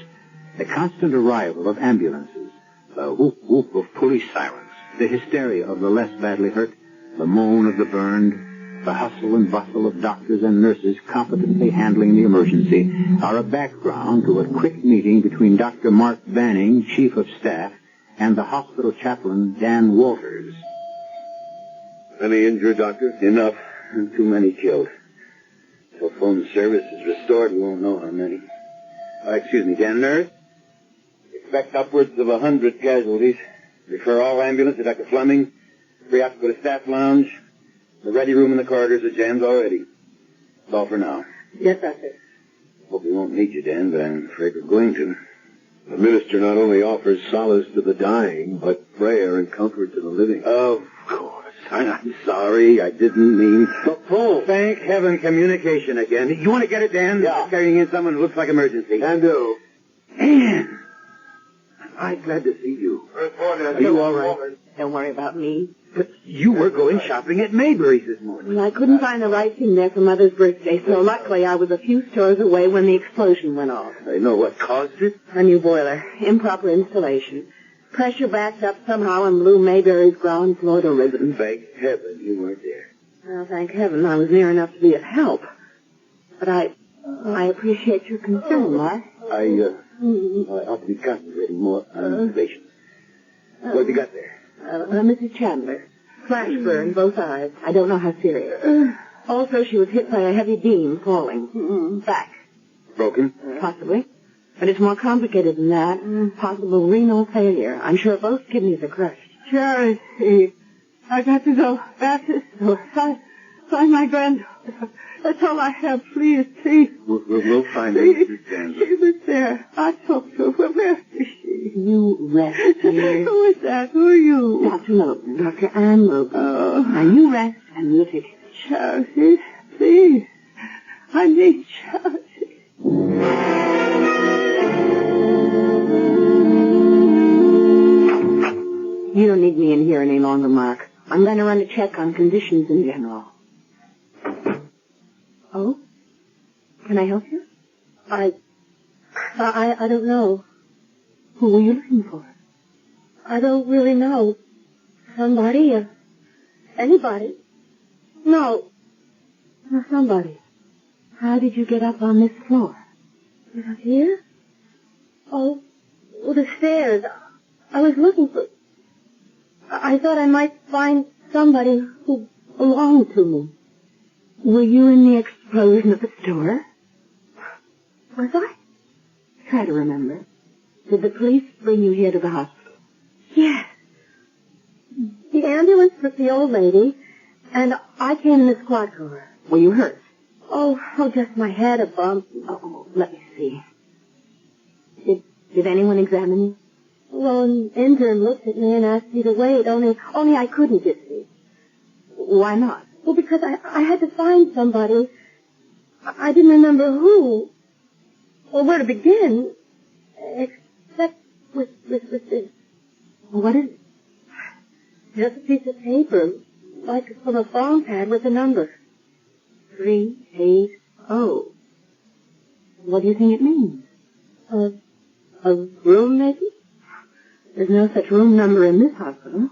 The constant arrival of ambulances, the whoop-whoop of police sirens, the hysteria of the less badly hurt, the moan of the burned, the hustle and bustle of doctors and nurses competently handling the emergency, are a background to a quick meeting between Dr. Mark Banning, Chief of Staff, and the hospital chaplain, Dan Walters. Any injured, Doctor? Enough. Too many killed. Till phone service is restored, we won't know how many. Excuse me, Dan, nurse? Expect upwards of 100 casualties. Refer all ambulance to Dr. Fleming. Free out to go to staff lounge. The ready room in the corridors are jammed already. That's all for now. Yes, Doctor. Hope we won't need you, Dan, but I'm afraid we're going to. The minister not only offers solace to the dying, but prayer and comfort to the living. Of course. I'm sorry. I didn't mean... Paul. Thank heaven, communication again. You want to get it, Dan? Yeah. Carrying in someone who looks like emergency. Can do. Dan! I'm glad to see you. Are you all right? Don't worry about me. But you were going shopping at Mayberry's this morning. Well, I couldn't find the right thing there for Mother's birthday, so luckily I was a few stores away when the explosion went off. I know what caused it. A new boiler. Improper installation. Pressure backed up somehow and blew Mayberry's ground floor to ribbons. Thank heaven you weren't there. Well, thank heaven I was near enough to be of help. But I appreciate your concern, Mark. I ought to be concentrating more on patients. What have you got there? Mrs. Chandler. Flash burn, both eyes. I don't know how serious. Also, she was hit by a heavy beam falling. Back. Broken? Possibly. But it's more complicated than that. Possible renal failure. I'm sure both kidneys are crushed. Charity, I got to go back to store. Find my granddaughter. That's all I have. Please. We'll find her, Mrs. Chandler. She was there. I talked to her. Where is she? You rest here. Who is that? Who are you? Dr. Logan. Dr. Ann Logan. Oh. Now you rest and we'll take it. Charity, please. I need charity. You don't need me in here any longer, Mark. I'm going to run a check on conditions in general. Oh? Can I help you? I don't know. Who were you looking for? I don't really know. Somebody? Anybody? No. Somebody. How did you get up on this floor? Up here? Oh, the stairs. I was looking for... I thought I might find somebody who belonged to me. Were you in the explosion at the store? Was I? Try to remember. Did the police bring you here to the hospital? Yes. The ambulance took the old lady, and I came in the squad car. Were you hurt? Oh, just my head, a bump. Oh, let me see. Did anyone examine you? Well, an intern looked at me and asked me to wait, only I couldn't, you see. Why not? Well, because I had to find somebody. I didn't remember who. Well, where to begin? Except with this. What is it? Just a piece of paper, like from a phone pad with a number. 380. What do you think it means? A room, maybe? There's no such room number in this hospital.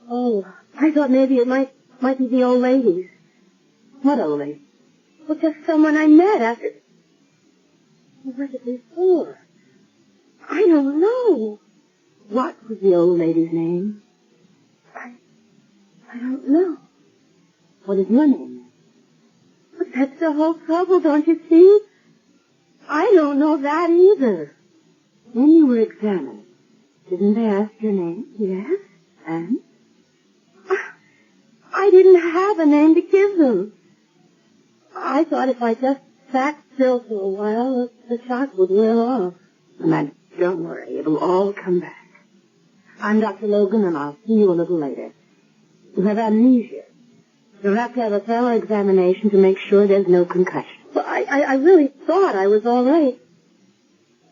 Oh, I thought maybe it might be the old lady's. What old lady? Well, just someone I met after... What is it for? I don't know. What was the old lady's name? I don't know. What is your name? But that's the whole trouble, don't you see? I don't know that either. When you were examined, didn't they ask your name? Yes. And? I didn't have a name to give them. I thought if I just sat still for a while, the shock would wear off. Amanda, don't worry. It'll all come back. I'm Dr. Logan, and I'll see you a little later. You have amnesia. You'll have to have a thorough examination to make sure there's no concussion. Well, I really thought I was all right.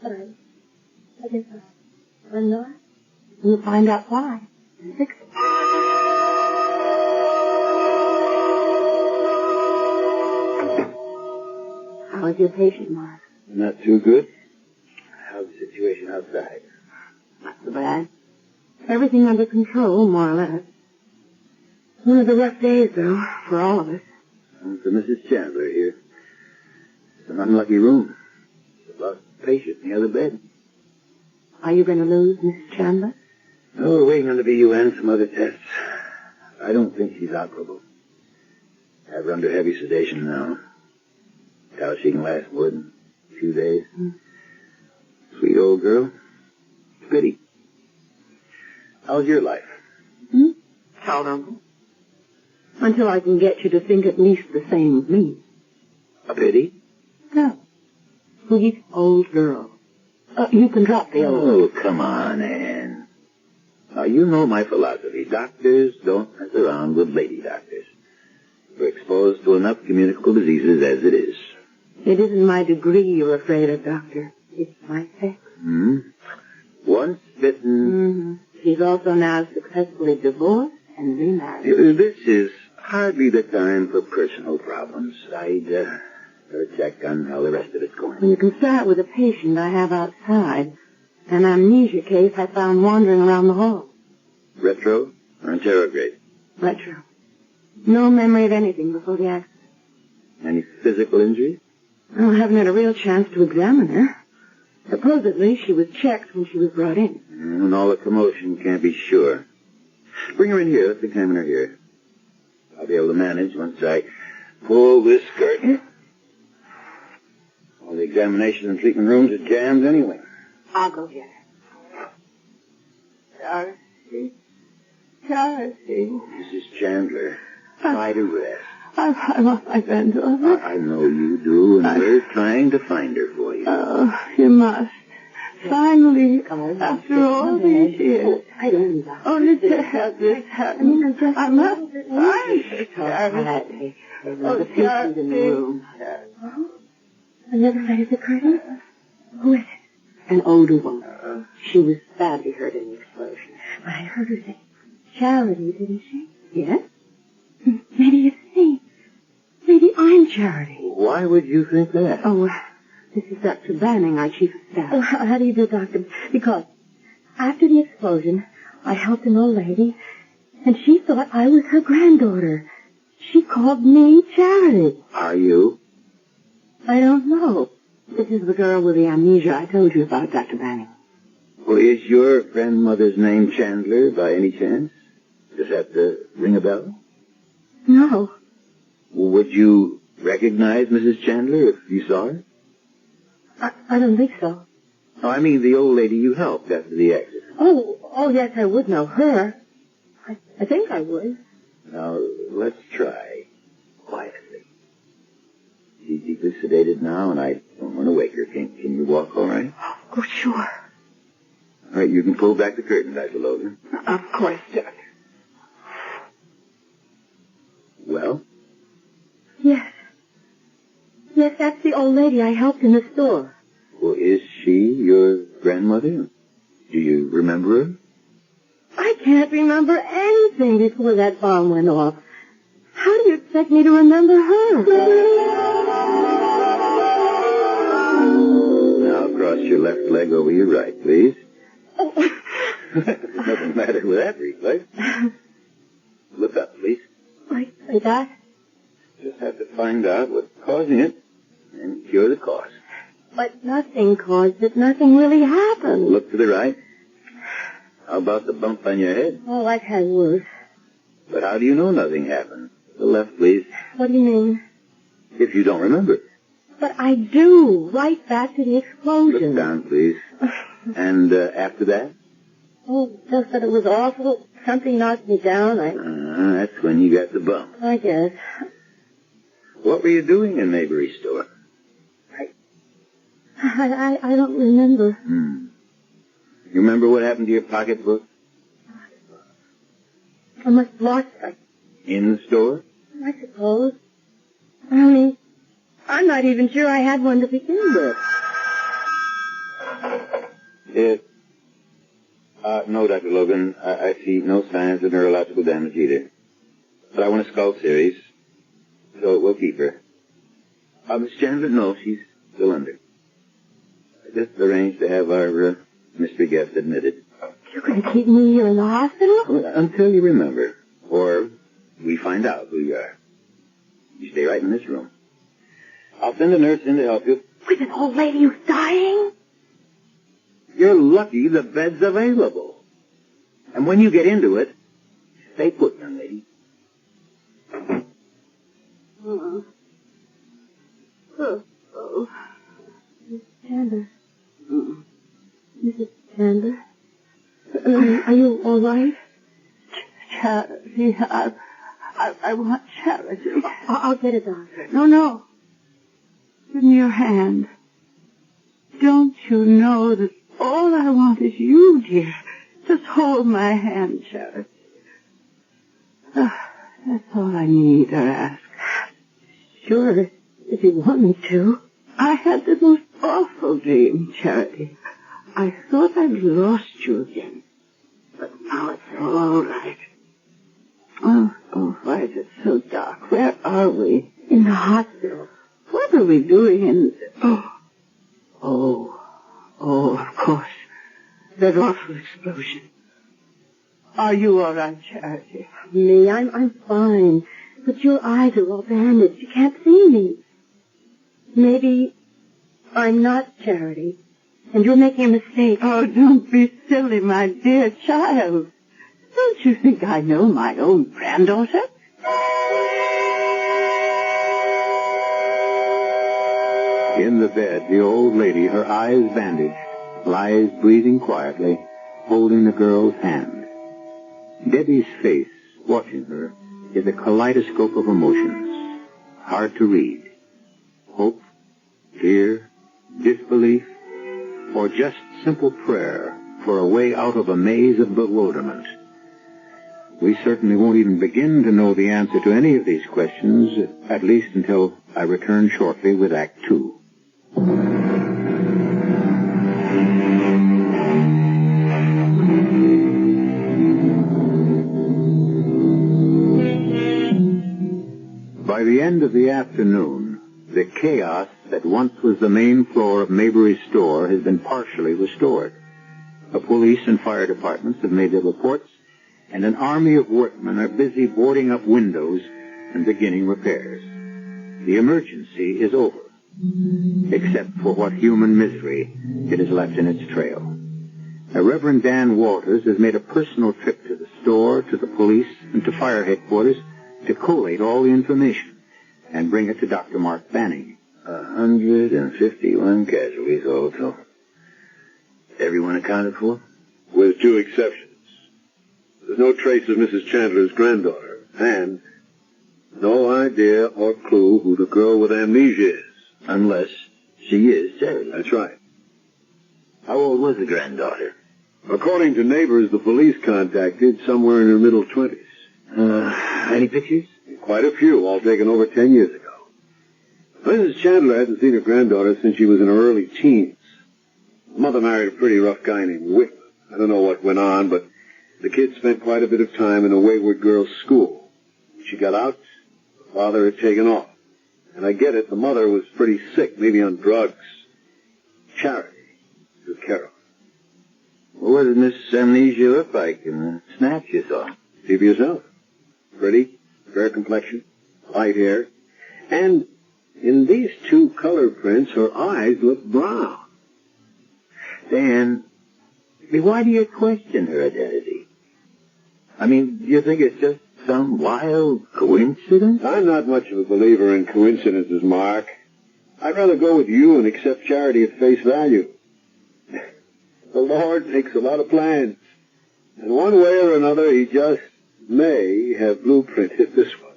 But I guess I'm not. We'll find out why. And fix it. How is your patient, Mark? Not too good. How's the situation outside? Not so bad. Everything under control, more or less. One of the rough days, though, for all of us. For Mrs. Chandler here. It's an unlucky room. Lost a patient in the other bed. Are you going to lose Mrs. Chandler? No, we're waiting on the VU and some other tests. I don't think she's operable. Have her under heavy sedation now. Doubt she can last more than a few days. Sweet old girl. Pity. How's your life? Tolerable. Until I can get you to think at least the same of me. A pity? No. Sweet old girl. You can drop the old. Oh, come on, Anne. Now, you know my philosophy. Doctors don't mess around with lady doctors. We're exposed to enough communicable diseases as it is. It isn't my degree you're afraid of, Doctor. It's my sex. Once bitten... She's also now successfully divorced and remarried. This is hardly the time for personal problems. I'd better check on how the rest of it's going. Well, you can start with a patient I have outside. An amnesia case I found wandering around the hall. Retro or interrograde? Retro. No memory of anything before the accident. Any physical injuries? I haven't had a real chance to examine her. Supposedly, she was checked when she was brought in. And all the commotion, can't be sure. Bring her in here. Let's examine her here. I'll be able to manage once I pull this curtain. All the examination and treatment rooms are jammed anyway. I'll go get her. Charity. Mrs. Chandler, try to rest. I want my granddaughter. I know you do, and we're trying to find her for you. Oh, you must. Finally, after all these years. Only to have this happen. I must find her. Charity. The patient in the room. On the other side of the curtain? Who is it? An older woman. She was badly hurt in the explosion. But I heard her say Charity, didn't she? Yes? Maybe it's me. Maybe I'm Charity. Why would you think that? Oh, this is Dr. Banning, our chief of staff. Oh, how do you do, Doctor? Because after the explosion, I helped an old lady, and she thought I was her granddaughter. She called me Charity. Are you? I don't know. This is the girl with the amnesia I told you about, Dr. Banning. Well, is your grandmother's name Chandler by any chance? Does that ring a bell? No. Would you recognize Mrs. Chandler if you saw her? I don't think so. Oh, I mean the old lady you helped after the accident. Oh, yes, I would know her. I think I would. Now, let's try. Quietly. She's deeply sedated now, and I don't want to wake her. Can you walk all right? Oh, sure. All right, you can pull back the curtain, Dr. Logan. Of course, Doctor. Well? Yes. Yes, that's the old lady I helped in the store. Well, is she your grandmother? Do you remember her? I can't remember anything before that bomb went off. How do you expect me to remember her? Now cross your left leg over your right, please. There's nothing the matter with that reflex. Look up, please. Like that? Just have to find out what's causing it and cure the cause. But nothing caused it. Nothing really happened. Look to the right. How about the bump on your head? Oh, I've had worse. But how do you know nothing happened? The left, please. What do you mean? If you don't remember. But I do. Right back to the explosion. Look down, please. And after that? Oh, just that it was awful. Something knocked me down. That's when you got the bump. I guess. What were you doing in Maybury store? I don't remember. You remember what happened to your pocketbook? I must have lost it. In the store? I suppose. Only, I'm not even sure I had one to begin with. No, Dr. Logan. I see no signs of neurological damage either. But I want a skull series, so we'll keep her. Miss Chandler? No, she's still under. I just arranged to have our mystery guest admitted. You're going to keep me here in the hospital? Until you remember. Or we find out who you are. You stay right in this room. I'll send a nurse in to help you. With an old lady who's dying? You're lucky the bed's available. And when you get into it, stay put, young lady. Oh. Miss Chandler. Mrs. Chandler? Are you all right? Charity. I want Charity. I'll get a doctor. No. Give me your hand. Don't you know that all I want is you, dear? Just hold my hand, Charity. That's all I need or ask. Sure, if you want me to. I had the most awful dream, Charity. I thought I'd lost you again. But now it's all right. Oh, why is it so dark? Where are we? In the hospital. What are we doing in... Oh, of course. That awful explosion. Are you all right, Charity? Me, I'm fine. But your eyes are all bandaged. You can't see me. Maybe I'm not Charity, and you're making a mistake. Oh, don't be silly, my dear child. Don't you think I know my own granddaughter? In the bed, the old lady, her eyes bandaged, lies breathing quietly, holding the girl's hand. Debbie's face, watching her, is a kaleidoscope of emotions, hard to read. Hope, fear, disbelief, or just simple prayer for a way out of a maze of bewilderment. We certainly won't even begin to know the answer to any of these questions, at least until I return shortly with Act 2. By the end of the afternoon, the chaos that once was the main floor of Maybury's store has been partially restored. The police and fire departments have made their reports, and an army of workmen are busy boarding up windows and beginning repairs. The emergency is over, except for what human misery it has left in its trail. Reverend Dan Walters has made a personal trip to the store, to the police, and to fire headquarters to collate all the information and bring it to Dr. Mark Banning. 151 casualties also. Everyone accounted for? With 2 exceptions. There's no trace of Mrs. Chandler's granddaughter, and no idea or clue who the girl with amnesia is. Unless she is Charity. That's right. How old was the granddaughter? According to neighbors the police contacted, somewhere in her middle 20s. Any pictures? Quite a few, all taken over 10 years ago. Mrs. Chandler hadn't seen her granddaughter since she was in her early teens. Her mother married a pretty rough guy named Whitman. I don't know what went on, but the kid spent quite a bit of time in a wayward girls' school. When she got out, the father had taken off. And I get it, the mother was pretty sick, maybe on drugs. Charity took care of her. Well, what did Miss Amnesia look like in the snaps you saw? See for yourself. Pretty, fair complexion, light hair. And in these 2 color prints, her eyes look brown. Dan, why do you question her identity? I mean, do you think it's just some wild coincidence? I'm not much of a believer in coincidences, Mark. I'd rather go with you and accept Charity at face value. The Lord makes a lot of plans. And one way or another, he just may have blueprinted this one.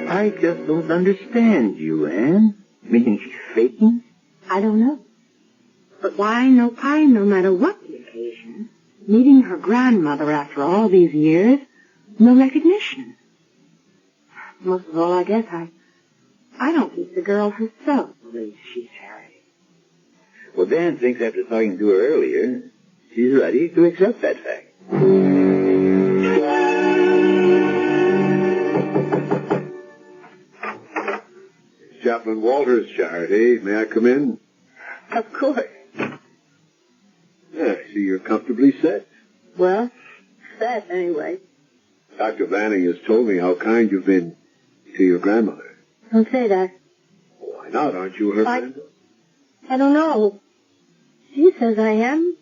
I just don't understand you, Anne. Meaning she's faking? I don't know. But why no pie, no matter what the occasion? Meeting her grandmother after all these years, no recognition. Most of all, I guess I don't think the girl herself believes she's Charity. Well, Dan thinks after talking to her earlier, she's ready to accept that fact. Chaplain Walters, Charity. May I come in? Of course. Yeah, I see you're comfortably set. Well, set anyway. Dr. Banning has told me how kind you've been to your grandmother. Don't say that. Why not? Aren't you her friend? I don't know. She says I am.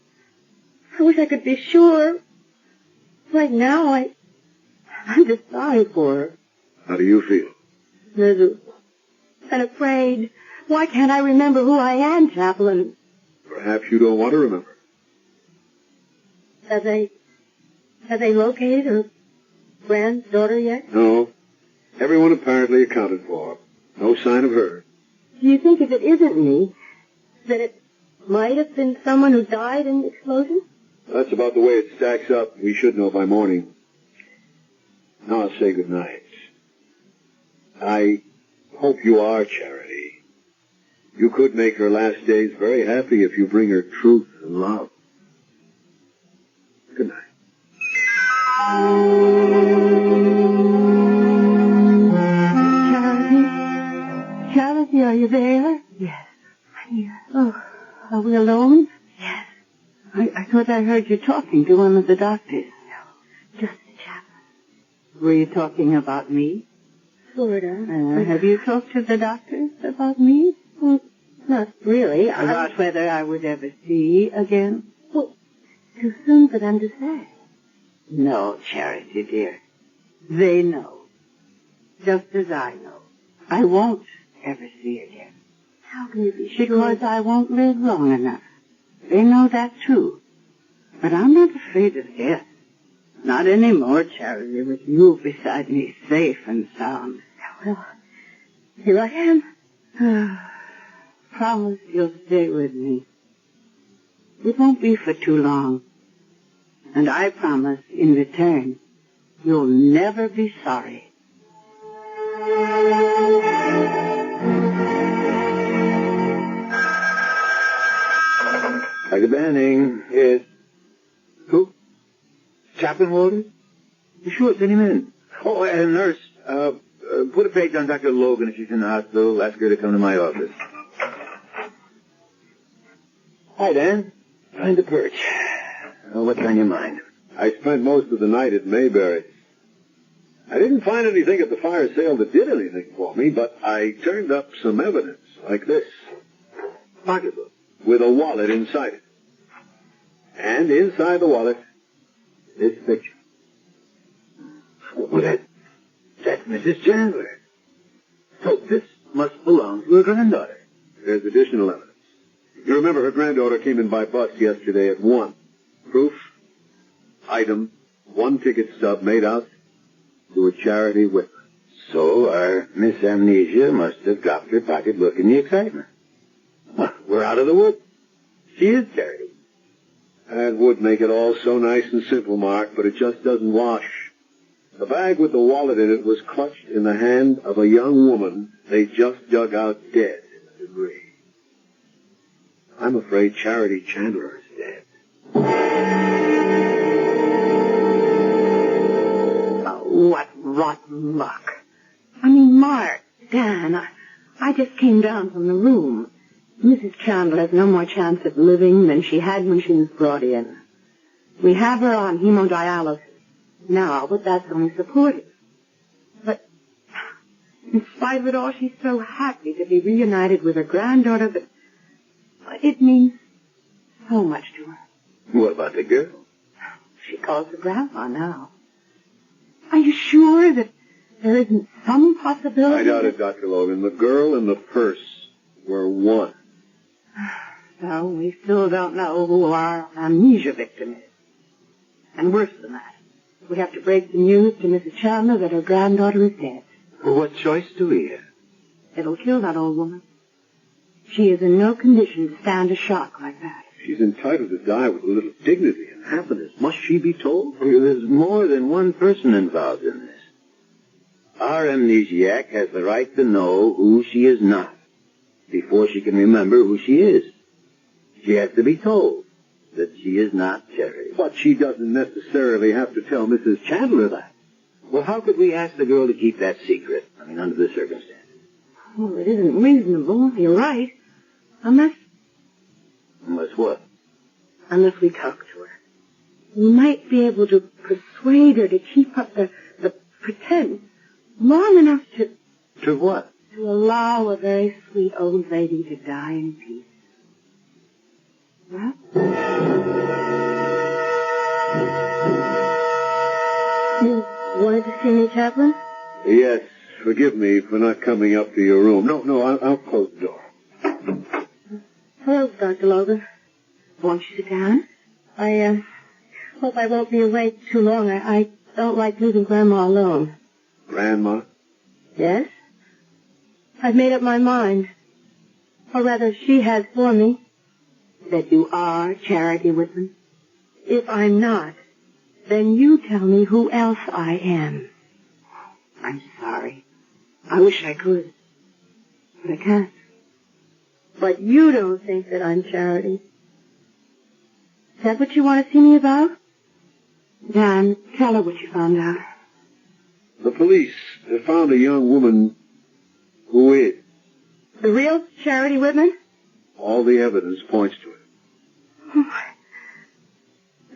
I wish I could be sure. Right now, I'm just sorry for her. How do you feel? Miserable. And afraid. Why can't I remember who I am, Chaplain? Perhaps you don't want to remember. Have they located her granddaughter yet? No. Everyone apparently accounted for. No sign of her. Do you think if it isn't me, that it might have been someone who died in the explosion? That's about the way it stacks up. We should know by morning. Now I'll say good night. I hope you are Charity. You could make her last days very happy if you bring her truth and love. Good night. Charity, are you there? Yes. I'm here. Oh, are we alone? Yes. I thought I heard you talking to one of the doctors. No, just the chaplain. Were you talking about me? Sort of. Have you talked to the doctors about me? Well, not really. About whether I would ever see again? Well, too soon for them to say. No, Charity, dear. They know. Just as I know. I won't ever see again. How can you be sure? Because I won't live long enough. They know that, too. But I'm not afraid of death. Not anymore, Charity, with you beside me, safe and sound. Well, here I am. Promise you'll stay with me. It won't be for too long. And I promise, in return, you'll never be sorry. Dr. Banning, yes. Who? Chaplain Walters? Sure, send him in. Oh, and nurse, put a page on Dr. Logan if she's in the hospital. Ask her to come to my office. Hi, Dan. Find the perch. What's on your mind? I spent most of the night at Mayberry. I didn't find anything at the fire sale that did anything for me, but I turned up some evidence, like this. Pocketbook. With a wallet inside it. And inside the wallet, this picture. Well, that's Mrs. Chandler. So this must belong to her granddaughter. There's additional evidence. You remember her granddaughter came in by bus yesterday at 1. Proof, item, 1 ticket stub made out to a charity whip. So our Miss Amnesia must have dropped her pocketbook in the excitement. Well, we're out of the woods. She is charity. That would make it all so nice and simple, Mark, but it just doesn't wash. The bag with the wallet in it was clutched in the hand of a young woman they just dug out dead in the debris. I'm afraid Charity Chandler is dead. What rotten luck. I mean, Mark, Dan, I just came down from the room. Mrs. Chandler has no more chance of living than she had when she was brought in. We have her on hemodialysis now, but that's only supportive. But in spite of it all, she's so happy to be reunited with her granddaughter that it means so much to her. What about the girl? She calls her grandma now. Are you sure that there isn't some possibility? I doubt it, Dr. Logan. The girl and the purse were one. So we still don't know who our amnesia victim is. And worse than that, we have to break the news to Mrs. Chandler that her granddaughter is dead. Well, what choice do we have? It'll kill that old woman. She is in no condition to stand a shock like that. She's entitled to die with a little dignity and happiness. Must she be told? There's more than one person involved in this. Our amnesiac has the right to know who she is not before she can remember who she is. She has to be told that she is not Charity. But she doesn't necessarily have to tell Mrs. Chandler that. Well, how could we ask the girl to keep that secret? I mean, under the circumstances. Well, it isn't reasonable. You're right. Unless what? Unless we talk to her. We might be able to persuade her to keep up the pretend long enough to To what? allow a very sweet old lady to die in peace. Well? You wanted to see me, Chaplain? Yes, forgive me for not coming up to your room. No, I'll close the door. Hello, Dr. Logan. Won't you sit down? I hope I won't be away too long. I don't like leaving Grandma alone. Grandma? Yes? I've made up my mind. Or rather, she has for me. That you are Charity Whitman. If I'm not, then you tell me who else I am. I'm sorry. I wish I could. But I can't. But you don't think that I'm Charity. Is that what you want to see me about? Dan, tell her what you found out. The police have found a young woman who is. The real Charity Whitman? All the evidence points to it. Oh,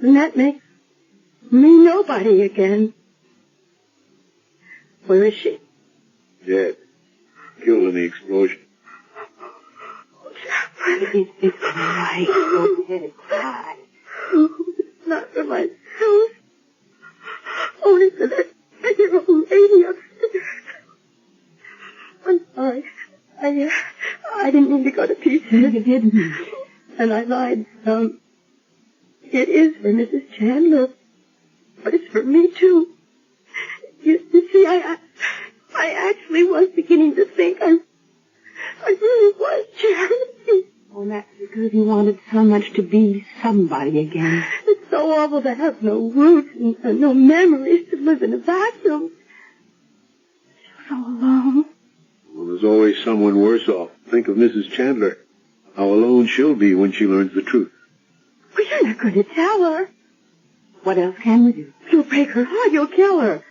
and that makes me nobody again. Where is she? Dead. Killed in the explosion. It's all right. Go ahead, cry. Oh, it's not for myself. Only for that dear old lady upstairs. I'm sorry. I didn't mean to go to pieces. You didn't. And I lied some. It is for Mrs. Chandler, but it's for me too. You see, I actually was beginning to think I really was Charity. Oh, that's because you wanted so much to be somebody again. It's so awful to have no roots and no memories, to live in a vacuum. So alone. Well, there's always someone worse off. Think of Mrs. Chandler. How alone she'll be when she learns the truth. Well, you're not going to tell her. What else can we do? You'll break her heart. You'll kill her.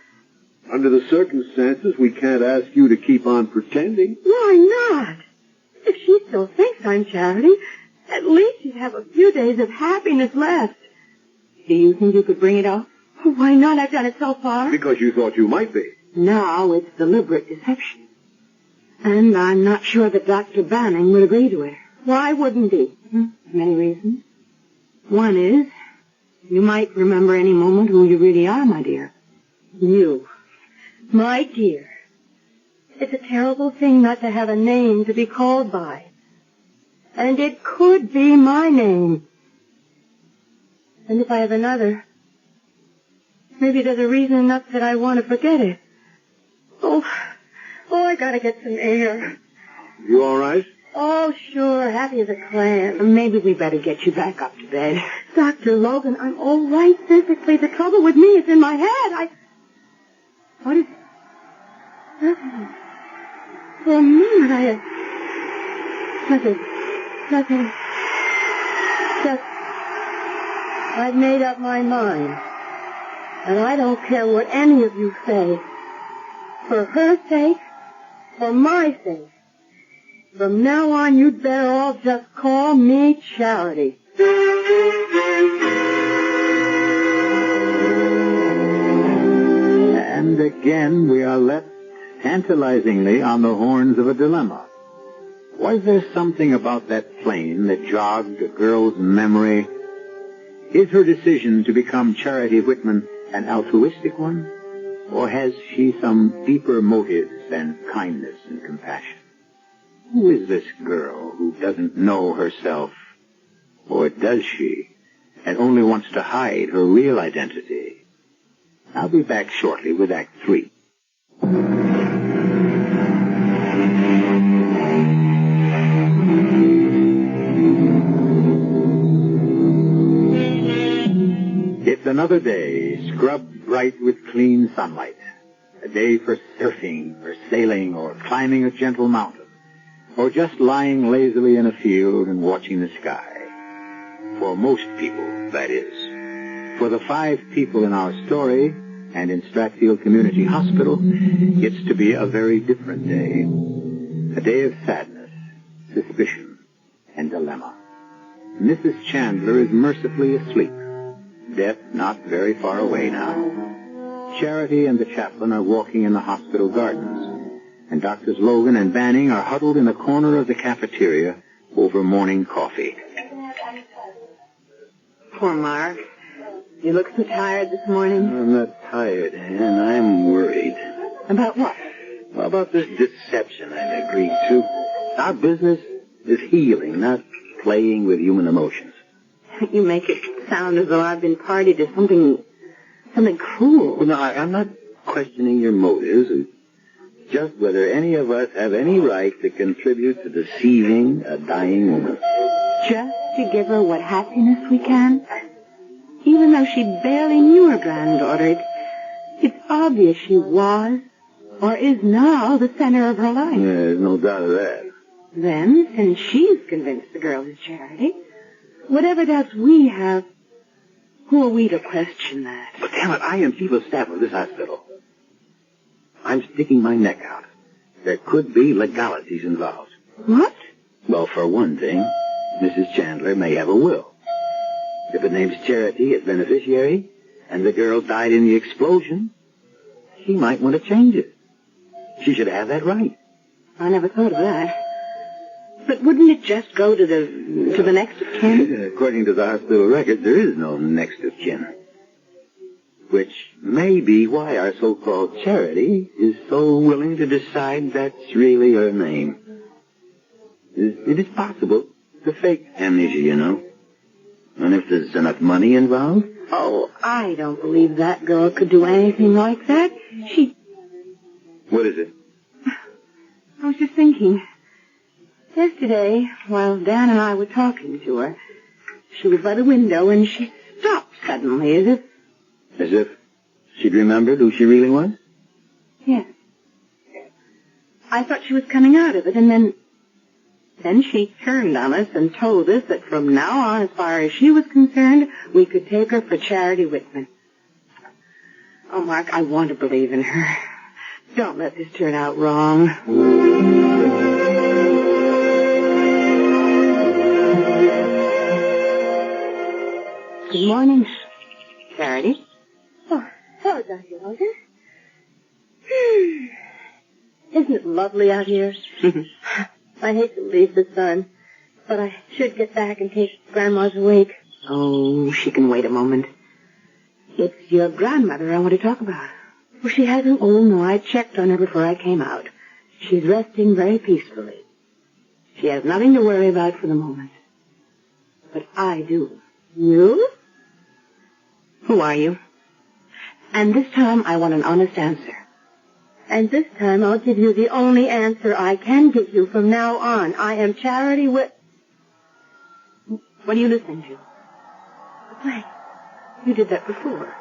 Under the circumstances, we can't ask you to keep on pretending. Why not? If she still thinks I'm Charity, at least she'd have a few days of happiness left. Do you think you could bring it off? Why not? I've done it so far. Because you thought you might be. Now it's deliberate deception. And I'm not sure that Dr. Banning would agree to it. Why wouldn't he? Many reasons. One is, you might remember any moment who you really are, my dear. You. My dear. It's a terrible thing not to have a name to be called by. And it could be my name. And if I have another, maybe there's a reason enough that I want to forget it. Oh, I gotta get some air. You all right? Oh, sure, happy as a clam. Maybe we better get you back up to bed. Dr. Logan, I'm all right physically. The trouble with me is in my head. What is it? Nothing. For a moment, I had... Nothing. Just... I've made up my mind. And I don't care what any of you say. For her sake, for my sake. From now on, you'd better all just call me Charity. And again, we are left tantalizingly on the horns of a dilemma. Was there something about that plane that jogged a girl's memory? Is her decision to become Charity Whitman an altruistic one? Or has she some deeper motives than kindness and compassion? Who is this girl who doesn't know herself? Or does she, and only wants to hide her real identity? I'll be back shortly with Act 3. It's another day, scrubbed bright with clean sunlight. A day for surfing, or sailing, or climbing a gentle mountain. Or just lying lazily in a field and watching the sky. For most people, that is. For the 5 people in our story, and in Stratfield Community Hospital, it's to be a very different day. A day of sadness, suspicion, and dilemma. Mrs. Chandler is mercifully asleep. Death not very far away now. Charity and the chaplain are walking in the hospital gardens, and Doctors Logan and Banning are huddled in a corner of the cafeteria over morning coffee. Poor Mark. You look so tired this morning. I'm not tired, Ann. I'm worried. About what? Well, about this deception I've agreed to. Our business is healing, not playing with human emotions. You make it sound as though I've been party to something cruel. Well, no, I'm not questioning your motives. It's just whether any of us have any right to contribute to deceiving a dying woman. Just to give her what happiness we can? Even though she barely knew her granddaughter, it's obvious she was, or is now, the center of her life. Yeah, there's no doubt of that. Then, since she's convinced the girl is Charity, whatever doubts we have, who are we to question that? But damn it, I am chief of staff of this hospital. I'm sticking my neck out. There could be legalities involved. What? Well, for one thing, Mrs. Chandler may have a will. If it names Charity as beneficiary, and the girl died in the explosion, she might want to change it. She should have that right. I never thought of that. But wouldn't it just go to the next of kin? According to the hospital record, there is no next of kin. Which may be why our so-called Charity is so willing to decide that's really her name. It is possible to fake amnesia, you know. And if there's enough money involved? Oh, I don't believe that girl could do anything like that. What is it? I was just thinking. Yesterday, while Dan and I were talking to her, she was by the window and she stopped suddenly as if... As if she'd remembered who she really was? Yes. I thought she was coming out of it, and then she turned on us and told us that from now on, as far as she was concerned, we could take her for Charity Whitman. Oh, Mark, I want to believe in her. Don't let this turn out wrong. Good morning, Charity. Oh, hello, Dr. Logan. Isn't it lovely out here? I hate to leave the sun, but I should get back in case Grandma's awake. Oh, she can wait a moment. It's your grandmother I want to talk about. Well, she hasn't... Oh, no, I checked on her before I came out. She's resting very peacefully. She has nothing to worry about for the moment. But I do. You? Who are you? And this time I want an honest answer. And this time I'll give you the only answer I can give you from now on. I am Charity What are you listening to? The play. You did that before.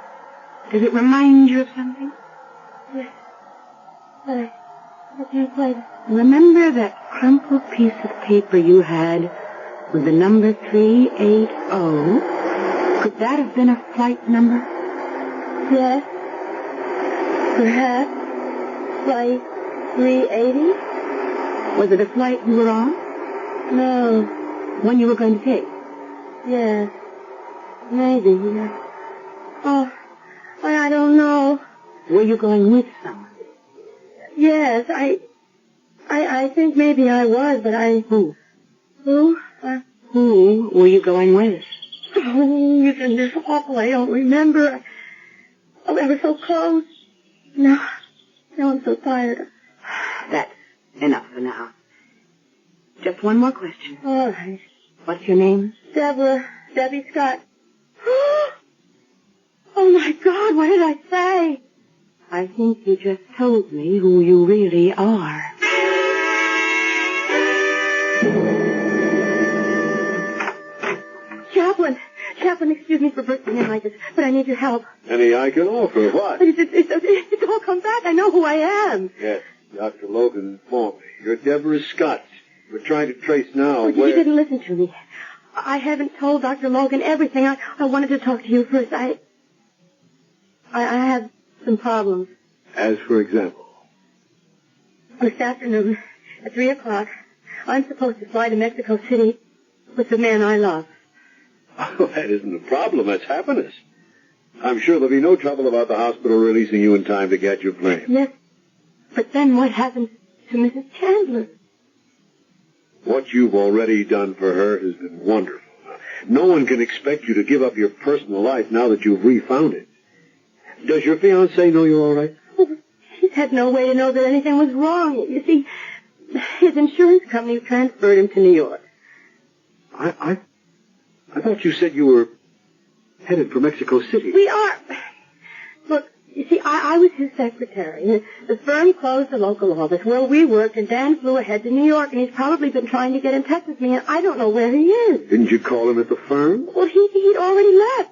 Does it remind you of something? Yes. But I can't quite... Remember that crumpled piece of paper you had with the number 380? Could that have been a flight number? Yes. Perhaps. Flight 380? Was it a flight you were on? No. One you were going to take? Yes. Maybe. Oh, I don't know. Were you going with someone? Yes, I think maybe I was, but I... Who? Who? Who were you going with? Oh, isn't this awful? I don't remember. Oh, I was so close. Now I'm so tired. That's enough for now. Just one more question. All right. What's your name? Debbie Scott. Oh, my God, what did I say? I think you just told me who you really are. Chaplain, excuse me for bursting in like this, but I need your help. Any I can offer? What? It's all come back. I know who I am. Yes, Dr. Logan informed me. You're Deborah Scott. We're trying to trace now where... You didn't listen to me. I haven't told Dr. Logan everything. I wanted to talk to you first. I have some problems. As for example? This afternoon, at 3 o'clock, I'm supposed to fly to Mexico City with the man I love. Oh, that isn't a problem. That's happiness. I'm sure there'll be no trouble about the hospital releasing you in time to catch your plane. Yes, but then what happens to Mrs. Chandler? What you've already done for her has been wonderful. No one can expect you to give up your personal life now that you've refound it. Does your fiancé know you're all right? He's had no way to know that anything was wrong. You see, his insurance company transferred him to New York. I thought you said you were headed for Mexico City. We are. Look, you see, I was his secretary. The firm closed the local office where we worked, and Dan flew ahead to New York, and he's probably been trying to get in touch with me, and I don't know where he is. Didn't you call him at the firm? Well, he'd already left.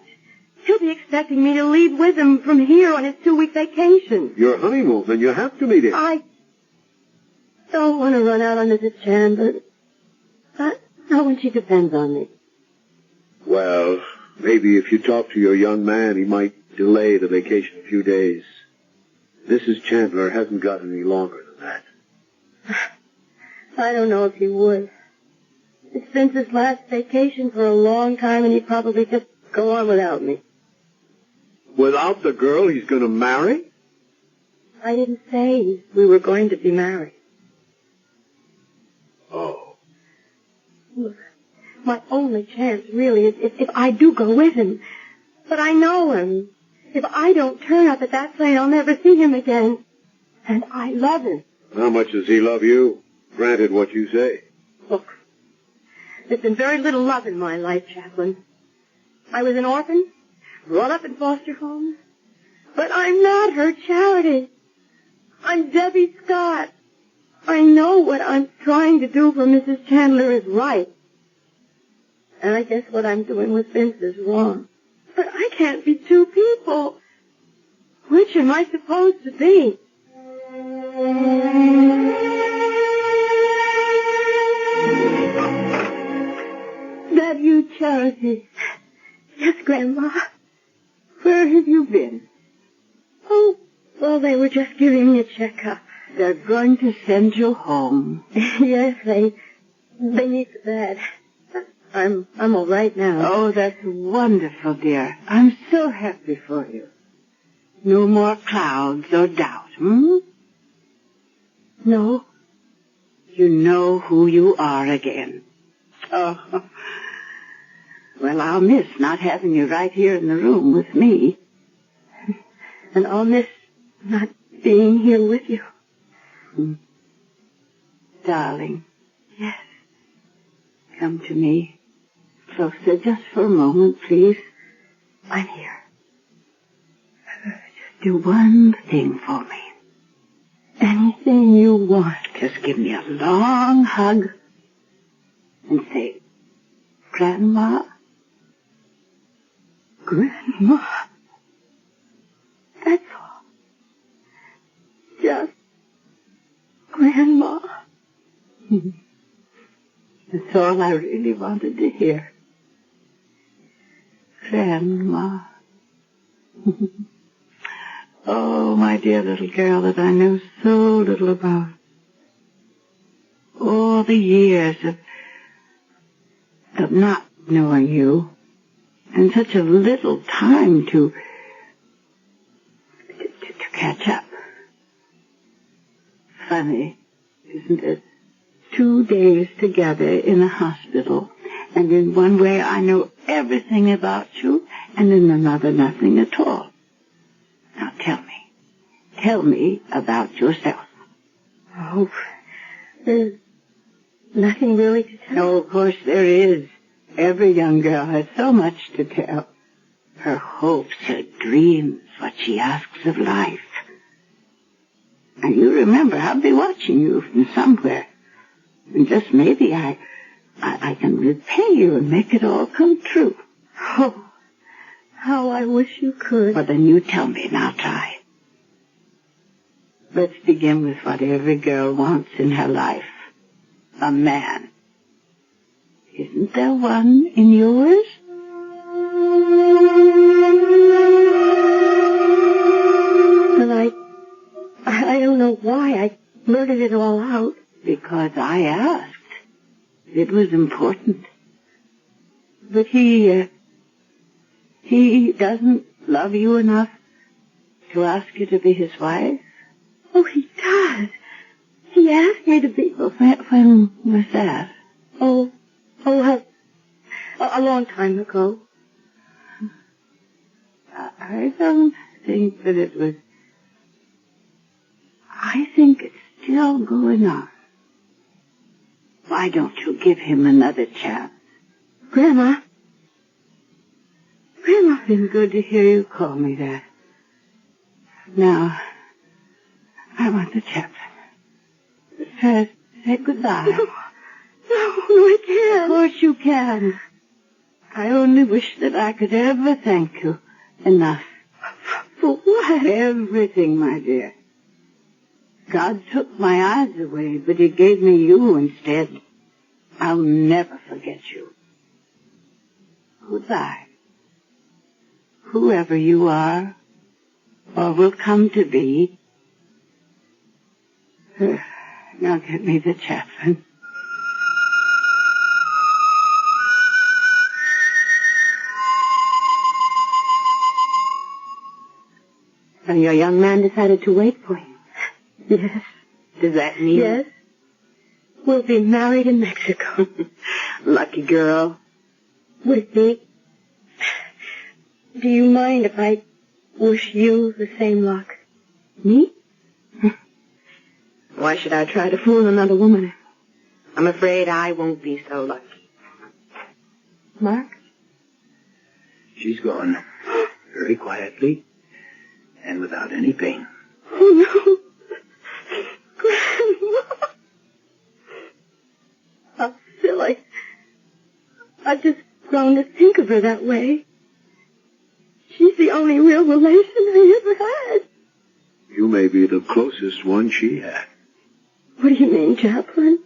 He'll be expecting me to leave with him from here on his 2-week vacation. Your honeymoon, then you have to meet him. I don't want to run out on Mrs. Chandler. Not when she depends on me. Well, maybe if you talk to your young man, he might delay the vacation a few days. Mrs. Chandler hasn't got any longer than that. I don't know if he would. It's been his last vacation for a long time, and he'd probably just go on without me. Without the girl he's going to marry? I didn't say we were going to be married. Oh. Look, my only chance, really, is if I do go with him. But I know him. If I don't turn up at that plane, I'll never see him again. And I love him. How much does he love you? Granted what you say. Look, there's been very little love in my life, Chaplain. I was an orphan, brought up in foster homes. But I'm not her Charity. I'm Debbie Scott. I know what I'm trying to do for Mrs. Chandler is right. And I guess what I'm doing with Vince is wrong. But I can't be two people. Which am I supposed to be? That you, Charity? Yes, Grandma. Where have you been? Oh, well, they were just giving me a checkup. They're going to send you home. Yes, they need the bed. I'm all right now. Oh, that's wonderful, dear. I'm so happy for you. No more clouds or doubt, No. You know who you are again. Oh. Well, I'll miss not having you right here in the room with me. And I'll miss not being here with you. Darling. Yes. Come to me. Closer, just for a moment, please. I'm here. Just do one thing for me. Anything you want. Just give me a long hug and say, Grandma. Grandma. That's all. Just Grandma. That's all I really wanted to hear. Grandma. Oh, my dear little girl that I know so little about. All the years of not knowing you, and such a little time to catch up. Funny, isn't it? 2 days together in a hospital, and in one way I know everything about you, and in another nothing at all. Now tell me about yourself. Oh, there's nothing really to tell. No, of course there is. Every young girl has so much to tell. Her hopes, her dreams, what she asks of life. And you remember, I'll be watching you from somewhere. And just maybe I can repay you and make it all come true. Oh, how I wish you could. Well, then you tell me, and I'll try. Let's begin with what every girl wants in her life. A man. Isn't there one in yours? Well, I don't know why I blurted it all out. Because I asked. It was important. But he doesn't love you enough to ask you to be his wife? Oh, he does. He asked me to be... When was that? A long time ago. I don't think that it was... I think it's still going on. Why don't you give him another chance? Grandma. Grandma, it's been good to hear you call me that. Now, I want the chaplain. First, say goodbye. No, I can't. Of course you can. I only wish that I could ever thank you enough. For what? Everything, my dear. God took my eyes away, but he gave me you instead. I'll never forget you. Goodbye. Whoever you are, or will come to be. Now get me the chaplain. So your young man decided to wait for you? Yes. Does that mean? Yes. We'll be married in Mexico. Lucky girl. Would it be? Do you mind if I wish you the same luck? Me? Why should I try to fool another woman? I'm afraid I won't be so lucky. Mark? She's gone. Very quietly and without any pain. Oh, no. Grandma. I feel like I've just grown to think of her that way. She's the only real relation I ever had. You may be the closest one she had. What do you mean, Chaplain?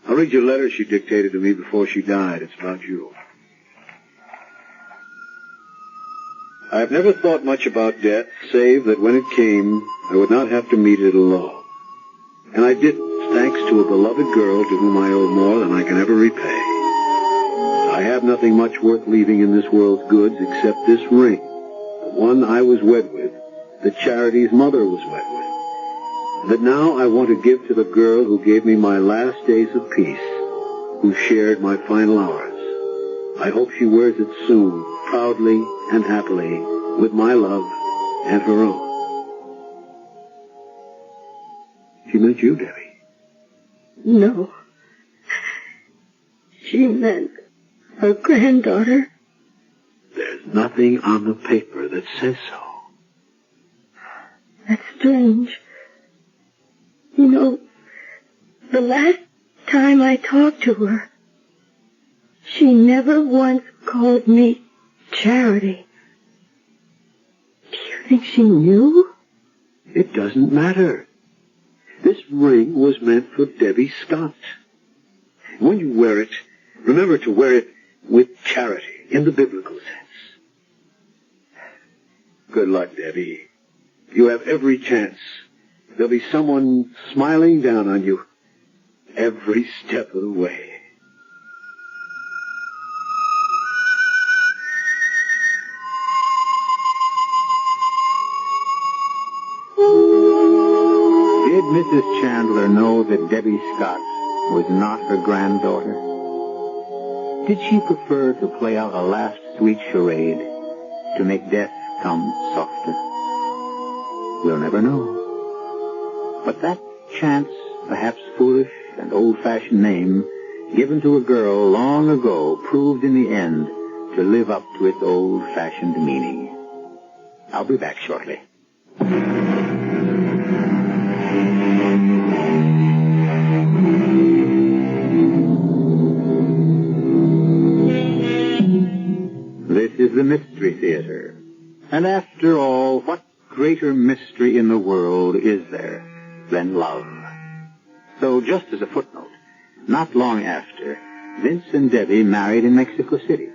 I'll read you a letter she dictated to me before she died. It's about you. I've never thought much about death, save that when it came, I would not have to meet it alone. And I didn't, thanks to a beloved girl to whom I owe more than I can ever repay. I have nothing much worth leaving in this world's goods except this ring, the one I was wed with, that Charity's mother was wed with, that now I want to give to the girl who gave me my last days of peace, who shared my final hours. I hope she wears it soon, proudly and happily, with my love and her own. She meant you, Debbie. No. She meant her granddaughter. There's nothing on the paper that says so. That's strange. You know, the last time I talked to her, she never once called me Charity. Do you think she knew? It doesn't matter. This ring was meant for Debbie Scott. When you wear it, remember to wear it with charity, in the biblical sense. Good luck, Debbie. You have every chance. There'll be someone smiling down on you every step of the way. Did Mrs. Chandler know that Debbie Scott was not her granddaughter? Did she prefer to play out a last sweet charade to make death come softer? We'll never know. But that chance, perhaps foolish and old-fashioned name given to a girl long ago proved in the end to live up to its old-fashioned meaning. I'll be back shortly. This is the Mystery Theater. And after all, what greater mystery in the world is there than love? So just as a footnote, not long after, Vince and Debbie married in Mexico City.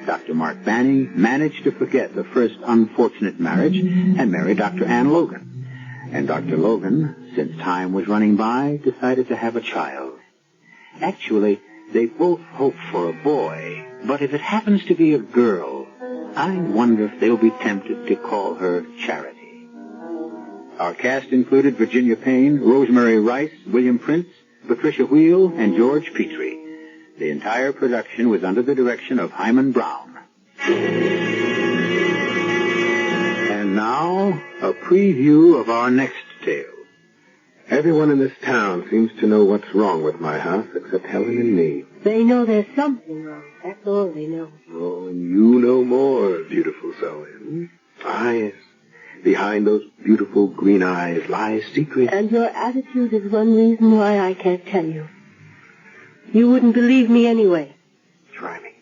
Dr. Mark Banning managed to forget the first unfortunate marriage and married Dr. Ann Logan. And Dr. Logan, since time was running by, decided to have a child. Actually, they both hoped for a boy, but if it happens to be a girl, I wonder if they'll be tempted to call her Charity. Our cast included Virginia Payne, Rosemary Rice, William Prince, Patricia Wheel, and George Petrie. The entire production was under the direction of Hyman Brown. And now, a preview of our next tale. Everyone in this town seems to know what's wrong with my house except Helen and me. They know there's something wrong. That's all they know. Oh, and you know more, beautiful Zoe. Ah, yes. Behind those beautiful green eyes lies secret. And your attitude is one reason why I can't tell you. You wouldn't believe me anyway. Try me.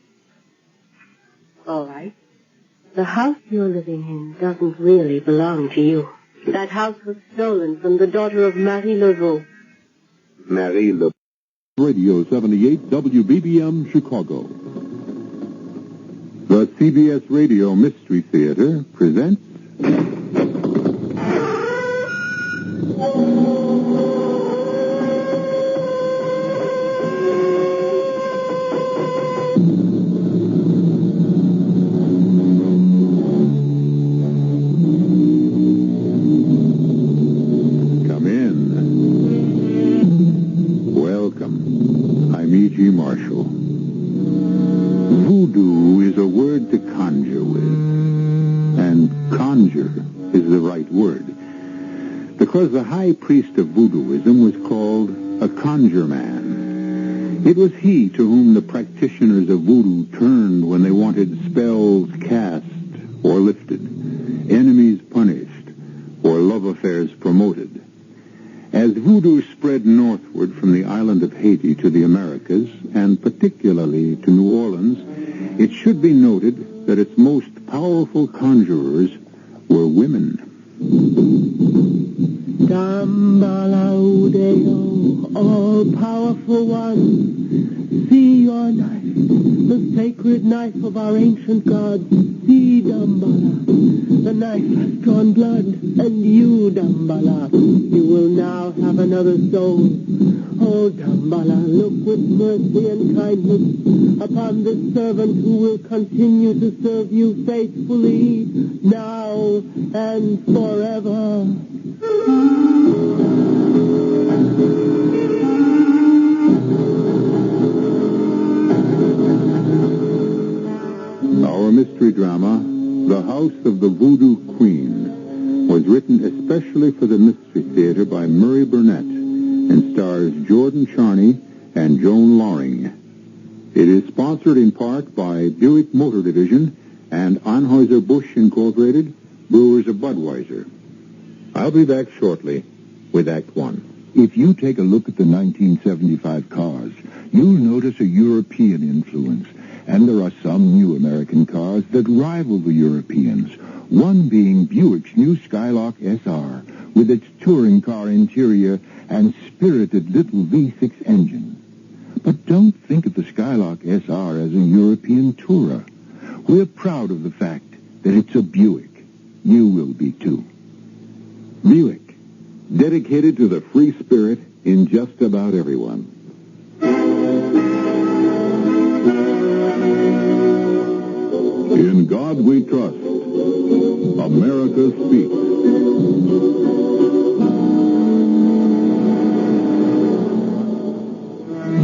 All right. The house you're living in doesn't really belong to you. That house was stolen from the daughter of Marie Laveau. Marie Laveau. Radio 78 WBBM Chicago. The CBS Radio Mystery Theater presents Come in. Welcome. I'm E.G. Marshall. Voodoo is a word to conjure with, and conjure is the right word, because the high priest of voodooism was called a conjure man. It was he to whom the practitioners of voodoo turned when they wanted spells cast or lifted, enemies punished, or love affairs promoted. As voodoo spread northward from the island of Haiti to the Americas, and particularly to New Orleans, it should be noted that its most powerful conjurers were women. Dambalaudeo, all-powerful one, see your knife, the sacred knife of our ancient gods. See, Dambala, the knife has drawn blood, and you, Dambala, you will now have another soul. Oh, Dambala, look with mercy and kindness upon this servant who will continue to serve you faithfully, now and forever. Our mystery drama, The House of the Voodoo Queen, was written especially for the Mystery Theater by Murray Burnett and stars Jordan Charney and Joan Loring. It is sponsored in part by Buick Motor Division and Anheuser-Busch Incorporated, Brewers of Budweiser. I'll be back shortly with Act One. If you take a look at the 1975 cars, you'll notice a European influence. And there are some new American cars that rival the Europeans, one being Buick's new Skylark SR, with its touring car interior and spirited little V6 engine. But don't think of the Skylark SR as a European tourer. We're proud of the fact that it's a Buick. You will be, too. Buick, dedicated to the free spirit in just about everyone. In God we trust. America speaks.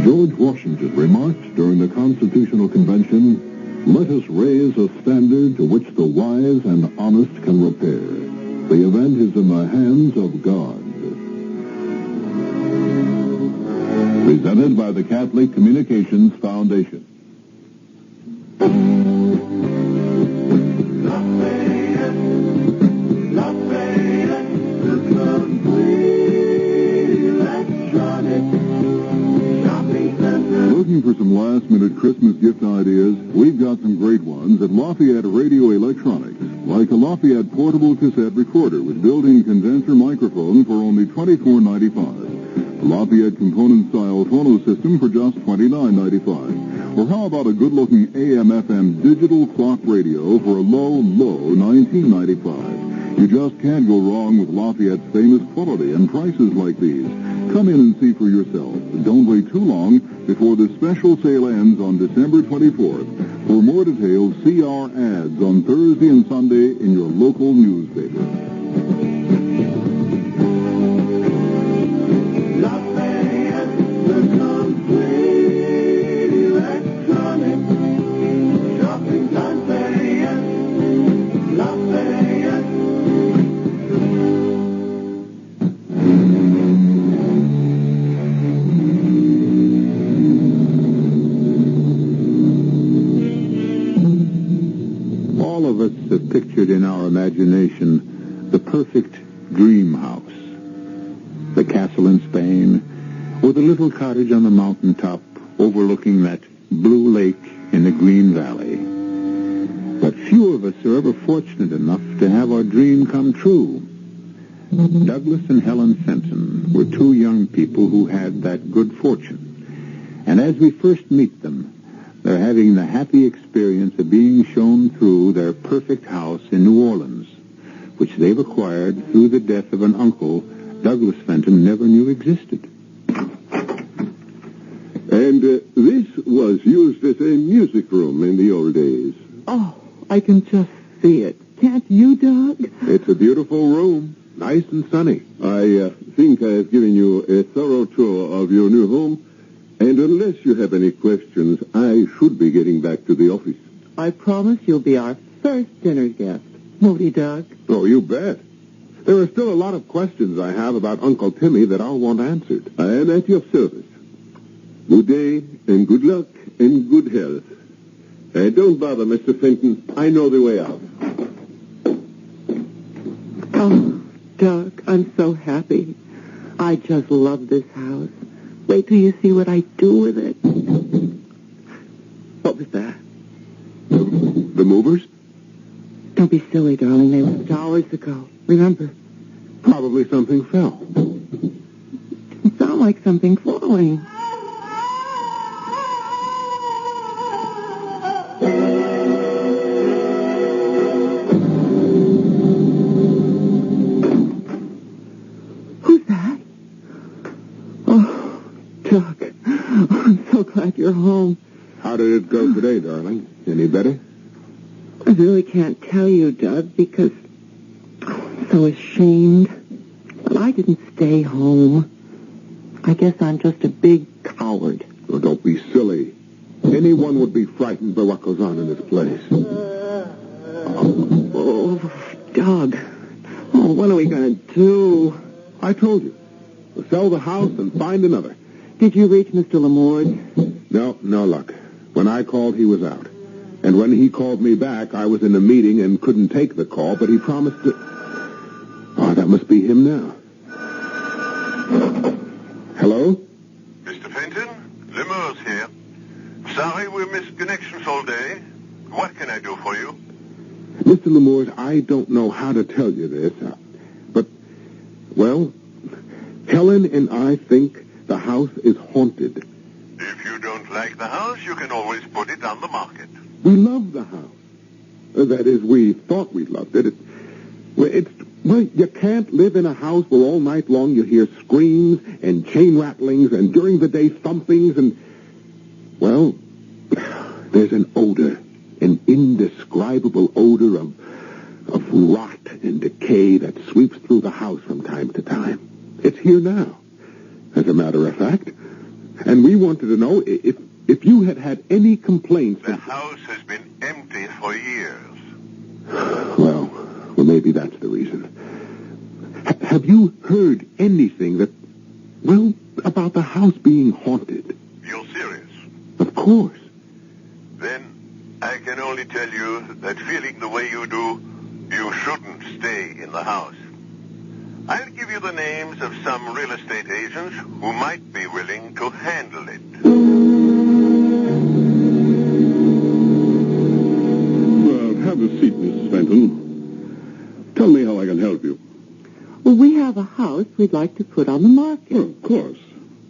George Washington remarked during the Constitutional Convention, "Let us raise a standard to which the wise and honest can repair. The event is in the hands of God." Presented by the Catholic Communications Foundation. Looking for some last-minute Christmas gift ideas? We've got some great ones at Lafayette Radio Electronics, like a Lafayette portable cassette recorder with built-in condenser microphone for only $24.95. A Lafayette component-style phono system for just $29.95. Or how about a good-looking AM/FM digital clock radio for a low $19.95. You just can't go wrong with Lafayette's famous quality and prices like these. Come in and see for yourself. Don't wait too long before the special sale ends on December 24th. For more details, see our ads on Thursday and Sunday in your local newspaper. All of us have pictured in our imagination the perfect dream house. The castle in Spain, or the little cottage on the mountaintop overlooking that blue lake in the green valley. But few of us are ever fortunate enough to have our dream come true. Douglas and Helen Fenton were two young people who had that good fortune. And as we first meet them, they're having the happy experience of being shown through their perfect house in New Orleans, which they've acquired through the death of an uncle Douglas Fenton never knew existed. And this was used as a music room in the old days. Oh, I can just see it. Can't you, Doug? It's a beautiful room, nice and sunny. I think I have given you a thorough tour of your new home. And unless you have any questions, I should be getting back to the office. I promise you'll be our first dinner guest. Won't he, Doug? Oh, you bet. There are still a lot of questions I have about Uncle Timmy that I'll want answered. I am at your service. Good day, and good luck, and good health. Don't bother, Mr. Fenton. I know the way out. Oh, Doug, I'm so happy. I just love this house. Wait till you see what I do with it. What was that? The movers? Don't be silly, darling. They left hours ago. Remember? Probably something fell. It sounded like something falling. Who's that? Oh, Doug. I'm so glad you're home. How did it go today, darling? Any better? I really can't tell you, Doug, because I'm so ashamed. But I didn't stay home. I guess I'm just a big coward. Oh, don't be silly. Anyone would be frightened by what goes on in this place. Oh, Doug. Oh, what are we going to do? I told you. We'll sell the house and find another. Did you reach Mr. Lamorde? No luck. When I called, he was out. And when he called me back, I was in a meeting and couldn't take the call, but he promised to... Oh, that must be him now. Hello? Mr. Fenton, Lemurs here. Sorry we missed connections all day. What can I do for you? Mr. Lemurs, I don't know how to tell you this, but, well, Helen and I think the house is haunted. If you don't like the house, you can always put it on the market. We love the house. That is, we thought we loved it. Well, you can't live in a house where all night long you hear screams and chain rattlings and during the day thumpings and, well, there's an odor, an indescribable odor of rot and decay that sweeps through the house from time to time. It's here now, as a matter of fact. And we wanted to know if you had any complaints. The house has been empty for years. Well, maybe that's the reason. Have you heard anything about the house being haunted? You're serious? Of course. Then I can only tell you that feeling the way you do, you shouldn't stay in the house. I'll give you the names of some real estate agents who might be willing to handle it. Well, have a seat, Mrs. Fenton. Tell me how I can help you. Well, we have a house we'd like to put on the market. Oh, of course.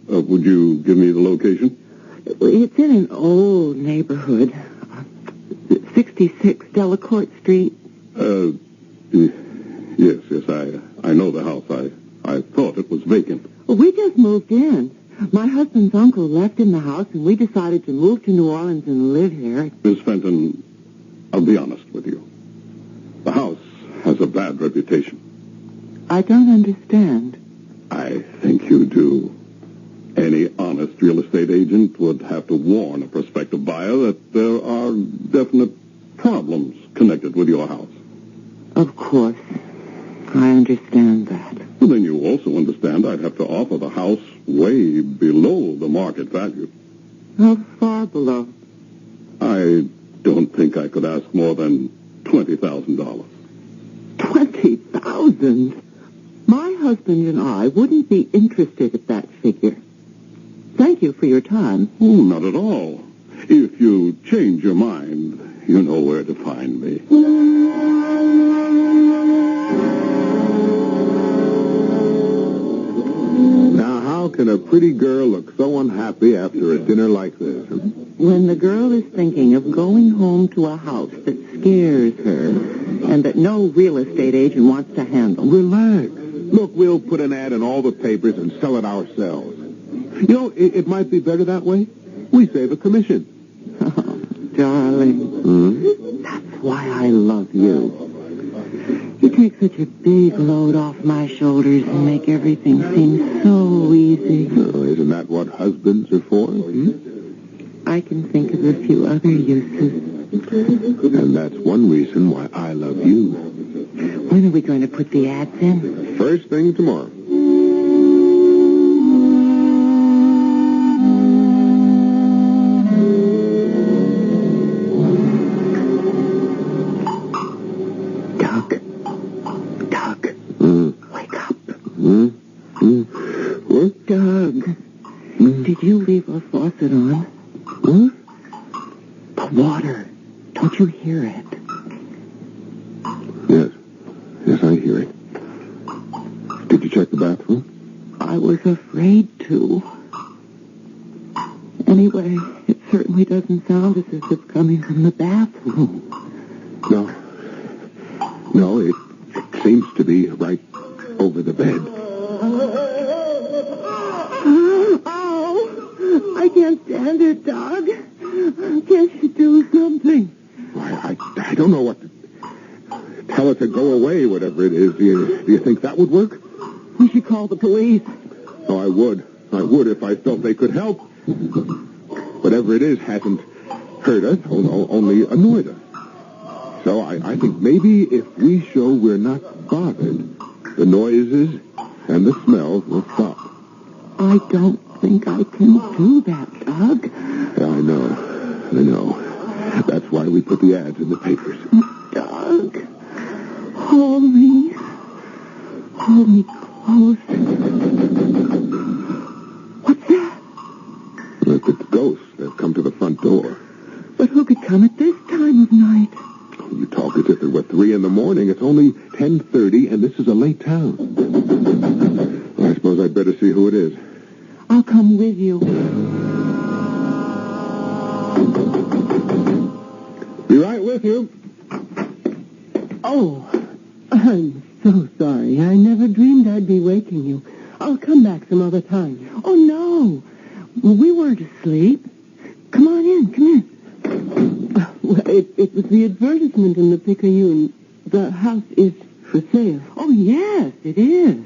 Would you give me the location? It's in an old neighborhood. 66 Delacorte Street. Yes, I know the house. I thought it was vacant. Well, we just moved in. My husband's uncle left him the house, and we decided to move to New Orleans and live here. Miss Fenton, I'll be honest with you. The house has a bad reputation. I don't understand. I think you do. Any honest real estate agent would have to warn a prospective buyer that there are definite problems connected with your house. Of course. I understand that. Well, then you also understand I'd have to offer the house way below the market value. How far below? I don't think I could ask more than $20,000. $20,000? My husband and I wouldn't be interested at that figure. Thank you for your time. Oh, not at all. If you change your mind, you know where to find me. Now, how can a pretty girl look so unhappy after a dinner like this? When the girl is thinking of going home to a house that scares her and that no real estate agent wants to handle. Relax. Look, we'll put an ad in all the papers and sell it ourselves. You know, it might be better that way. We save a commission. Oh, darling. That's why I love you. You take such a big load off my shoulders and make everything seem so easy. Oh, isn't that what husbands are for? I can think of a few other uses. And that's one reason why I love you. When are we going to put the ads in? First thing tomorrow. What? Doug, did you leave our faucet on? What? The water. Don't you hear it? Yes, I hear it. Did you check the bathroom? I was afraid to. Anyway, it certainly doesn't sound as if it's coming from the bathroom. No, it seems to be right over the bed. Oh, I can't stand it, Doug. Can't you do something? I don't know what to... Tell it to go away, whatever it is. Do you think that would work? We should call the police. Oh, I would. I would if I felt they could help. Whatever it is hasn't hurt us, only annoyed us. So I think maybe if we show we're not bothered, the noises and the smells will stop. I don't think I can do that, Doug. Yeah, I know. That's why we put the ads in the papers. Doug, hold me. Hold me close. What's that? Look, it's ghosts that have come to the front door. But who could come at this time of night? You talk as if it were 3 in the morning. It's only 10:30, and this is a late town. Well, I suppose I'd better see who it is. I'll come with you. Be right with you. Oh, I'm so sorry. I never dreamed I'd be waking you. I'll come back some other time. Oh, no. We weren't asleep. Come on in. Come in. Well, it was the advertisement in the Picayune. The house is for sale. Oh, yes, it is.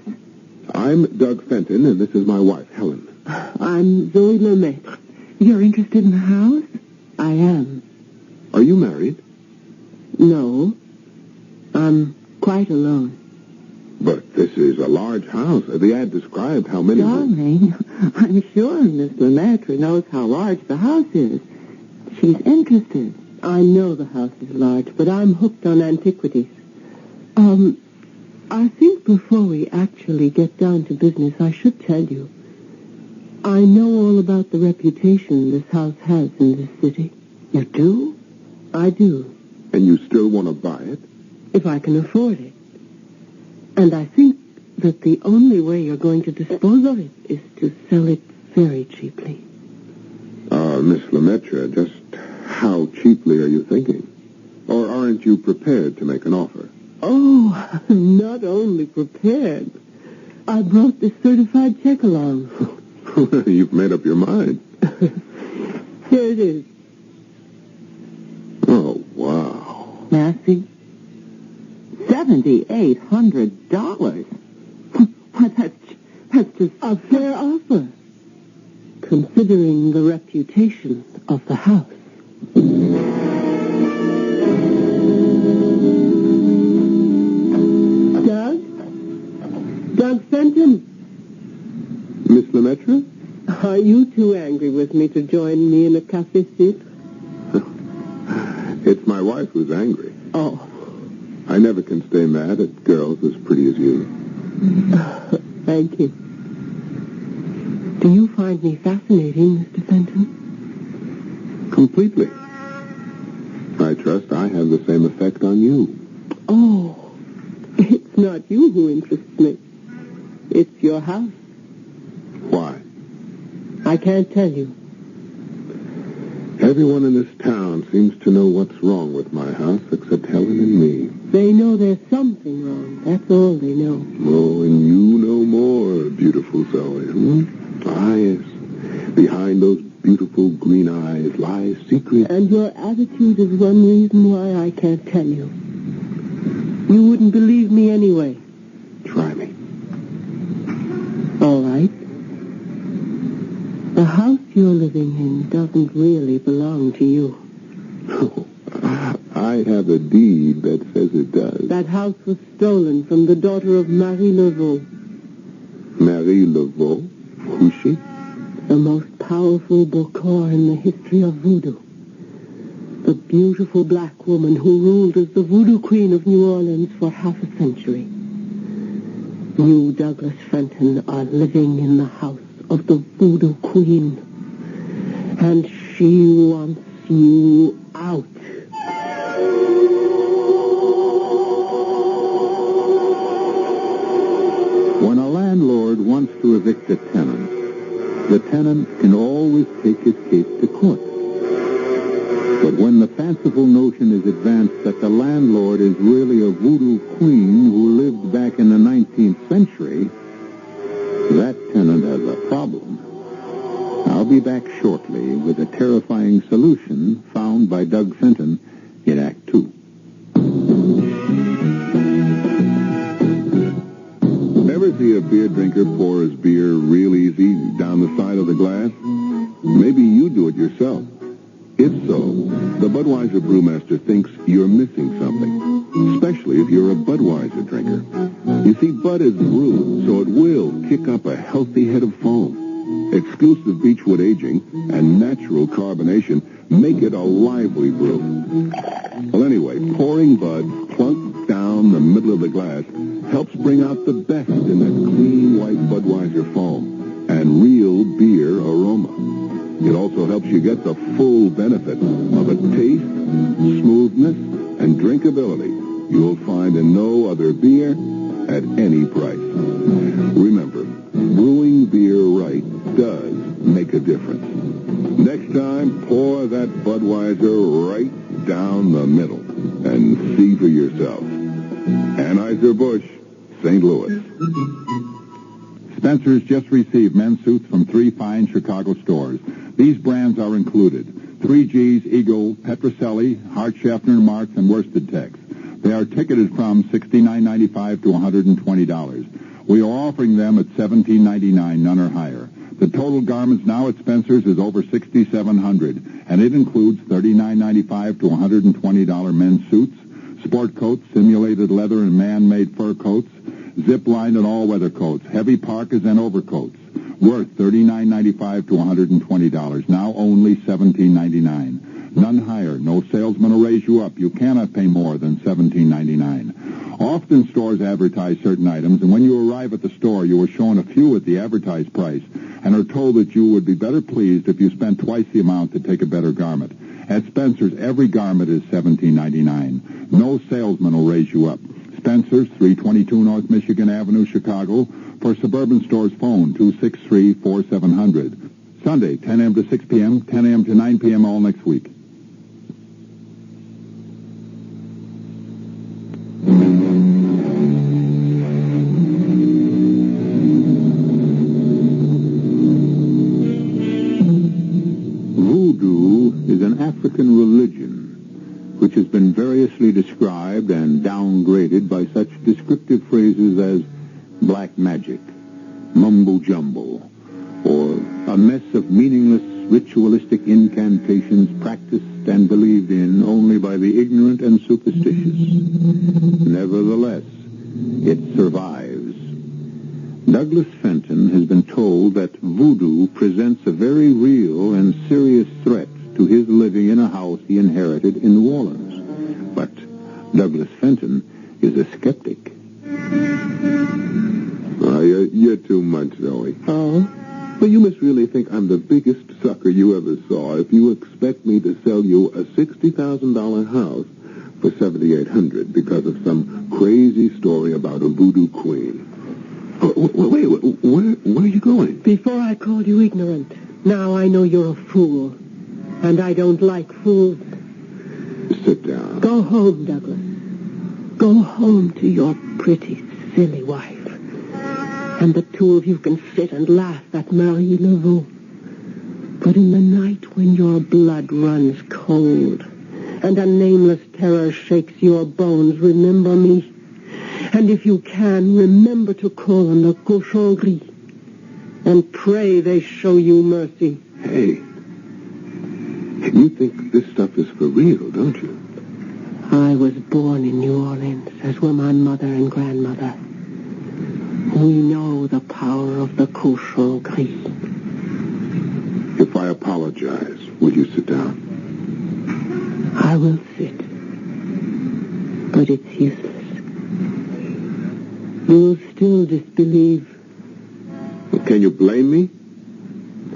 I'm Doug Fenton, and this is my wife, Helen. I'm Zoe Lemaitre. You're interested in the house? I am. Are you married? No. I'm quite alone. But this is a large house. The ad described how many... Darling, I'm sure Miss Lemaitre knows how large the house is. She's interested. I know the house is large, but I'm hooked on antiquities. I think before we actually get down to business, I should tell you. I know all about the reputation this house has in this city. You do? I do. And you still want to buy it? If I can afford it. And I think that the only way you're going to dispose of it is to sell it very cheaply. Miss Lemaitre, just how cheaply are you thinking? Or aren't you prepared to make an offer? Oh, I'm not only prepared. I brought this certified check along. You've made up your mind. Here it is. Oh, wow. Massey, $7,800. Why, that's just a fair offer, considering the reputation of the house. Doug Fenton. Miss Lemaitre? Are you too angry with me to join me in a café suite? It's my wife who's angry. Oh. I never can stay mad at girls as pretty as you. Thank you. Do you find me fascinating, Mr. Fenton? Completely. I trust I have the same effect on you. Oh, it's not you who interests me. It's your house. Why? I can't tell you. Everyone in this town seems to know what's wrong with my house except Helen and me. They know there's something wrong. That's all they know. Oh, and you know more, beautiful Zoe. Ah, yes. Behind those beautiful green eyes lies secret. And your attitude is one reason why I can't tell you. You wouldn't believe me anyway. Try me. All right. The house you're living in doesn't really belong to you. Oh, I have a deed that says it does. That house was stolen from the daughter of Marie Laveau. Marie Laveau? Who's she? The most powerful Bokor in the history of voodoo. The beautiful black woman who ruled as the voodoo queen of New Orleans for half a century. You, Douglas Fenton, are living in the house of the voodoo queen. And she wants you out. When a landlord wants to evict a tenant, the tenant can always take his case to court. But when the fanciful notion is advanced that the landlord is really a voodoo queen who lived back in the 19th century, that tenant has a problem. I'll be back shortly with a terrifying solution found by Doug Fenton in Act 2. Ever see a beer drinker pour his beer real easy down the side of the glass? Maybe you do it yourself. If so, the Budweiser brewmaster thinks you're missing something, especially if you're a Budweiser drinker. You see, Bud is brewed, so it will kick up a healthy head of foam. Exclusive beechwood aging and natural carbonation make it a lively brew. Well, anyway, pouring Bud plunk down the middle of the glass helps bring out the best in that clean white Budweiser foam and real beer aroma. It also helps you get the full benefit of a taste, smoothness, and drinkability you'll find in no other beer at any price. Remember, brewing beer right does make a difference. Next time, pour that Budweiser right down the middle and see for yourself. Anheuser-Busch, St. Louis. Spencer's just received men's suits from 3 fine Chicago stores. These brands are included: 3G's, Eagle, Petrocelli, Hart, Schaffner, Marks, and Worsted Tex. They are ticketed from $69.95 to $120. We are offering them at $17.99, none or higher. The total garments now at Spencer's is over $6,700, and it includes $39.95 to $120 men's suits, sport coats, simulated leather and man-made fur coats, zip-lined and all-weather coats, heavy parkas and overcoats, worth $39.95 to $120, now only $17.99. None higher. No salesman will raise you up. You cannot pay more than $17.99. Often stores advertise certain items, and when you arrive at the store, you are shown a few at the advertised price and are told that you would be better pleased if you spent twice the amount to take a better garment. At Spencer's, every garment is $17.99. No salesman will raise you up. Spencer's, 322 North Michigan Avenue, Chicago. For suburban stores, phone 263-4700. Sunday, 10 a.m. to 6 p.m., 10 a.m. to 9 p.m. all next week. African religion, which has been variously described and downgraded by such descriptive phrases as black magic, mumbo-jumbo, or a mess of meaningless ritualistic incantations practiced and believed in only by the ignorant and superstitious. Nevertheless, it survives. Douglas Fenton has been told that voodoo presents a very real and serious threat to his living in a house he inherited in New Orleans. But Douglas Fenton is a skeptic. You're too much, Zoe. Oh? Well, you must really think I'm the biggest sucker you ever saw if you expect me to sell you a $60,000 house for $7,800 because of some crazy story about a voodoo queen. Wait, where are you going? Before I called you ignorant, now I know you're a fool. And I don't like fools. Sit down. Go home, Douglas. Go home to your pretty, silly wife. And the two of you can sit and laugh at Marie Laveau. But in the night when your blood runs cold and a nameless terror shakes your bones, remember me. And if you can, remember to call on the cochon gris and pray they show you mercy. Hey, you think this stuff is for real, don't you? I was born in New Orleans, as were my mother and grandmother. We know the power of the cochon gris. If I apologize, will you sit down? I will sit. But it's useless. You'll still disbelieve. Can you blame me?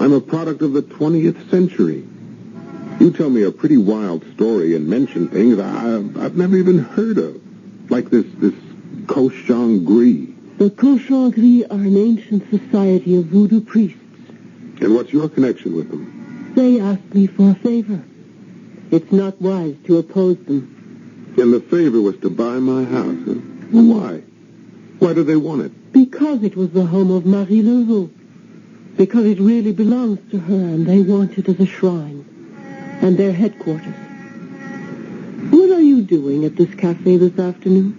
I'm a product of the 20th century. You tell me a pretty wild story and mention things I've never even heard of. Like this cochon gris. The cochon gris are an ancient society of voodoo priests. And what's your connection with them? They asked me for a favor. It's not wise to oppose them. And the favor was to buy my house, huh? Well, why? Why do they want it? Because it was the home of Marie Laveau. Because it really belongs to her, and they want it as a shrine. And their headquarters. What are you doing at this cafe this afternoon?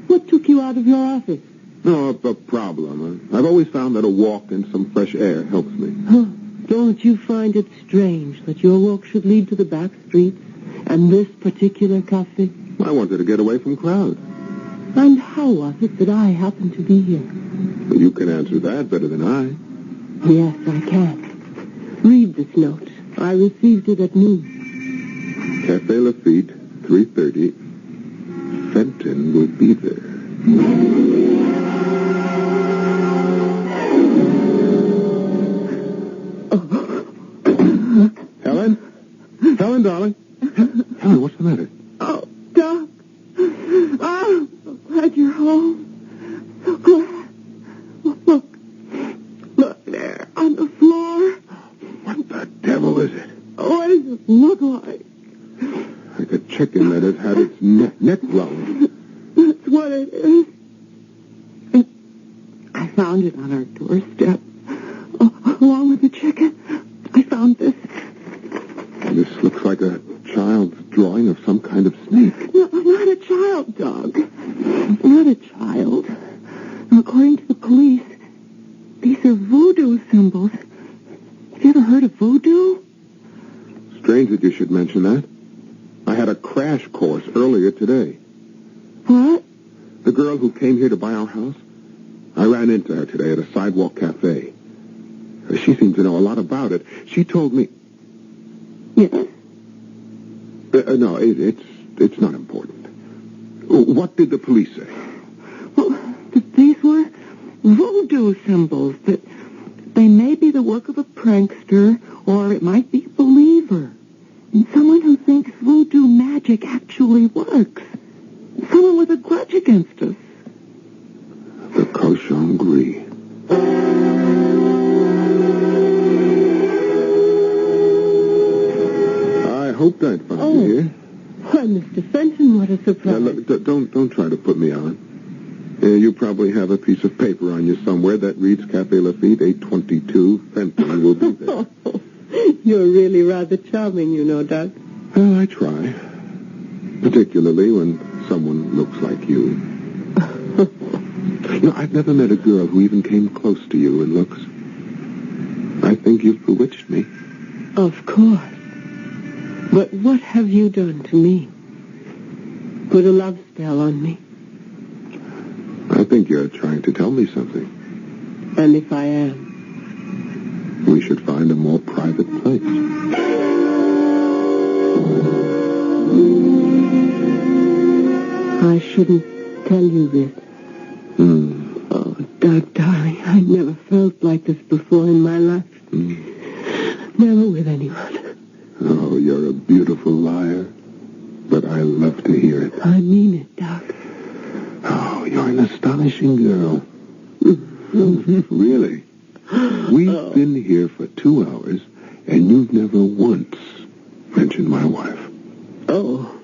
What took you out of your office? No, a problem. I've always found that a walk and some fresh air helps me. Huh. Don't you find it strange that your walk should lead to the back streets and this particular cafe? I wanted to get away from crowds. And how was it that I happened to be here? Well, you can answer that better than I. Yes, I can. Read this note. I received it at noon. Cafe Lafitte, 3:30. Fenton will be there. Helen? Helen, darling? Helen, what's the matter? Oh, Doc. Oh, so glad you're home. So glad. Look there, on the floor. What the devil is it? What does it look like? Like a chicken that has had its neck blown. That's what it is. I found it on our doorstep. Along with the chicken, I found this. This looks like a child's drawing of some kind of snake. No, not a child, Doug. Not a child. According to the police, these are voodoo symbols. Have you ever heard of voodoo? Strange that you should mention that. I had a crash course earlier today. What? The girl who came here to buy our house, I ran into her today at a sidewalk cafe. She seemed to know a lot about it. She told me... Yes? No, it's not important. What did the police say? Well, these were voodoo symbols. That they may be the work of a prankster, or it might be a believer. And someone who thinks voodoo magic actually works. Someone with a grudge against us. The cochon gris. I hoped I'd find you here. Why, Mr. Fenton, what a surprise. Now, look, don't try to put me on. You probably have a piece of paper on you somewhere that reads Cafe Lafitte, 822. Fenton will be there. You're really rather charming, you know, Doug. Well, I try. Particularly when someone looks like you. I've never met a girl who even came close to you in looks. I think you've bewitched me. Of course. But what have you done to me? Put a love spell on me. I think you're trying to tell me something. And if I am? We should find a more private place. I shouldn't tell you this. Oh, Doug, darling, I never felt like this before in my life. Never with anyone. Oh, you're a beautiful liar. But I love to hear it. I mean it, Doug. Oh, you're an astonishing girl. Really? We've been here for 2 hours, and you've never once mentioned my wife. Oh.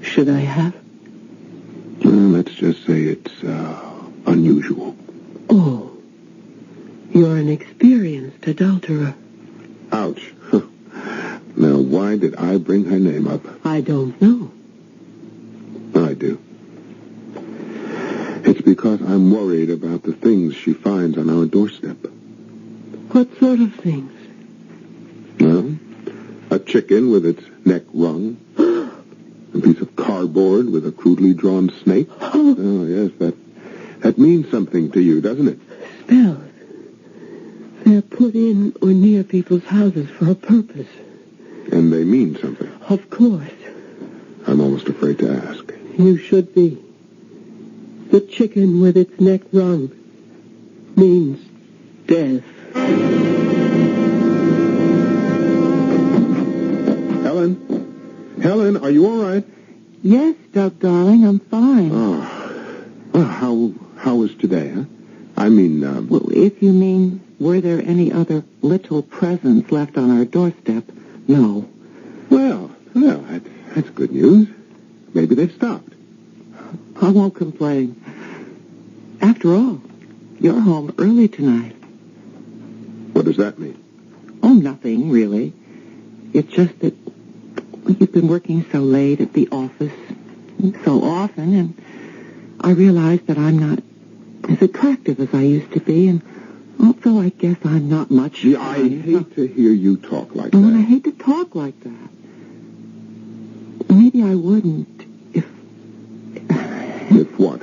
Should I have? Let's just say it's unusual. Oh. You're an experienced adulterer. Ouch. Now, why did I bring her name up? I don't know. I do. It's because I'm worried about the things she finds on our doorstep. What sort of things? Well, a chicken with its neck wrung. A piece of cardboard with a crudely drawn snake. Oh, yes, that means something to you, doesn't it? Spells. They're put in or near people's houses for a purpose. And they mean something. Of course. I'm almost afraid to ask. You should be. The chicken with its neck wrung means death. Helen, are you all right? Yes, Doug, darling, I'm fine. Oh. Well, how was today, huh? I mean, Well, if you mean, were there any other little presents left on our doorstep? No. Well, that's good news. Maybe they've stopped. I won't complain. After all, you're home early tonight. What does that mean? Oh, nothing, really. It's just that you've been working so late at the office so often, and I realize that I'm not as attractive as I used to be, and also I guess I'm not much... Yeah, I hate to hear you talk like that. I hate to talk like that. Maybe I wouldn't if... If what?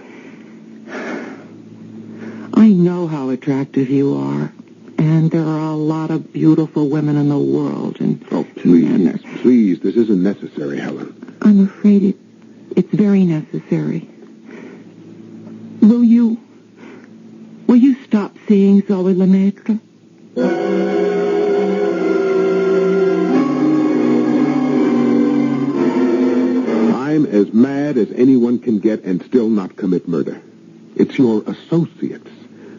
I know how attractive you are, and there are a lot of beautiful women in the world, and... Oh, please, this isn't necessary, Helen. I'm afraid it's very necessary. Will you stop seeing Zoe Lemaitre? I'm as mad as anyone can get and still not commit murder. It's your associates.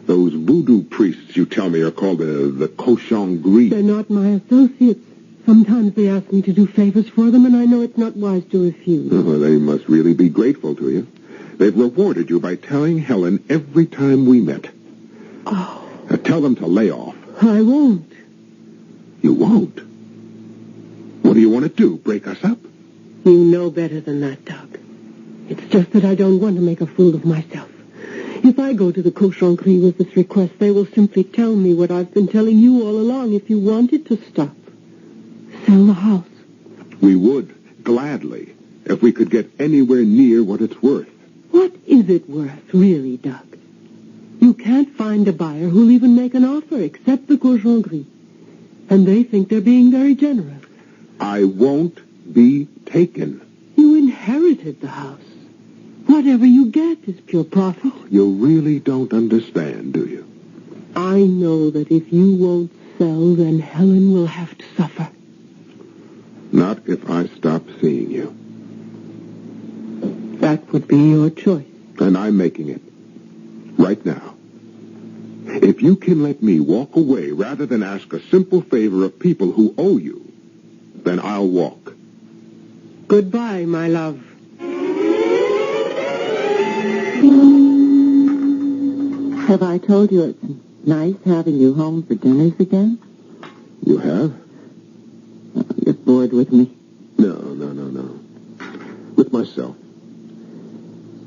Those voodoo priests you tell me are called the cochon gris. They're not my associates. Sometimes they ask me to do favors for them, and I know it's not wise to refuse. Oh, they must really be grateful to you. They've rewarded you by telling Helen every time we met. Oh. Now tell them to lay off. I won't. You won't? What do you want to do, break us up? You know better than that, Doug. It's just that I don't want to make a fool of myself. If I go to the cochon gris with this request, they will simply tell me what I've been telling you all along. If you wanted to stop, sell the house. We would, gladly, if we could get anywhere near what it's worth. What is it worth, really, Doug? You can't find a buyer who'll even make an offer except the cochon gris. And they think they're being very generous. I won't be taken. You inherited the house. Whatever you get is pure profit. You really don't understand, do you? I know that if you won't sell, then Helen will have to suffer. Not if I stop seeing you. That would be your choice. And I'm making it. Right now. If you can let me walk away rather than ask a simple favor of people who owe you, then I'll walk. Goodbye, my love. Have I told you it's nice having you home for dinners again? You have? Oh, you're bored with me. No. With myself.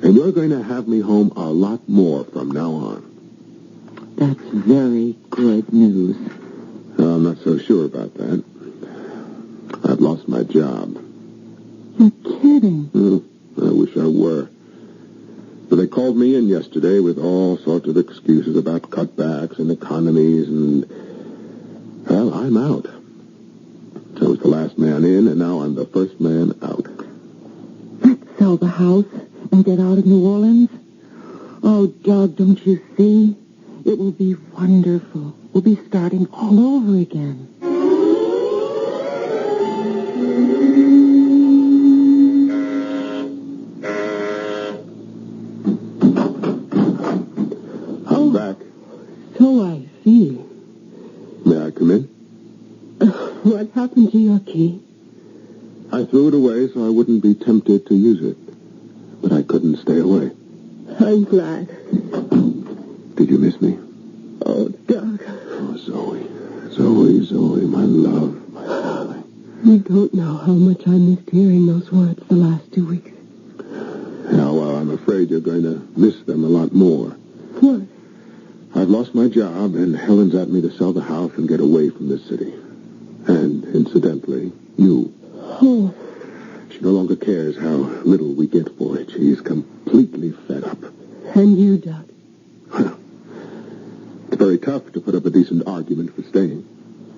And you're going to have me home a lot more from now on. That's very good news. I'm not so sure about that. I've lost my job. You're kidding. I wish I were. But they called me in yesterday with all sorts of excuses about cutbacks and economies and... Well, I'm out. I was the last man in, and now I'm the first man out. Let's sell the house and get out of New Orleans. Oh, Doug, don't you see? It will be wonderful. We'll be starting all over again. I'm back. So I see. May I come in? What happened to your key? I threw it away so I wouldn't be tempted to use it. But I couldn't stay away. I'm glad. Did you miss me? Oh, Doug. Oh, Zoe, my love, my darling. You don't know how much I missed hearing those words the last 2 weeks. Yeah, well, I'm afraid you're going to miss them a lot more. What? I've lost my job, and Helen's asked me to sell the house and get away from this city. And, incidentally, you. Oh. She no longer cares how little we get for it. She's completely fed up. And you, Doug? Well, it's very tough to put up a decent argument for staying.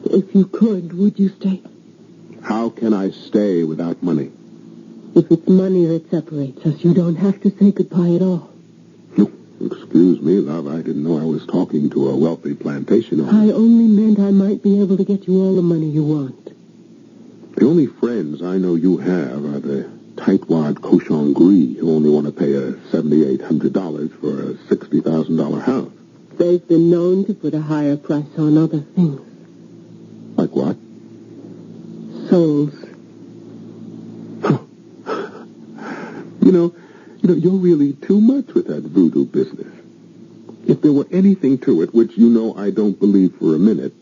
If you could, would you stay? How can I stay without money? If it's money that separates us, you don't have to say goodbye at all. Excuse me, love. I didn't know I was talking to a wealthy plantation owner. I only meant I might be able to get you all the money you want. The only friends I know you have are the tightwad cochon gris who only want to pay a $7,800 for a $60,000 house. They've been known to put a higher price on other things. Like what? Souls. You know, you're really too much with that voodoo business. If there were anything to it, which you know I don't believe for a minute,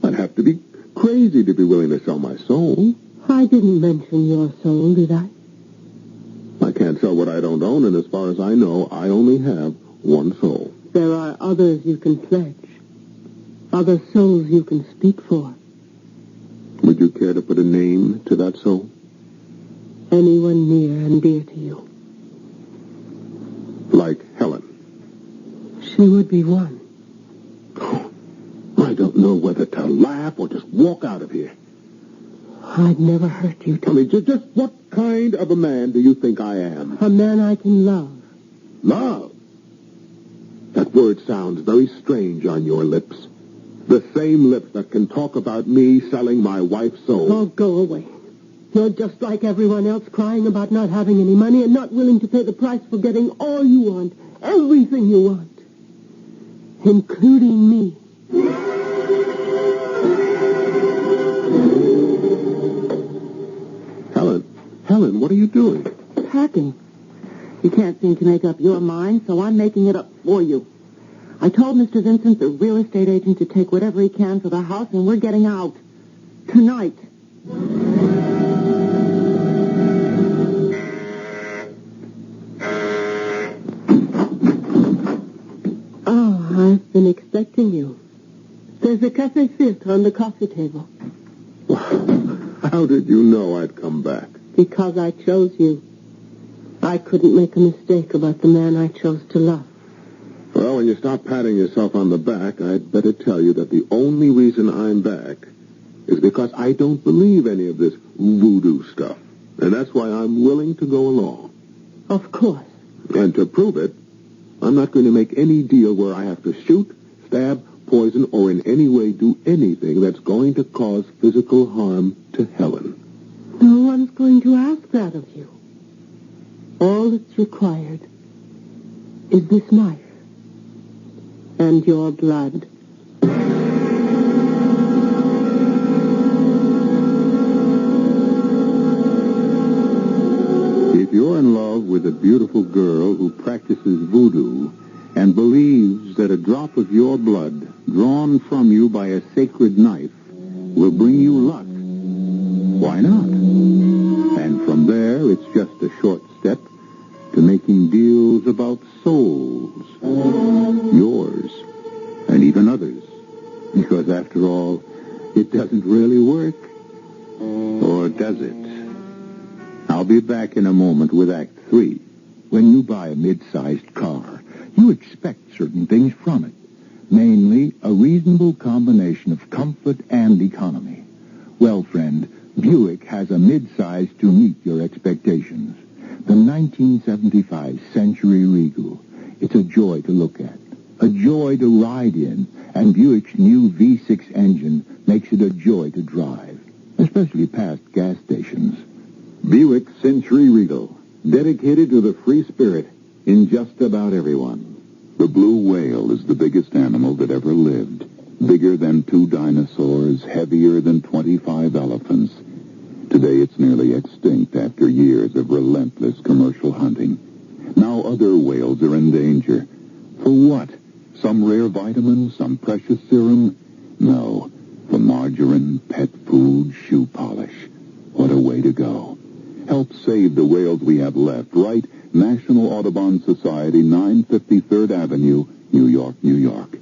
I'd have to be crazy to be willing to sell my soul. I didn't mention your soul, did I? I can't sell what I don't own, and as far as I know, I only have one soul. There are others you can pledge. Other souls you can speak for. Would you care to put a name to that soul? Anyone near and dear to you. Like Helen. She would be one. Oh, I don't know whether to laugh or just walk out of here. I'd never hurt you. I mean, just what kind of a man do you think I am? A man I can love. Love? That word sounds very strange on your lips. The same lips that can talk about me selling my wife's soul. Oh, go away. You're just like everyone else, crying about not having any money and not willing to pay the price for getting all you want, everything you want, including me. Helen, what are you doing? Packing. You can't seem to make up your mind, so I'm making it up for you. I told Mr. Vincent, the real estate agent, to take whatever he can for the house, and we're getting out. Tonight. Oh, I've been expecting you. There's a café filtre on the coffee table. How did you know I'd come back? Because I chose you. I couldn't make a mistake about the man I chose to love. Well, when you stop patting yourself on the back, I'd better tell you that the only reason I'm back is because I don't believe any of this voodoo stuff. And that's why I'm willing to go along. Of course. And to prove it, I'm not going to make any deal where I have to shoot, stab, poison, or in any way do anything that's going to cause physical harm to Helen. No one's going to ask that of you. All that's required is this knife and your blood. If you're in love with a beautiful girl who practices voodoo and believes that a drop of your blood, drawn from you by a sacred knife, will bring you luck, why not? just a short step to making deals about souls. Yours, and even others. Because after all, it doesn't really work. Or does it? I'll be back in a moment with Act 3. When you buy a mid-sized car, you expect certain things from it. Mainly, a reasonable combination of comfort and economy. Well, friend, Buick has a mid-size to meet your expectations. The 1975 Century Regal. It's a joy to look at, a joy to ride in, and Buick's new V6 engine makes it a joy to drive, especially past gas stations. Buick Century Regal, dedicated to the free spirit in just about everyone. The blue whale is the biggest animal that ever lived. Bigger than 2 dinosaurs, heavier than 25 elephants. Today it's nearly extinct after years of relentless commercial hunting. Now other whales are in danger. For what? Some rare vitamin, some precious serum? No. For margarine, pet food, shoe polish. What a way to go. Help save the whales we have left. Right? National Audubon Society, 950 3rd Avenue, New York, New York.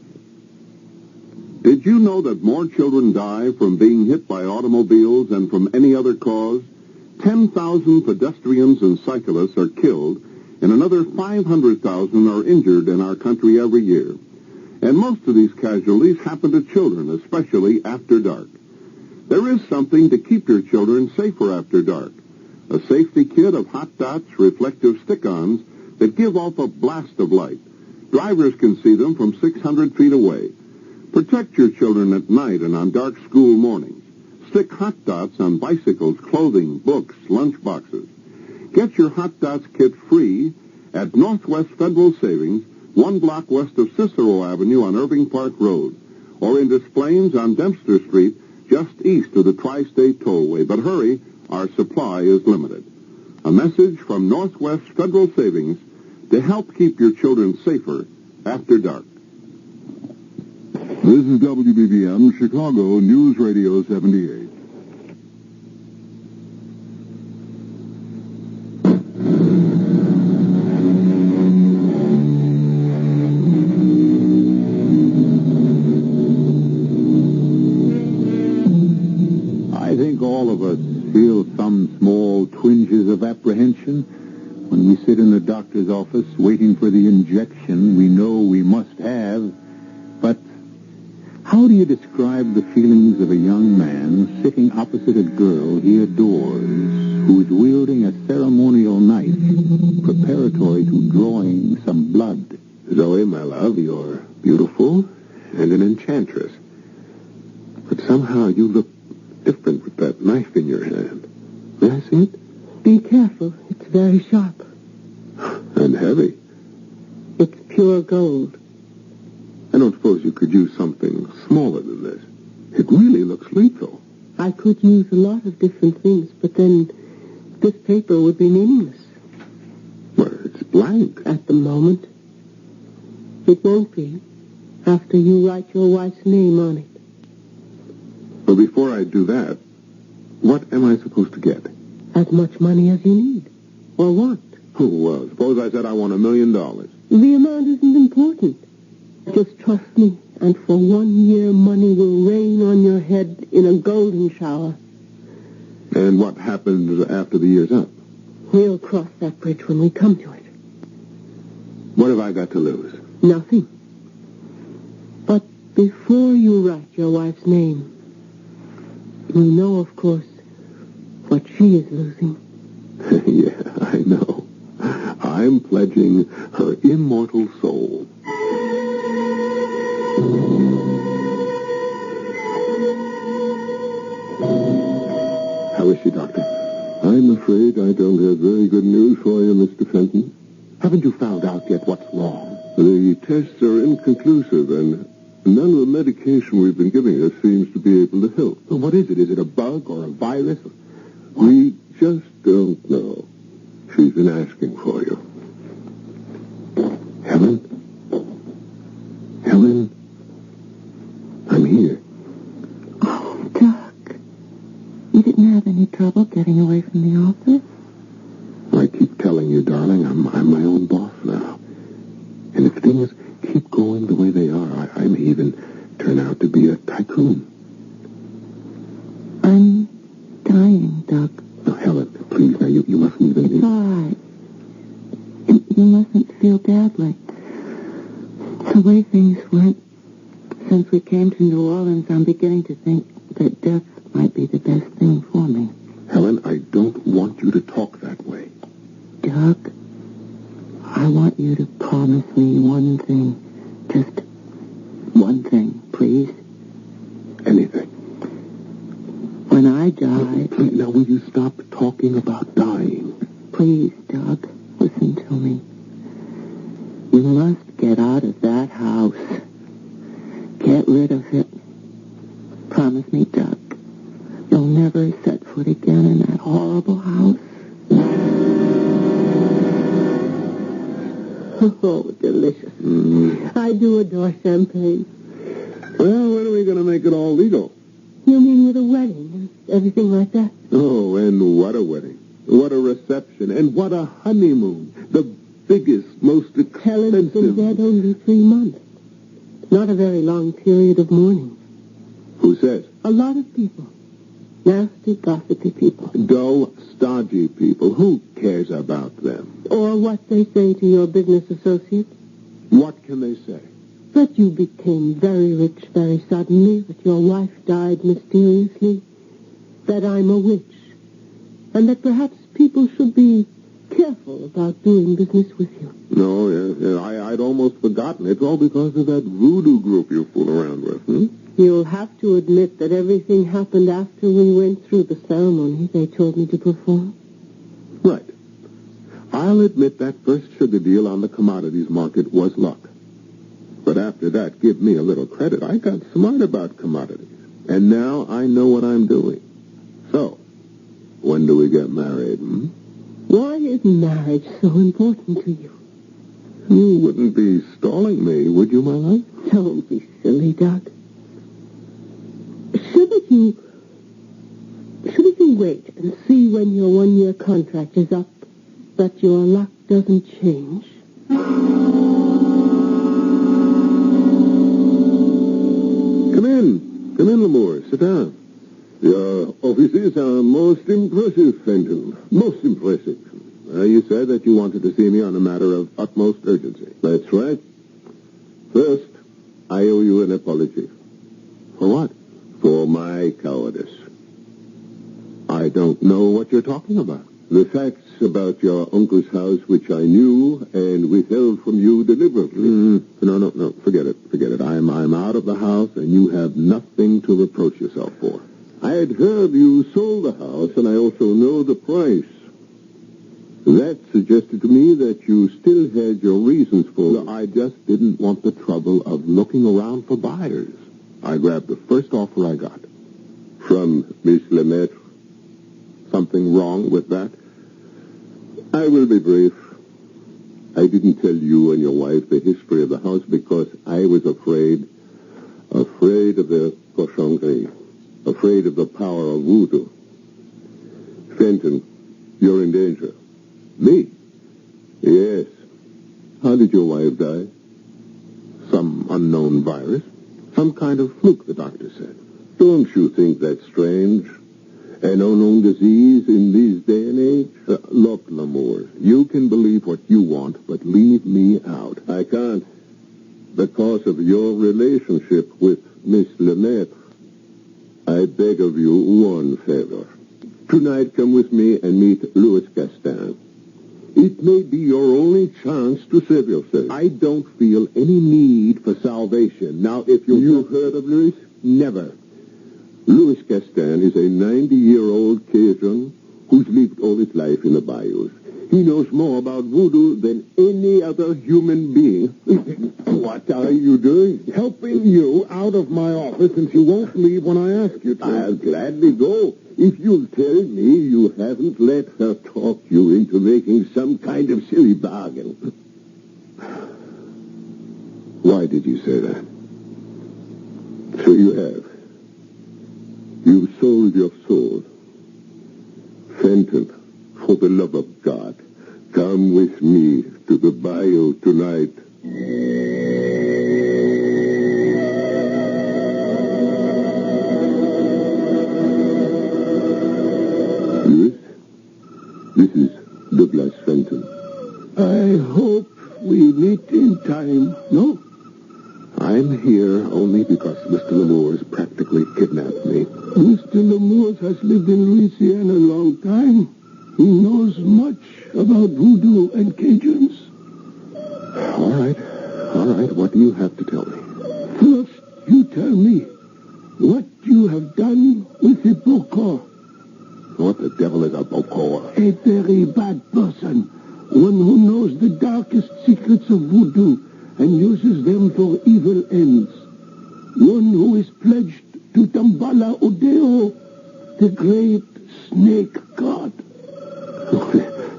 Did you know that more children die from being hit by automobiles than from any other cause? 10,000 pedestrians and cyclists are killed, and another 500,000 are injured in our country every year. And most of these casualties happen to children, especially after dark. There is something to keep your children safer after dark. A safety kit of hot dots, reflective stick-ons that give off a blast of light. Drivers can see them from 600 feet away. Protect your children at night and on dark school mornings. Stick hot dots on bicycles, clothing, books, lunch boxes. Get your hot dots kit free at Northwest Federal Savings, 1 block west of Cicero Avenue on Irving Park Road, or in Displays on Dempster Street, just east of the Tri-State Tollway. But hurry, our supply is limited. A message from Northwest Federal Savings to help keep your children safer after dark. This is WBBM, Chicago News Radio 78. I think all of us feel some small twinges of apprehension when we sit in the doctor's office waiting for the injection we know we must have. But how do you describe the feelings of a young man sitting opposite a girl he adores, who is wielding a ceremonial knife preparatory to drawing some blood? Zoe, my love, you're beautiful and an enchantress. But somehow you look different with that knife in your hand. May I see it? Be careful. It's very sharp. And heavy. It's pure gold. I don't suppose you could use something smaller than this. It really looks lethal. I could use a lot of different things, but then this paper would be meaningless. Well, it's blank. At the moment. It won't be after you write your wife's name on it. Well, before I do that, what am I supposed to get? As much money as you need. Or want. Oh, well, suppose I said I want $1 million. The amount isn't important. Just trust me, and for 1 year, money will rain on your head in a golden shower. And what happens after the year's up? We'll cross that bridge when we come to it. What have I got to lose? Nothing. But before you write your wife's name, you know, of course, what she is losing. Yeah, I know. I'm pledging her immortal soul. How is she, Doctor? I'm afraid I don't have very good news for you, Mr. Fenton. Haven't you found out yet what's wrong? The tests are inconclusive, and none of the medication we've been giving her seems to be able to help. Well, what is it? Is it a bug or a virus? We just don't know. She's been asking for you. Helen? Helen? I'm here. Oh, Doc. You didn't have any trouble getting away from the office? telling you, darling, I'm my own boss now. And if things keep going the way they are, I may even turn out to be a tycoon. I'm dying, Doug. Now, Helen, please, now, you mustn't even... It's all right. You mustn't feel badly. The way things went since we came to New Orleans, I'm beginning to think that death might be the best thing for me. Helen, I don't want you to talk that way. Doug, I want you to promise me one thing. Just one thing, please. Anything. When I die... Now, will you stop talking about dying? Please, Doug, listen to me. You must get out of that house. Get rid of it. Promise me, Doug. You'll never set foot again in that horrible house. Oh, delicious. I do adore champagne. Well, when are we going to make it all legal? You mean with a wedding and everything like that? Oh, and what a wedding. What a reception. And what a honeymoon. The biggest, most expensive... Helen's been dead only 3 months. Not a very long period of mourning. Who says? A lot of people. Nasty, gossipy people. Dull, stodgy people. Who cares about them? Or what they say to your business associates. What can they say? That you became very rich very suddenly, that your wife died mysteriously, that I'm a witch, and that perhaps people should be careful about doing business with you. No, yes, I'd almost forgotten. It's all because of that voodoo group you fool around with, You'll have to admit that everything happened after we went through the ceremony they told me to perform. Right. I'll admit that first sugar deal on the commodities market was luck. But after that, give me a little credit. I got smart about commodities. And now I know what I'm doing. So, when do we get married, Why is marriage so important to you? You wouldn't be stalling me, would you, my love? Don't be silly, Doug. Shouldn't you wait and see when your 1-year contract is up that your luck doesn't change? Come in, Lamore. Sit down. Your offices are most impressive, Fenton. Most impressive. You said that you wanted to see me on a matter of utmost urgency. That's right. First, I owe you an apology. For what? For my cowardice. I don't know what you're talking about. The facts about your uncle's house, which I knew and withheld from you deliberately. No. Forget it. I'm out of the house, and you have nothing to reproach yourself for. I had heard you sold the house, and I also know the price. That suggested to me that you still had your reasons for it. I just didn't want the trouble of looking around for buyers. I grabbed the first offer I got. From Miss Lemaitre. Something wrong with that? I will be brief. I didn't tell you and your wife the history of the house because I was afraid of the cochon gris, afraid of the power of voodoo. Fenton, you're in danger. Me? Yes. How did your wife die? Some unknown virus. Some kind of fluke, the doctor said. Don't you think that's strange? An unknown disease in this day and age? Look, Lamore, you can believe what you want, but leave me out. I can't. Because of your relationship with Miss Lemaitre. I beg of you one favor. Tonight, come with me and meet Louis Gastin. It may be your only chance to save yourself. I don't feel any need for salvation. Now, if you've heard of Louis? Never. Louis Gastin is a 90-year-old Cajun who's lived all his life in the bayous. He knows more about voodoo than any other human being. What are you doing? Helping you out of my office since you won't leave when I ask you to. I'll gladly go if you'll tell me you haven't let her talk you into making some kind of silly bargain. Why did you say that? So you have. You sold your soul. Fenton, for the love of God, Come with me to the bayou tonight. Lewis, this is Douglas Fenton. I hope we meet in time, no? I'm here only because Mr. Lemoore's practically kidnapped me. Mr. Lemoore's has lived in Louisiana a long time. He knows much about voodoo and Cajuns. All right. What do you have to tell me? First, you tell me what you have done with the Bokor. What the devil is a Bokor? A very bad person. One who knows the darkest secrets of voodoo and uses them for evil ends. One who is pledged to Dambala Odeo, the great snake god.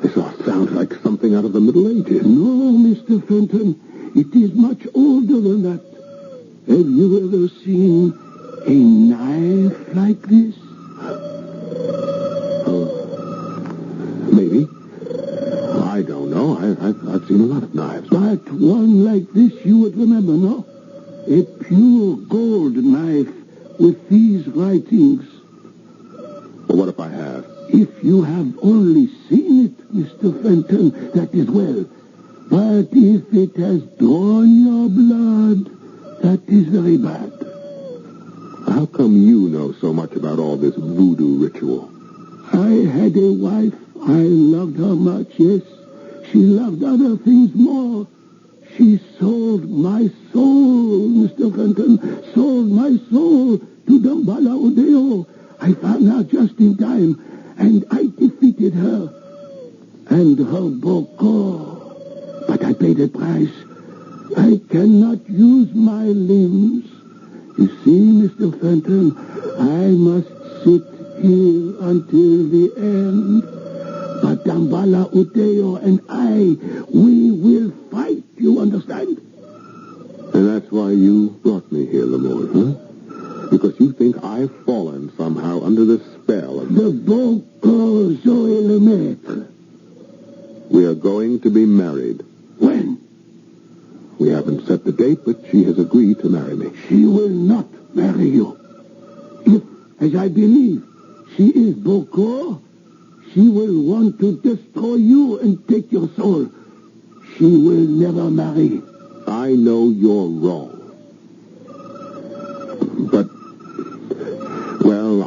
This all sounds like something out of the Middle Ages. No, Mr. Fenton. It is much older than that. Have you ever seen a knife like this? Maybe. I don't know. I've seen a lot of knives. But one like this you would remember, no? A pure gold knife with these writings. Well, what if I have? If you have only seen it, Mr. Fenton, that is well. But if it has drawn your blood, that is very bad. How come you know so much about all this voodoo ritual? I had a wife. I loved her much, yes. She loved other things more. She sold my soul, Mr. Fenton, sold my soul to Dambala Odeo. I found her just in time, and I defeated her and her Bokor. But I paid a price. I cannot use my limbs. You see, Mr. Fenton, I must sit here until the end. But Dambala Odeo and I, we will fight, you understand? And that's why you brought me here, Lemoyne, huh? Because you think I've fallen somehow under the spell of... The Bokor Zoe le Maître. We are going to be married. When? We haven't set the date, but she has agreed to marry me. She will not marry you. If, as I believe, she is Bokor, she will want to destroy you and take your soul. She will never marry. I know you're wrong. But, well,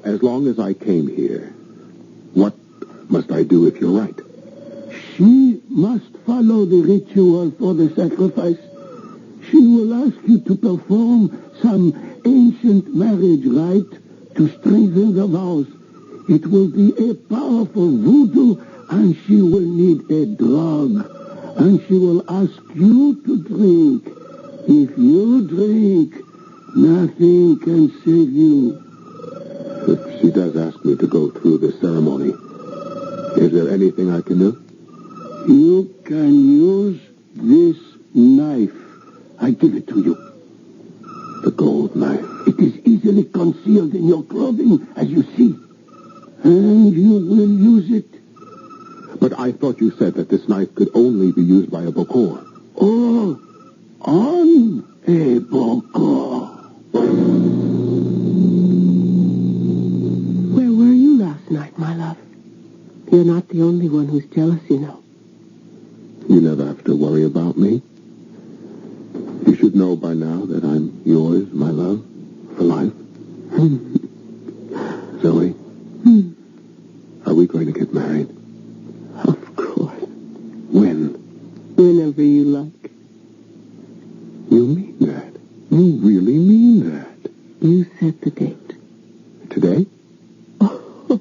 as long as I came here, what must I do if you're right? She must follow the ritual for the sacrifice. She will ask you to perform some ancient marriage rite to strengthen the vows. It will be a powerful voodoo, and she will need a drug. And she will ask you to drink. If you drink, nothing can save you. If she does ask me to go through the ceremony, is there anything I can do? You can use this knife. I give it to you. The gold knife. It is easily concealed in your clothing, as you see. And you will use it. But I thought you said that this knife could only be used by a Bokor. Or on a Bokor. Where were you last night, my love? You're not the only one who's jealous, you know. You never have to worry about me. You should know by now that I'm yours, my love, for life. Zoe, are we going to get married? Of course. When? Whenever you like. You mean that? You really mean that? You set the date. Today? Oh,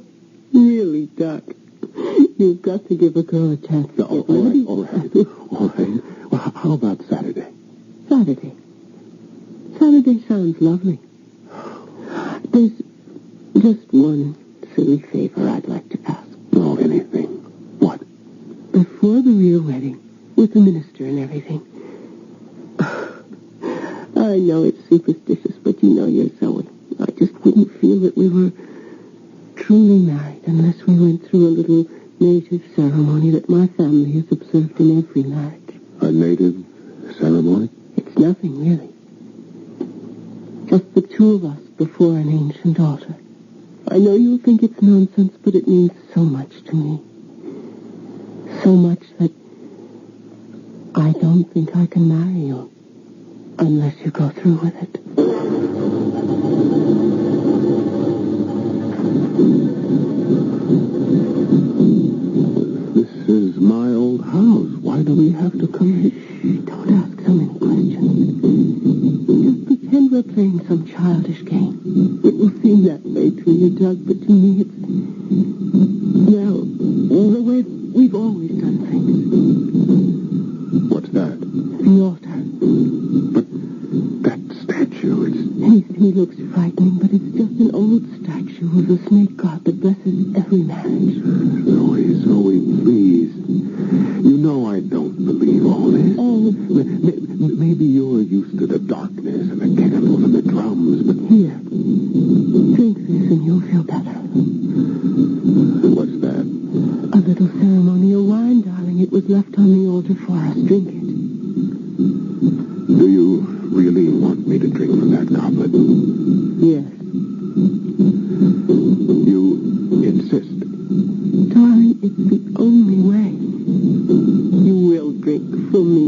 really, Doc. You've got to give a girl a chance to get ready. All right. Well, how about Saturday? Saturday. Saturday sounds lovely. There's just one silly favor I'd like to ask. Oh, anything. What? Before the real wedding, with the minister and everything. I know it's superstitious, but you know you're Zoe. I just wouldn't feel that we were truly married unless we went through a little native ceremony that my family has observed in every marriage. A native ceremony? It's nothing, really. Just the two of us before an ancient altar. I know you'll think it's nonsense, but it means so much to me. So much that I don't think I can marry you unless you go through with it. This is my old house. Why do we have to come here? Shh, don't ask so many questions. Just pretend we're playing some childish game. It will seem that way to you, Doug, but to me it's... well, the way we've always done things. What's that? The altar. But that statue, He looks frightening, but it's just an old statue of the snake god that blesses every marriage. Zoe, please. You know I don't believe all this. Oh. Maybe you're used to the darkness and the candles and the drums, but... Here. Drink this and you'll feel better. What's that? A little ceremonial wine, darling. It was left on the altar for us. Drink it. Do you really want me to drink from that goblet? Yes. You insist? Darling, it's the only way. You will drink for me.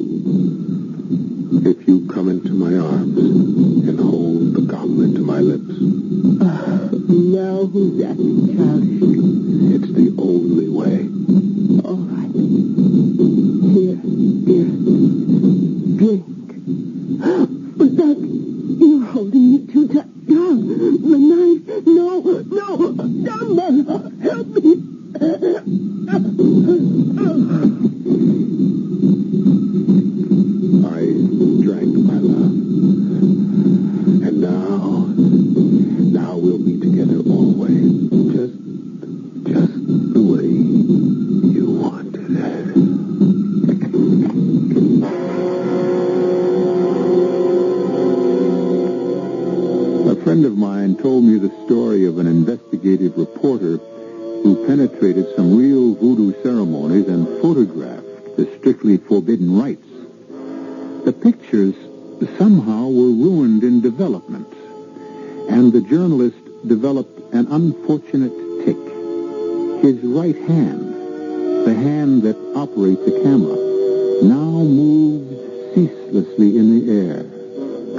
If you come into my arms and hold the goblet to my lips. Now who's acting childish? It's the only way. All right. Here. Drink. But Doug, you're holding me too tight. Doug, the knife. No. Doug, help me. I drank my love. And now we'll be together always. Just the way you wanted it. A friend of mine told me the story of an investigative reporter who penetrated some real voodoo ceremonies and photographed the strictly forbidden rites. The pictures somehow were ruined in development, and the journalist developed an unfortunate tic. His right hand, the hand that operates the camera, now moves ceaselessly in the air,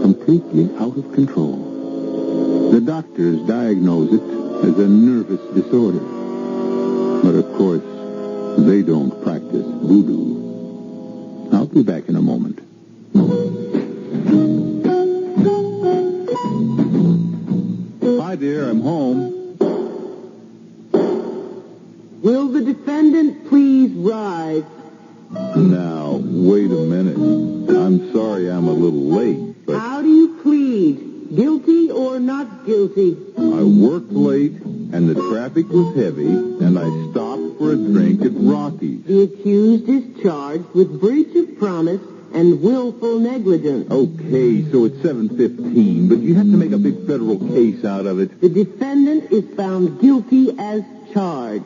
completely out of control. The doctors diagnose it as a nervous disorder. But of course, they don't practice voodoo. I'll be back in a moment. Hi, dear. I'm home. Will the defendant please rise? Now, wait a minute. I'm sorry I'm a little late, but... How do you plead? Guilty or not guilty? I worked late, and the traffic was heavy, and I stopped for a drink at Rocky's. The accused is charged with breach of promise and willful negligence. Okay, so it's 7:15, but you have to make a big federal case out of it. The defendant is found guilty as charged.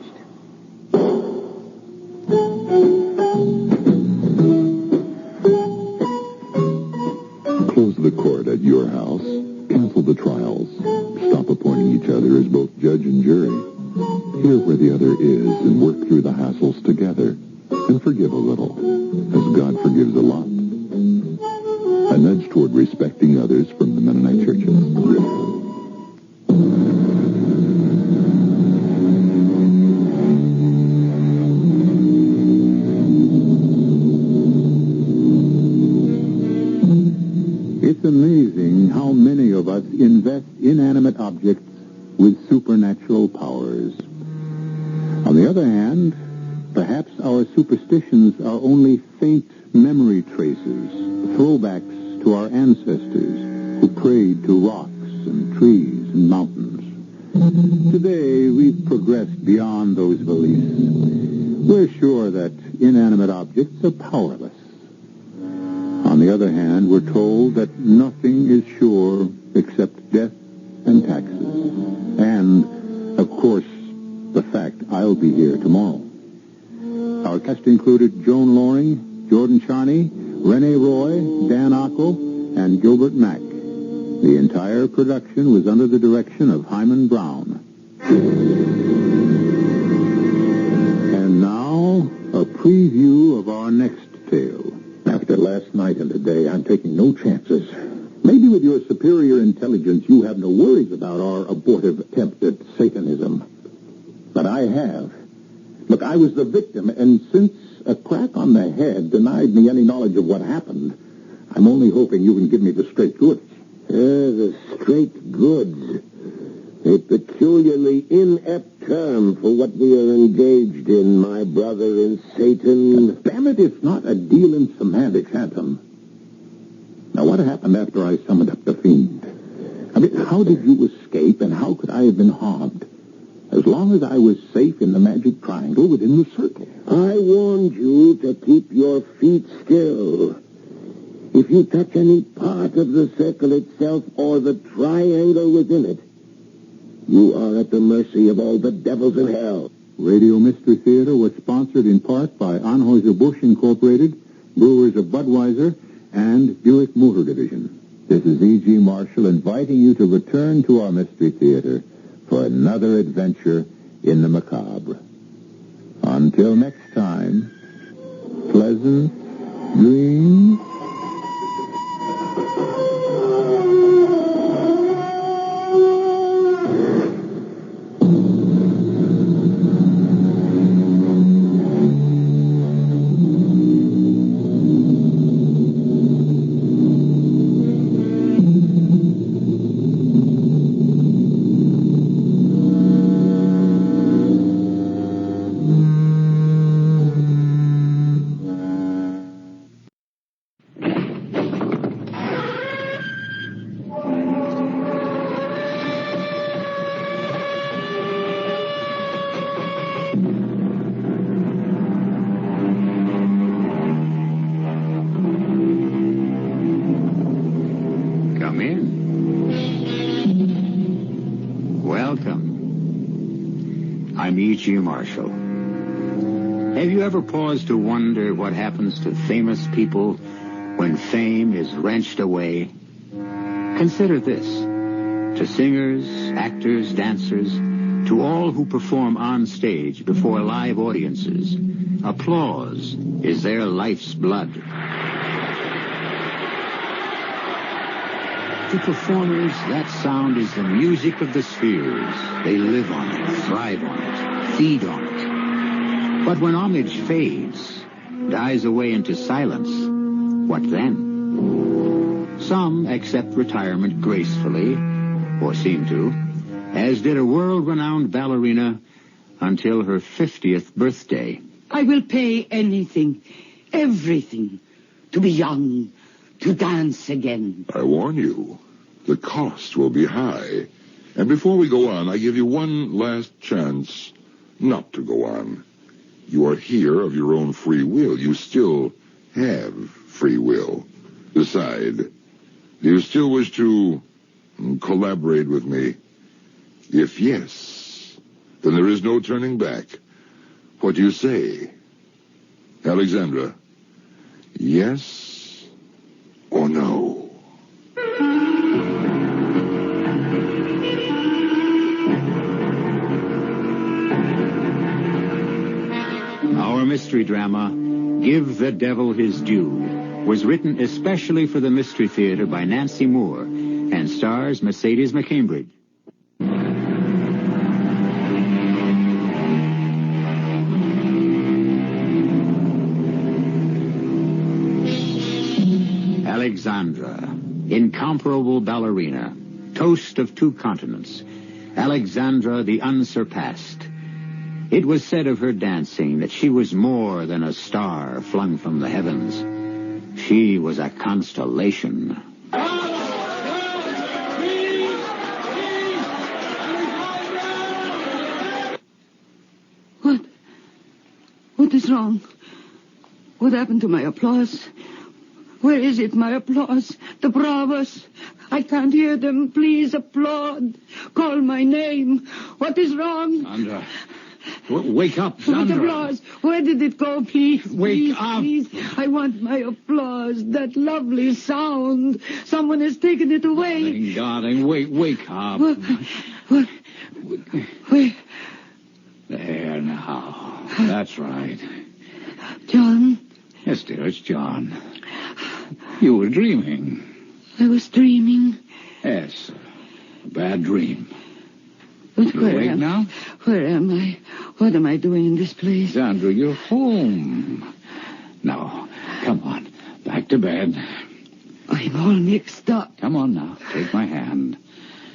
Close the court at your house. Cancel the trials. Stop appointing each other as both judge and jury. Hear where the other is and work through the hassles together. And forgive a little, as God forgives a lot. A nudge toward respecting others from the Mennonite churches. It's amazing how many of us invest inanimate objects with supernatural powers. On the other hand, perhaps our superstitions are only faint memory traces, throwbacks to our ancestors who prayed to rocks and trees and mountains. Today, we've progressed beyond those beliefs. We're sure that inanimate objects are powerless. On the other hand, we're told that nothing is sure except death and taxes. And, of course, the fact I'll be here tomorrow. Our cast included Joan Loring, Jordan Charney, Rene Roy, Dan Ockel, and Gilbert Mack. The entire production was under the direction of Hyman Brown. And now, a preview of our next tale. After last night and today, I'm taking no chances. Maybe with your superior intelligence, you have no worries about our abortive attempt at Satanism. But I have. Look, I was the victim, and since a crack on the head denied me any knowledge of what happened, I'm only hoping you can give me the straight goods. The straight goods. A peculiarly inept term for what we are engaged in, my brother in Satan. Damn it, it's not a deal in semantics, Handsome. Now, what happened after I summoned up the fiend? I mean, how did you escape, and how could I have been harmed? As long as I was safe in the magic triangle within the circle. I warned you to keep your feet still. If you touch any part of the circle itself or the triangle within it, you are at the mercy of all the devils in hell. Radio Mystery Theater was sponsored in part by Anheuser-Busch Incorporated, Brewers of Budweiser, and Buick Motor Division. This is E.G. Marshall inviting you to return to our Mystery Theater for another adventure in the macabre. Until next time, pleasant dreams. Come in. Welcome. I'm E.G. Marshall. Have you ever paused to wonder what happens to famous people when fame is wrenched away? Consider this. To singers, actors, dancers, to all who perform on stage before live audiences, applause is their life's blood. To performers, that sound is the music of the spheres. They live on it, thrive on it, feed on it. But when homage fades, dies away into silence, what then? Some accept retirement gracefully, or seem to, as did a world-renowned ballerina until her 50th birthday. I will pay anything, everything, to be young, to dance again. I warn you, the cost will be high. And before we go on, I give you one last chance not to go on. You are here of your own free will. You still have free will. Decide. Do you still wish to collaborate with me? If yes, then there is no turning back. What do you say? Alexandra, yes or no? Our mystery drama, Give the Devil His Due, was written especially for the Mystery Theater by Nancy Moore and stars Mercedes McCambridge. Alexandra, incomparable ballerina, toast of 2 continents, Alexandra the unsurpassed. It was said of her dancing that she was more than a star flung from the heavens. She was a constellation. What is wrong? What happened to my applause? Where is it, my applause? The bravos. I can't hear them. Please applaud. Call my name. What is wrong? Sandra. Wake up, What Sandra. applause? Where did it go, please? Wake up. Please. I want my applause. That lovely sound. Someone has taken it away. Darling, wake up. What? Where? There now. That's right. John? Yes, dear, it's John. You were dreaming. I was dreaming. Yes. A bad dream. But You awake now? Where am I? What am I doing in this place? Sandra, you're home. Now, come on. Back to bed. I'm all mixed up. Come on now. Take my hand.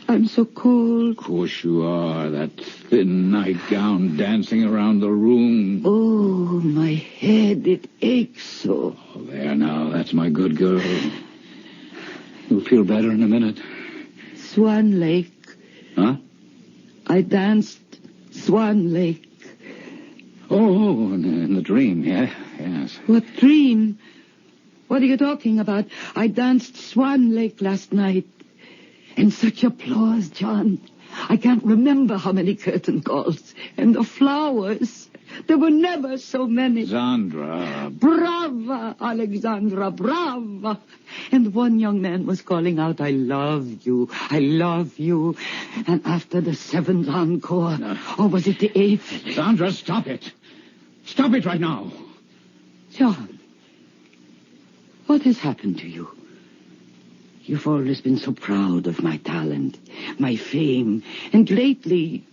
I'm so cold. Of course you are. That thin nightgown dancing around the room. Oh, my head, it aches so. Oh, there now. That's my good girl. You'll feel better in a minute. Swan Lake. Huh? I danced Swan Lake. Oh, in the dream, yeah? Yes. What dream? What are you talking about? I danced Swan Lake last night. And such applause, John. I can't remember how many curtain calls. And the flowers. There were never so many. Sandra. Brava, Alexandra, brava. And one young man was calling out, I love you, I love you. And after the 7th encore, or was it the 8th? Sandra, stop it. Stop it right now. John, what has happened to you? You've always been so proud of my talent, my fame, and lately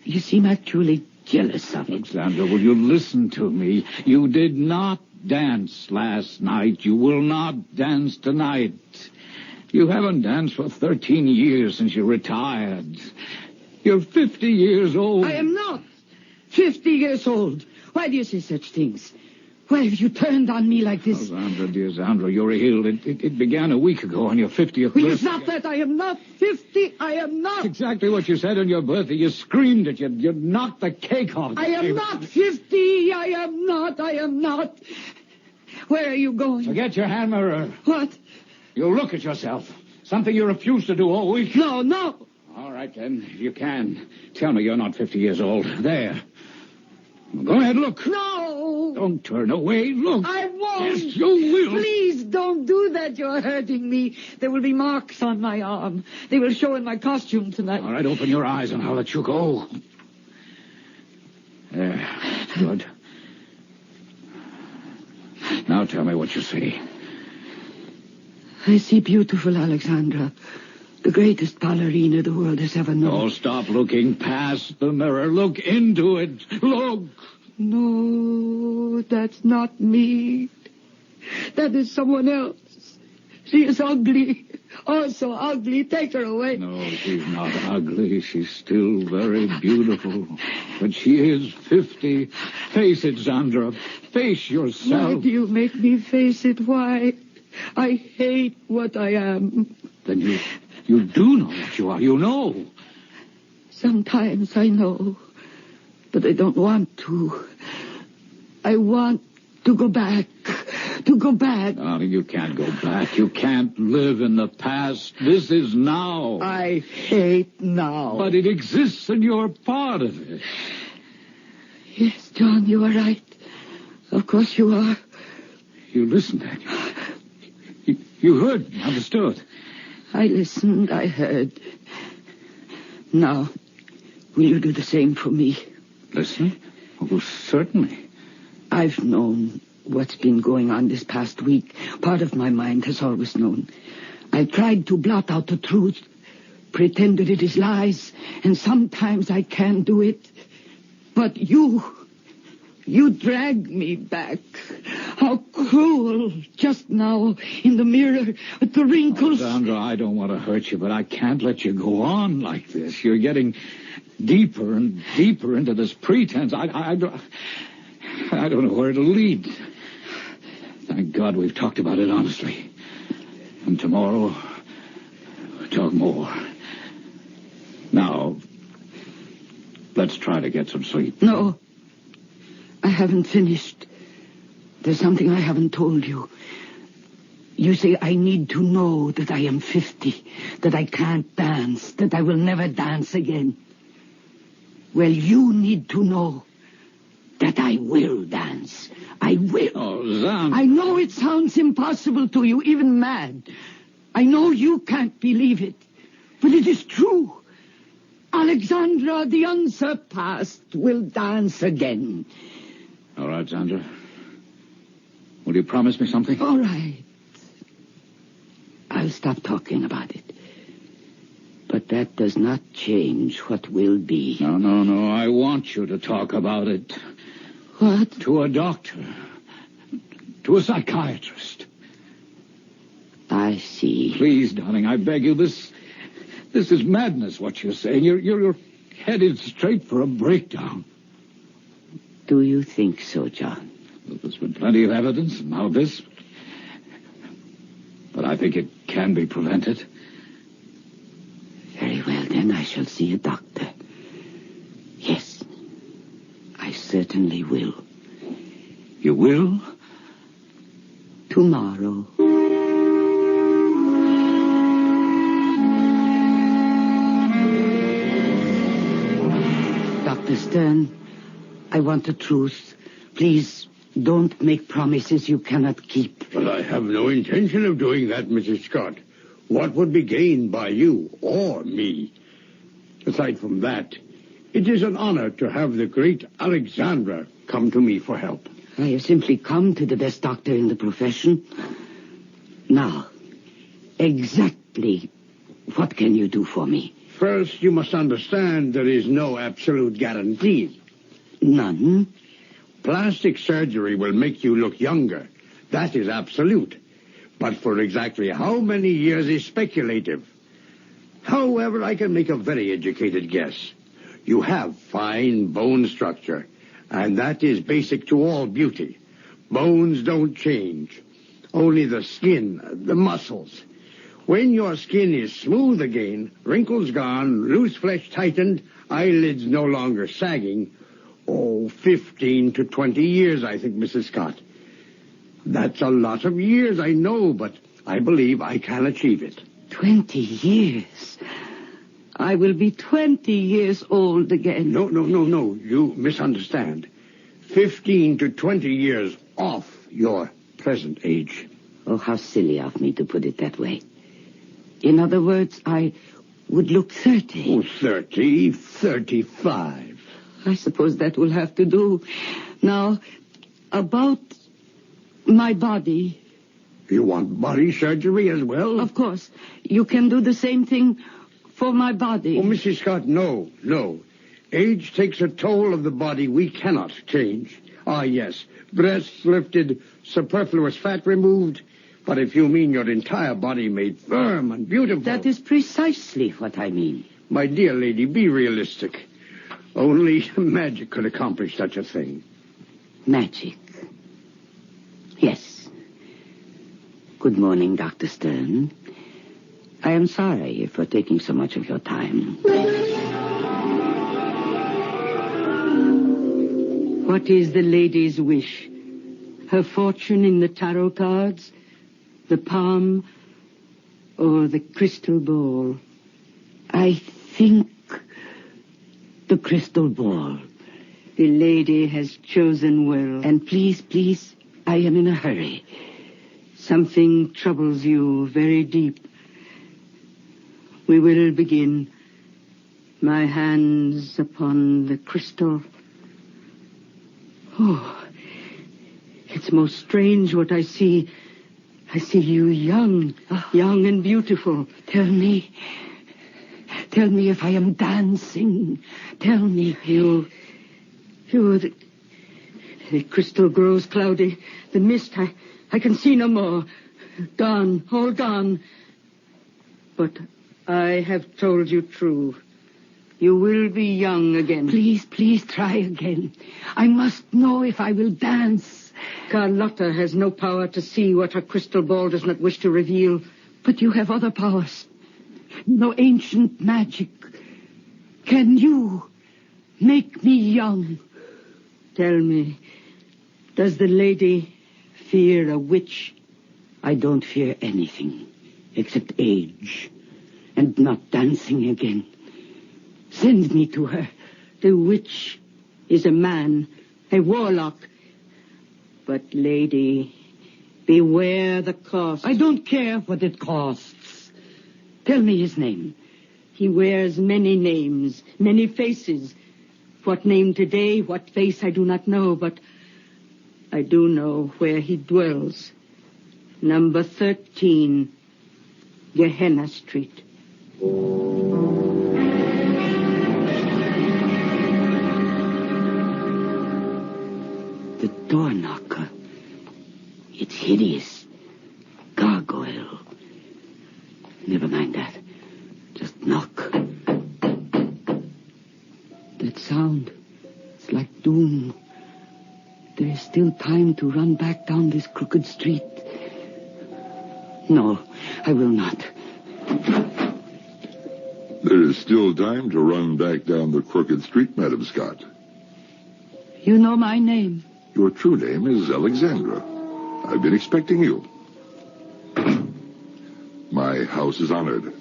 you seem actually jealous of it. Alexandra, will you listen to me? You did not dance last night. You will not dance tonight. You haven't danced for 13 years since you retired. You're 50 years old. I am not 50 years old. Why do you say such things? Why have you turned on me like this? Oh, Sandra, dear Sandra, you're ill. It began a week ago on your 50th Will birthday. you stop that? I am not 50. I am not. Exactly what you said on your birthday. You screamed at you. You knocked the cake off. I am not 50. I am not. I am not. Where are you going? Forget your hand mirror. What? You look at yourself. Something you refused to do all week. No. All right, then. If you can. Tell me you're not 50 years old. There. Go ahead, look. No. Don't turn away. Look. I won't. Yes, you will. Please don't do that. You're hurting me. There will be marks on my arm. They will show in my costume tonight. All right, open your eyes and I'll let you go. There. Good. Now tell me what you see. I see beautiful Alexandra. The greatest ballerina the world has ever known. Oh, stop looking past the mirror. Look into it. Look. No, that's not me. That is someone else. She is ugly. Oh, so ugly. Take her away. No, she's not ugly. She's still very beautiful. But she is 50. Face it, Sandra. Face yourself. Why do you make me face it? Why? I hate what I am. Then you do know what you are. You know. Sometimes I know. But I don't want to. I want to go back. To go back. Darling, you can't go back. You can't live in the past. This is now. I hate now. But it exists and you're part of it. Yes, John, you are right. Of course you are. You listened, Daniel. You heard me, understood. I listened, I heard. Now, will you do the same for me? Listen? Oh, certainly. I've known what's been going on this past week. Part of my mind has always known. I tried to blot out the truth, pretended it is lies, and sometimes I can do it. But you dragged me back. How cruel, just now, in the mirror, with the wrinkles. Oh, Sandra, I don't want to hurt you, but I can't let you go on like this. You're getting deeper and deeper into this pretense. I don't know where it'll lead. Thank God we've talked about it honestly. And tomorrow, we'll talk more. Now, let's try to get some sleep. No, I haven't finished. There's something I haven't told you. You say I need to know that I am 50, that I can't dance, that I will never dance again. Well, you need to know that I will dance. I will. Oh, Zan. I know it sounds impossible to you, even mad. I know you can't believe it, but it is true. Alexandra, the unsurpassed, will dance again. All right, Sandra. Will you promise me something? All right. I'll stop talking about it. But that does not change what will be. No. I want you to talk about it. What? To a doctor. To a psychiatrist. I see. Please, darling, I beg you. This is madness, what you're saying. You're headed straight for a breakdown. Do you think so, John? There's been plenty of evidence about this. But I think it can be prevented. Very well, then I shall see a doctor. Yes, I certainly will. You will? Tomorrow. Dr. Stern, I want the truth. Please, don't make promises you cannot keep. Well, I have no intention of doing that, Mrs. Scott. What would be gained by you or me? Aside from that, it is an honor to have the great Alexandra come to me for help. I have simply come to the best doctor in the profession. Now, exactly what can you do for me? First, you must understand there is no absolute guarantee. None? Plastic surgery will make you look younger. That is absolute. But for exactly how many years is speculative. However, I can make a very educated guess. You have fine bone structure, and that is basic to all beauty. Bones don't change. Only the skin, the muscles. When your skin is smooth again, wrinkles gone, loose flesh tightened, eyelids no longer sagging, 15 to 20 years, I think, Mrs. Scott. That's a lot of years, I know, but I believe I can achieve it. 20 years? I will be 20 years old again. No. You misunderstand. 15 to 20 years off your present age. Oh, how silly of me to put it that way. In other words, I would look 30. 30, 35. I suppose that will have to do. Now, about my body. You want body surgery as well? Of course. You can do the same thing for my body. Oh, Mrs. Scott, no. Age takes a toll of the body we cannot change. Ah, yes. Breasts lifted, superfluous fat removed. But if you mean your entire body made firm and beautiful... That is precisely what I mean. My dear lady, be realistic. Only magic could accomplish such a thing. Magic? Yes. Good morning, Dr. Stern. I am sorry for taking so much of your time. What is the lady's wish? Her fortune in the tarot cards? The palm? Or the crystal ball? I think the crystal ball. The lady has chosen well. And please, I am in a hurry. Something troubles you very deep. We will begin. My hands upon the crystal. Oh, it's most strange what I see. I see you young and beautiful. Tell me if I am dancing. Tell me. The crystal grows cloudy. The mist, I can see no more. Gone, all gone. But I have told you true. You will be young again. Please try again. I must know if I will dance. Carlotta has no power to see what her crystal ball does not wish to reveal. But you have other powers. No ancient magic. Can you make me young? Tell me, does the lady fear a witch? I don't fear anything except age and not dancing again. Send me to her. The witch is a man, a warlock. But, lady, beware the cost. I don't care what it costs. Tell me his name. He wears many names, many faces. What name today, what face, I do not know, but I do know where he dwells. Number 13, Gehenna Street. The door knocker. It's hideous. Gargoyle. Never mind that. Just knock. That sound. It's like doom. There is still time to run back down this crooked street. No, I will not. There is still time to run back down the crooked street, Madam Scott. You know my name. Your true name is Alexandra. I've been expecting you. My house is honored.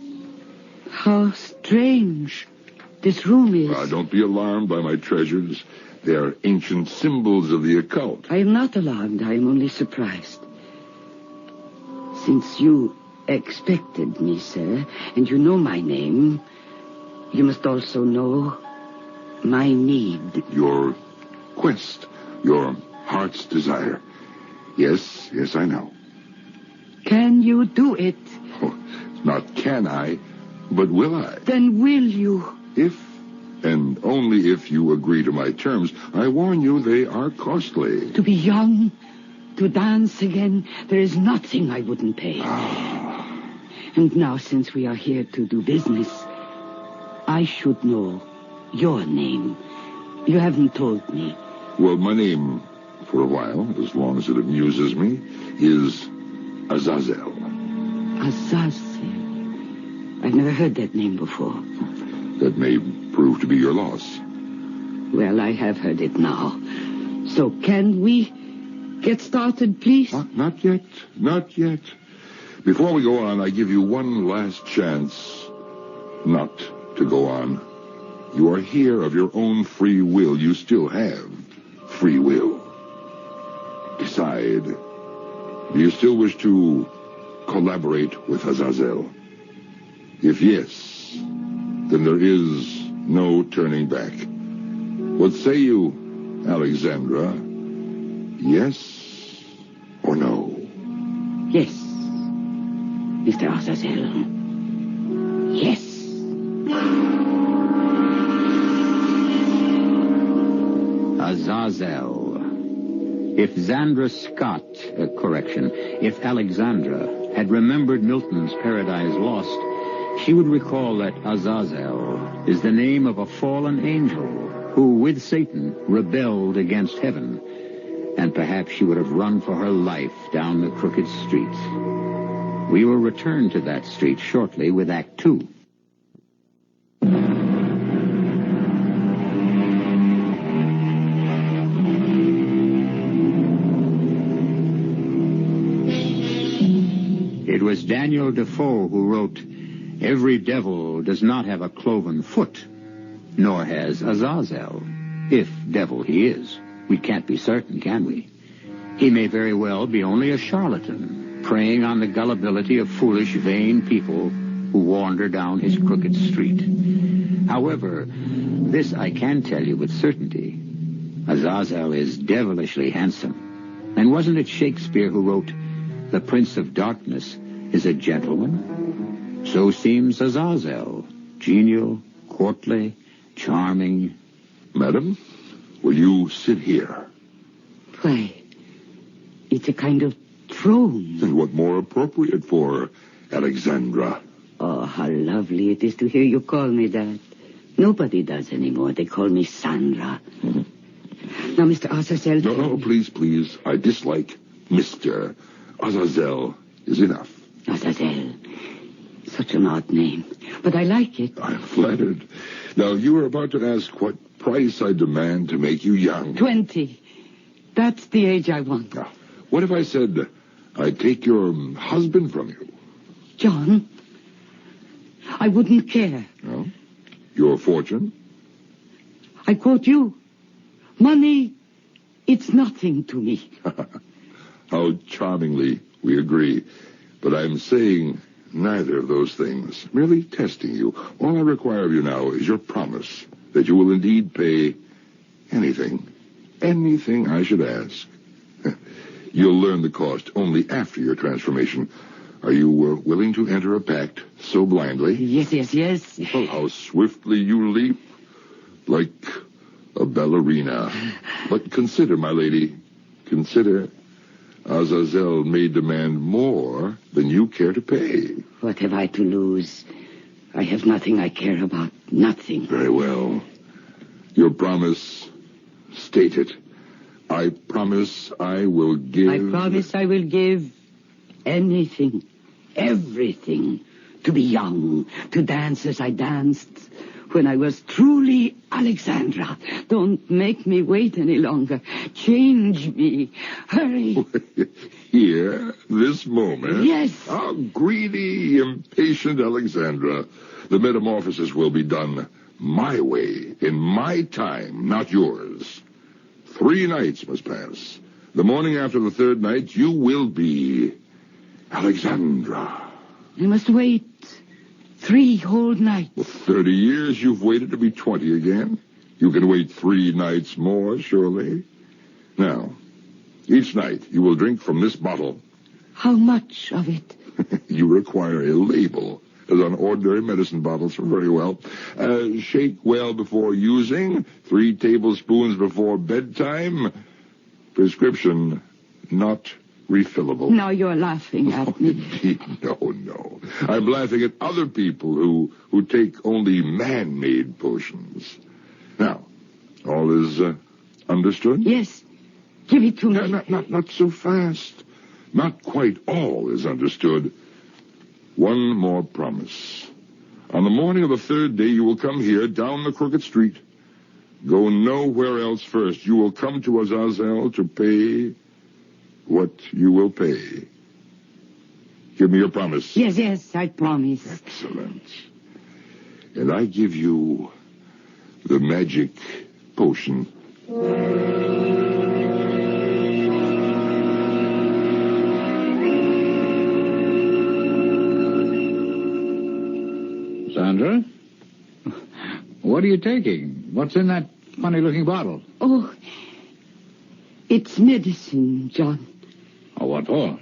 How strange this room is. Don't be alarmed by my treasures. They are ancient symbols of the occult. I am not alarmed. I am only surprised. Since you expected me, sir, and you know my name, you must also know my need. Your quest, your heart's desire. Yes, I know. Can you do it? Oh, not can I, but will I? Then will you? If, and only if you agree to my terms. I warn you, they are costly. To be young, to dance again, there is nothing I wouldn't pay. And now, since we are here to do business, I should know your name. You haven't told me. Well, my name, for a while, as long as it amuses me, is Azazel. Azazel. I've never heard that name before. That may prove to be your loss. Well, I have heard it now. So can we get started, please? Not yet. Not yet. Before we go on, I give you one last chance not to go on. You are here of your own free will. You still have free will. Decide. Do you still wish to collaborate with Azazel? If yes, then there is no turning back. What say you, Alexandra? Yes or no? Yes, Mr. Azazel. Yes. Azazel. If Zandra Scott, if Alexandra had remembered Milton's Paradise Lost, she would recall that Azazel is the name of a fallen angel who, with Satan, rebelled against heaven. And perhaps she would have run for her life down the crooked street. We will return to that street shortly with Act 2. It was Daniel Defoe who wrote, "Every devil does not have a cloven foot, nor has Azazel, if devil he is. We can't be certain, can we? He may very well be only a charlatan, preying on the gullibility of foolish, vain people who wander down his crooked street. However, this I can tell you with certainty. Azazel is devilishly handsome. And wasn't it Shakespeare who wrote, 'The Prince of Darkness is a gentleman'? So seems Azazel, genial, courtly, charming. Madam, will you sit here? Why, it's a kind of throne. And what more appropriate for Alexandra? Oh, how lovely it is to hear you call me that. Nobody does anymore. They call me Sandra. Now, Mr. Azazel... No, please. I dislike Mr. Azazel is enough. Azazel. Such an odd name. But I like it. I'm flattered. Now, you were about to ask what price I demand to make you young. 20. That's the age I want. Now, what if I said I'd take your husband from you? John, I wouldn't care. No? Your fortune? I quote you. Money, it's nothing to me. How charmingly we agree. But I'm saying neither of those things. Merely testing you. All I require of you now is your promise that you will indeed pay anything I should ask. You'll learn the cost only after your transformation. Are you willing to enter a pact so blindly? Yes. Oh, how swiftly you leap, like a ballerina. But consider, my lady, consider, Azazel may demand more than you care to pay. What have I to lose? I have nothing I care about. Nothing. Very well. Your promise, state it. I promise I will give... I promise I will give anything, everything, to be young, to dance as I danced when I was truly Alexandra. Don't make me wait any longer. Change me. Hurry. Here, this moment? Yes. Ah, greedy, impatient Alexandra. The metamorphosis will be done my way, in my time, not yours. 3 nights must pass. The morning after the 3rd night, you will be Alexandra. You must wait 3 whole nights. Well, 30 years you've waited to be 20 again. You can wait 3 nights more, surely. Now, each night you will drink from this bottle. How much of it? You require a label, as on ordinary medicine bottles. Very well. Shake well before using. 3 tablespoons before bedtime. Prescription not refillable. Now you're laughing at me. No. I'm laughing at other people who take only man-made potions. Now, all is understood? Yes. Give it to me. Not so fast. Not quite all is understood. One more promise. On the morning of the 3rd day, you will come here, down the crooked street. Go nowhere else first. You will come to Azazel to pay what you will pay. Give me your promise. Yes, I promise. Excellent. And I give you the magic potion. Sandra? What are you taking? What's in that funny-looking bottle? Oh, it's medicine, John. Oh, what for?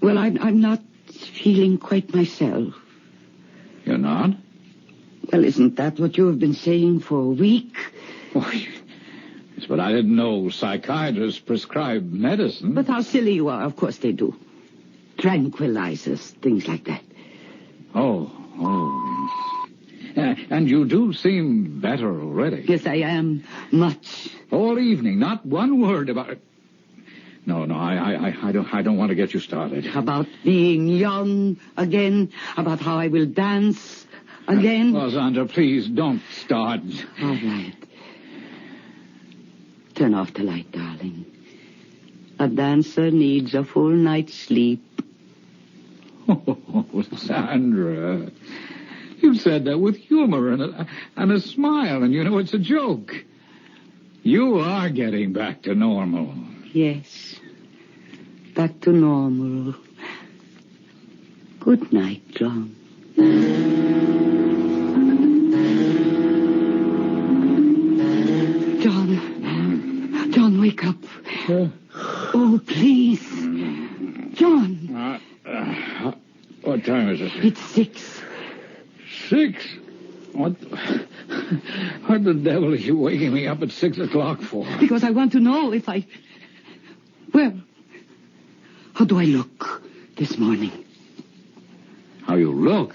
Well, I'm not feeling quite myself. You're not? Well, isn't that what you have been saying for a week? Oh, yes, but I didn't know psychiatrists prescribe medicine. But how silly you are. Of course they do. Tranquilizers, things like that. Oh. And you do seem better already. Yes, I am. Much. All evening, not one word about it. No, I don't want to get you started. About being young again, about how I will dance again. Well, Sandra, please don't start. All right. Turn off the light, darling. A dancer needs a full night's sleep. Oh, Sandra. You said that with humor and a smile, and you know it's a joke. You are getting back to normal. Yes. Back to normal. Good night, John. John, wake up. Oh, please. John. What time is it? It's 6. 6? What the devil are you waking me up at 6 o'clock for? Because I want to know if I... Well, how do I look this morning? How you look?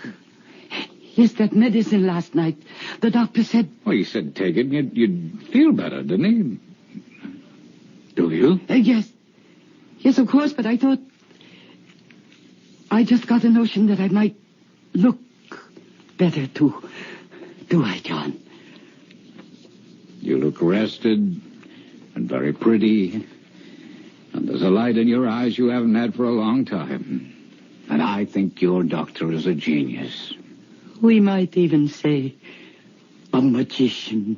Yes, that medicine last night. The doctor said... Well, he said take it and you'd feel better, didn't he? Do you? Yes. Yes, of course, but I thought... I just got a notion that I might look better, too. Do I, John? You look rested and very pretty. And there's a light in your eyes you haven't had for a long time. And I think your doctor is a genius. We might even say a magician.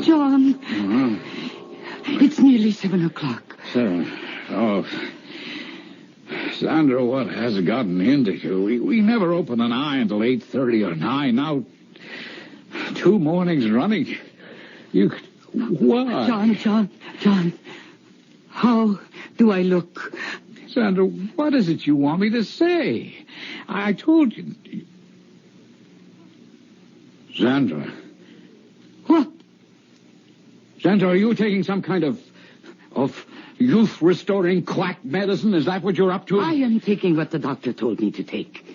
John. It's nearly 7 o'clock. 7. Oh. Sandra, what has gotten into you? We never open an eye until 8:30 or 9. Now, 2 mornings running. What? John. How do I look? Sandra, what is it you want me to say? I told you. Sandra. What? Sandra, are you taking some kind of youth-restoring quack medicine? Is that what you're up to? I am taking what the doctor told me to take.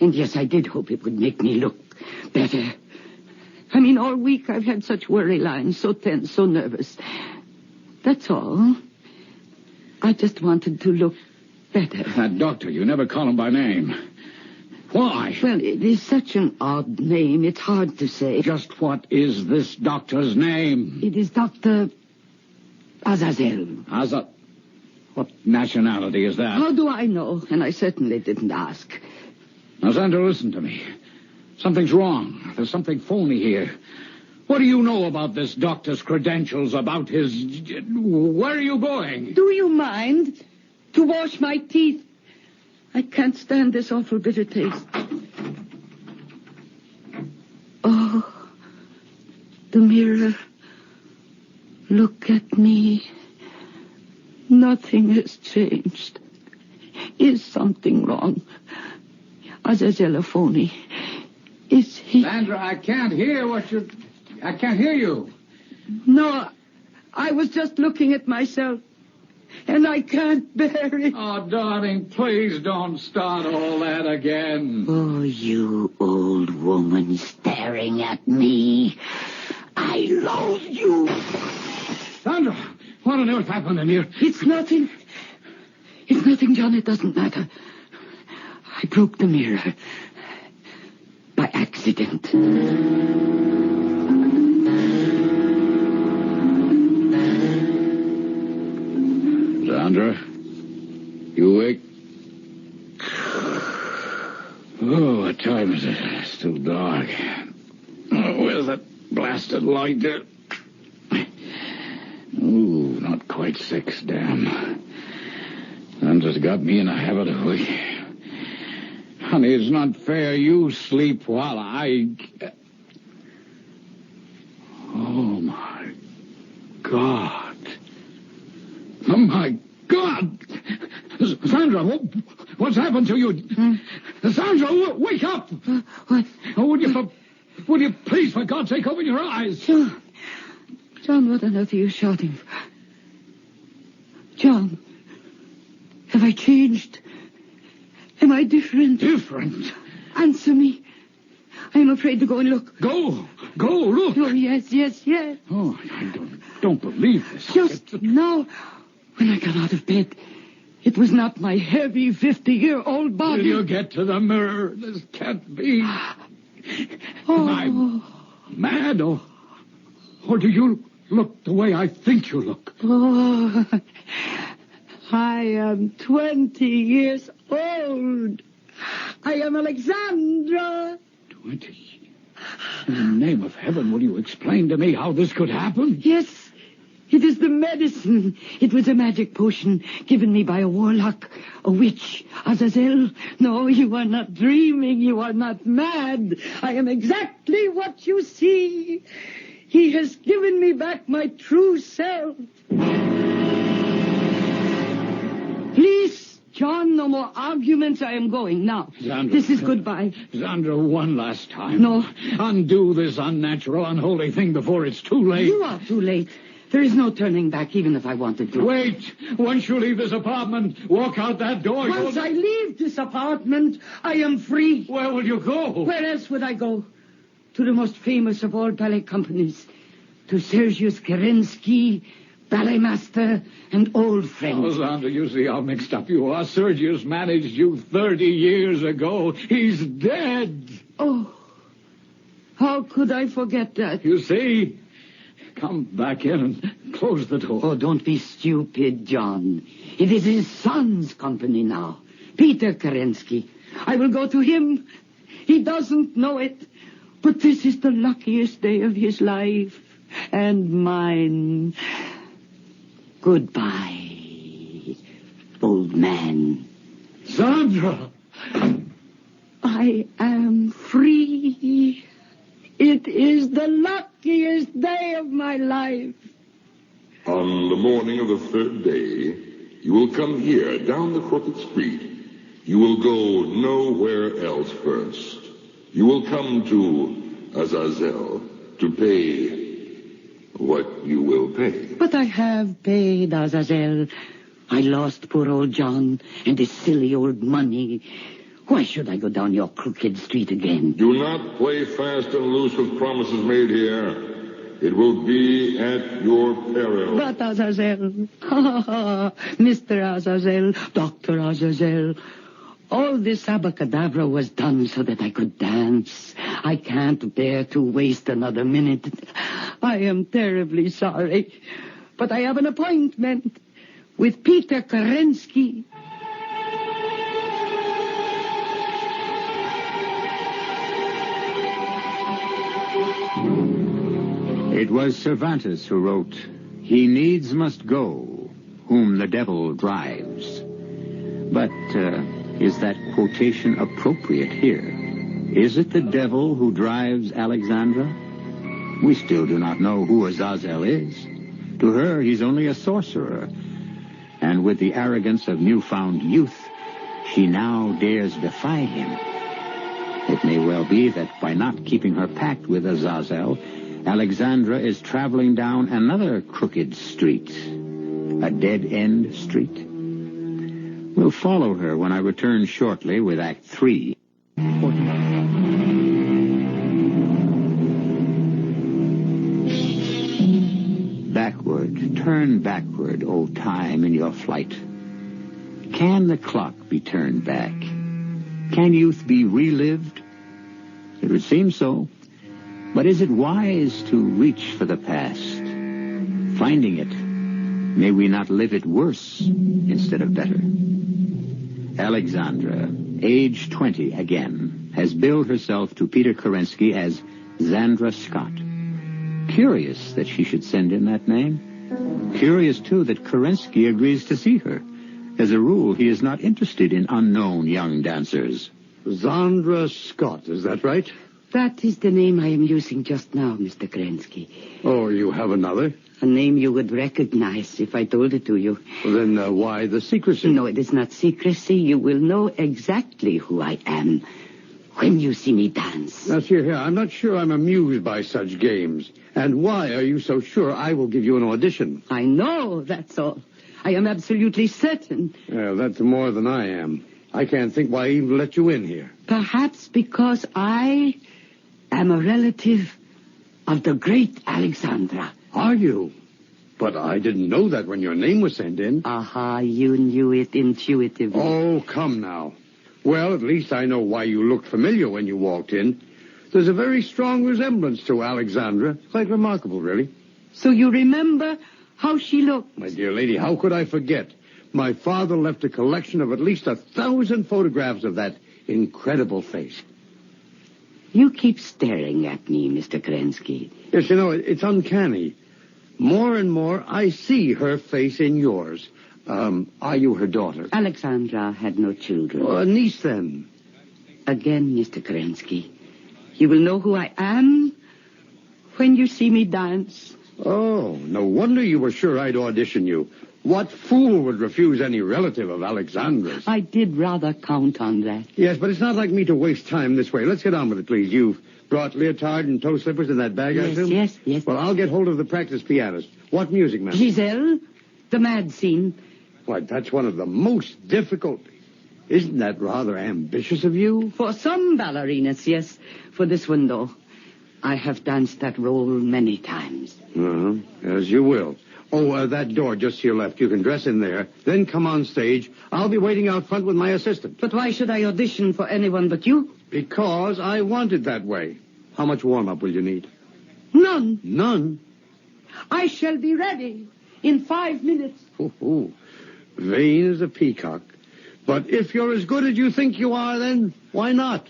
And yes, I did hope it would make me look better. I mean, all week I've had such worry lines, so tense, so nervous. That's all. I just wanted to look better. That doctor, you never call him by name. Why? Well, it is such an odd name, it's hard to say. Just what is this doctor's name? It is Dr. Azazel. What nationality is that? How do I know? And I certainly didn't ask. Now, Sandra, listen to me. Something's wrong. There's something phony here. What do you know about this doctor's credentials, about his... Where are you going? Do you mind? To wash my teeth. I can't stand this awful bitter taste. Oh, the mirror. Look at me. Nothing has changed. Is something wrong? Azazel a phony. Is he... Sandra, I can't hear what you're... I can't hear you. No, I was just looking at myself. And I can't bear it. Oh, darling, please don't start all that again. Oh, you old woman staring at me. I loathe you. Sandra, what on earth happened in here? It's nothing. It's nothing, John. It doesn't matter. I broke the mirror. By accident. Sandra, you awake? Oh, what time is it? It's still dark. Oh, where's that blasted light there? Ooh, not quite 6, damn. Sandra's got me in a habit of waking. Honey, it's not fair. You sleep while I... Oh, my God. Oh, my God! Sandra, what's happened to you? Sandra, wake up! What? Oh, would you please, for God's sake, open your eyes? John, what on earth are you shouting for? John, have I changed? Am I different? Different? Answer me. I am afraid to go and look. Go, look. Oh, yes. Oh, I don't believe this. Just now, when I got out of bed, it was not my heavy 50-year-old body. Will you get to the mirror? This can't be. Oh. Am I mad, or do you look the way I think you look? Oh, I am 20 years old. I am Alexandra. 20? In the name of heaven, will you explain to me how this could happen? Yes, it is the medicine. It was a magic potion given me by a warlock, a witch. Azazel, no, you are not dreaming. You are not mad. I am exactly what you see. He has given me back my true self. Please, John, no more arguments. I am going now. Sandra, this is goodbye. Sandra, one last time. No. Undo this unnatural, unholy thing before it's too late. You are too late. There is no turning back, even if I wanted to. Wait. Once you leave this apartment, walk out that door. Once I leave this apartment, I am free. Where will you go? Where else would I go? To the most famous of all ballet companies. To Sergius Kerensky, ballet master, and old friend. Oh, Sandra, you see how mixed up you are. Sergius managed you 30 years ago. He's dead. Oh, how could I forget that? You see, come back in and close the door. Oh, don't be stupid, John. It is his son's company now. Peter Kerensky. I will go to him. He doesn't know it. But this is the luckiest day of his life. And mine. Goodbye, old man. Sandra! I am free. It is the luckiest day of my life. On the morning of the third day, you will come here, down the crooked street. You will go nowhere else first. You will come to Azazel to pay what you will pay. But I have paid, Azazel. I lost poor old John and his silly old money. Why should I go down your crooked street again? Do not play fast and loose with promises made here. It will be at your peril. But Azazel, Mr. Azazel, Dr. Azazel, all this abracadabra was done so that I could dance. I can't bear to waste another minute. I am terribly sorry, but I have an appointment with Peter Kerensky. It was Cervantes who wrote, "He needs must go, whom the devil drives." But is that quotation appropriate here? Is it the devil who drives Alexandra? We still do not know who Azazel is. To her, he's only a sorcerer. And with the arrogance of newfound youth, she now dares defy him. It may well be that by not keeping her pact with Azazel, Alexandra is traveling down another crooked street, a dead-end street. We'll follow her when I return shortly with Act 3. Backward, turn backward, O time, in your flight. Can the clock be turned back? Can youth be relived? It would seem so. But is it wise to reach for the past? Finding it, may we not live it worse instead of better? Alexandra, age 20 again, has billed herself to Peter Kerensky as Zandra Scott. Curious that she should send in that name. Curious, too, that Kerensky agrees to see her. As a rule, he is not interested in unknown young dancers. Zandra Scott, is that right? That is the name I am using just now, Mr. Kerensky. Oh, you have another? A name you would recognize if I told it to you. Well, then why the secrecy? No, it is not secrecy. You will know exactly who I am when you see me dance. Now, see here, I'm not sure I'm amused by such games. And why are you so sure I will give you an audition? I know, that's all. I am absolutely certain. Well, that's more than I am. I can't think why I even let you in here. Perhaps because I am a relative of the great Alexandra. Are you? But I didn't know that when your name was sent in. Aha, you knew it intuitively. Oh, come now. Well, at least I know why you looked familiar when you walked in. There's a very strong resemblance to Alexandra. Quite remarkable, really. So you remember how she looked? My dear lady, how could I forget? My father left a collection of at least 1,000 photographs of that incredible face. You keep staring at me, Mr. Kerensky. Yes, you know, it's uncanny. More and more, I see her face in yours. Are you her daughter? Alexandra had no children. Oh, a niece, then. Again, Mr. Kerensky, you will know who I am when you see me dance. Oh, no wonder you were sure I'd audition you. What fool would refuse any relative of Alexandra's? I did rather count on that. Yes, but it's not like me to waste time this way. Let's get on with it, please. You've brought leotard and toe slippers in that bag, I assume? Yes. Well, I'll get hold of the practice pianist. What music, ma'am? Giselle, the mad scene. Why, that's one of the most difficult. Isn't that rather ambitious of you? For some ballerinas, yes. For this one, though, I have danced that role many times. As you will. Oh, that door just to your left. You can dress in there. Then come on stage. I'll be waiting out front with my assistant. But why should I audition for anyone but you? Because I want it that way. How much warm-up will you need? None. None? I shall be ready in 5 minutes. Oh, vain as a peacock. But if you're as good as you think you are, then why not?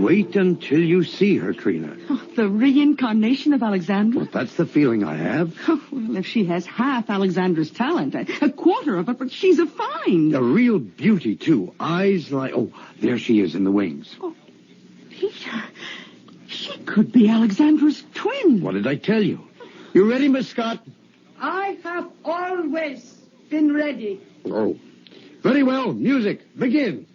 Wait until you see her, Trina. Oh, the reincarnation of Alexandra? Well, that's the feeling I have. Oh, well, if she has half Alexandra's talent, a quarter of it, but she's a find. A real beauty, too. Eyes like... Oh, there she is in the wings. Oh, Peter, she could be Alexandra's twin. What did I tell you? You ready, Miss Scott? I have always been ready. Oh, very well. Music, begin.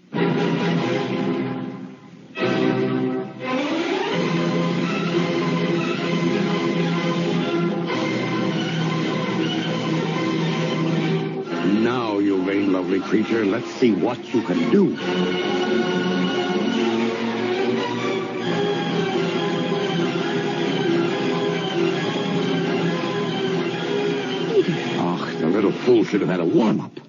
Now, you vain, lovely creature, let's see what you can do. Oh, the little fool should have had a warm-up.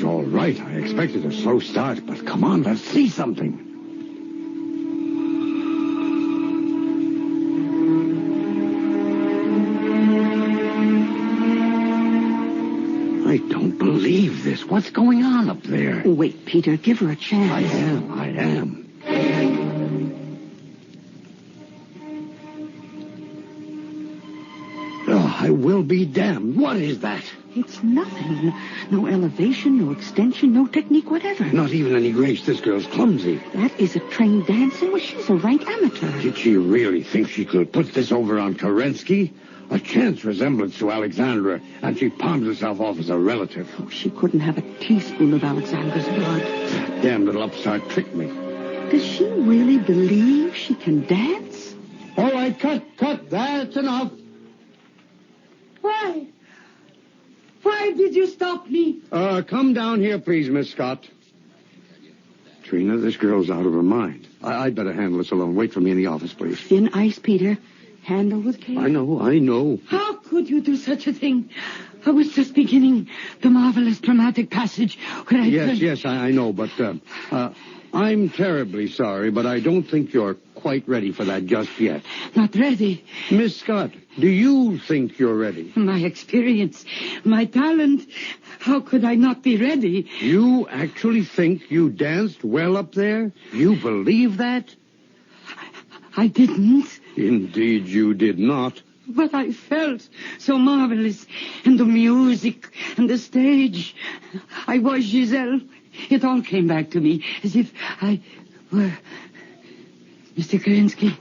All right. I expected a slow start, but come on, let's see something. I don't believe this. What's going on up there? Wait, Peter, give her a chance. I am. Oh, I will be damned. What is that? It's nothing. No elevation, no extension, no technique whatever. Not even any grace. This girl's clumsy. That is a trained dancer. Well, she's a rank amateur. Did she really think she could put this over on Kerensky? A chance resemblance to Alexandra, and she palms herself off as a relative. Oh, she couldn't have a teaspoon of Alexandra's blood. That damn little upstart tricked me. Does she really believe she can dance? All right, cut. That's enough. Why? Why did you stop me? Come down here, please, Miss Scott. Trina, this girl's out of her mind. I'd better handle this alone. Wait for me in the office, please. Thin ice, Peter. Handle with care. I know. How could you do such a thing? I was just beginning the marvelous dramatic passage when I... Yes, I know, but I'm terribly sorry, but I don't think you're quite ready for that just yet. Not ready? Miss Scott, do you think you're ready? My experience, my talent, how could I not be ready? You actually think you danced well up there? You believe that? I didn't. Indeed, you did not. But I felt so marvelous. And the music and the stage. I was Giselle. It all came back to me as if I were... Mr. Kerensky,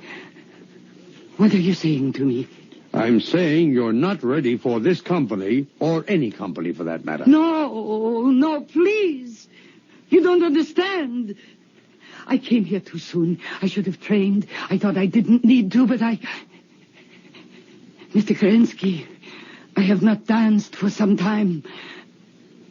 what are you saying to me? I'm saying you're not ready for this company, or any company for that matter. No, please. You don't understand. I came here too soon. I should have trained. I thought I didn't need to, but I... Mr. Kerensky, I have not danced for some time.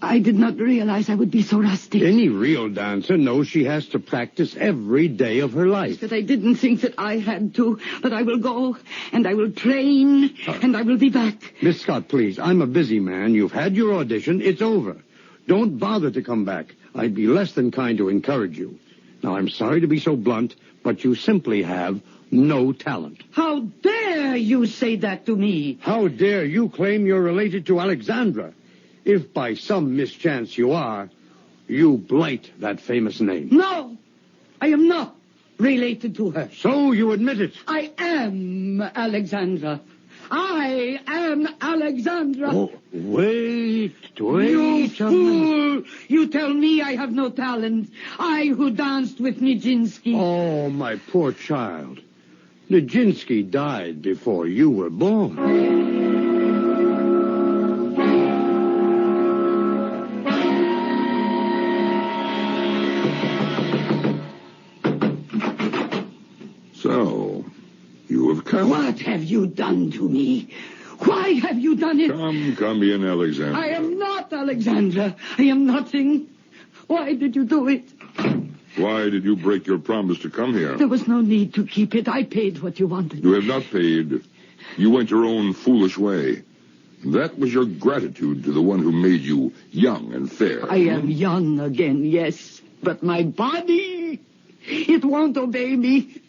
I did not realize I would be so rusty. Any real dancer knows she has to practice every day of her life. But I didn't think that I had to. But I will go, and I will train, and I will be back. Miss Scott, please, I'm a busy man. You've had your audition. It's over. Don't bother to come back. I'd be less than kind to encourage you. Now, I'm sorry to be so blunt, but you simply have no talent. How dare you say that to me? How dare you claim you're related to Alexandra? If by some mischance you are, you blight that famous name. No, I am not related to her. So you admit it. I am Alexandra. I am Alexandra. Oh, wait. You fool! You tell me I have no talent. I who danced with Nijinsky. Oh, my poor child. Nijinsky died before you were born. So, you have come. What have you done to me? Why have you done it? Come in, Alexandra. I am not Alexandra. I am nothing. Why did you do it? Why did you break your promise to come here? There was no need to keep it. I paid what you wanted. You have not paid. You went your own foolish way. That was your gratitude to the one who made you young and fair. I am young again, yes, but my body, it won't obey me.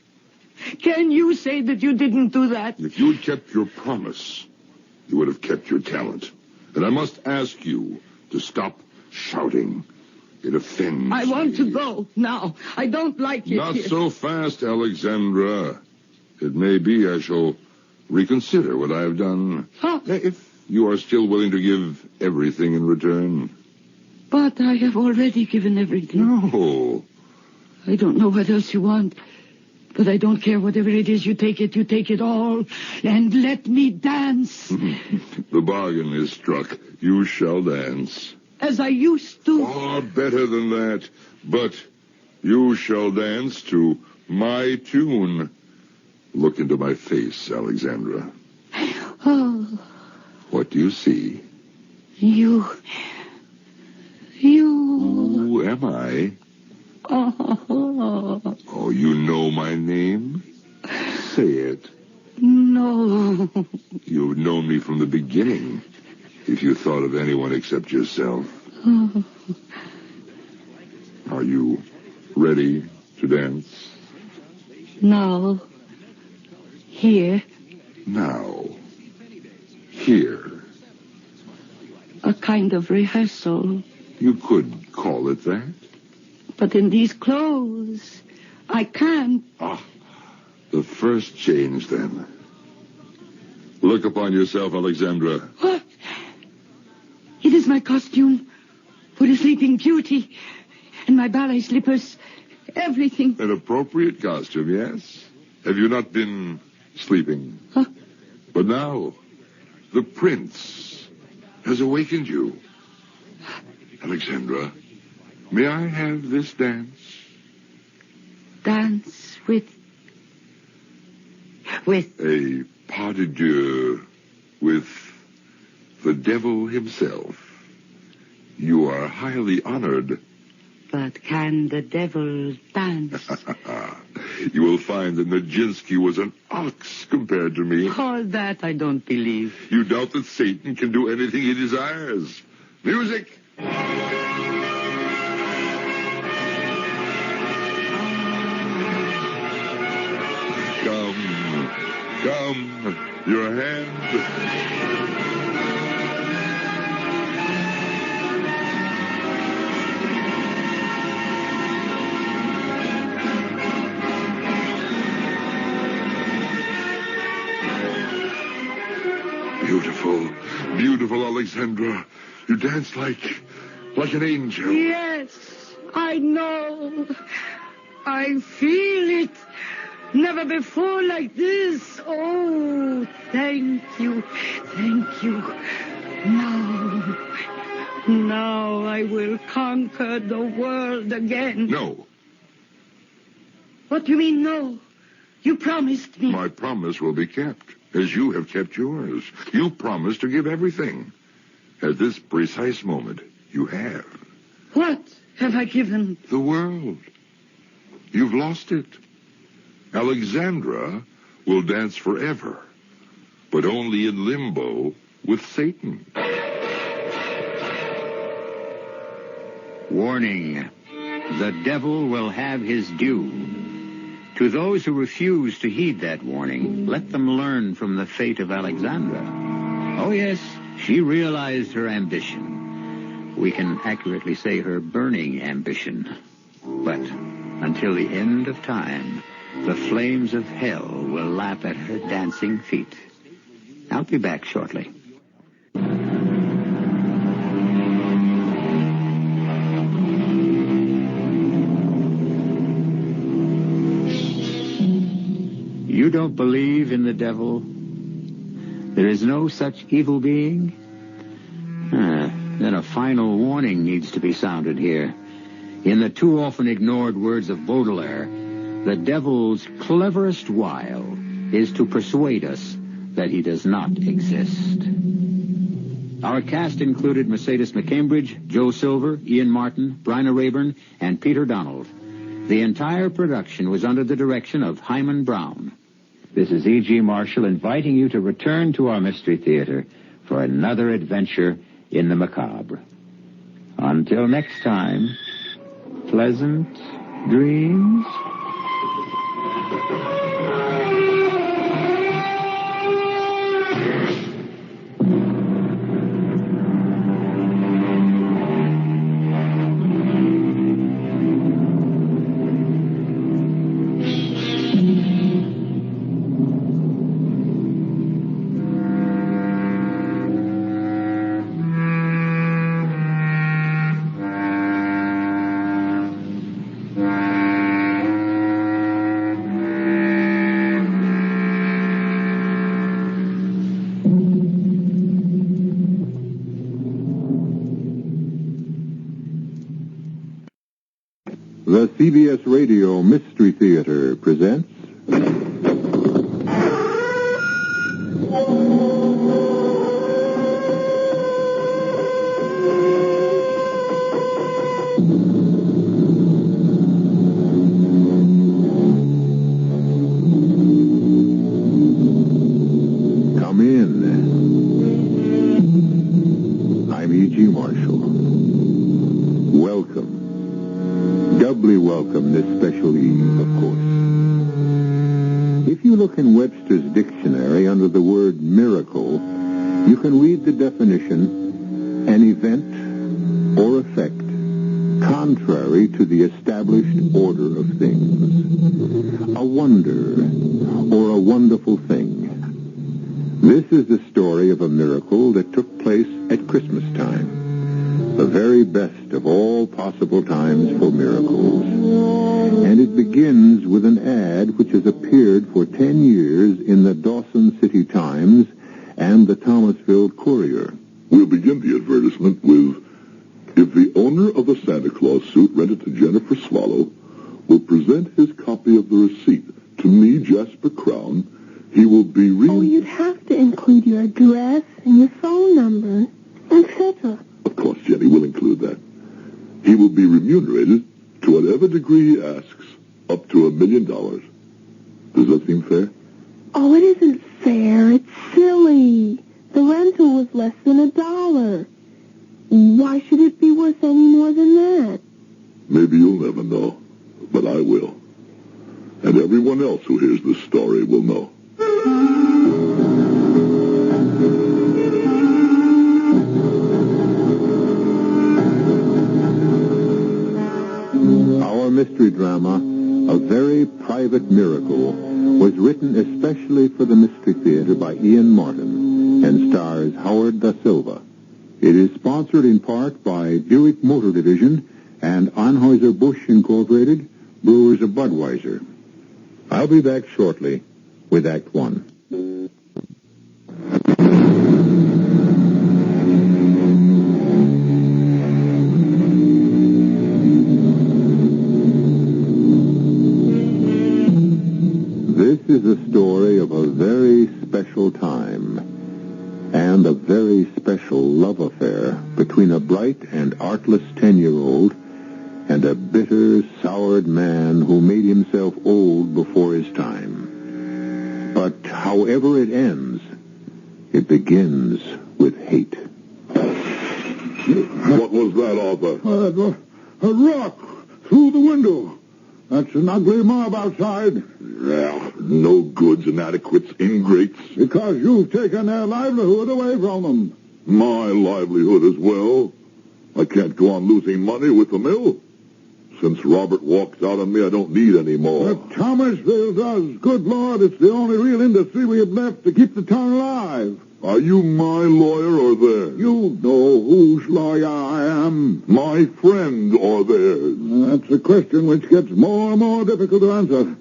Can you say that you didn't do that? If you had kept your promise, you would have kept your talent. And I must ask you to stop shouting. It offends I want me. to go now. I don't like it Not here. so fast, Alexandra. It may be I shall reconsider what I have done. Huh? If you are still willing to give everything in return. But I have already given everything. No. I don't know what else you want. But I don't care whatever it is. You take it all. And let me dance. The bargain is struck. You shall dance. As I used to. Far better than that. But you shall dance to my tune. Look into my face, Alexandra. Oh. What do you see? You. Who am I? Oh. Oh, you know my name? Say it. No. You've known me from the beginning, if you thought of anyone except yourself. Oh. Are you ready to dance? Now. Here. Now. Here. A kind of rehearsal. You could call it that. But in these clothes, I can't. Ah, the first change, then. Look upon yourself, Alexandra. What? It is my costume for the Sleeping Beauty and my ballet slippers, everything. An appropriate costume, yes? Have you not been sleeping? Huh? But now, the prince has awakened you. Alexandra, may I have this dance? Dance with... A pas de deux with the devil himself. You are highly honored. But can the devil dance? You will find that Nijinsky was an ox compared to me. All that I don't believe. You doubt that Satan can do anything he desires. Music! Come, your hand. Beautiful, beautiful Alexandra. You dance like an angel. Yes, I know. I feel it. Never before like this. Oh, thank you. Thank you. Now I will conquer the world again. No. What do you mean, no? You promised me. My promise will be kept, as you have kept yours. You promised to give everything. At this precise moment, you have. What have I given? The world. You've lost it. Alexandra will dance forever, but only in limbo with Satan. Warning. The devil will have his due. To those who refuse to heed that warning, let them learn from the fate of Alexandra. Oh, yes, she realized her ambition. We can accurately say her burning ambition. But until the end of time, the flames of hell will lap at her dancing feet. I'll be back shortly. You don't believe in the devil? There is no such evil being? Then a final warning needs to be sounded here. In the too often ignored words of Baudelaire, the devil's cleverest wile is to persuade us that he does not exist. Our cast included Mercedes McCambridge, Joe Silver, Ian Martin, Bryna Rayburn, and Peter Donald. The entire production was under the direction of Hyman Brown. This is E.G. Marshall inviting you to return to our Mystery Theater for another adventure in the macabre. Until next time, pleasant dreams. The CBS Radio Mystery Theater presents... Come in. I'm E.G. Marshall. Welcome. Doubly welcome this special eve, of course. If you look in Webster's dictionary under the word miracle, you can read the definition, an event or effect contrary to the established order of things. A wonder or a wonderful thing. This is the story of a miracle that took place at Christmas time. The very best of all possible times for miracles. And it begins with an ad which has appeared for 10 years in the Dawson City Times and the Thomasville Courier. We'll begin the advertisement with, if the owner of the Santa Claus suit rented to Jennifer Swallow will present his copy of the receipt to me, Jasper Crown, he will be Oh, you'd have to include your address and your phone number, etc. Of course, Jenny, we'll include that. He will be remunerated to whatever degree he asks, up to $1 million. Does that seem fair? Oh, it isn't fair. It's silly. The rental was less than $1. Why should it be worth any more than that? Maybe you'll never know, but I will. And everyone else who hears this story will know. Our mystery drama, A Very Private Miracle, was written especially for the Mystery Theater by Ian Martin and stars Howard Da Silva. It is sponsored in part by Buick Motor Division and Anheuser-Busch Incorporated, Brewers of Budweiser. I'll be back shortly with Act One. This is a story of a very special time and a very special love affair between a bright and artless 10-year-old and a bitter, soured man who made himself old before his time. But however it ends, it begins with hate. What was that, Arthur? A rock through the window. That's an ugly mob outside. Yeah, no goods, inadequates, ingrates. Because you've taken their livelihood away from them. My livelihood as well. I can't go on losing money with the mill. Since Robert walked out on me, I don't need any more. But Thomasville does. Good Lord, it's the only real industry we have left to keep the town alive. Are you my lawyer or theirs? You know whose lawyer I am. My friend or theirs? That's a question which gets more and more difficult to answer.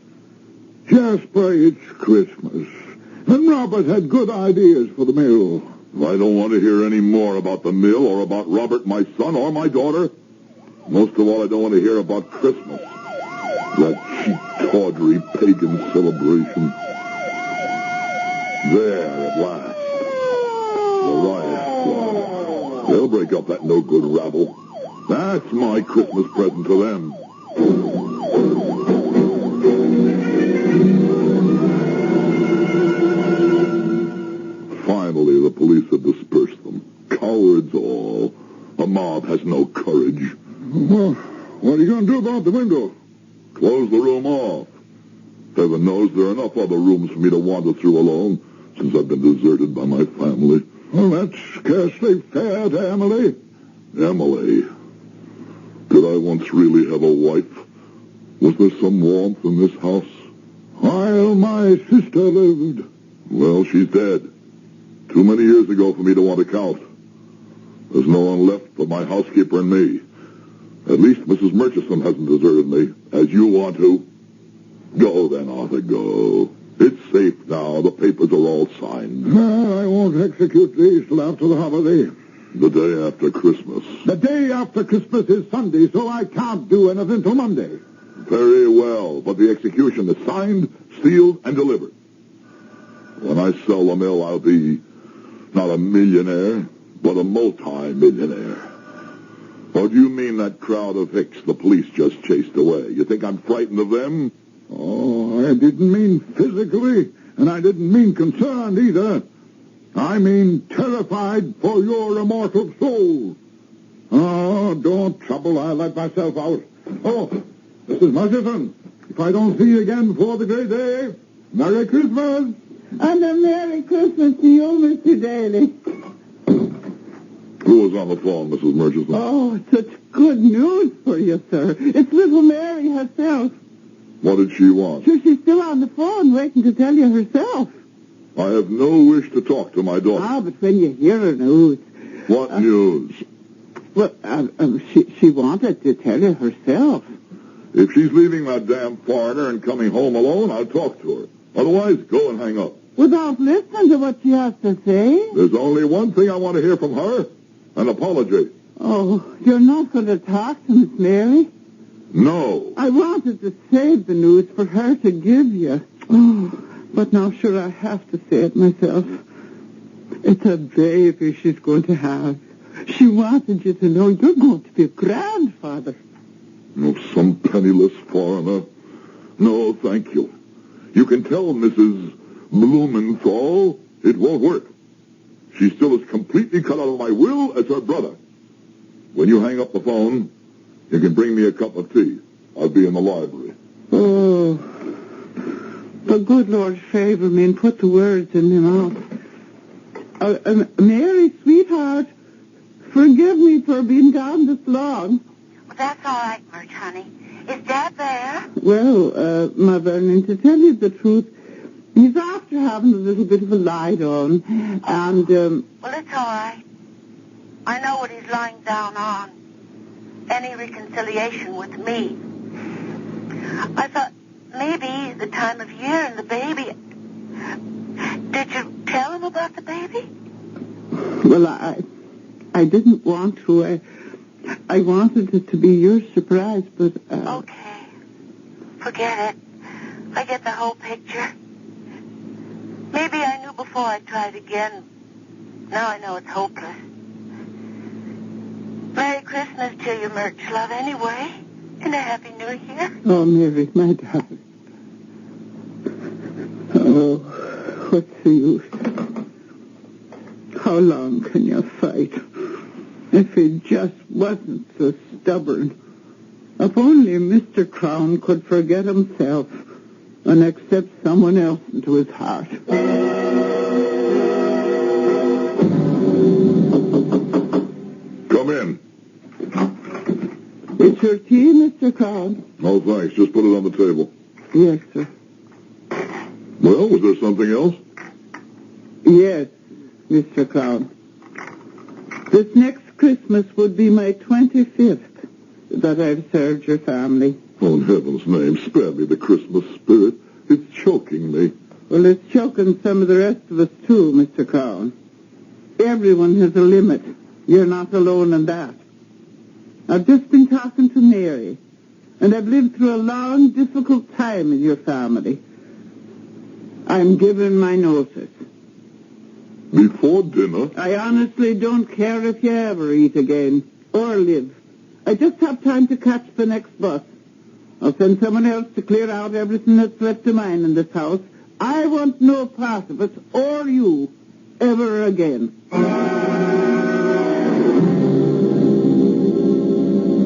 Jasper, it's Christmas. And Robert had good ideas for the mill. I don't want to hear any more about the mill or about Robert, my son, or my daughter. Most of all, I don't want to hear about Christmas. That cheap, tawdry, pagan celebration. There, at last. The riot squad. They'll break up that no-good rabble. That's my Christmas present to them. Finally, the police have dispersed. What are you going to do about the window? Close the room off. Heaven knows there are enough other rooms for me to wander through alone since I've been deserted by my family. Well, that's scarcely fair to Emily. Emily? Did I once really have a wife? Was there some warmth in this house? While my sister lived. Well, she's dead. Too many years ago for me to want to count. There's no one left but my housekeeper and me. At least Mrs. Murchison hasn't deserted me, as you want to. Go then, Arthur, go. It's safe now. The papers are all signed. I won't execute these till after the holiday. The day after Christmas. The day after Christmas is Sunday, so I can't do anything till Monday. Very well, but the execution is signed, sealed, and delivered. When I sell the mill, I'll be not a millionaire, but a multi-millionaire. Or do you mean that crowd of hicks the police just chased away? You think I'm frightened of them? Oh, I didn't mean physically, and I didn't mean concerned either. I mean terrified for your immortal soul. Oh, don't trouble. I'll let myself out. Oh, Mrs. Murchison, if I don't see you again before the great day, Merry Christmas. And a Merry Christmas to you, Mr. Daly. Who was on the phone, Mrs. Murchison? Oh, such good news for you, sir. It's little Mary herself. What did she want? Sure, she's still on the phone waiting to tell you herself. I have no wish to talk to my daughter. Ah, but when you hear her news... What news? She wanted to tell you herself. If she's leaving that damn foreigner and coming home alone, I'll talk to her. Otherwise, go and hang up. Without listening to what she has to say? There's only one thing I want to hear from her. An apology. Oh, you're not going to talk to Miss Mary? No. I wanted to save the news for her to give you. Oh, but now, sure, I have to say it myself. It's a baby she's going to have. She wanted you to know you're going to be a grandfather. No, some penniless foreigner. No, thank you. You can tell Mrs. Blumenthal it won't work. She's still as completely cut out of my will as her brother. When you hang up the phone, you can bring me a cup of tea. I'll be in the library. Oh, the good Lord favor me and put the words in my mouth. Mary, sweetheart, forgive me for being gone this long. Well, that's all right, Murch, honey. Is Dad there? Well, my Vernon, to tell you the truth, he's after having a little bit of a lie on, and, Well, it's all right. I know what he's lying down on. Any reconciliation with me. I thought maybe the time of year and the baby. Did you tell him about the baby? Well, I didn't want to. I wanted it to be your surprise, but... Okay. Forget it. I get the whole picture. Maybe I knew before I tried again. Now I know it's hopeless. Merry Christmas to you, Murch, love, anyway. And a Happy New Year. Oh, Mary, my darling. Oh, what's the use? How long can you fight? If he just wasn't so stubborn. If only Mr. Crown could forget himself and accept someone else into his heart. Come in. It's your tea, Mr. Crown? No, thanks. Just put it on the table. Yes, sir. Well, was there something else? Yes, Mr. Crown. This next Christmas would be my 25th that I've served your family. Oh, in heaven's name, spare me the Christmas spirit. It's choking me. Well, it's choking some of the rest of us, too, Mr. Crown. Everyone has a limit. You're not alone in that. I've just been talking to Mary, and I've lived through a long, difficult time in your family. I'm giving my notice. Before dinner? I honestly don't care if you ever eat again, or live. I just have time to catch the next bus. I'll send someone else to clear out everything that's left of mine in this house. I want no part of it, or you, ever again.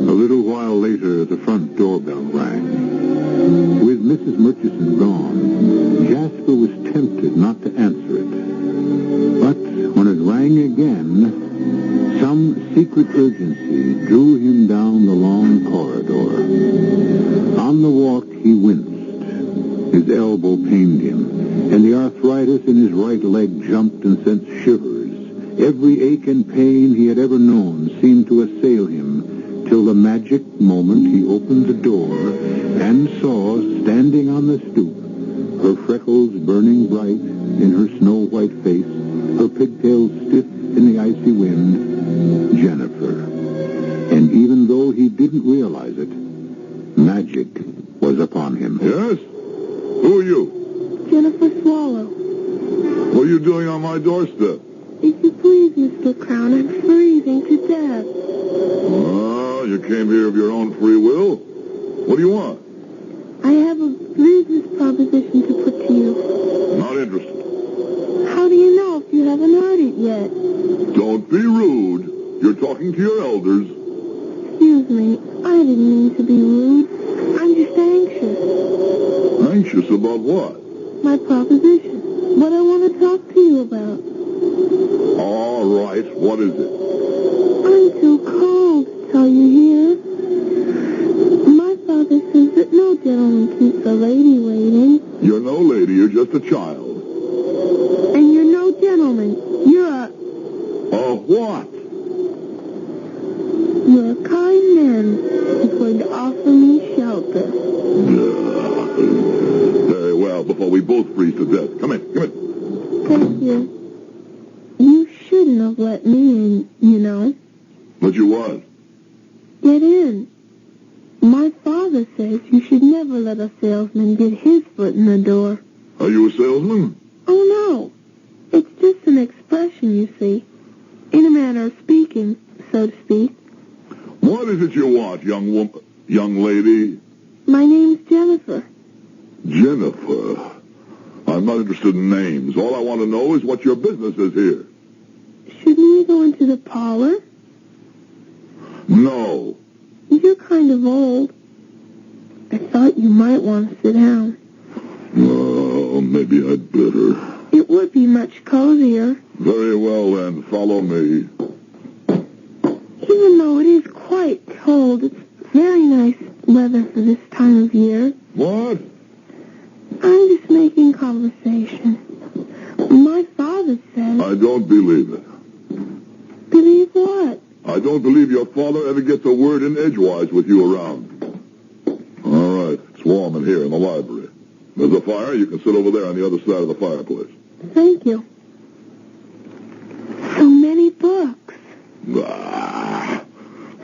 A little while while later, the front doorbell rang. With Mrs. Murchison gone, Jasper was tempted not to answer it. But when it rang again, some secret urgency drew him down the long corridor. On the walk, he winced. His elbow pained him, and the arthritis in his right leg jumped and sent shivers. Every ache and pain he had ever known seemed to assail him, till the magic moment he opened the door and saw, standing on the stoop, her freckles burning bright in her snow-white face, her pigtails stiff in the icy wind, Jennifer. And even though he didn't realize it, magic was upon him. Yes? Who are you? Jennifer Swallow. What are you doing on my doorstep? If you please, Mr. Crown, I'm freezing to death. Oh, you came here of your own free will? What do you want? I have a business proposition to put to you. Not interested. How do you know if you haven't heard it yet? Don't be rude. You're talking to your elders. Excuse me, I didn't mean to be rude. I'm just anxious. Anxious about what? My proposition. What I want to talk to you about. All right, what is it? I'm too cold to tell you here. My father says that no gentleman keeps a lady waiting. You're no lady, you're just a child. And you're no gentleman. You're a... A what? You're a kind man who's going to offer me shelter. Very well, before we both freeze to death. Come in. Thank you. You shouldn't have let me in, you know. But you what? Get in. My father says you should never let a salesman get his foot in the door. Are you a salesman? Oh, no. It's just an expression, you see. In a manner of speaking, so to speak. What is it you want, young lady? My name's Jennifer. Jennifer. I'm not interested in names. All I want to know is what your business is here. Shouldn't we go into the parlor? No. You're kind of old. I thought you might want to sit down. Oh, maybe I'd better. It would be much cozier. Very well, then. Follow me. Even though it is quite cold, it's very nice weather for this time of year. What? I'm just making conversation. My father says... I don't believe it. Believe what? I don't believe your father ever gets a word in edgewise with you around. All right. It's warm in here in the library. There's a fire. You can sit over there on the other side of the fireplace. Thank you. So many books. A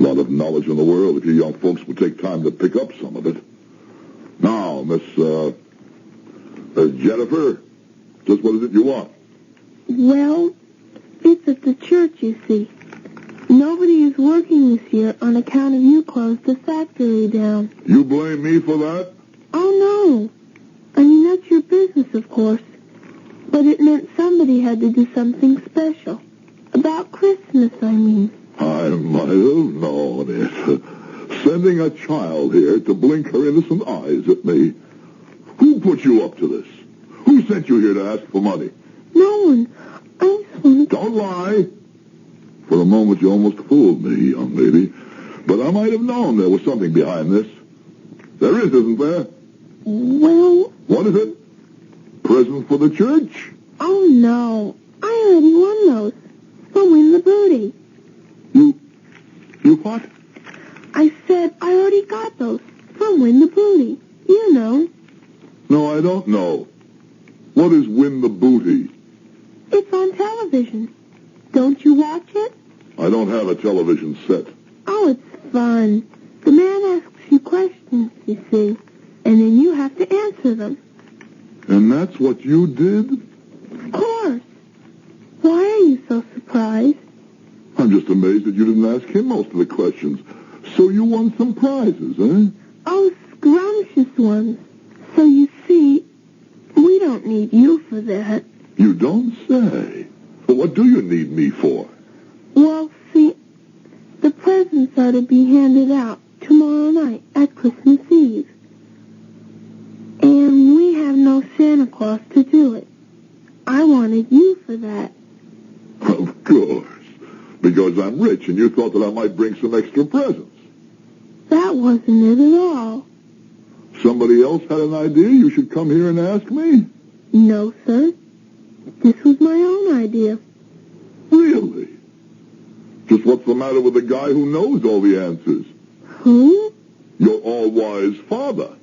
lot of knowledge in the world if you young folks would take time to pick up some of it. Now, Miss Jennifer, just what is it you want? Well, it's at the church, you see. Nobody is working this year on account of you closed the factory down. You blame me for that? Oh, no. I mean, that's your business, of course. But it meant somebody had to do something special. About Christmas, I mean. I might have known it. Sending a child here to blink her innocent eyes at me. Who put you up to this? Who sent you here to ask for money? No one. I just wanted to... Don't lie. For a moment, you almost fooled me, young lady. But I might have known there was something behind this. There is, isn't there? Well... What is it? Present for the church? Oh, no. I already won those. For Win the Booty. You what? I said I already got those. From Win the Booty. You know. No, I don't know. What is Win the Booty? It's on television. Don't you watch it? I don't have a television set. Oh, it's fun. The man asks you questions, you see, and then you have to answer them. And that's what you did? Of course. Why are you so surprised? I'm just amazed that you didn't ask him most of the questions. So you won some prizes, eh? Oh, scrumptious ones. So you see, we don't need you for that. You don't say. Well, what do you need me for? Well, see, the presents are to be handed out tomorrow night at Christmas Eve. And we have no Santa Claus to do it. I wanted you for that. Of course. Because I'm rich and you thought that I might bring some extra presents. That wasn't it at all. Somebody else had an idea you should come here and ask me? No, sir. This was my own idea. Really? Just what's the matter with the guy who knows all the answers? Who? Your all-wise father.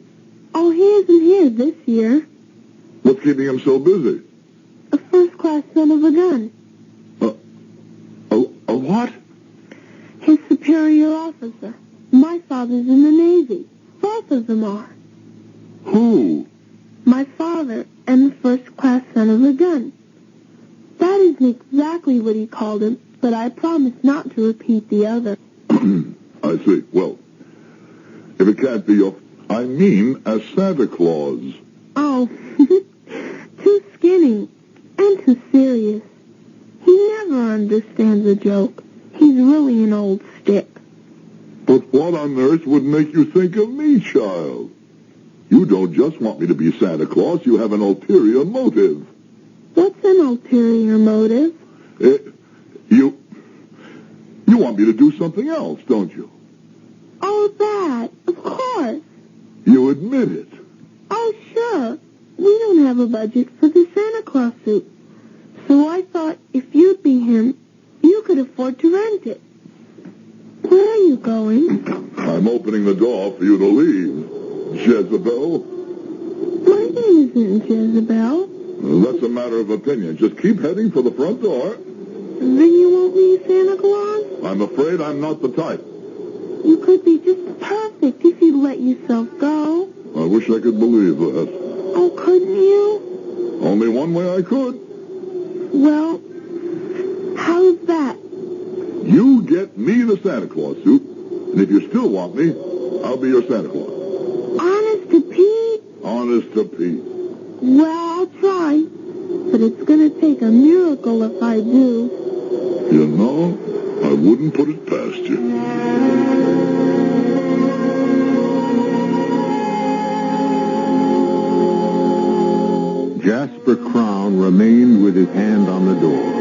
Oh, he isn't here this year. What's keeping him so busy? A first-class son of a gun. A what? His superior officer. My father's in the Navy. Both of them are. Who? My father and the first-class son of a gun. That isn't exactly what he called him, but I promise not to repeat the other. I see. Well, if it can't be I mean as Santa Claus. Oh, too skinny and too serious. He never understands a joke. He's really an old stick. But what on earth would make you think of me, child? You don't just want me to be Santa Claus. You have an ulterior motive. What's an ulterior motive? You want me to do something else, don't you? Oh, that. Of course. You admit it. Oh, sure. We don't have a budget for the Santa Claus suit. So I thought if you'd be him, you could afford to rent it. Where are you going? I'm opening the door for you to leave. Jezebel? My name isn't Jezebel. That's a matter of opinion. Just keep heading for the front door. Then you won't be Santa Claus? I'm afraid I'm not the type. You could be just perfect if you'd let yourself go. I wish I could believe that. Oh, couldn't you? Only one way I could. Well, how's that? You get me the Santa Claus suit, and if you still want me, I'll be your Santa Claus. Honest to Pete? Honest to Pete. Well, I'll try. But it's going to take a miracle if I do. You know, I wouldn't put it past you. Jasper Crown remained with his hand on the door.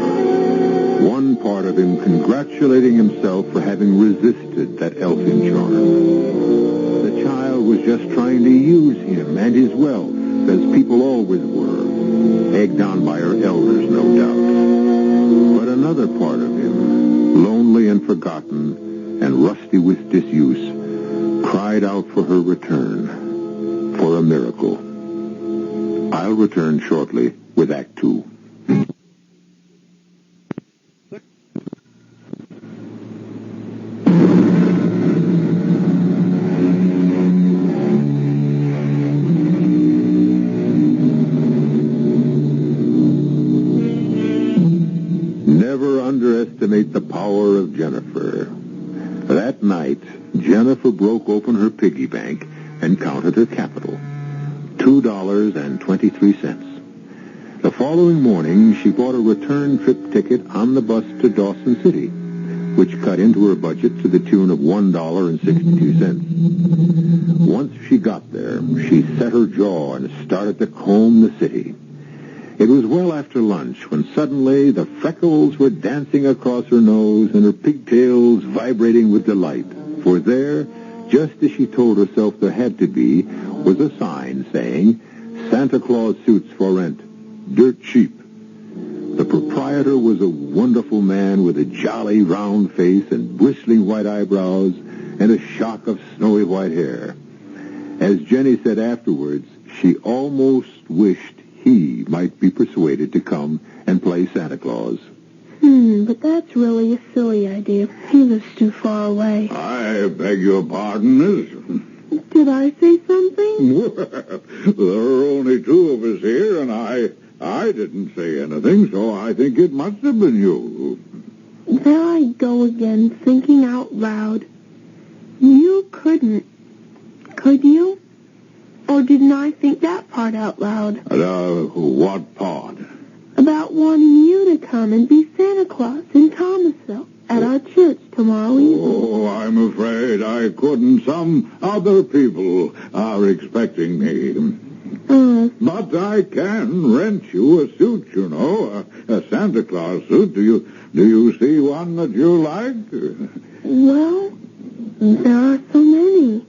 One part of him congratulating himself for having resisted that elfin charm. The child was just trying to use him and his wealth, as people always were, egged on by her elders, no doubt. But another part of him, lonely and forgotten and rusty with disuse, cried out for her return, for a miracle. I'll return shortly with Act Two. Never underestimate the power of Jennifer. That night, Jennifer broke open her piggy bank and counted her capital. $2.23. The following morning, she bought a return trip ticket on the bus to Dawson City, which cut into her budget to the tune of $1.62. Once she got there, she set her jaw and started to comb the city. It was well after lunch when suddenly the freckles were dancing across her nose and her pigtails vibrating with delight. For there, just as she told herself there had to be, was a sign saying, Santa Claus suits for rent, dirt cheap. The proprietor was a wonderful man with a jolly round face and bristling white eyebrows and a shock of snowy white hair. As Jenny said afterwards, she almost wished he might be persuaded to come and play Santa Claus. But that's really a silly idea. He lives too far away. I beg your pardon, miss. Did I say something? Well, there are only two of us here, and I didn't say anything, so I think it must have been you. There I go again, thinking out loud. You couldn't. Could you? Or didn't I think that part out loud? What part? About wanting you to come and be Santa Claus in Thomasville at our church tomorrow evening. Oh, I'm afraid I couldn't. Some a suit, you know, a Santa Claus suit. Do you see one that you like? Well, there are so many.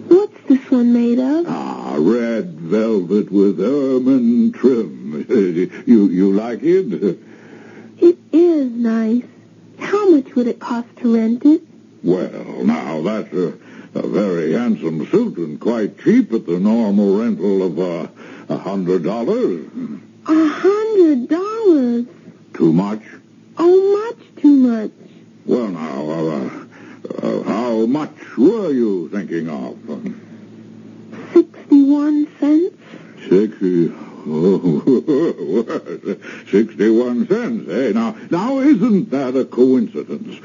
What's this one made of? Ah, red velvet with ermine trim. You like it? It is nice. How much would it cost to rent it? Well, now, that's a very handsome suit and quite cheap at the normal rental of $100. $100? Too much? Oh, much too much. Well, now, how much were you thinking of? 61 cents? 61 cents, eh? Now, isn't that a coincidence?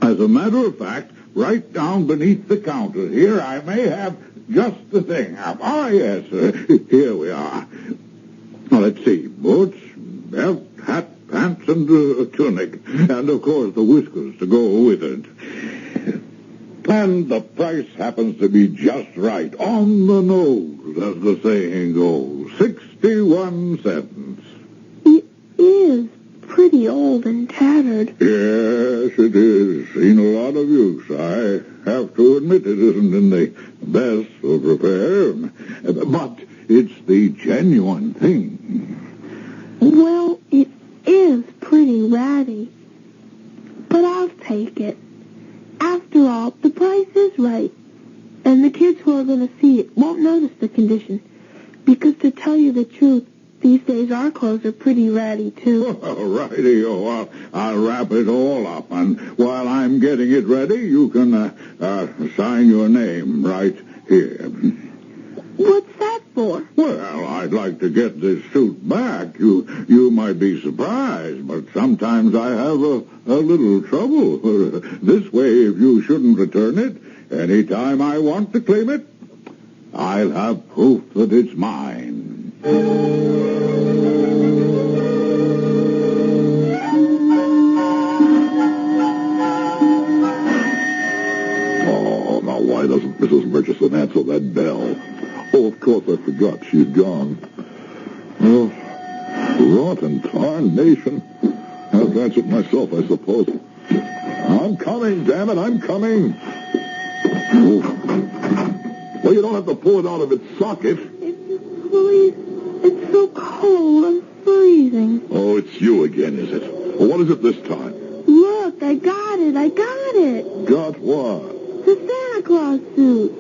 As a matter of fact, right down beneath the counter here, I may have just the thing. Ah, yes, here we are. Now, let's see. Boots, belt, hat, pants, and a tunic. And, of course, the whiskers to go with it. And the price happens to be just right, on the nose, as the saying goes. 61 cents. It is pretty old and tattered. Yes, it is. Seen a lot of use. I have to admit it isn't in the best of repair. But it's the genuine thing. Well, it is pretty ratty. But I'll take it. After all, the price is right. And the kids who are going to see it won't notice the condition. Because to tell you the truth, these days our clothes are pretty ratty, too. Righty-o. I'll wrap it all up. And while I'm getting it ready, you can sign your name right here. What's that for? Well, I'd like to get this suit back. You might be surprised, but sometimes I have a little trouble. This way, if you shouldn't return it, any time I want to claim it, I'll have proof that it's mine. Oh, now why doesn't Mrs. Murchison answer that bell? Oh, of course, I forgot. She's gone. Oh, rotten tarnation. I've answered myself, I suppose. I'm coming, damn it, I'm coming. Oh. Well, you don't have to pull it out of its socket. Please, it's so cold. I'm freezing. Oh, it's you again, is it? Well, what is it this time? Look, I got it. Got what? The Santa Claus suit.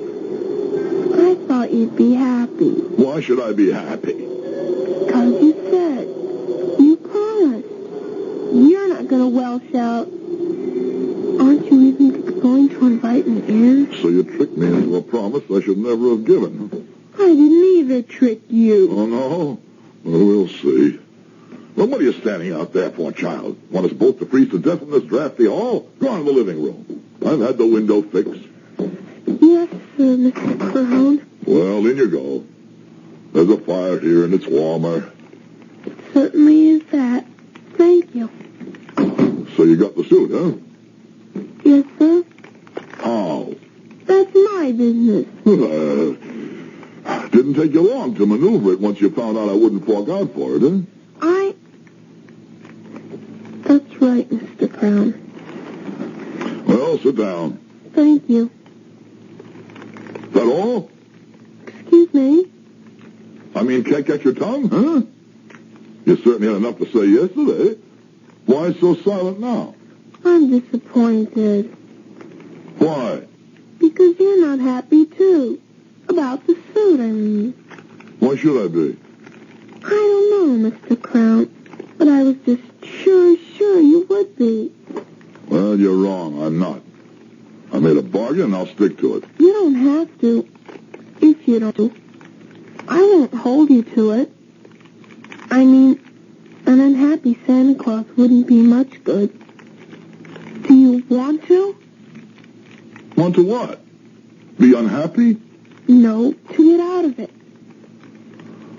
I thought you'd be happy. Why should I be happy? Because you said. You promised. You're not going to Welsh out. Aren't you even going to invite me in? So you tricked me into a promise I should never have given. I didn't either trick you. Oh, no? Well, we'll see. Well, what are you standing out there for, child? Want us both to freeze to death in this drafty hall? Go on in the living room. I've had the window fixed. Yes, sir, Mr. Crown. Well, in you go. There's a fire here, and it's warmer. It certainly is that. Thank you. So you got the suit, huh? Yes, sir. How? That's my business. Didn't take you long to maneuver it once you found out I wouldn't fork out for it, huh? That's right, Mr. Crown. Well, sit down. Thank you. Is that all? Excuse me? I mean, can't catch your tongue, huh? You certainly had enough to say yesterday. Why so silent now? I'm disappointed. Why? Because you're not happy, too. About the suit, I mean. Why should I be? I don't know, Mr. Crown. But I was just sure you would be. Well, you're wrong. I'm not. I made a bargain, and I'll stick to it. You don't have to. If you don't. I won't hold you to it. I mean, an unhappy Santa Claus wouldn't be much good. Do you want to? Want to what? Be unhappy? No, to get out of it.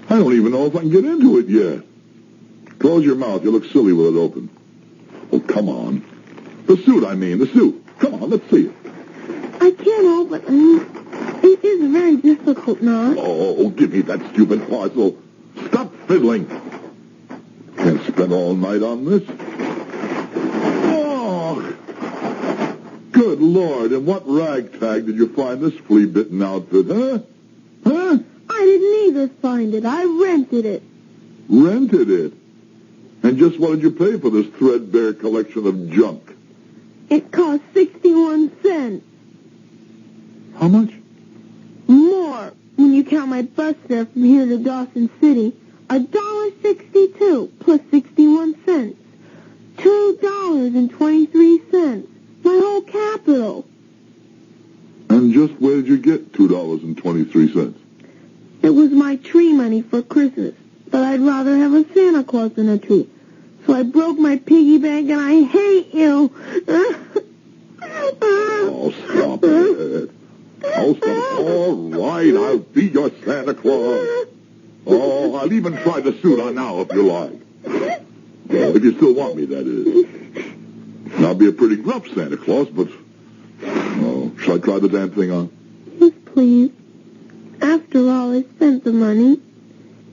I don't even know if I can get into it yet. Close your mouth. You look silly with it open. Oh, come on. The suit, I mean. The suit. Come on, let's see it. I can't help it. I mean, it is a very difficult knot. Oh, give me that stupid parcel. Stop fiddling. Can't spend all night on this. Oh! Good Lord, in what ragtag did you find this flea-bitten outfit, huh? Huh? I didn't either find it. I rented it. Rented it? And just what did you pay for this threadbare collection of junk? It cost 61 cents. How much? More, when you count my bus fare from here to Dawson City. $1.62 plus 61 cents. $2.23. My whole capital. And just where did you get $2.23? It was my tree money for Christmas, but I'd rather have a Santa Claus than a tree. So I broke my piggy bank, and I hate you. Oh, stop it. Oh, stop it. All right, I'll be your Santa Claus. Oh, I'll even try the suit on now if you like. Oh, if you still want me, that is. And I'll be a pretty gruff Santa Claus, but... Oh, shall I try the damn thing on? Yes, please. After all, I spent the money.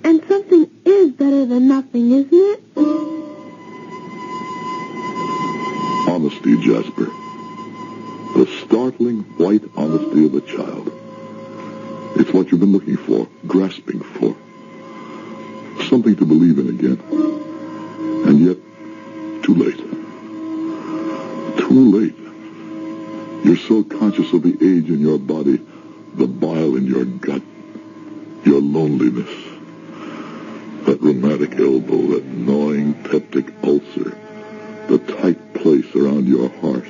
And something is better than nothing, isn't it? Honesty, Jasper. The startling white honesty of a child. It's what you've been looking for, grasping for. Something to believe in again. And yet, too late. Too late. You're so conscious of the age in your body, the bile in your gut, your loneliness, that rheumatic elbow, that gnawing peptic ulcer, the tight place around your heart.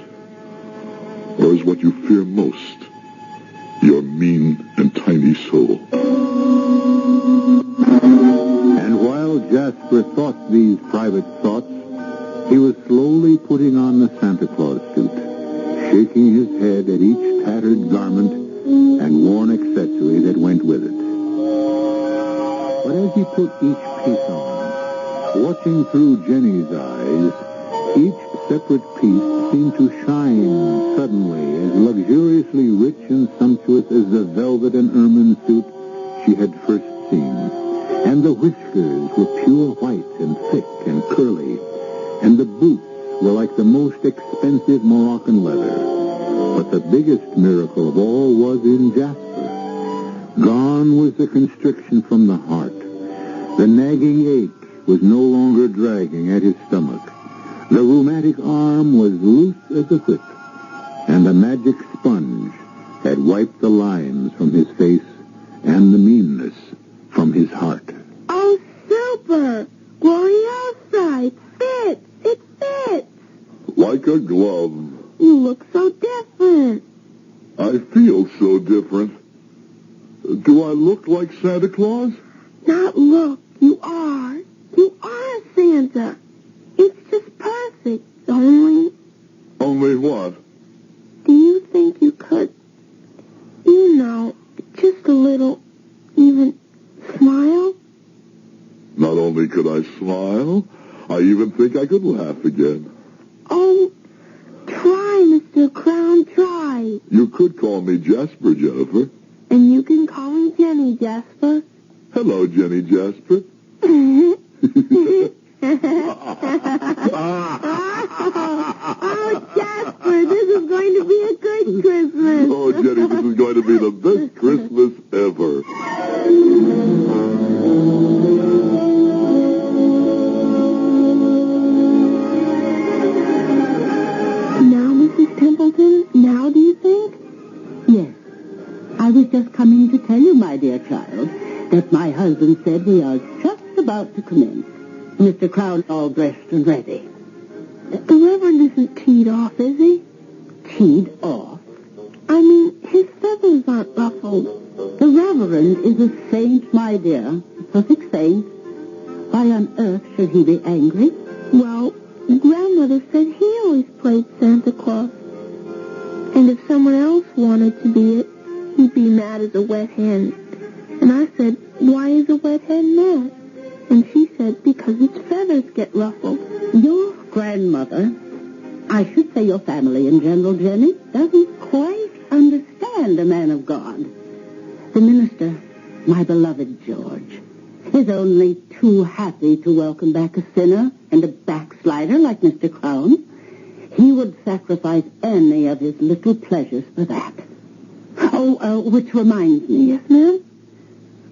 Or is what you fear most your mean and tiny soul? And while Jasper thought these private thoughts, he was slowly putting on the Santa Claus suit, shaking his head at each tattered garment and worn accessory that went with it. But as he put each piece on, watching through Jenny's eyes, each separate piece seemed to shine suddenly as luxuriously rich and sumptuous as the velvet and ermine suit she had first seen. And the whiskers were pure white and thick and curly, and the boots were like the most expensive Moroccan leather. But the biggest miracle of all was in Jasper. Gone was the constriction from the heart. The nagging ache was no longer dragging at his stomach. The rheumatic arm was loose as a whip, and the magic sponge had wiped the lines from his face and the meanness from his heart. Oh, super! Gloriosa! It fits! It fits! Like a glove. You look so different. I feel so different. Do I look like Santa Claus? Not look. You are. You are Santa. It's just perfect. Only... Only what? Do you think you could, you know, just a little, even smile? Not only could I smile, I even think I could laugh again. Oh, try, Mr. Crown, try. You could call me Jasper, Jennifer. And you can call me Jenny, Jasper. Hello, Jenny Jasper. Oh, Jasper, this is going to be a good Christmas. Oh, Jenny, this is going to be the best Christmas ever. Now, Mrs. Templeton, now do you think? Yes. I was just coming to tell you, my dear child, that my husband said we are just about to commence. Mr. Crown all dressed and ready. The Reverend isn't teed off, is he? Teed off? I mean, his feathers aren't ruffled. The Reverend is a saint, my dear. A perfect saint. Why on earth should he be angry? Well, Grandmother said he always played Santa Claus. And if someone else wanted to be it, he'd be mad as a wet hen. And I said, why is a wet hen mad? And she said, because its feathers get ruffled. Your grandmother, I should say your family in general, Jenny, doesn't quite understand a man of God. The minister, my beloved George, is only too happy to welcome back a sinner and a backslider like Mr. Crown. He would sacrifice any of his little pleasures for that. Which reminds me. Yes, ma'am?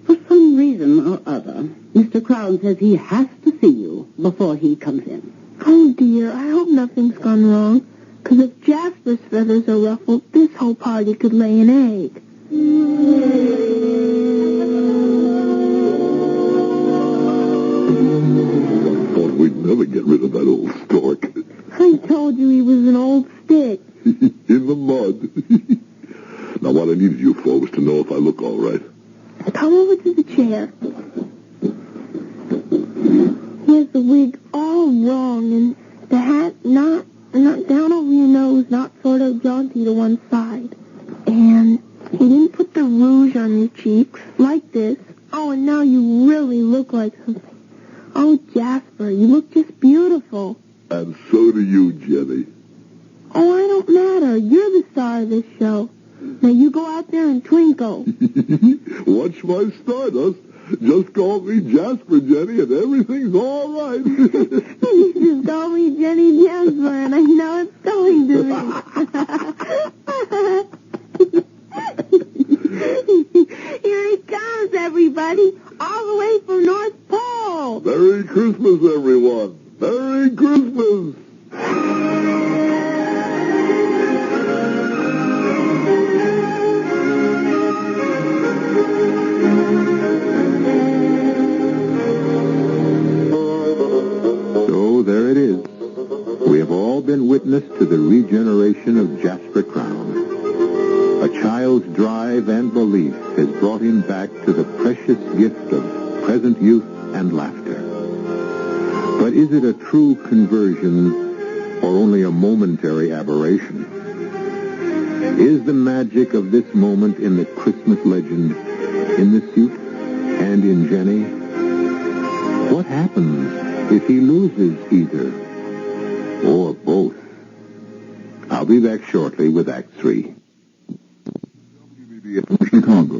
For some reason or other, Mr. Crown says he has to see you before he comes in. Oh, dear, I hope nothing's gone wrong. Because if Jasper's feathers are ruffled, this whole party could lay an egg. Thought we'd never get rid of that old stork. I told you he was an old stick. In the mud. Now, what I needed you for was to know if I look all right. Come over to the chair. He has the wig all wrong, and the hat not down over your nose, not sort of jaunty to one side. And he didn't put the rouge on your cheeks, like this. Oh, and now you really look like something. Oh, Jasper, you look just beautiful. And so do you, Jenny. Oh, I don't matter. You're the star of this show. Now you go out there and twinkle. Watch my stardust. Just call me Jasper, Jenny, and everything's all right. You just call me Jenny Jasper, and I know it's going to be. Here he comes, everybody, all the way from North Pole. Merry Christmas, everyone. Merry Christmas. So there it is. We have all been witness to the regeneration of Jasper Crown. A child's drive and belief has brought him back to the precious gift of present youth and laughter. But is it a true conversion or only a momentary aberration? Is the magic of this moment in the Christmas legend in the suit and in Jenny? What happens if he loses either or both? I'll be back shortly with Act 3. WBBF from Chicago.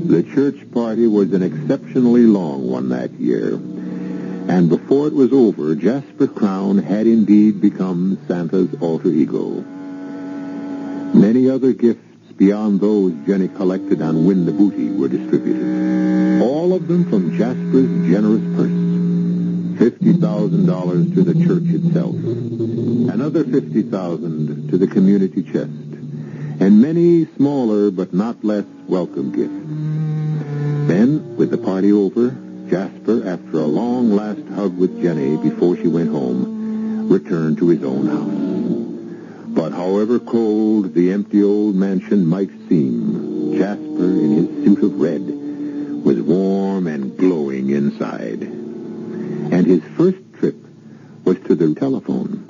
The church party was an exceptionally long one that year. And before it was over, Jasper Crown had indeed become Santa's alter ego. Many other gifts beyond those Jenny collected on Win the Booty were distributed. All of them from Jasper's generous purse. $50,000 to the church itself. Another $50,000 to the community chest. And many smaller but not less welcome gifts. Then, with the party over, Jasper, after a long last hug with Jenny before she went home, returned to his own house. But however cold the empty old mansion might seem, Jasper, in his suit of red, was warm and glowing inside. And his first trip was to the telephone.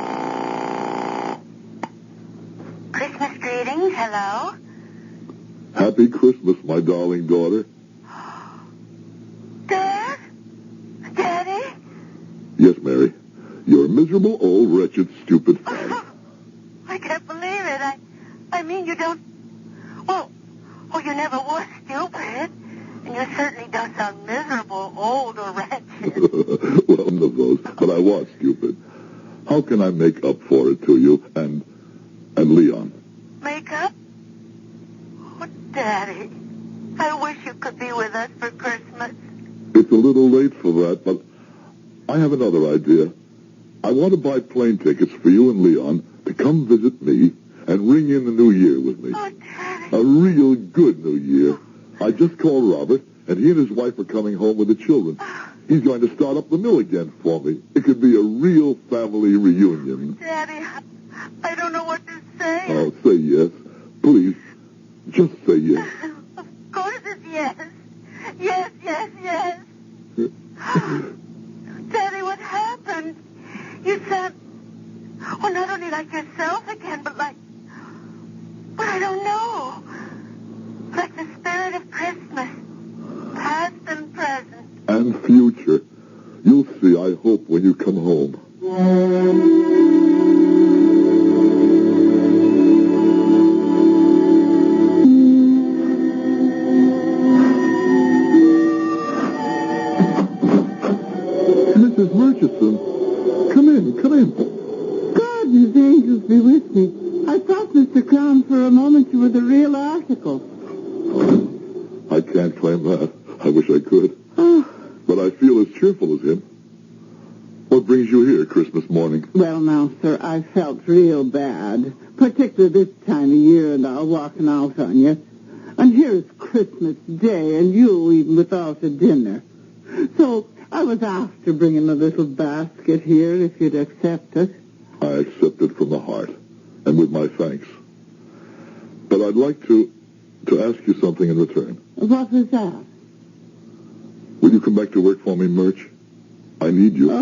Christmas greetings, hello? Happy Christmas, my darling daughter. Dad? Daddy? Yes, Mary. You're a miserable, old, wretched, stupid fag. I can't believe it. I mean, you don't... Oh, you never were stupid. And you certainly don't sound miserable, old, or wretched. Well, none of those, but I was stupid. How can I make up for it to you and Leon? Make up? Oh, Daddy, I wish you could be with us for Christmas. It's a little late for that, but I have another idea. I want to buy plane tickets for you and Leon to come visit me and ring in the new year with me. Oh, Daddy. A real good new year. I just called Robert, and he and his wife are coming home with the children. He's going to start up the mill again for me. It could be a real family reunion. Daddy, I don't know what to say. Oh, say yes. Please, just say yes. Of course it's yes. Yes, yes, yes. Daddy, what happened? You sound, not only like yourself again, but I don't know. Like the spirit of Christmas, past and present. And future. You'll see, I hope, when you come home. thought, Mr. Crown, for a moment you were the real article. I can't claim that. I wish I could. Oh. But I feel as cheerful as him. What brings you here Christmas morning? Well, now, sir, I felt real bad, particularly this time of year and all walking out on you. And here's Christmas Day, and you eating without a dinner. So I was after bringing a little basket here, if you'd accept it. I accept it from the heart, and with my thanks. But I'd like to ask you something in return. What was that? Will you come back to work for me, Murch? I need you.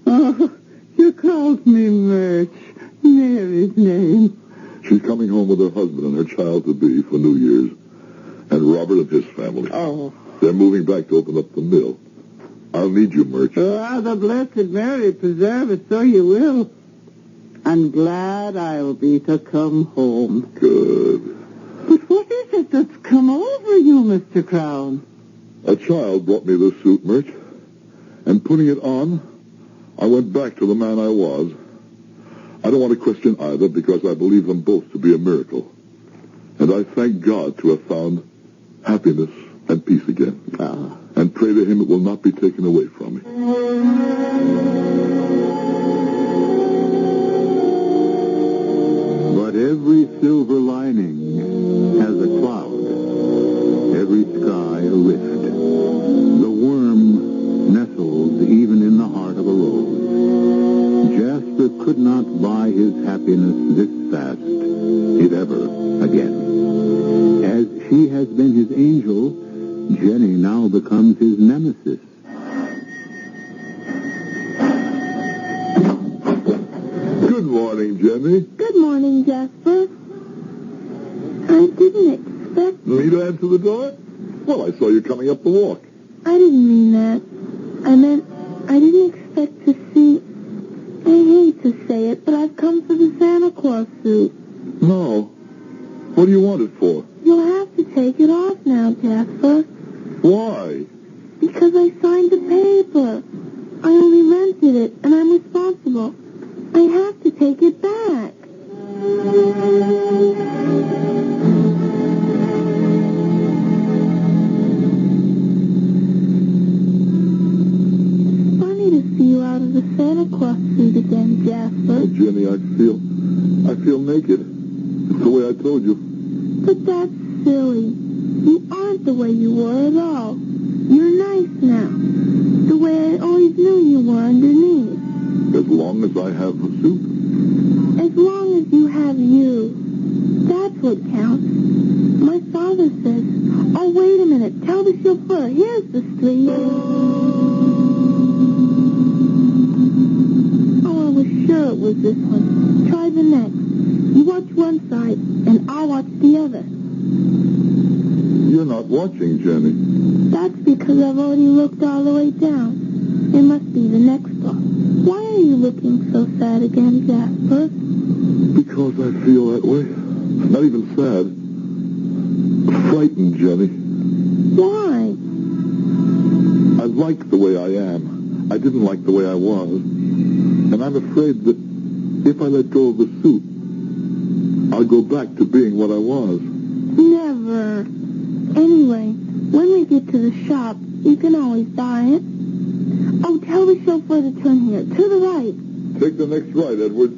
Oh, you called me Murch. Mary's name. She's coming home with her husband and her child-to-be for New Year's. And Robert and his family. Oh. They're moving back to open up the mill. I'll need you, Murch. The Blessed Mary preserve it, so you will. And glad I'll be to come home. Good. But what is it that's come over you, Mr. Crown? A child brought me this suit, Murch. And putting it on, I went back to the man I was. I don't want to question either because I believe them both to be a miracle. And I thank God to have found happiness and peace again. And pray to him it will not be taken away from me. But every silver lining has a cloud, every sky a rift. The worm nestles even in the heart of a rose. Jasper could not buy his happiness this fast, if ever again. As she has been his angel, Jenny now becomes his nemesis. Good morning, Jenny. Good morning, Jasper. I didn't expect... Me to answer the door? Well, I saw you coming up the walk. I didn't mean that. I meant I didn't expect to see... I hate to say it, but I've come for the Santa Claus suit. No. What do you want it for? You'll have to take it off now, Jasper. Why? Because I signed the paper. I only rented it, and I'm responsible. I have to take it back. Funny to see you out of the Santa Claus suit again, Jasper. Oh, Jenny, I feel naked. It's the way I told you. But that's silly. You aren't the way you were at all. You're nice now. The way I always knew you were underneath. As long as I have the suit. As long as you have you. That's what counts. My father says, oh, wait a minute. Tell the chauffeur. Here's the street. Oh, I was sure it was this one. Try the next. You watch one side, and I'll watch the other. You're not watching, Jenny. That's because I've already looked all the way down. It must be the next stop. Why are you looking so sad again, Jasper? Because I feel that way. Not even sad. Frightened, Jenny. Why? I like the way I am. I didn't like the way I was. And I'm afraid that if I let go of the suit, I'll go back to being what I was. Never. Anyway, when we get to the shop, you can always buy it. Oh, tell the chauffeur to turn here, to the right. Take the next right, Edward.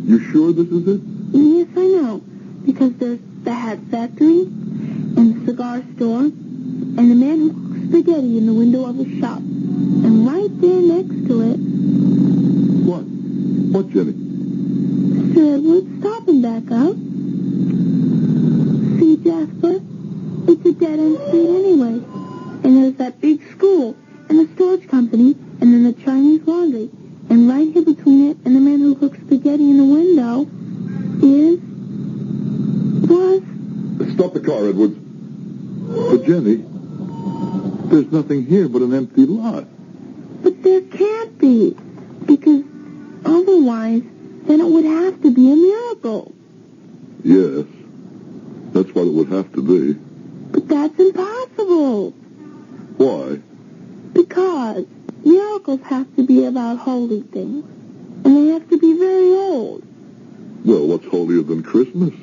You sure this is it? Yes, I know. Because there's the hat factory, and the cigar store, and the man who cooks spaghetti in the window of his shop. And right there next to it... What? What, Jenny? Mr. Edward, stop and back up. See, Jasper? It's a dead-end street anyway. And there's that big school, and the storage company, and then the Chinese laundry. And right here between it and the man who cooks spaghetti in the window was... Stop the car, Edwards. But, Jenny, there's nothing here but an empty lot. But there can't be, because otherwise, then it would have to be a miracle. Yes, that's what it would have to be. But that's impossible. Why? Because miracles have to be about holy things, and they have to be very old. Well, what's holy earlier than Christmas.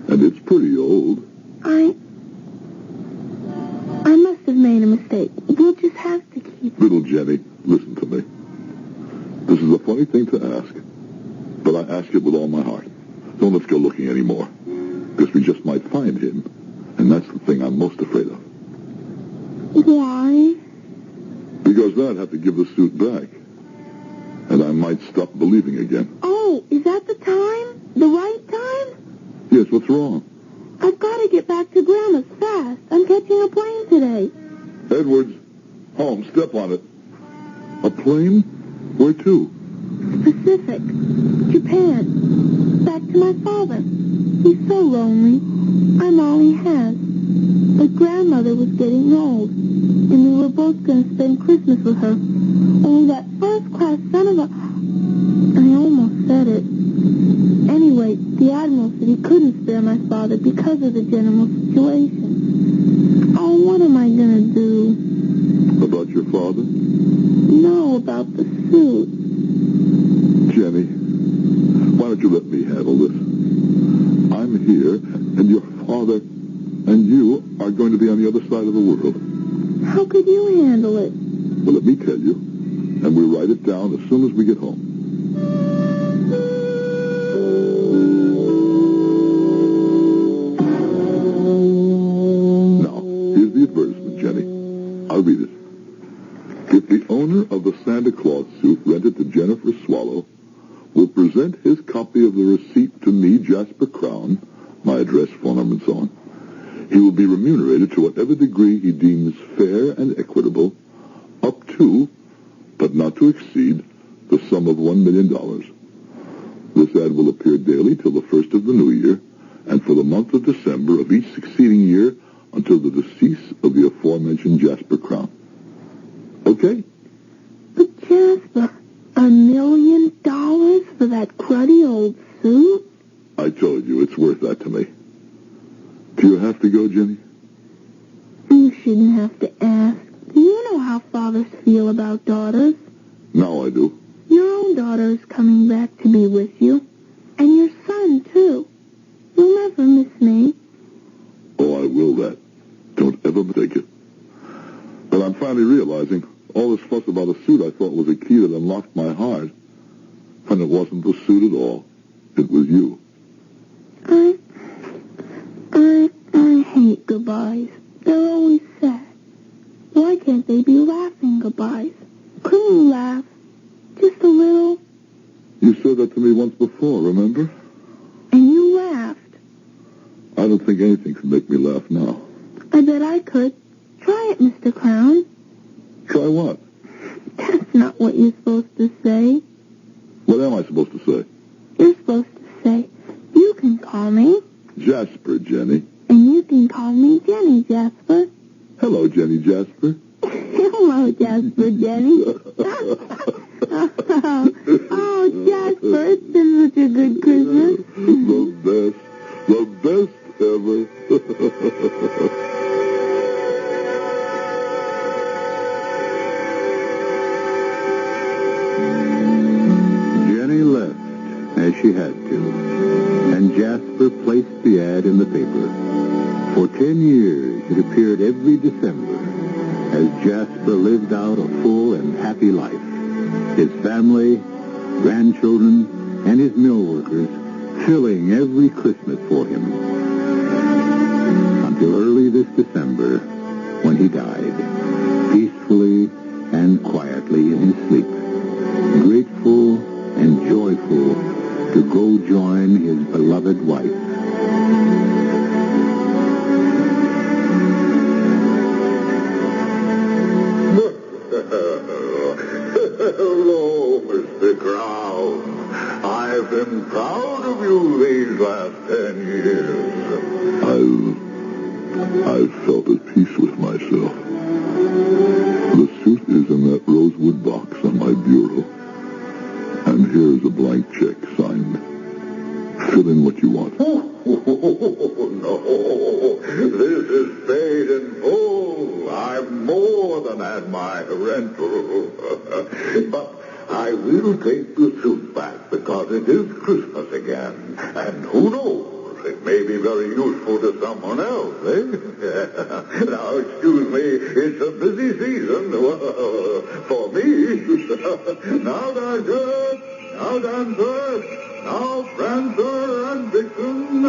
And it's pretty old. I must have made a mistake. We'll just have to keep it. Little Jenny, listen to me. This is a funny thing to ask, but I ask it with all my heart. Don't let's go looking anymore, because we just might find him, and that's the thing I'm most afraid of. Why? Because then I'd have to give the suit back, and I might stop believing again. Oh, is that the time? The right time? Yes, what's wrong? I've got to get back to Grandma's fast. I'm catching a plane today. Edwards, home, step on it. A plane? Where to? Pacific. Japan. Back to my father. He's so lonely. I'm all he has. But Grandmother was getting old, and we were both going to spend Christmas with her. Oh, that first-class son of a... I almost said it. Anyway, the Admiral said he couldn't spare my father because of the general situation. Oh, what am I going to do? About your father? No, about the suit. Jenny, why don't you let me handle this? I'm here, and your father and you are going to be on the other side of the world. How could you handle it? Well, let me tell you, and we'll write it down as soon as we get home. Now, here's the advertisement, Jenny. I'll read it. If the owner of the Santa Claus suit rented to Jennifer Swallow will present his copy of the receipt to me, Jasper Crown, my address, phone number, and so on, he will be remunerated to whatever degree he deems fair and equitable, up to, but not to exceed, the sum of $1 million. This ad will appear daily till the first of the new year, and for the month of December of each succeeding year until the decease of the aforementioned Jasper Crown. Okay? But Jasper, $1 million for that cruddy old suit? I told you, it's worth that to me. Do you have to go, Jenny? You shouldn't have to ask. You know how fathers feel about daughters. Now I do. Your own daughter is coming back to be with you. And your son, too. You'll never miss me. Oh, I will that. Don't ever mistake it. But I'm finally realizing all this fuss about a suit I thought was a key that unlocked my heart. And it wasn't the suit at all. It was you. I hate goodbyes. They're always sad. Why can't they be laughing goodbyes? Couldn't you laugh? Just a little? You said that to me once before, remember? And you laughed. I don't think anything could make me laugh now. I bet I could. Try it, Mr. Crown. Try what? That's not what you're supposed to say. What am I supposed to say? You're supposed to say, you can call me. Jasper, Jenny. And you can call me Jenny, Jasper. Hello, Jenny Jasper. Hello, Jasper, Jenny. Oh, Jasper, it's been such a good Christmas. The best ever. Jenny left, as she had to, and Jasper placed the ad in the paper. For 10 years, it appeared every December as Jasper lived out a full and happy life. His family, grandchildren, and his mill workers filling every Christmas for him. Until early this December, when he died, peacefully and quietly in his sleep, grateful and joyful to go join his beloved wife. Hello, Mr. Crown. I've been proud of you these last 10 years. I've felt at peace with myself. The suit is in that rosewood box on my bureau. And here's a blank check signed. Fill in what you want. Oh, no. This is paid in full. I've more than had my rental. I will take the suit back because it is Christmas again. And who knows, it may be very useful to someone else, eh? Now, excuse me, it's a busy season for me. Now, Dancer, now, Dancer, now, Prancer and Vixen.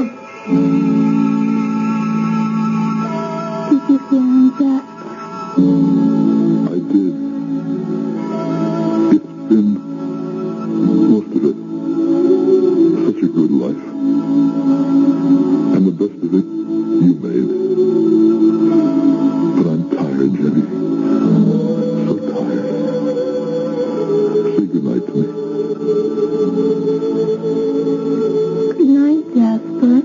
Did you find that? I did. It's been most of it such a good life. And the best of it you made. But I'm tired, Jenny. So tired. Say goodnight to me. Good night, Jasper.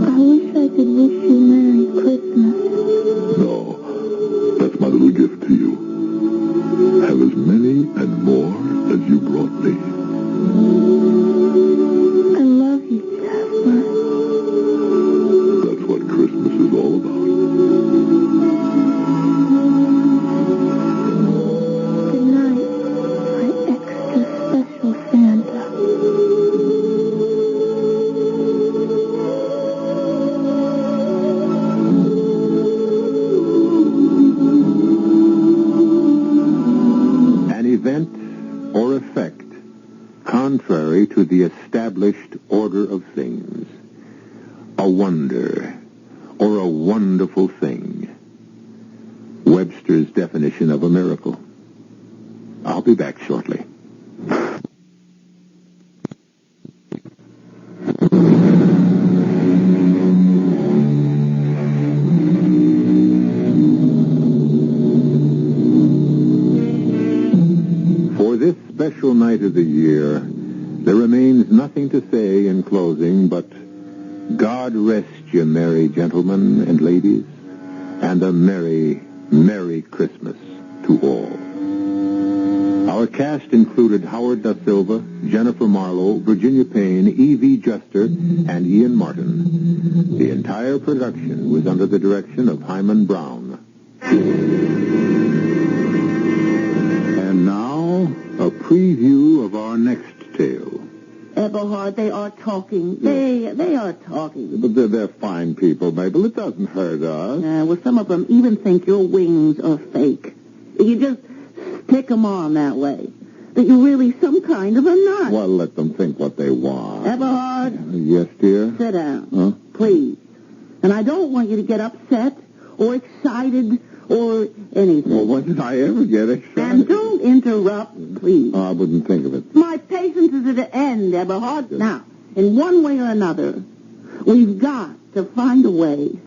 I wish I could wish you Merry Christmas. No, that's my little gift to you. Have as many and more as you brought me. I love you, Jasper. That's what Christmas is all about. Good night, my extra special Santa. An event or effect contrary to the established order of things. A wonder or a wonderful thing. Webster's definition of a miracle. I'll be back shortly. For this special night of the year, there remains nothing to say in closing but God rest you, merry gentlemen and ladies, and a merry, merry Christmas to all. Our cast included Howard Da Silva, Jennifer Marlowe, Virginia Payne, E.V. Juster, and Ian Martin. The entire production was under the direction of Hyman Brown. And now, a preview of our next tale. Eberhard, they are talking. They are talking. But they're fine people, Mabel. It doesn't hurt us. Well, some of them even think your wings are fake. You just stick them on that way. That you're really some kind of a nut. Well, let them think what they want. Eberhard? Yes, dear? Sit down. Huh? Please. And I don't want you to get upset or excited or anything. Well, when did I ever get excited? And don't interrupt, please. Oh, I wouldn't think of it. My patience is at an end, Eberhard. Yes. Now, in one way or another, we've got to find a way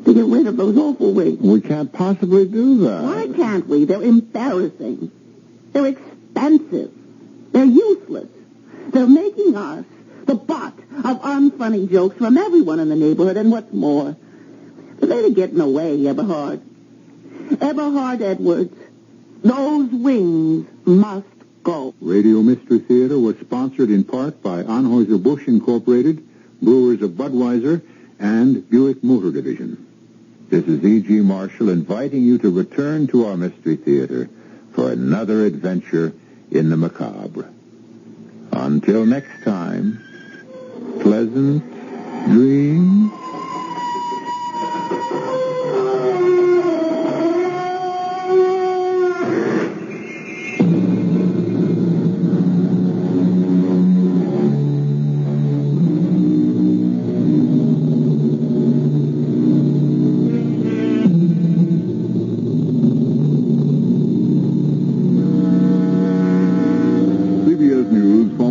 to get rid of those awful wings. We can't possibly do that. Why can't we? They're embarrassing. They're expensive. They're useless. They're making us the butt of unfunny jokes from everyone in the neighborhood, and what's more, they're getting away, Eberhard. Eberhard Edwards, those wings must go. Radio Mystery Theater was sponsored in part by Anheuser-Busch Incorporated, Brewers of Budweiser, and Buick Motor Division. This is E.G. Marshall inviting you to return to our Mystery Theater for another adventure in the macabre. Until next time, pleasant dreams.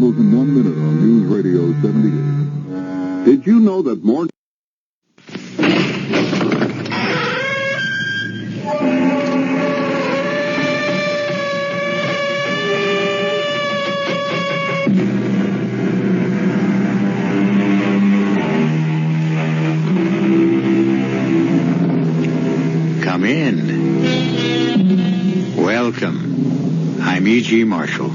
In 1 minute on News Radio 78. Did you know that more... Come in. Welcome. I'm E.G. Marshall.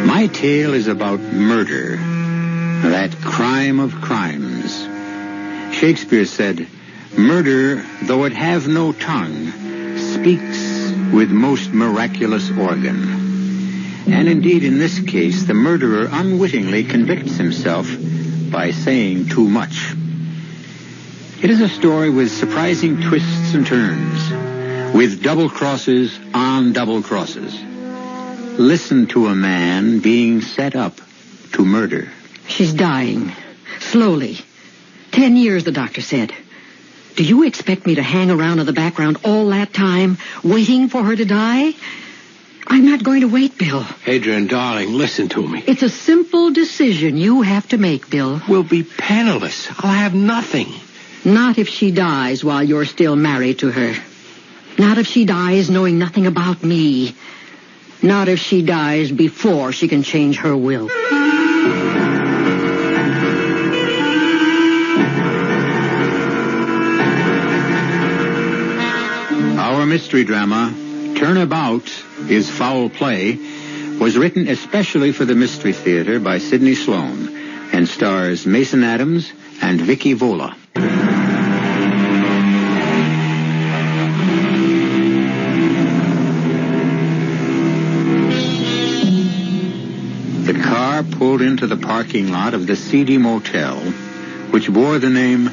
My tale is about murder, that crime of crimes. Shakespeare said, "Murder, though it have no tongue, speaks with most miraculous organ. And indeed, in this case, the murderer unwittingly convicts himself by saying too much. It is a story with surprising twists and turns, with double crosses on double crosses. Listen to a man being set up to murder. She's dying. Slowly. 10 years, the doctor said. Do you expect me to hang around in the background all that time, waiting for her to die? I'm not going to wait, Bill. Adrian, darling, listen to me. It's a simple decision you have to make, Bill. We'll be penniless. I'll have nothing. Not if she dies while you're still married to her. Not if she dies knowing nothing about me. Not if she dies before she can change her will. Our mystery drama, Turnabout is Foul Play, was written especially for the Mystery Theater by Sidney Sloan and stars Mason Adams and Vicky Vola. The car pulled into the parking lot of the seedy motel, which bore the name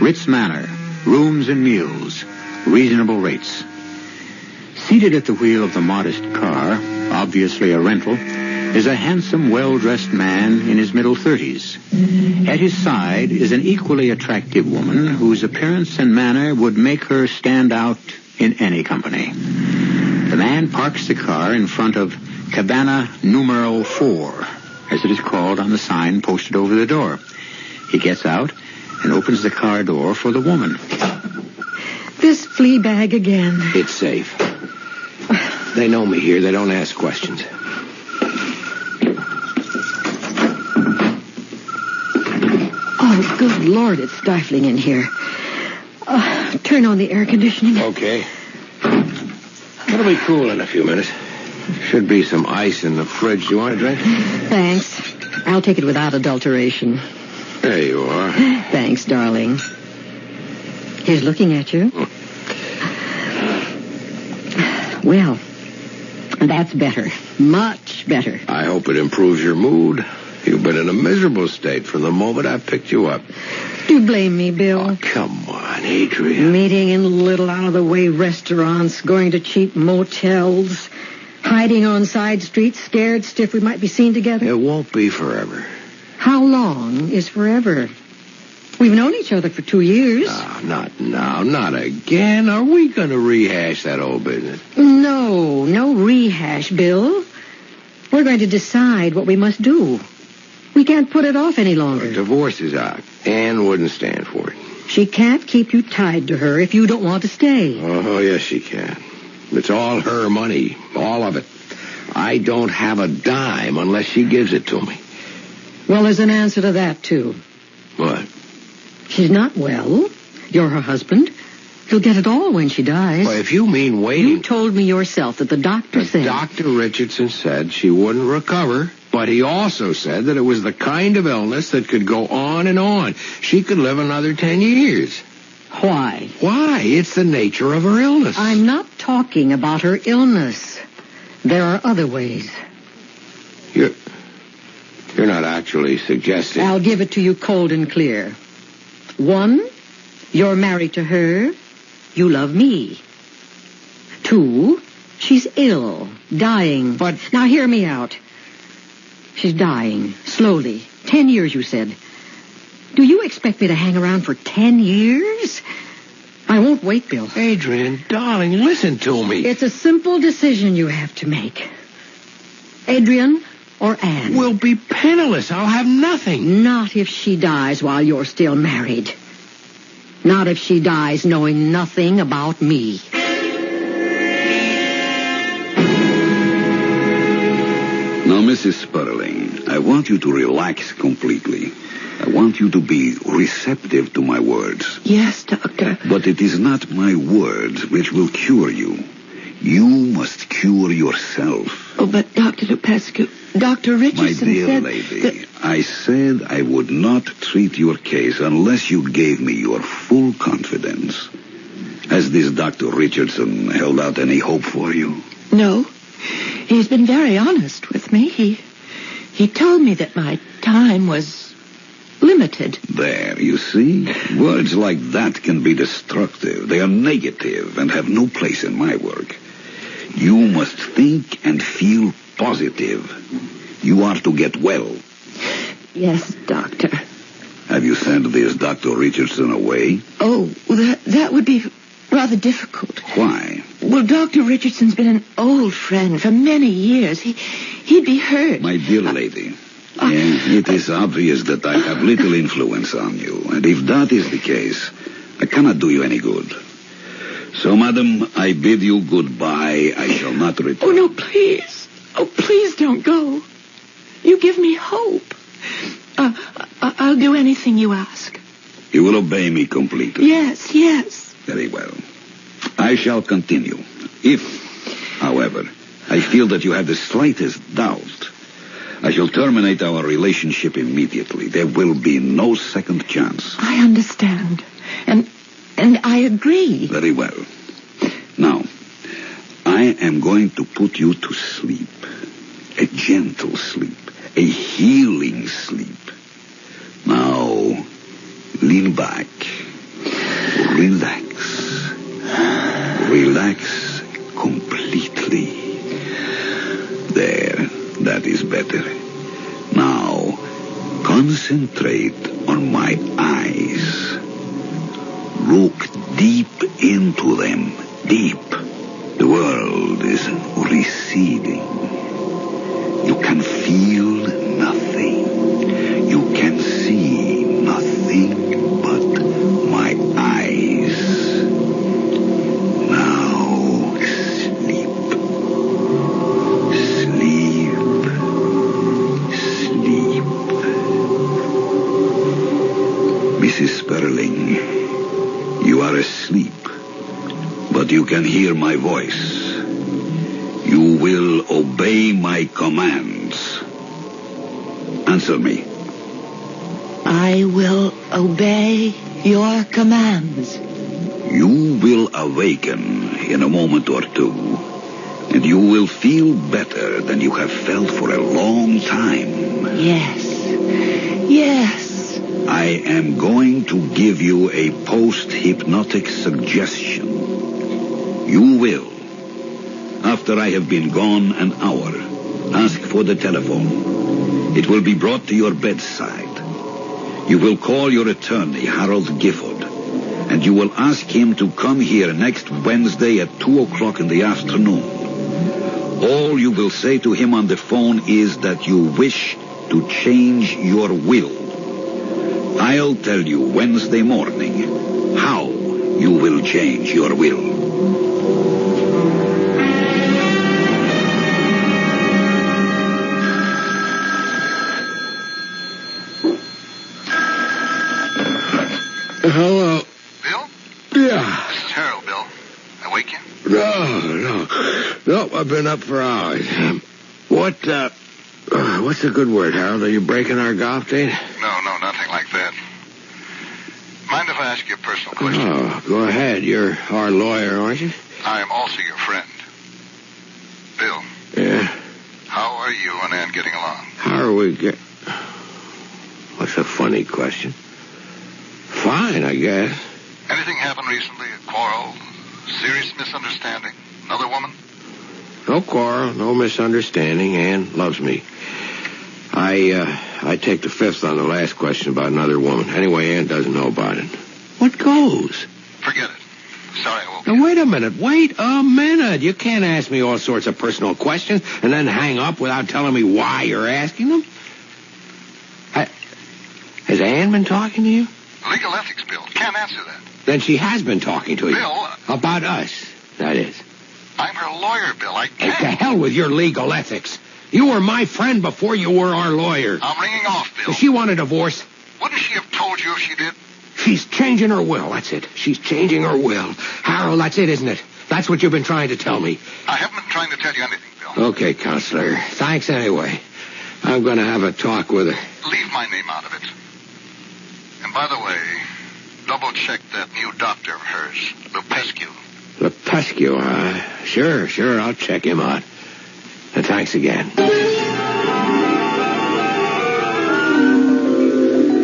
Ritz Manor, Rooms and Meals, Reasonable Rates. Seated at the wheel of the modest car, obviously a rental, is a handsome, well-dressed man in his middle 30s. At his side is an equally attractive woman whose appearance and manner would make her stand out in any company. The man parks the car in front of Cabana Numero 4, as it is called on the sign posted over the door. He gets out and opens the car door for the woman. This flea bag again. It's safe. They know me here. They don't ask questions. Oh, good Lord, it's stifling in here. Turn on the air conditioning. Okay. It'll be cool in a few minutes. Should be some ice in the fridge. Do you want a drink? Thanks. I'll take it without adulteration. There you are. Thanks, darling. He's looking at you. Well, that's better. Much better. I hope it improves your mood. You've been in a miserable state from the moment I picked you up. Do you blame me, Bill? Oh, come on, Adrian. Meeting in little out-of-the-way restaurants, going to cheap motels, hiding on side streets, scared stiff we might be seen together. It won't be forever. How long is forever? We've known each other for 2 years. Not now. Not again. Are we going to rehash that old business? No rehash, Bill. We're going to decide what we must do. We can't put it off any longer. Divorce is out. Anne wouldn't stand for it. She can't keep you tied to her if you don't want to stay. Oh, yes, she can. It's all her money. All of it. I don't have a dime unless she gives it to me. Well, there's an answer to that, too. What? She's not well. You're her husband. You'll get it all when she dies. Well, if you mean waiting... You told me yourself that the doctor said... Dr. Richardson said she wouldn't recover, but he also said that it was the kind of illness that could go on and on. She could live another 10 years. Why? Why? It's the nature of her illness. I'm not talking about her illness. There are other ways. You're not actually suggesting... I'll give it to you cold and clear. 1, you're married to her. You love me. 2, she's ill, dying. But... Now hear me out. She's dying, slowly. 10 years, you said. Do you expect me to hang around for 10 years? I won't wait, Bill. Adrian, darling, listen to me. It's a simple decision you have to make. Adrian or Anne? We'll be penniless. I'll have nothing. Not if she dies while you're still married. Not if she dies knowing nothing about me. Now, Mrs. Sperling, I want you to relax completely. I want you to be receptive to my words. Yes, Doctor. But it is not my words which will cure you. You must cure yourself. Oh, but Dr. DePescu, Dr. Richardson My dear said lady, that... I said I would not treat your case unless you gave me your full confidence. Has this Dr. Richardson held out any hope for you? No. He's been very honest with me. He told me that my time was limited. There, you see? Words like that can be destructive. They are negative and have no place in my work. You must think and feel positive. You are to get well. Yes, Doctor. Have you sent this Dr. Richardson away? Oh, that would be rather difficult. Why? Well, Dr. Richardson's been an old friend for many years. He'd be hurt. My dear lady, it is obvious that I have little influence on you. And if that is the case, I cannot do you any good. So, madam, I bid you goodbye. I shall not return. Oh, no, please. Oh, please don't go. You give me hope. I'll do anything you ask. You will obey me completely? Yes, yes. Very well. I shall continue. If, however, I feel that you have the slightest doubt, I shall terminate our relationship immediately. There will be no second chance. I understand. And I agree. Very well. Now, I am going to put you to sleep. A gentle sleep. A healing sleep. Now, lean back. Relax. Relax completely. There, that is better. Now, concentrate on my eyes. Look deep into them. Deep. The world is receding. You can feel nothing. You can see nothing but my eyes. Now, sleep. Sleep. Sleep. Mrs. Sperling, you are asleep, but you can hear my voice. You will obey my commands. Answer me. I will obey your commands. You will awaken in a moment or two, and you will feel better than you have felt for a long time. Yes. Yes. I am going to give you a post-hypnotic suggestion. You will, after I have been gone an hour, ask for the telephone. It will be brought to your bedside. You will call your attorney, Harold Gifford, and you will ask him to come here next Wednesday at 2 o'clock in the afternoon. All you will say to him on the phone is that you wish to change your will. I'll tell you Wednesday morning how you will change your will. Hello. Bill? Yeah. This is Harold, Bill. I wake you? No, I've been up for hours. What's the good word, Harold? Are you breaking our golf date? No, nothing like that. Mind if I ask you a personal question? Oh, go ahead. You're our lawyer, aren't you? I am also your friend. Bill. Yeah? How are you and Ann getting along? How are we What's a funny question? Fine, I guess. Anything happened recently? A quarrel? Serious misunderstanding? Another woman? No quarrel, no misunderstanding. Ann loves me. I take the fifth on the last question about another woman. Anyway, Ann doesn't know about it. What goes? Forget it. Sorry I woke Now, wait a minute. You can't ask me all sorts of personal questions and then hang up without telling me why you're asking them. Has Ann been talking to you? Legal ethics, Bill. Can't answer that. Then she has been talking to you. Bill. About us, that is. I'm her lawyer, Bill. I can't. Hey, to hell with your legal ethics. You were my friend before you were our lawyer. I'm ringing off, Bill. Does she want a divorce? Wouldn't she have told you if she did? She's changing her will, that's it. She's changing her will. Harold, that's it, isn't it? That's what you've been trying to tell me. I haven't been trying to tell you anything, Bill. Okay, Counselor. Thanks anyway. I'm going to have a talk with her. Leave my name out of it. And by the way, double-check that new doctor of hers, Lupescu. Lupescu, huh? Sure, I'll check him out. And thanks again.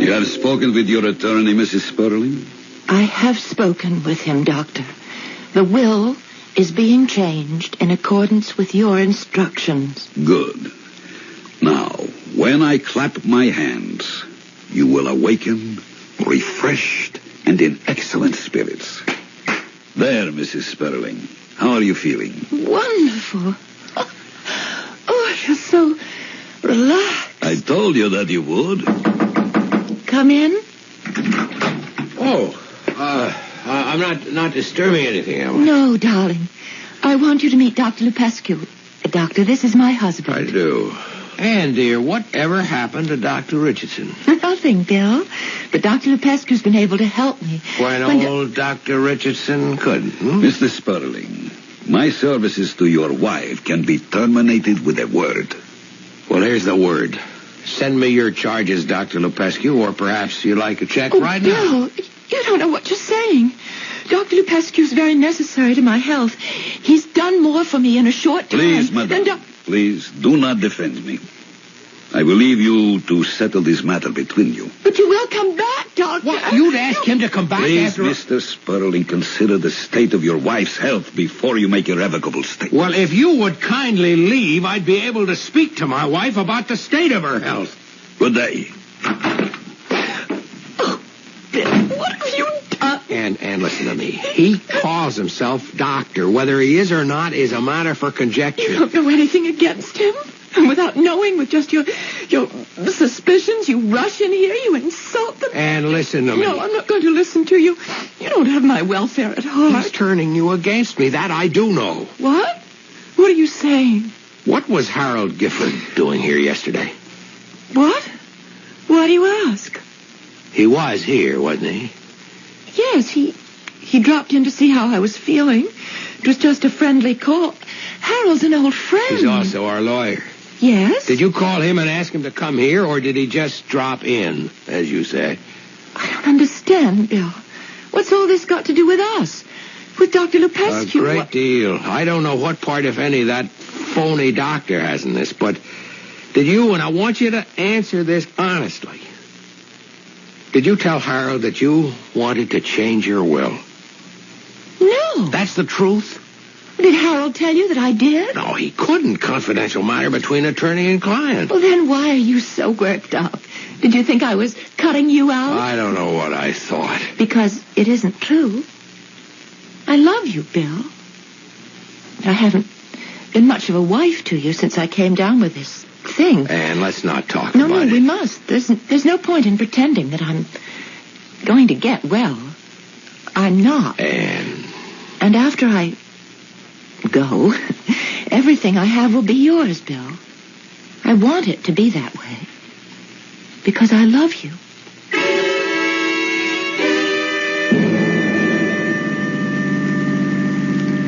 You have spoken with your attorney, Mrs. Sperling? I have spoken with him, Doctor. The will is being changed in accordance with your instructions. Good. Now, when I clap my hands, you will awaken, refreshed, and in excellent spirits. There, Mrs. Sperling. How are you feeling? Wonderful. Oh, I feel so relaxed. I told you that you would. Come in. Oh, I'm not disturbing anything, am I? No, darling. I want you to meet Dr. Lupescu. Doctor, this is my husband. I do. And, dear, whatever happened to Dr. Richardson? Nothing, Bill. But Dr. Lupescu's been able to help me. When old Dr. Richardson couldn't. Mr. Sperling, my services to your wife can be terminated with a word. Well, here's the word. Send me your charges, Dr. Lupescu, or perhaps you'd like a check right now. Bill, you don't know what you're saying. Dr. Lupescu's very necessary to my health. He's done more for me in a short time. Please, madam. Please, do not defend me. I will leave you to settle this matter between you. But you will come back, Doctor. What? You'd ask him to come back Please, after... Mr. Sperling, consider the state of your wife's health before you make irrevocable statements. Well, if you would kindly leave, I'd be able to speak to my wife about the state of her health. Good day. Oh, Bill, what have you done? And listen to me. He calls himself doctor. Whether he is or not is a matter for conjecture. You don't know anything against him? And without knowing, with just your suspicions, you rush in here, you insult them. And listen to me. No, I'm not going to listen to you. You don't have my welfare at heart. He's turning you against me. That I do know. What? What are you saying? What was Harold Gifford doing here yesterday? What? Why do you ask? He was here, wasn't he? Yes, he dropped in to see how I was feeling. It was just a friendly call. Harold's an old friend. He's also our lawyer. Yes? Did you call him and ask him to come here, or did he just drop in, as you say? I don't understand, Bill. What's all this got to do with us? With Dr. Lupescu? A great deal. I don't know what part, if any, that phony doctor has in this, but did you, and I want you to answer this honestly, did you tell Harold that you wanted to change your will? No. That's the truth? Did Harold tell you that I did? No, he couldn't. Confidential matter between attorney and client. Well, then why are you so worked up? Did you think I was cutting you out? I don't know what I thought. Because it isn't true. I love you, Bill. I haven't been much of a wife to you since I came down with this thing. And let's not talk about it. No, we must. There's no point in pretending that I'm going to get well. I'm not. And after I go, everything I have will be yours, Bill. I want it to be that way. Because I love you.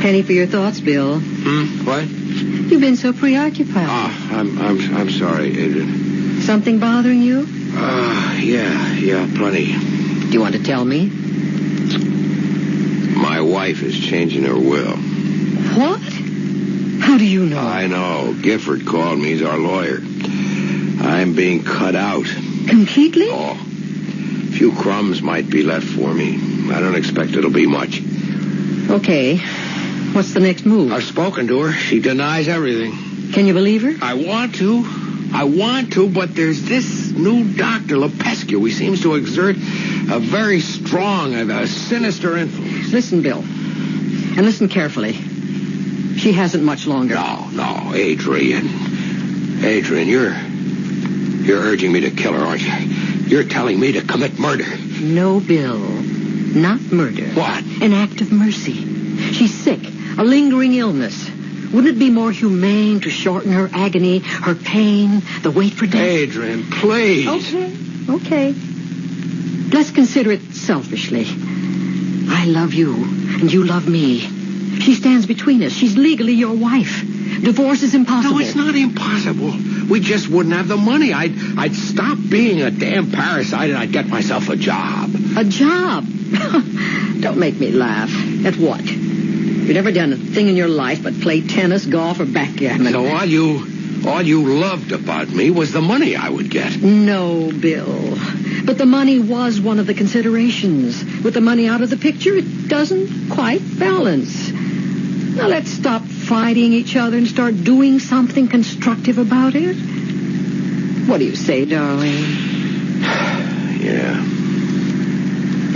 Penny for your thoughts, Bill. What? You've been so preoccupied. I'm sorry, Adrian. Something bothering you? Yeah, plenty. Do you want to tell me? My wife is changing her will. What? How do you know? I know. Gifford called me. He's our lawyer. I'm being cut out. Completely? Oh. A few crumbs might be left for me. I don't expect it'll be much. Okay. What's the next move? I've spoken to her. She denies everything. Can you believe her? I want to, but there's this new Dr. Lupescu. He seems to exert a very strong and a sinister influence. Listen, Bill. And listen carefully. She hasn't much longer. No, Adrian. Adrian, you're urging me to kill her, aren't you? You're telling me to commit murder. No, Bill. Not murder. What? An act of mercy. She's sick. A lingering illness. Wouldn't it be more humane to shorten her agony, her pain, the wait for death? Adrian, please. Okay. Let's consider it selfishly. I love you, and you love me. She stands between us. She's legally your wife. Divorce is impossible. No, it's not impossible. we just wouldn't have the money. I'd stop being a damn parasite and I'd get myself a job. A job? Don't make me laugh. At what? You've never done a thing in your life but play tennis, golf, or backgammon. So all you loved about me was the money I would get. No, Bill. But the money was one of the considerations. With the money out of the picture, it doesn't quite balance. Now let's stop fighting each other and start doing something constructive about it. What do you say, darling? Yeah.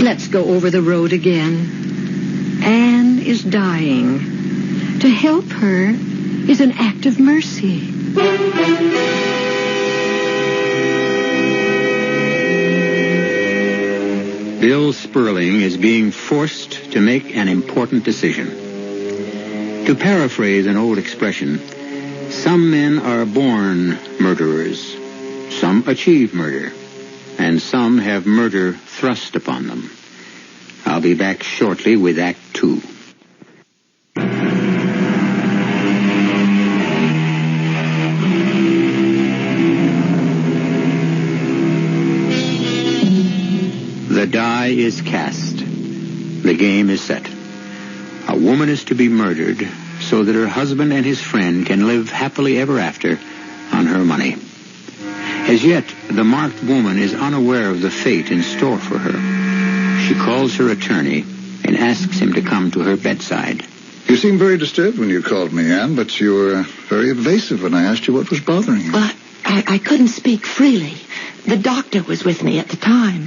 Let's go over the road again. Anne is dying. To help her is an act of mercy. Bill Sperling is being forced to make an important decision. To paraphrase an old expression, some men are born murderers, some achieve murder, and some have murder thrust upon them. I'll be back shortly with Act 2. The die is cast. The game is set. A woman is to be murdered so that her husband and his friend can live happily ever after on her money. As yet, the marked woman is unaware of the fate in store for her. She calls her attorney and asks him to come to her bedside. You seemed very disturbed when you called me, Anne, but you were very evasive when I asked you what was bothering you. Well, I couldn't speak freely. The doctor was with me at the time.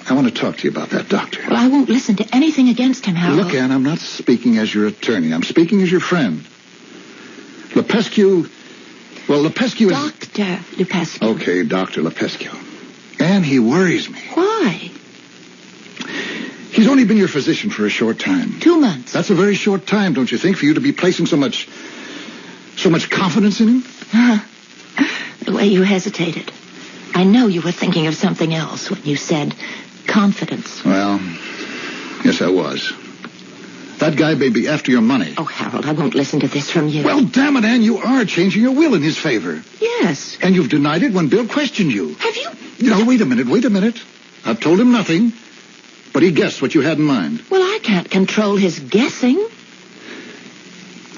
I want to talk to you about that doctor. Well, I won't listen to anything against him, Harold. Look, Anne, I'm not speaking as your attorney. I'm speaking as your friend. Lepescu... Well, Lepescu is... Dr. Lepescu. Okay, Dr. Lepescu. Anne, he worries me. Why? He's only been your physician for a short time. 2 months. That's a very short time, don't you think, for you to be placing so much confidence in him? The way you hesitated. I know you were thinking of something else when you said confidence. Well, yes, I was. That guy may be after your money. Oh, Harold, I won't listen to this from you. Well, damn it, Anne, you are changing your will in his favor. Yes. And you've denied it when Bill questioned you. Have you? No, wait a minute. I've told him nothing, but he guessed what you had in mind. Well, I can't control his guessing.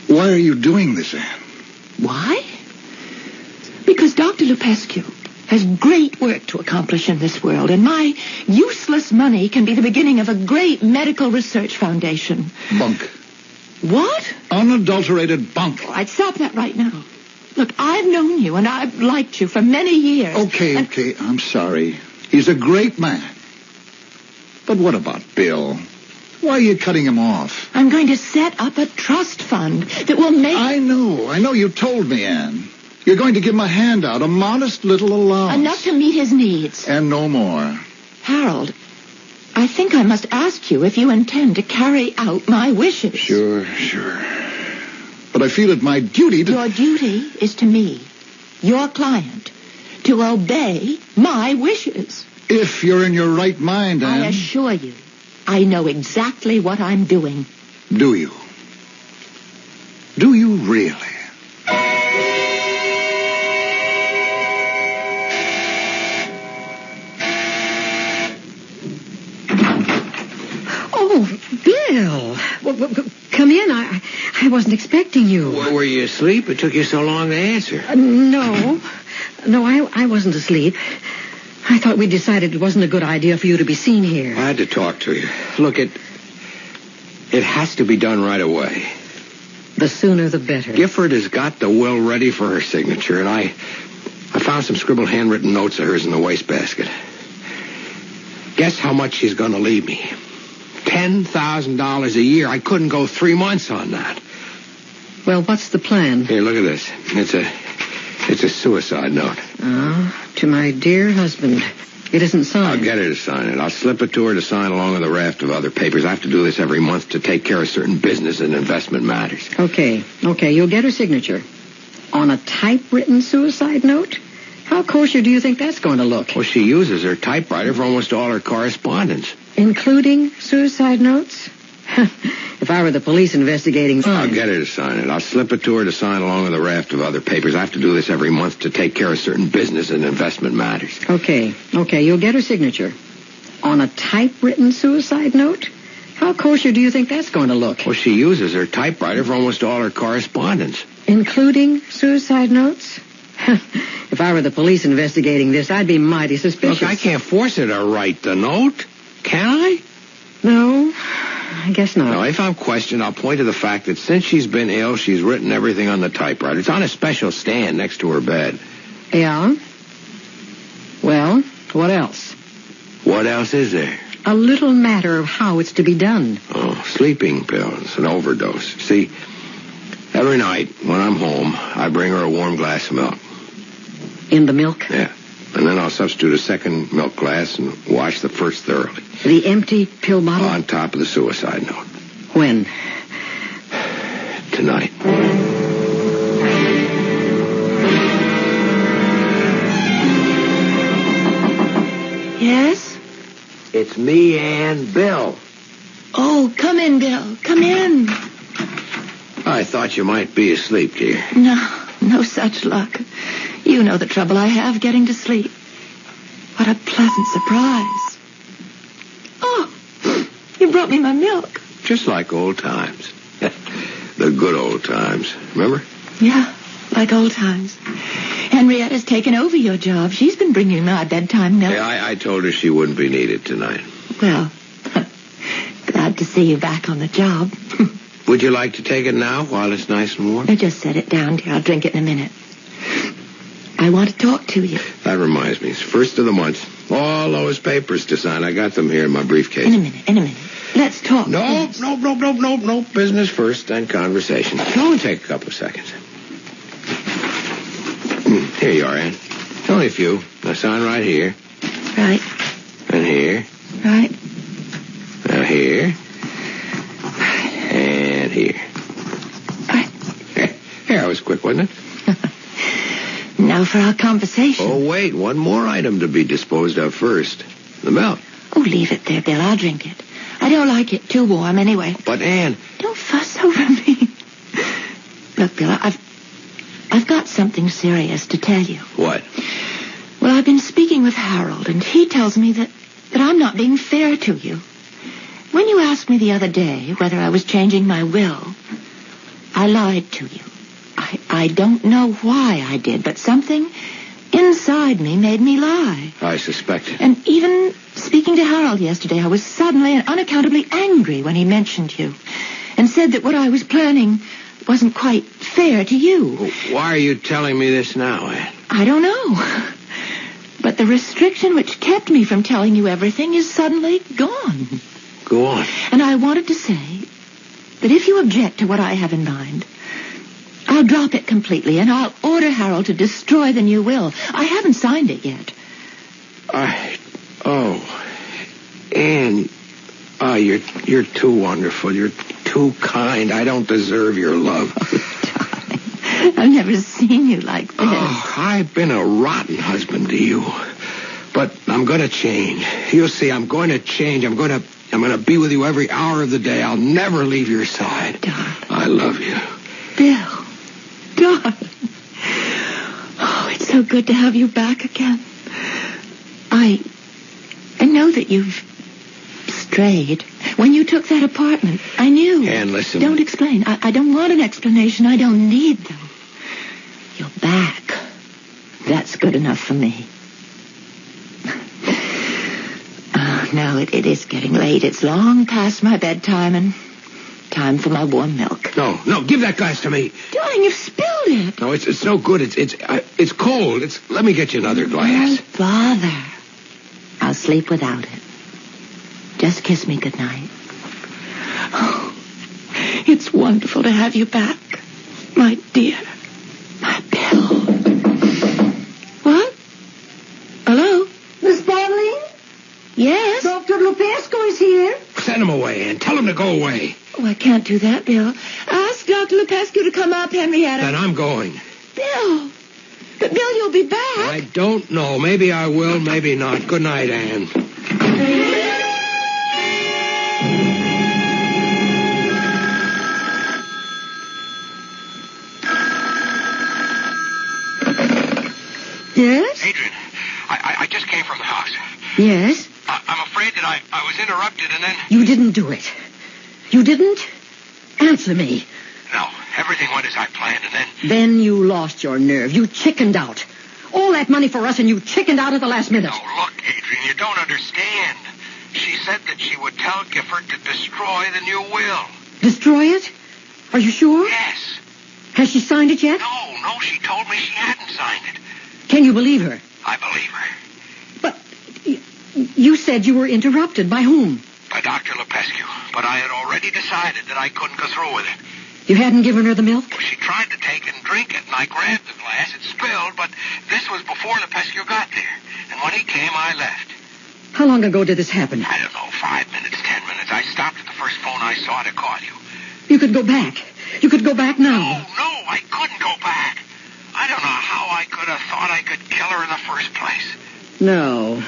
Why are you doing this, Anne? Why? Because Dr. Lepescu has great work to accomplish in this world, and my useless money can be the beginning of a great medical research foundation. Bunk. What? Unadulterated bunk. Oh, I'd stop that right now. Look, I've known you, and I've liked you for many years. Okay, I'm sorry. He's a great man. But what about Bill? Why are you cutting him off? I'm going to set up a trust fund that will make... I know. You told me, Anne. You're going to give him a handout, a modest little allowance. Enough to meet his needs. And no more. Harold, I think I must ask you if you intend to carry out my wishes. Sure. But I feel it my duty to... Your duty is to me, your client, to obey my wishes. If you're in your right mind, Anne. I assure you, I know exactly what I'm doing. Do you? Do you really? Oh, Bill. Well, come in. I wasn't expecting you. Well, were you asleep? It took you so long to answer. No, I wasn't asleep. I thought we decided it wasn't a good idea for you to be seen here. I had to talk to you. Look, it has to be done right away. The sooner the better. Gifford has got the will ready for her signature, and I found some scribbled handwritten notes of hers in the wastebasket. Guess how much she's going to leave me? $10,000 a year. I couldn't go 3 months on that. Well, what's the plan? Here, look at this. It's a suicide note. Oh, to my dear husband. It isn't signed. I'll get her to sign it. I'll slip it to her to sign along with a raft of other papers. I have to do this every month to take care of certain business and investment matters. Okay. You'll get her signature. On a typewritten suicide note? How kosher do you think that's going to look? Well, she uses her typewriter for almost all her correspondence. Including suicide notes? If I were the police investigating... I'll get her to sign it. I'll slip it to her to sign along with a raft of other papers. I have to do this every month to take care of certain business and investment matters. Okay, you'll get her signature. On a typewritten suicide note? How kosher do you think that's going to look? Well, she uses her typewriter for almost all her correspondence. Including suicide notes? If I were the police investigating this, I'd be mighty suspicious. Look, I can't force her to write the note. Can I? No, I guess not. No, if I'm questioned, I'll point to the fact that since she's been ill, she's written everything on the typewriter. It's on a special stand next to her bed. Yeah? Well, what else? What else is there? A little matter of how it's to be done. Oh, sleeping pills, an overdose. See, every night when I'm home, I bring her a warm glass of milk. In the milk? Yeah. And then I'll substitute a second milk glass and wash the first thoroughly. The empty pill bottle? On top of the suicide note. When? Tonight. Yes? It's me and Bill. Oh, come in, Bill. Come in. I thought you might be asleep, dear. No such luck. You know the trouble I have getting to sleep. What a pleasant surprise. Oh, you brought me my milk. Just like old times. The good old times. Remember? Yeah, like old times. Henrietta's taken over your job. She's been bringing my bedtime milk. Yeah, I told her she wouldn't be needed tonight. Well, glad to see you back on the job. Would you like to take it now while it's nice and warm? Now just set it down, dear. I'll drink it in a minute. I want to talk to you. That reminds me. It's first of the month. All those papers to sign. I got them here in my briefcase. In a minute. Let's talk. No. Business first, then conversation. It'll only take a couple of seconds. Here you are, Ann. Only a few. Now sign right here. Right. And here. Right. Now here. And here. Right. Here, I was quick, wasn't it? Now for our conversation. Oh, wait. One more item to be disposed of first. The milk. Oh, leave it there, Bill. I'll drink it. I don't like it too warm anyway. But, Ann... Don't fuss over me. Look, Bill, I've got something serious to tell you. What? Well, I've been speaking with Harold, and he tells me that I'm not being fair to you. When you asked me the other day whether I was changing my will, I lied to you. I don't know why I did, but something inside me made me lie. I suspected. And even speaking to Harold yesterday, I was suddenly and unaccountably angry when he mentioned you and said that what I was planning wasn't quite fair to you. Why are you telling me this now, Ann? I don't know. But the restriction which kept me from telling you everything is suddenly gone. Go on. And I wanted to say that if you object to what I have in mind, I'll drop it completely, and I'll order Harold to destroy the new will. I haven't signed it yet. Ann, you're too wonderful. You're too kind. I don't deserve your love. Oh, darling, I've never seen you like this. Oh, I've been a rotten husband to you. But I'm going to change. You'll see, I'm going to change. I'm going to be with you every hour of the day. I'll never leave your side. Darling. I love you. Bill. Darling. Oh, it's so good to have you back again. I know that you've strayed. When you took that apartment, I knew. Ann, listen. Don't explain. I don't want an explanation. I don't need them. You're back. That's good enough for me. Now it is getting late. It's long past my bedtime and time for my warm milk. No, give that glass to me. Darling, you've spilled it. No, it's no good. It's cold. Let me get you another glass. Don't bother. I'll sleep without it. Just kiss me goodnight. Oh, it's wonderful to have you back, my dear, my Bill. What? Hello? Miss Pauline? Yes? Dr. Lupescu is here. Send him away, Ann. Tell him to go away. Oh, I can't do that, Bill. Ask Dr. Lupescu to come up, Henrietta. Then I'm going. Bill. But, Bill, you'll be back. I don't know. Maybe I will, maybe not. Good night, Ann. Yes? Adrian, I just came from the house. Yes? I'm afraid that I was interrupted and then... You didn't do it. You didn't? Answer me. No, everything went as I planned and then... Then you lost your nerve. You chickened out. All that money for us and you chickened out at the last minute. No, look, Adrian, you don't understand. She said that she would tell Gifford to destroy the new will. Destroy it? Are you sure? Yes. Has she signed it yet? No, she told me she hadn't signed it. Can you believe her? I believe her. But you said you were interrupted. By whom? By Dr. Lupescu. But I had already decided that I couldn't go through with it. You hadn't given her the milk? She tried to take and drink it, and I grabbed the glass. It spilled, but this was before Lupescu got there. And when he came, I left. How long ago did this happen? I don't know, 5 minutes, 10 minutes. I stopped at the first phone I saw to call you. You could go back. You could go back now. No, I couldn't go back. I don't know how I could have thought I could kill her in the first place. No.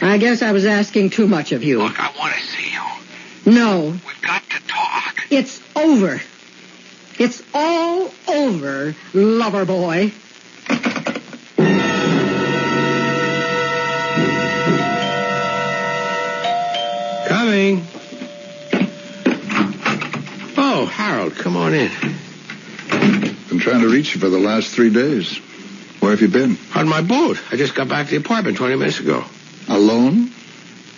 I guess I was asking too much of you. Look, I want to see you. No. We've got to talk. It's over. It's all over, lover boy. Coming. Oh, Harold, come on in. Been trying to reach you for the last 3 days. Where have you been? On my boat. I just got back to the apartment 20 minutes ago. Alone?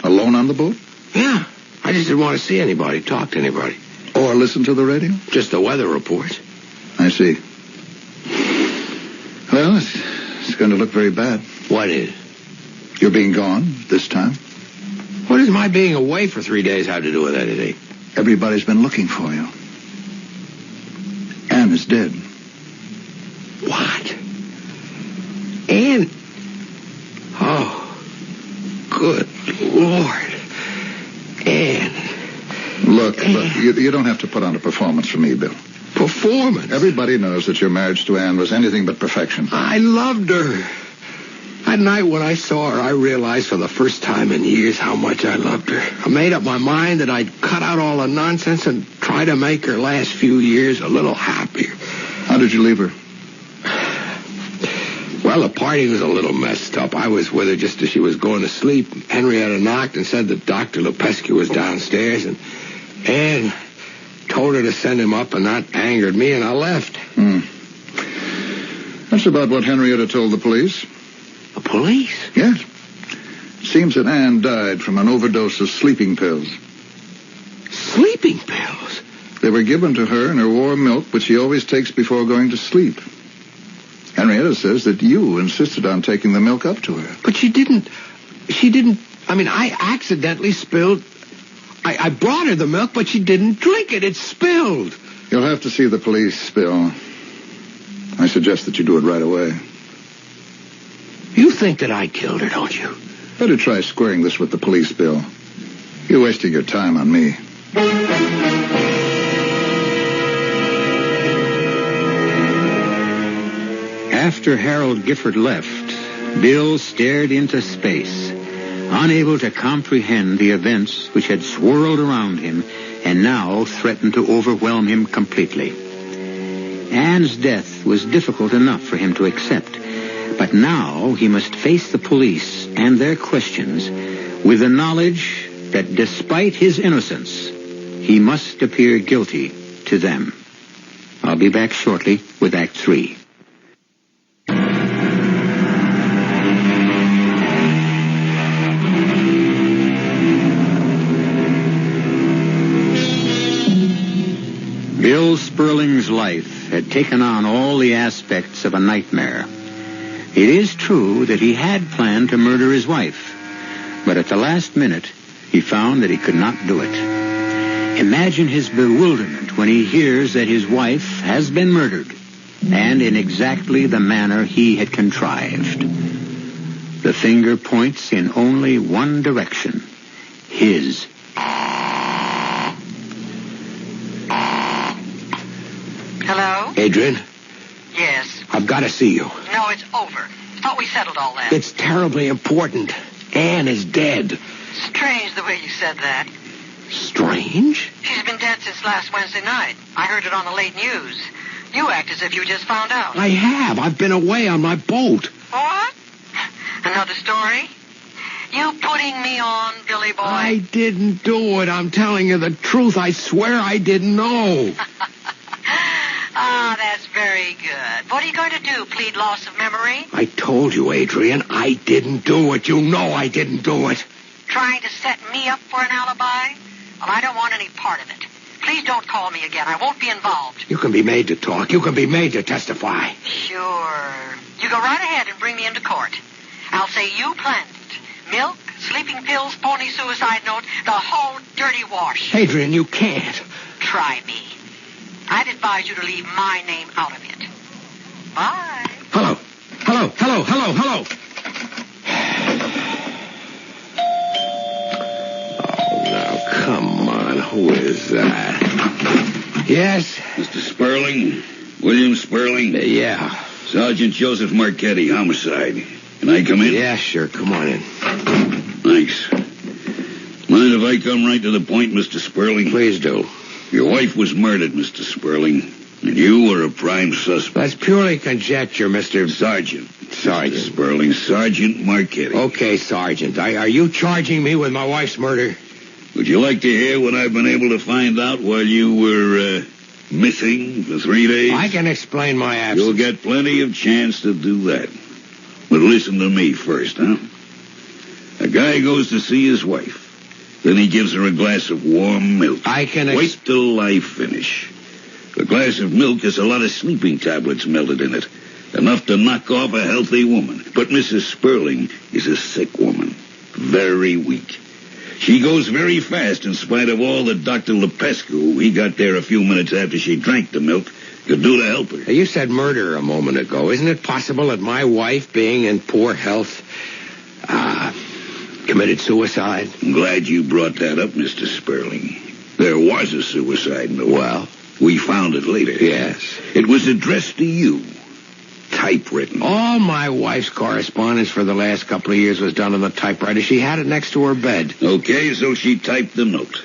Alone on the boat? Yeah. I just didn't want to see anybody, talk to anybody. Or listen to the radio? Just the weather report. I see. Well, it's going to look very bad. What is? You're being gone this time. What does my being away for 3 days have to do with anything? Everybody's been looking for you. Anne is dead. What? Anne? Oh, good Lord. Anne. Look, you don't have to put on a performance for me, Bill. Performance? Everybody knows that your marriage to Anne was anything but perfection. I loved her. That night when I saw her, I realized for the first time in years how much I loved her. I made up my mind that I'd cut out all the nonsense and try to make her last few years a little happier. How did you leave her? Well, the party was a little messed up. I was with her just as she was going to sleep. Henrietta knocked and said that Dr. Lupescu was downstairs, and Anne told her to send him up, and that angered me, and I left. That's about what Henrietta told the police. The police? Yes. It seems that Anne died from an overdose of sleeping pills. Sleeping pills? They were given to her in her warm milk, which she always takes before going to sleep. Henrietta says that you insisted on taking the milk up to her. But she didn't. I mean, I accidentally spilled. I brought her the milk, but she didn't drink it. It spilled. You'll have to see the police, Bill. I suggest that you do it right away. You think that I killed her, don't you? Better try squaring this with the police, Bill. You're wasting your time on me. After Harold Gifford left, Bill stared into space, unable to comprehend the events which had swirled around him and now threatened to overwhelm him completely. Anne's death was difficult enough for him to accept, but now he must face the police and their questions with the knowledge that despite his innocence, he must appear guilty to them. I'll be back shortly with Act 3. Bill Sperling's life had taken on all the aspects of a nightmare. It is true that he had planned to murder his wife, but at the last minute, he found that he could not do it. Imagine his bewilderment when he hears that his wife has been murdered, and in exactly the manner he had contrived. The finger points in only one direction, his. Hello? Adrian? Yes. I've got to see you. No, it's over. Thought we settled all that. It's terribly important. Anne is dead. Strange the way you said that. Strange? She's been dead since last Wednesday night. I heard it on the late news. You act as if you just found out. I have. I've been away on my boat. What? Another story? You putting me on, Billy boy? I didn't do it. I'm telling you the truth. I swear I didn't know. Ah, that's very good. What are you going to do, plead loss of memory? I told you, Adrian, I didn't do it. You know I didn't do it. Trying to set me up for an alibi? Well, I don't want any part of it. Please don't call me again. I won't be involved. You can be made to talk. You can be made to testify. Sure. You go right ahead and bring me into court. I'll say you planned it. Milk, sleeping pills, phony suicide note, the whole dirty wash. Adrian, you can't. Try me. I'd advise you to leave my name out of it. Bye. Hello. Hello. Hello. Hello. Hello. Oh, now, come on. Who is that? Yes? Mr. Sperling? William Sperling? Yeah. Sergeant Joseph Marchetti, homicide. Can I come in? Yeah, sure. Come on in. Thanks. Mind if I come right to the point, Mr. Sperling? Please do. Your wife was murdered, Mr. Sperling, and you were a prime suspect. That's purely conjecture, Mr. Sergeant. Mr. Sperling, Sergeant Marchetti. Okay, Sergeant. Are you charging me with my wife's murder? Would you like to hear what I've been able to find out while you were, missing for 3 days? I can explain my absence. You'll get plenty of chance to do that. But listen to me first, huh? A guy goes to see his wife. Then he gives her a glass of warm milk. Wait till I finish. The glass of milk has a lot of sleeping tablets melted in it. Enough to knock off a healthy woman. But Mrs. Sperling is a sick woman. Very weak. She goes very fast in spite of all that Dr. Lepescu, he got there a few minutes after she drank the milk, could do to help her. You said murder a moment ago. Isn't it possible that my wife, being in poor health, committed suicide? I'm glad you brought that up, Mr. Sperling. There was a suicide note. Well? We found it later. Yes. It was addressed to you. Typewritten. All my wife's correspondence for the last couple of years was done on the typewriter. She had it next to her bed. Okay, so she typed the note.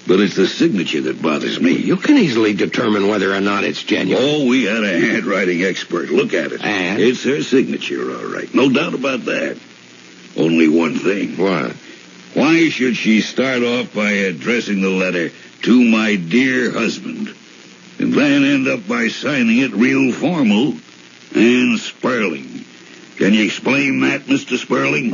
But it's the signature that bothers me. You can easily determine whether or not it's genuine. Oh, we had a handwriting expert look at it. And? It's her signature, all right. No doubt about that. Only one thing. What? Why should she start off by addressing the letter to my dear husband, and then end up by signing it real formal, Ann Sperling? Can you explain that, Mr. Sperling?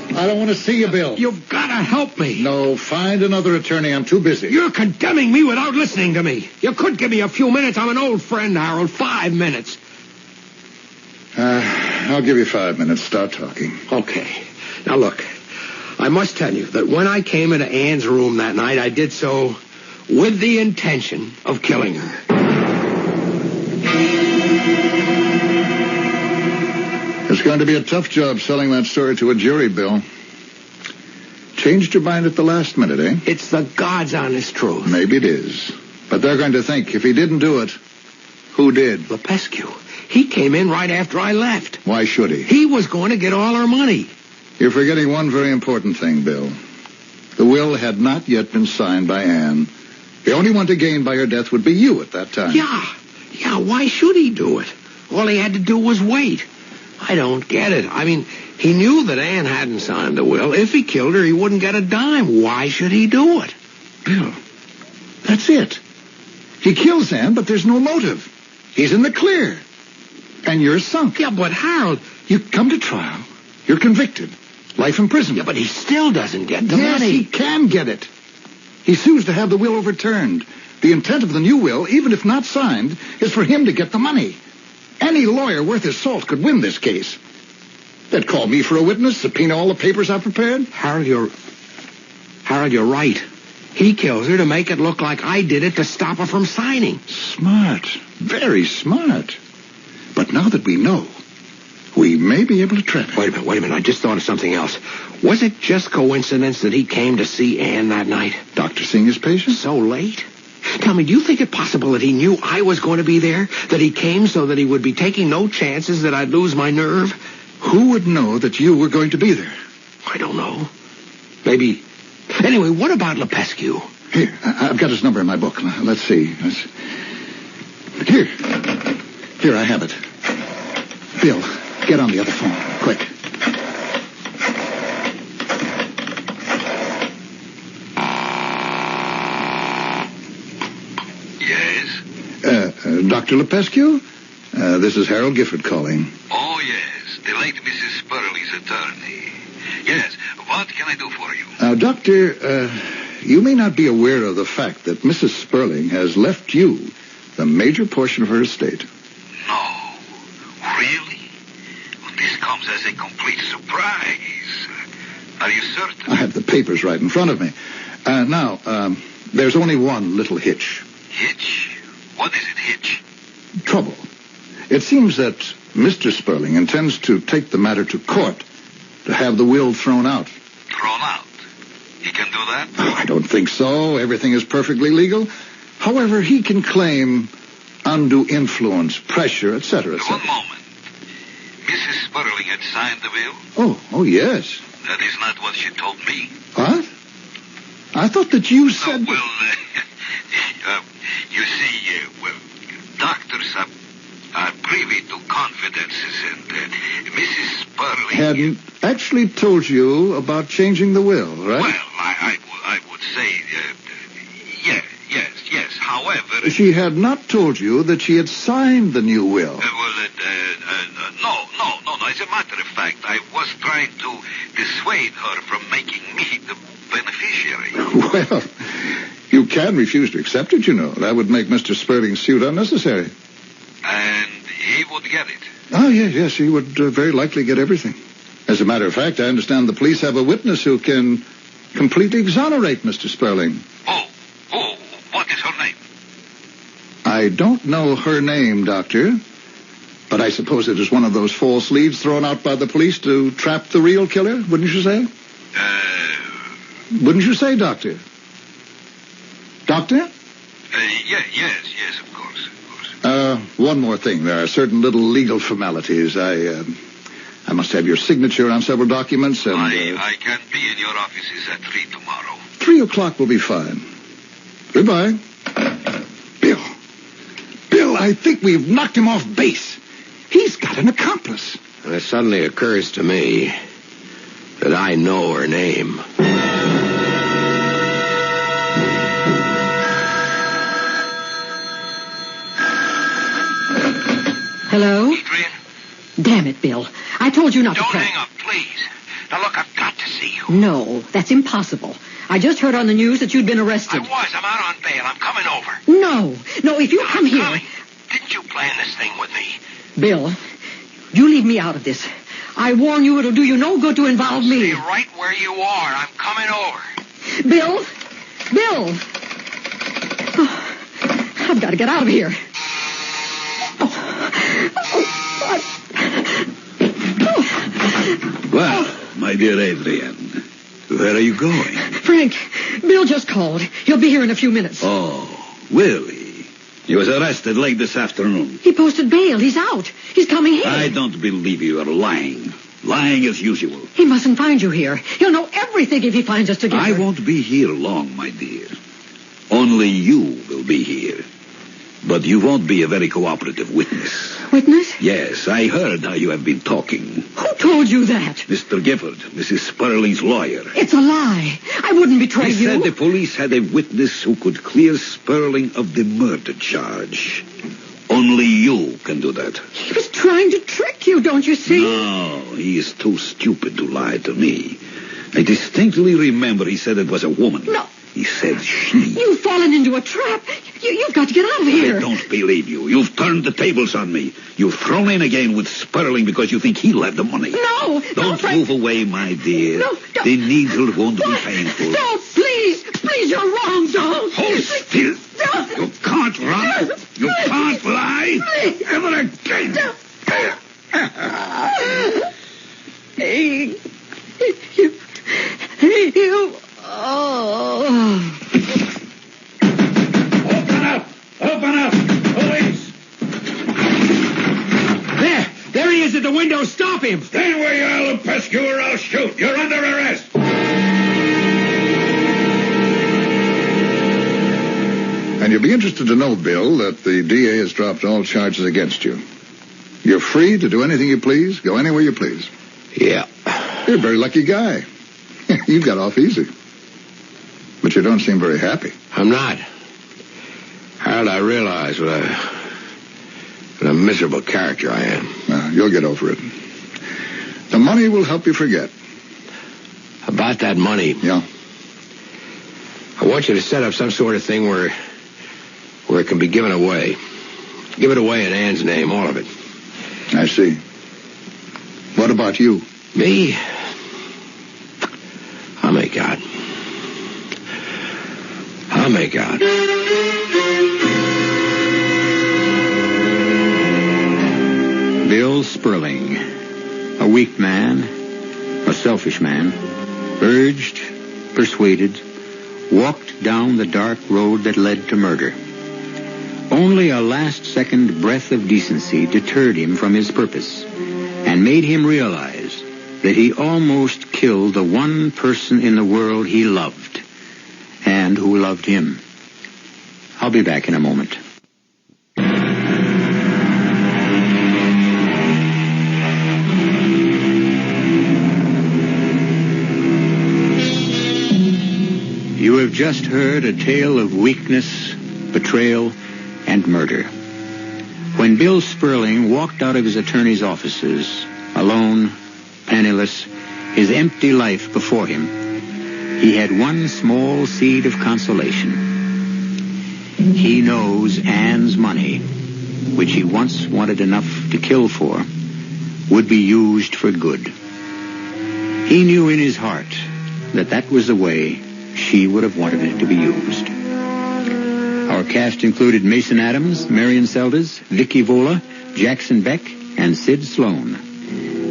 I don't want to see you, Bill. You've got to help me. No, find another attorney. I'm too busy. You're condemning me without listening to me. You could give me a few minutes. I'm an old friend, Harold. 5 minutes. I'll give you 5 minutes. Start talking. Okay. Now, look. I must tell you that when I came into Ann's room that night, I did so with the intention of killing her. It's going to be a tough job selling that story to a jury, Bill. Changed your mind at the last minute, eh? It's the God's honest truth. Maybe it is. But they're going to think, if he didn't do it, who did? Lepescu. He came in right after I left. Why should he? He was going to get all our money. You're forgetting one very important thing, Bill. The will had not yet been signed by Anne. The only one to gain by her death would be you at that time. Yeah, why should he do it? All he had to do was wait. I don't get it. I mean, he knew that Anne hadn't signed the will. If he killed her, he wouldn't get a dime. Why should he do it? Bill, that's it. He kills Anne, but there's no motive. He's in the clear. And you're sunk. Yeah, but Harold... You come to trial. You're convicted. Life imprisonment. Yeah, but he still doesn't get the money. Yes, he can get it. He sues to have the will overturned. The intent of the new will, even if not signed, is for him to get the money. Any lawyer worth his salt could win this case. They'd call me for a witness, subpoena all the papers I've prepared. Harold, you're right. He kills her to make it look like I did it to stop her from signing. Smart. Very smart. But now that we know, we may be able to trap him. Wait a minute. I just thought of something else. Was it just coincidence that he came to see Anne that night? Doctor seeing his patient? So late? Tell me, do you think it possible that he knew I was going to be there? That he came so that he would be taking no chances that I'd lose my nerve? Who would know that you were going to be there? I don't know. Maybe. Anyway, what about Lepescu? Here, I've got his number in my book. Let's see. Here, I have it. Bill, get on the other phone, quick. Yes? Dr. Lepescu? This is Harold Gifford calling. Oh, yes. The late Mrs. Sperling's attorney. Yes. What can I do for you? Doctor, you may not be aware of the fact that Mrs. Sperling has left you the major portion of her estate. No. Really? Well, this comes as a complete surprise. Are you certain? I have the papers right in front of me. Now, there's only one little hitch. Hitch? What is it, hitch? Trouble. It seems that Mr. Sperling intends to take the matter to court to have the will thrown out. Thrown out? He can do that? Oh, I don't think so. Everything is perfectly legal. However, he can claim undue influence, pressure, etc., etc. One moment. Mrs. Sperling had signed the will? Oh, yes. That is not what she told me. What? I thought that you said... You see, doctors are privy to confidences, and Mrs. Sperling... Hadn't actually told you about changing the will, right? Well, I would say, yes. However... She had not told you that she had signed the new will. No. As a matter of fact, I was trying to dissuade her from making me the beneficiary. Well, you can refuse to accept it, you know. That would make Mr. Sperling's suit unnecessary. And he would get it? Oh, yes, he would very likely get everything. As a matter of fact, I understand the police have a witness who can completely exonerate Mr. Sperling. Oh, what is her name? I don't know her name, Doctor, but I suppose it is one of those false leads thrown out by the police to trap the real killer, wouldn't you say? Wouldn't you say, Doctor? Doctor? Yes, of course. One more thing. There are certain little legal formalities. I must have your signature on several documents, and... I can be in your offices at 3 tomorrow. 3 o'clock will be fine. Goodbye. Bill, I think we've knocked him off base. He's got an accomplice. And it suddenly occurs to me that I know her name. Hello? Adrian? Damn it, Bill. I told you not Don't to call. hang up, please. Now, look, I've got to see you. No, that's impossible. I just heard on the news that you'd been arrested. I'm out on bail. I'm coming over. No, if you come here... Coming. Didn't you plan this thing with me? Bill, you leave me out of this. I warn you, it'll do you no good to involve me. Stay right where you are. I'm coming over. Bill! Oh, I've got to get out of here. Well, my dear Adrian, where are you going? Frank, Bill just called. He'll be here in a few minutes. Oh, really? He was arrested late this afternoon. He posted bail. He's out. He's coming here. I don't believe you are lying. Lying as usual. He mustn't find you here. He'll know everything if he finds us together. I won't be here long, my dear. Only you will be here. But you won't be a very cooperative witness. Witness? Yes, I heard how you have been talking. Who told you that? Mr. Gifford, Mrs. Sperling's lawyer. It's a lie. I wouldn't betray He you. said the police had a witness who could clear Sperling of the murder charge. Only you can do that. He was trying to trick you, don't you see? No, he is too stupid to lie to me. I distinctly remember he said it was a woman. No. He said she. You've fallen into a trap. You've got to get out of here. I don't believe you. You've turned the tables on me. You've thrown in again with Sperling because you think he'll have the money. No. Don't move away, my dear. No, don't. The needle won't be painful. Don't, please. Please, you're wrong. Don't. Hold still. Don't. You can't run. You can't lie. Please. Ever again. You. Oh. Open up! Police! There he is at the window. Stop him! Stand where you are, Lepescu, or I'll shoot. You're under arrest. And you'll be interested to know, Bill, that the DA has dropped all charges against you. You're free to do anything you please, go anywhere you please. Yeah. You're a very lucky guy. You got off easy. But you don't seem very happy. I'm not. Harold, I realize what a miserable character I am. You'll get over it. The money will help you forget. About that money. Yeah. I want you to set up some sort of thing where it can be given away. Give it away in Ann's name, all of it. I see. What about you? Me? I'll make out. I'll make out. Bill Sperling, a weak man, a selfish man, urged, persuaded, walked down the dark road that led to murder. Only a last-second breath of decency deterred him from his purpose and made him realize that he almost killed the one person in the world he loved and who loved him. I'll be back in a moment. You have just heard a tale of weakness, betrayal, and murder. When Bill Sperling walked out of his attorney's offices, alone, penniless, his empty life before him, he had one small seed of consolation. He knows Ann's money, which he once wanted enough to kill for, would be used for good. He knew in his heart that that was the way she would have wanted it to be used. Our cast included Mason Adams, Marion Seldes, Vicky Vola, Jackson Beck, and Sid Sloan.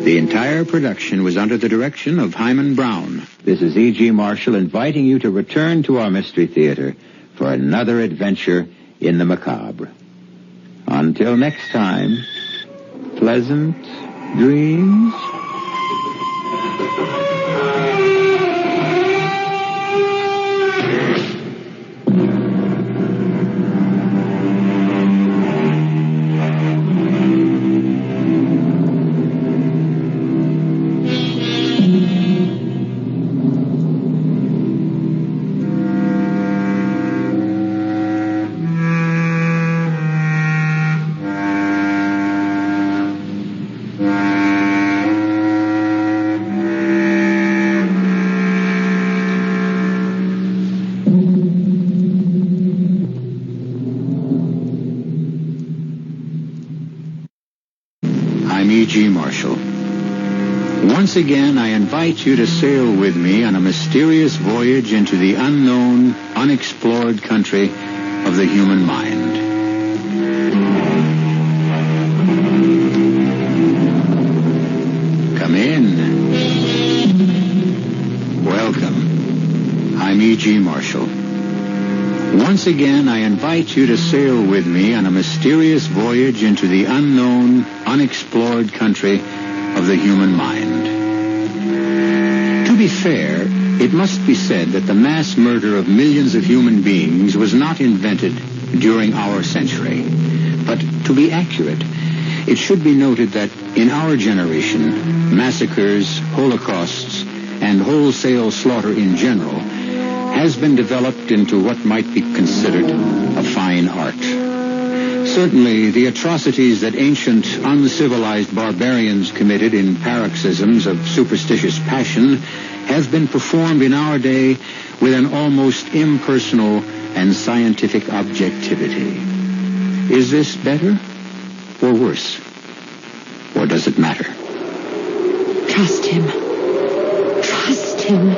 The entire production was under the direction of Hyman Brown. This is E.G. Marshall inviting you to return to our Mystery Theater for another adventure in the macabre. Until next time, pleasant dreams. I'm E.G. Marshall. Once again, I invite you to sail with me on a mysterious voyage into the unknown, unexplored country of the human mind. Come in. Welcome. I'm E.G. Marshall. Once again, I invite you to sail with me on a mysterious voyage into the unknown, unexplored country of the human mind. To be fair, it must be said that the mass murder of millions of human beings was not invented during our century. But to be accurate, it should be noted that in our generation, massacres, holocausts, and wholesale slaughter in general has been developed into what might be considered a fine art. Certainly, the atrocities that ancient, uncivilized barbarians committed in paroxysms of superstitious passion have been performed in our day with an almost impersonal and scientific objectivity. Is this better or worse? Or does it matter? Trust him. Trust him.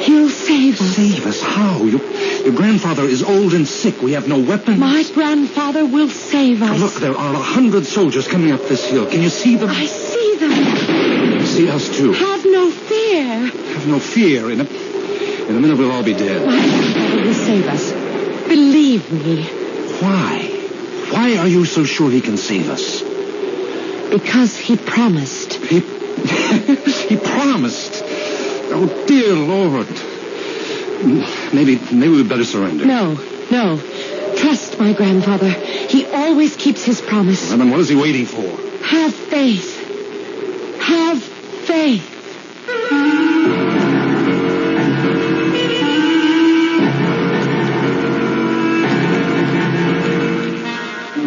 He'll save us. Save us? How? Your grandfather is old and sick. We have no weapons. My grandfather will save us. Look, there are 100 soldiers coming up this hill. Can you see them? I see them. See us, too. Have no fear. Have no fear. In a minute, we'll all be dead. My grandfather will save us. Believe me. Why? Why are you so sure he can save us? Because he promised. He promised? Oh, dear Lord. Maybe we'd better surrender. No. Trust my grandfather. He always keeps his promise. Well, then what is he waiting for? Have faith. Have faith.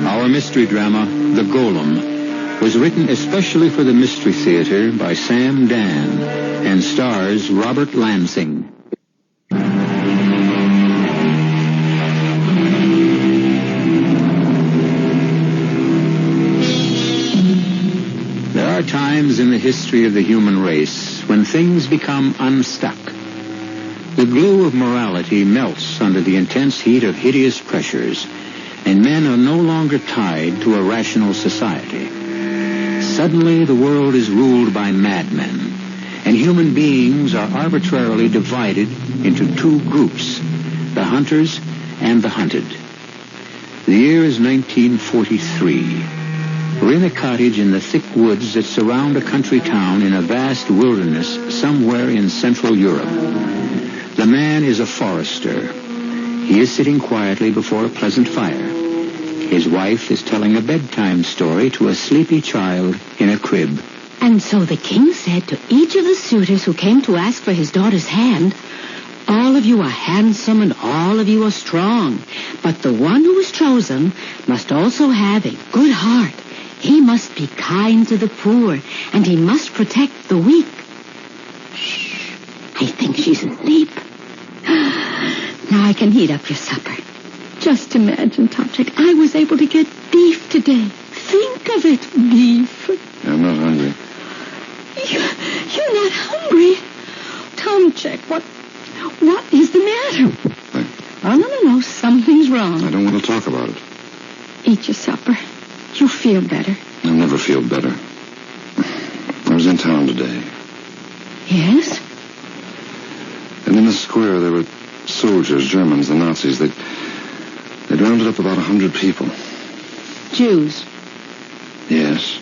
Our mystery drama, The Golem, was written especially for the Mystery Theater by Sam Dan and stars Robert Lansing. There are times in the history of the human race when things become unstuck. The glue of morality melts under the intense heat of hideous pressures, and men are no longer tied to a rational society. Suddenly, the world is ruled by madmen, and human beings are arbitrarily divided into two groups, the hunters and the hunted. The year is 1943. We're in a cottage in the thick woods that surround a country town in a vast wilderness somewhere in Central Europe. The man is a forester. He is sitting quietly before a pleasant fire. His wife is telling a bedtime story to a sleepy child in a crib. And so the king said to each of the suitors who came to ask for his daughter's hand, "All of you are handsome and all of you are strong, but the one who is chosen must also have a good heart. He must be kind to the poor, and he must protect the weak." Shh. I think she's asleep. Now I can heat up your supper. Just imagine, Tomczyk, I was able to get beef today. Think of it, beef. I'm not hungry. You're not hungry? Tomczyk, what is the matter? Oh, no. Something's wrong. I don't want to talk about it. Eat your supper. You'll feel better. I'll never feel better. I was in town today. Yes? And in the square there were soldiers, Germans, the Nazis. They'd rounded up about 100 people. Jews? Yes.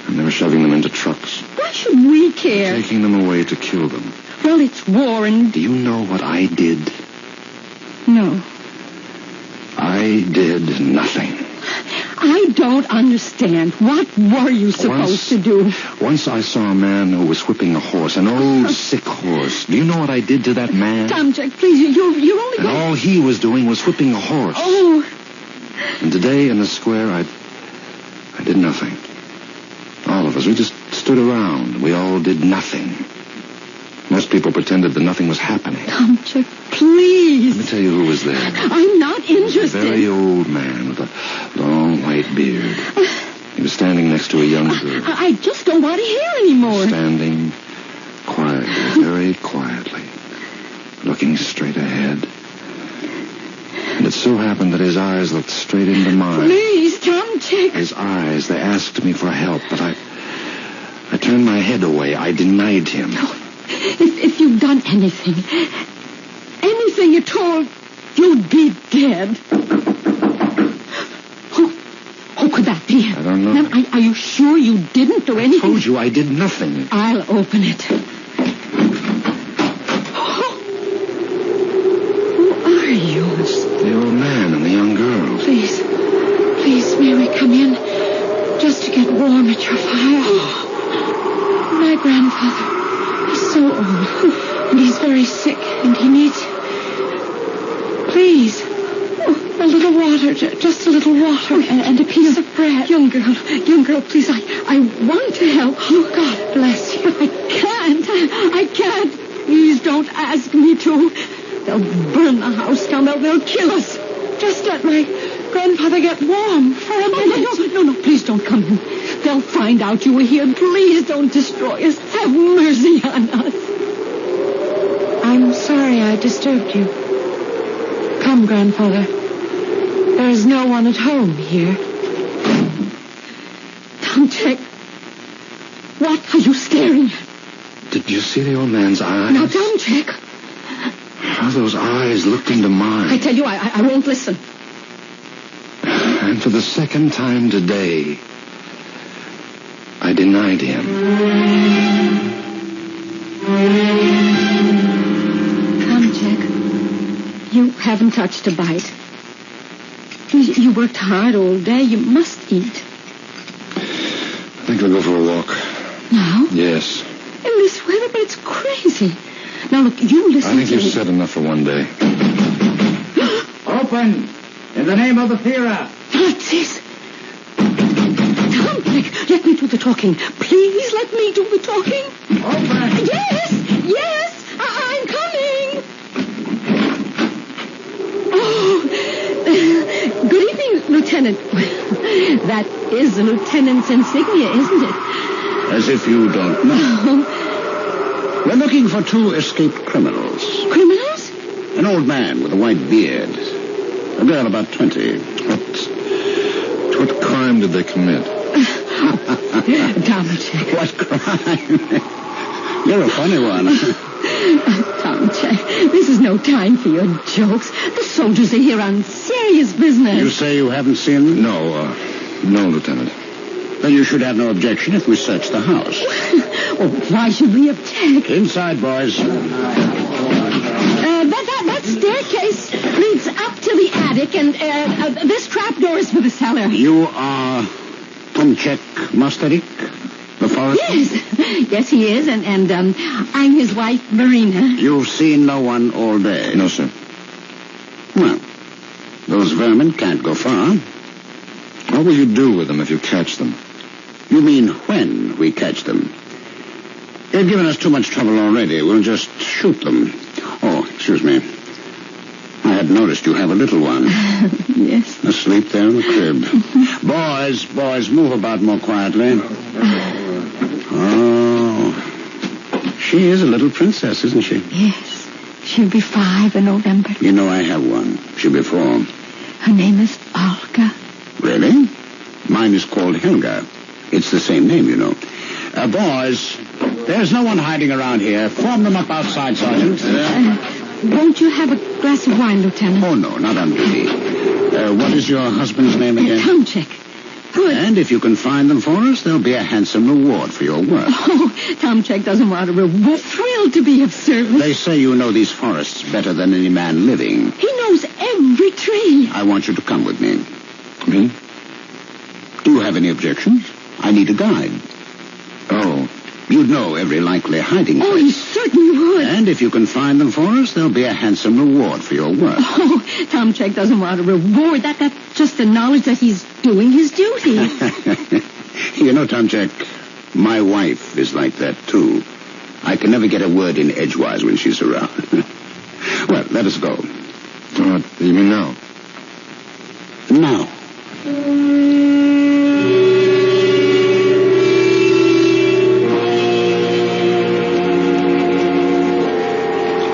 And they were shoving them into trucks. Why should we care? Taking them away to kill them. Well, it's war and... Do you know what I did? No. I did nothing. I don't understand. What were you supposed to do? Once I saw a man who was whipping a horse, an old, sick horse. Do you know what I did to that man? Tomczyk, please, you're only And all he was doing was whipping a horse. Oh. And today in the square, I did nothing. All of us, we just stood around. We all did nothing. Most people pretended that nothing was happening. Tomczyk, please. Let me tell you who was there. I'm not interested. A very old man with a long white beard. He was standing next to a young girl. I just don't want to hear anymore. Standing quietly, very quietly, looking straight ahead. And it so happened that his eyes looked straight into mine. Please, Tomczyk. His eyes, they asked me for help, but I turned my head away. I denied him. No. If you'd done anything at all, you'd be dead. Who could that be? I don't know. Now, are you sure you didn't do anything? I told you I did nothing. I'll open it. Who are you? It's the old man and the young girl. Please, may we come in? Just to get warm at your fire. My grandfather. He's so old, and he's very sick, and he needs... Please, a little water, just a little water, and a piece of bread. Young girl, please, I want to help you. God bless you. I can't. Please don't ask me to. They'll burn the house down. They'll kill us. Just let my grandfather get warm for a minute. No, please don't come in. They'll find out you were here. Please don't destroy us. Have mercy on us. I'm sorry I disturbed you. Come, grandfather. There is no one at home here. Tomczyk, what are you staring at? Did you see the old man's eyes? Now, Tomczyk. How those eyes looked into mine. I tell you, I won't listen. And for the second time today, I denied him. Tomczyk, you haven't touched a bite. You worked hard all day. You must eat. I think we'll go for a walk. Now? Yes. In this weather, but it's crazy. Now, look, you listen I think to you've me. said enough for one day. Open! In the name of the Theatre! Nazis! Tomczyk, let me do the talking. Please let me do the talking. Open! Yes, I'm coming. Oh, good evening, Lieutenant. That is the lieutenant's insignia, isn't it? As if you don't know. We're looking for 2 escaped criminals. Criminals? An old man with a white beard. A girl about 20. What crime did they commit? Tomczyk. What crime? You're a funny one. Tomczyk, this is no time for your jokes. The soldiers are here on serious business. You say you haven't seen them? No, Lieutenant. Then you should have no objection if we search the house. Well, why should we object? Inside, boys. That staircase leads up to the attic, and this trapdoor is for the cellar. You are Tomczyk Mystary, the forester? Yes, he is, and I'm his wife, Marina. You've seen no one all day? No, sir. Well, those vermin can't go far. What will you do with them if you catch them? You mean when we catch them? They've given us too much trouble already. We'll just shoot them. Oh, excuse me. I had noticed you have a little one. Yes. Asleep there in the crib. Boys, move about more quietly. Oh. She is a little princess, isn't she? Yes. She'll be 5 in November. You know I have one. She'll be 4. Her name is Olga. Really? Mine is called Helga. It's the same name, you know. Boys, there's no one hiding around here. Form them up outside, Sergeant. Won't you have a glass of wine, Lieutenant? Oh, no, not on duty. What is your husband's name again? Tomczyk. Good. And if you can find them for us, there'll be a handsome reward for your work. Oh, Tomczyk doesn't want a reward. We're thrilled to be of service. They say you know these forests better than any man living. He knows every tree. I want you to come with me. Me? Do you have any objections? I need a guide. Oh. You'd know every likely hiding place. Oh, he certainly would. And if you can find them for us, there'll be a handsome reward for your work. Oh, Tomczyk doesn't want a reward. That's just the knowledge that he's doing his duty. You know, Tomczyk, my wife is like that, too. I can never get a word in edgewise when she's around. Well, let us go. You mean now? Now.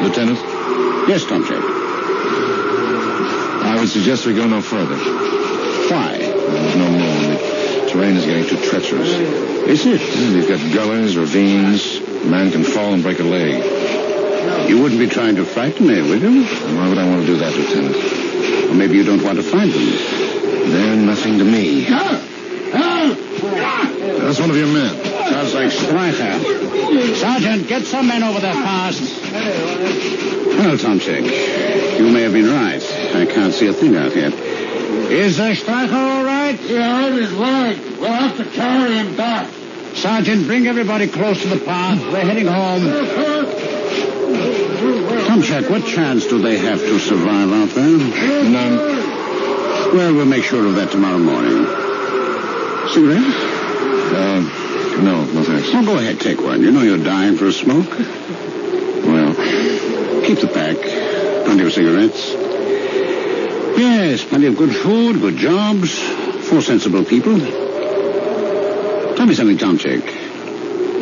Lieutenant? Yes, Tomczyk. I would suggest we go no further. Why? There's no moon. The terrain is getting too treacherous. Is it? We've got gullers, ravines. A man can fall and break a leg. You wouldn't be trying to frighten me, would you? Why would I want to do that, Lieutenant? Or maybe you don't want to find them. They're nothing to me. That's one of your men. Sounds like Stryker. Sergeant, get some men over there fast. Well, Tomczyk, you may have been right. I can't see a thing out here. Is Stryker all right? Yeah, hurt his leg. We'll have to carry him back. Sergeant, bring everybody close to the path. We're heading home. Tomczyk, what chance do they have to survive out there? None. Well, we'll make sure of that tomorrow morning. Cigarette? No, thanks. Oh, go ahead, take one. You know you're dying for a smoke. Well, keep the pack. Plenty of cigarettes. Yes, plenty of good food, good jobs, 4 sensible people. Tell me something, Tomczyk.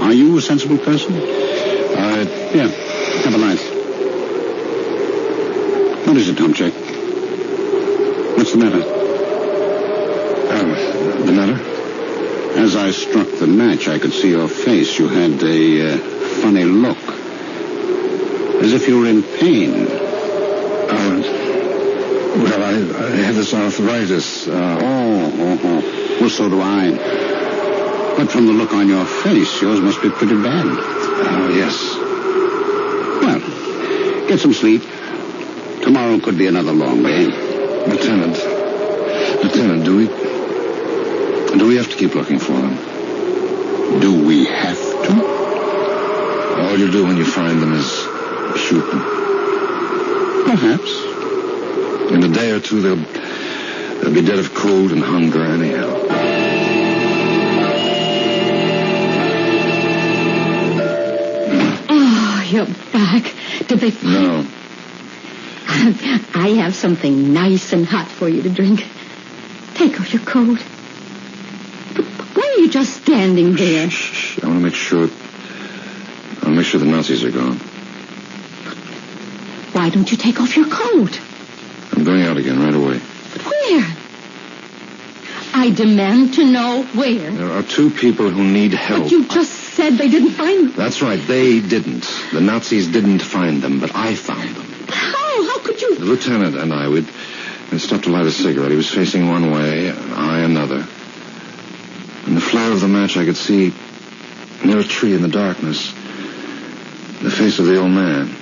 Are you a sensible person? Here, have a light. What is it, Tomczyk? What's the matter? The matter? As I struck the match, I could see your face. You had a funny look. As if you were in pain. Well, I have this arthritis. Well, so do I. But from the look on your face, yours must be pretty bad. Oh, yes. Well, get some sleep. Tomorrow could be another long day. Lieutenant, Lieutenant, do we have to keep looking for them? Do we have to? All you do when you find them is shoot them. Perhaps. In a day or two, they'll be dead of cold and hunger anyhow. Oh, you're back. Did they find... No. I have something nice and hot for you to drink. Take off your coat. Why are you just standing there? Shh. I want to make sure the Nazis are gone. Why don't you take off your coat? I'm going out again right away. Where? I demand to know where. There are 2 people who need help. But you just said they didn't find them. That's right. They didn't. The Nazis didn't find them, but I found them. How? How could you? The lieutenant and I, we'd stopped to light a cigarette. He was facing one way, I another. In the flare of the match, I could see, near a tree in the darkness, the face of the old man.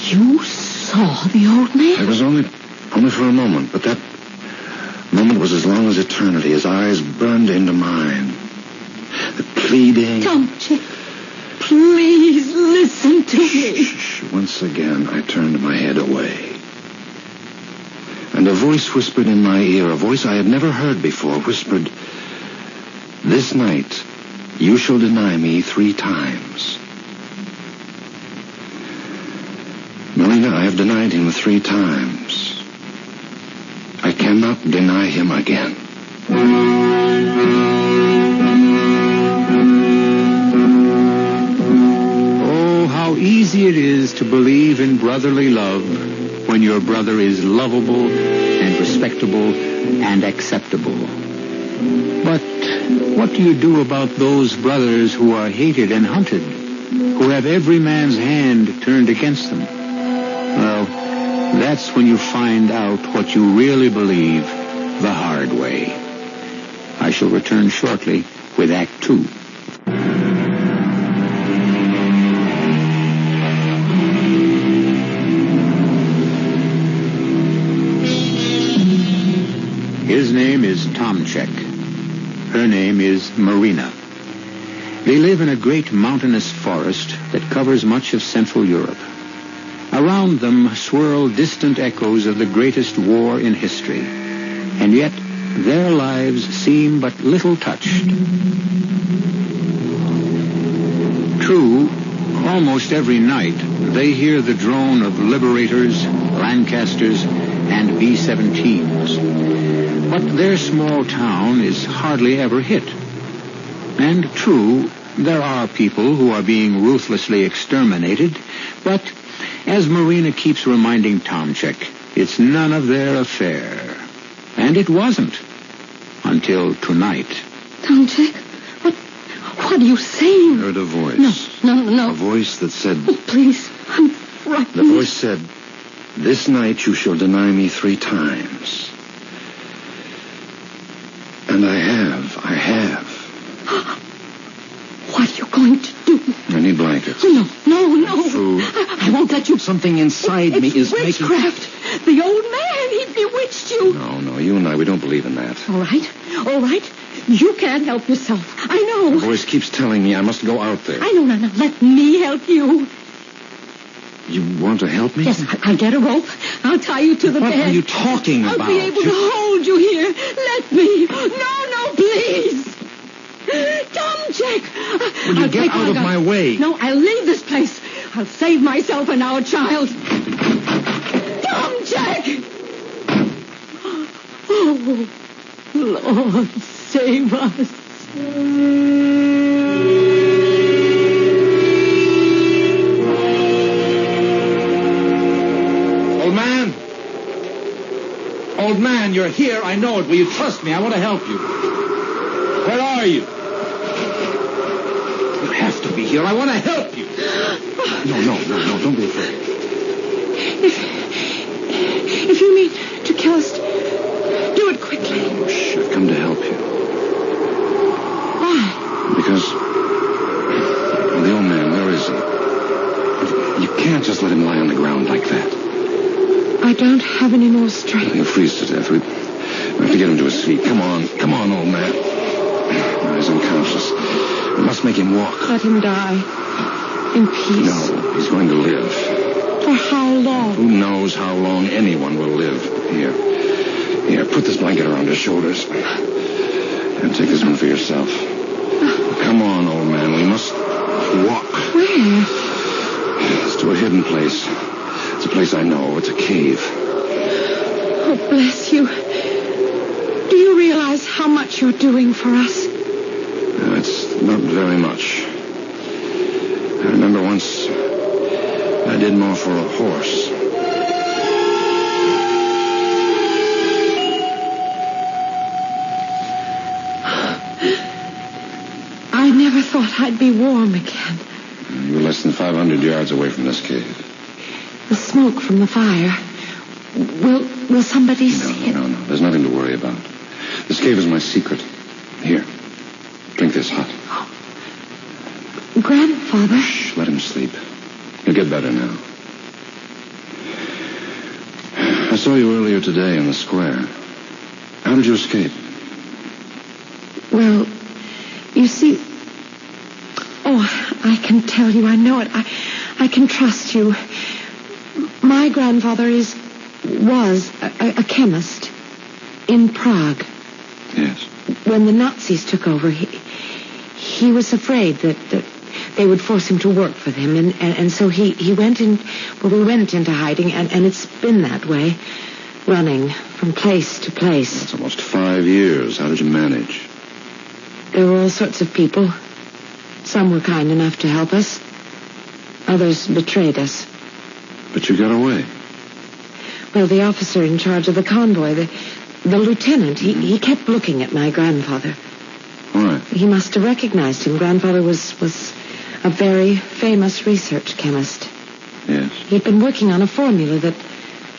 You saw the old man? It was only for a moment, but that moment was as long as eternity. His eyes burned into mine. The pleading... Don't you... Please listen to me. Shh. Once again, I turned my head away. And a voice whispered in my ear, a voice I had never heard before, whispered, "This night, you shall deny me 3 times. Marina, I have denied him 3 times. I cannot deny him again." Oh, how easy it is to believe in brotherly love when your brother is lovable and respectable and acceptable. But what do you do about those brothers who are hated and hunted, who have every man's hand turned against them? Well, that's when you find out what you really believe the hard way. I shall return shortly with Act 2. His name is Tomchek. Her name is Marina. They live in a great mountainous forest that covers much of Central Europe. Around them swirl distant echoes of the greatest war in history, and yet their lives seem but little touched. True, almost every night they hear the drone of Liberators, Lancasters, and B-17s. But their small town is hardly ever hit. And true, there are people who are being ruthlessly exterminated, but as Marina keeps reminding Tomchek, it's none of their affair. And it wasn't. Until tonight. Tomchek, what are you saying? I heard a voice. No. A voice that said... Oh, please, I'm frightened. The voice said, "This night you shall deny me 3 times. And I have. What are you going to do? I need blankets. No. Food. I won't let you... Something inside me is witchcraft. The old man, he bewitched you. No, you and I, we don't believe in that. All right. You can't help yourself. I know. The voice keeps telling me I must go out there. I know. Now, let me help you. You want to help me? Yes, I'll get a rope. I'll tie you to the bed. What are you talking about? I'll be able to hold you here. Let me. No, please. Tomchek. Will you get out of my way? No, I'll leave this place. I'll save myself and our child. Tomchek! Oh, Lord, save us. Old man, you're here. I know it. Will you trust me? I want to help you. Where are you? You have to be here. I want to help you. No. Don't be afraid. If you mean to kill us, do it quickly. Oh, shh. I've come to help you. Why? Because... Well, the old man, where is he? You can't just let him lie on the ground like that. I don't have any more strength. He'll freeze to death. We have to get him to his feet. Come on, old man. No, he's unconscious. We must make him walk. Let him die. In peace. No, he's going to live. For how long? Who knows how long anyone will live. Here, put this blanket around his shoulders. And take this one for yourself. Come on, old man. We must walk. Where? It's to a hidden place. It's a place I know. It's a cave. Oh, bless you. Do you realize how much you're doing for us? No, it's not very much. I remember once I did more for a horse. I never thought I'd be warm again. You're less than 500 yards away from this cave. The smoke from the fire. Will somebody see it? No. There's nothing to worry about. This cave is my secret. Here. Drink this hot. Grandfather? Shh, let him sleep. He'll get better now. I saw you earlier today in the square. How did you escape? Well, you see... Oh, I can tell you. I know it. I can trust you. My grandfather was a chemist in Prague. Yes. When the Nazis took over, he was afraid that they would force him to work for them, and so he went in. Well, we went into hiding, and it's been that way, running from place to place. That's almost 5 years. How did you manage? There were all sorts of people. Some were kind enough to help us. Others betrayed us. But you got away. Well, the officer in charge of the convoy, the lieutenant, he kept looking at my grandfather. Why? He must have recognized him. Grandfather was a very famous research chemist. Yes. He'd been working on a formula that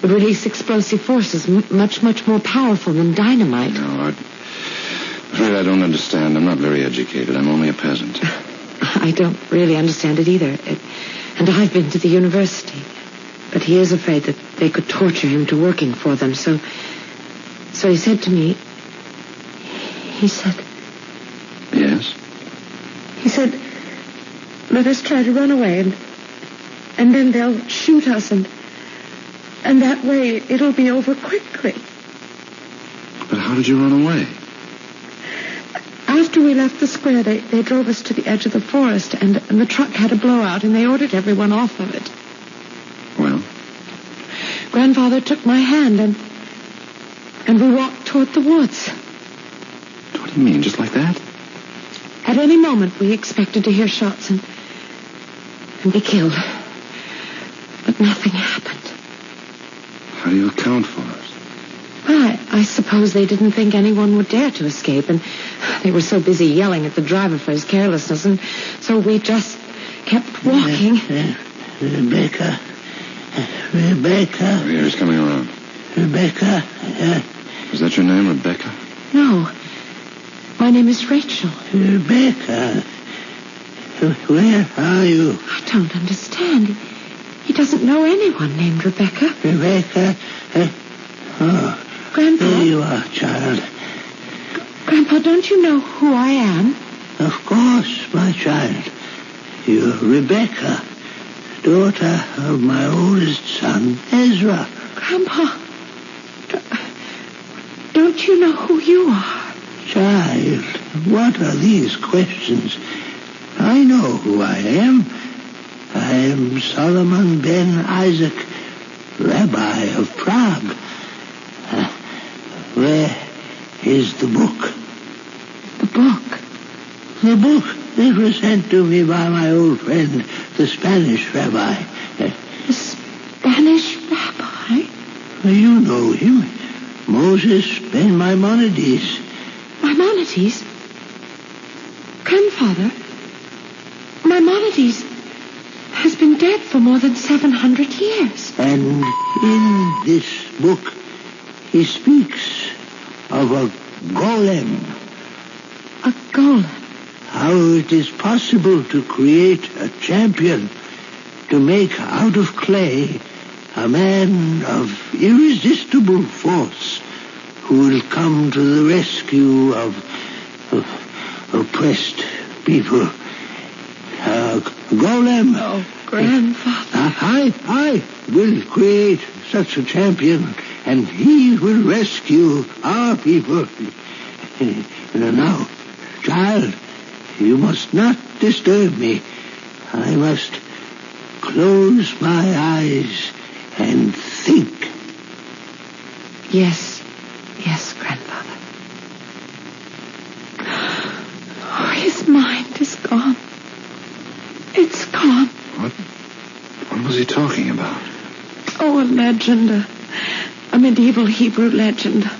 would release explosive forces much, much more powerful than dynamite. No, I'm afraid I don't understand. I'm not very educated. I'm only a peasant. I don't really understand it either. And I've been to the university. But he is afraid that they could torture him to working for them. So he said to me... He said... Yes? He said, let us try to run away, and then they'll shoot us, and that way it'll be over quickly. But how did you run away? After we left the square, they drove us to the edge of the forest, and the truck had a blowout, and they ordered everyone off of it. Well? Grandfather took my hand, and we walked toward the woods. What do you mean, just like that? At any moment, we expected to hear shots and be killed. But nothing happened. How do you account for it? Well, I suppose they didn't think anyone would dare to escape, and they were so busy yelling at the driver for his carelessness, and so we just kept walking. Rebecca. Oh, here, he's coming around. Rebecca. Is that your name, Rebecca? No. My name is Rachel. Rebecca. Where are you? I don't understand. He doesn't know anyone named Rebecca. Rebecca. Oh. Grandpa. There you are, child. Grandpa, don't you know who I am? Of course, my child. You're Rebecca, daughter of my oldest son, Ezra. Grandpa, don't you know who you are? Child, what are these questions? I know who I am. I am Solomon ben Isaac, Rabbi of Prague. Where is the book? The book? The book that was sent to me by my old friend, the Spanish rabbi. The Spanish rabbi? You know him. Moses ben Maimonides. Maimonides? Grandfather, Maimonides has been dead for more than 700 years. And in this book, he speaks of a golem. A golem? How it is possible to create a champion, to make out of clay a man of irresistible force, who will come to the rescue of oppressed people. Golem. Oh, Grandfather. I will create such a champion, and he will rescue our people. Now, child, you must not disturb me. I must close my eyes and think. Yes, Grandfather. Oh, his mind is gone. It's gone. What was he talking about? Oh, a legend. A medieval Hebrew legend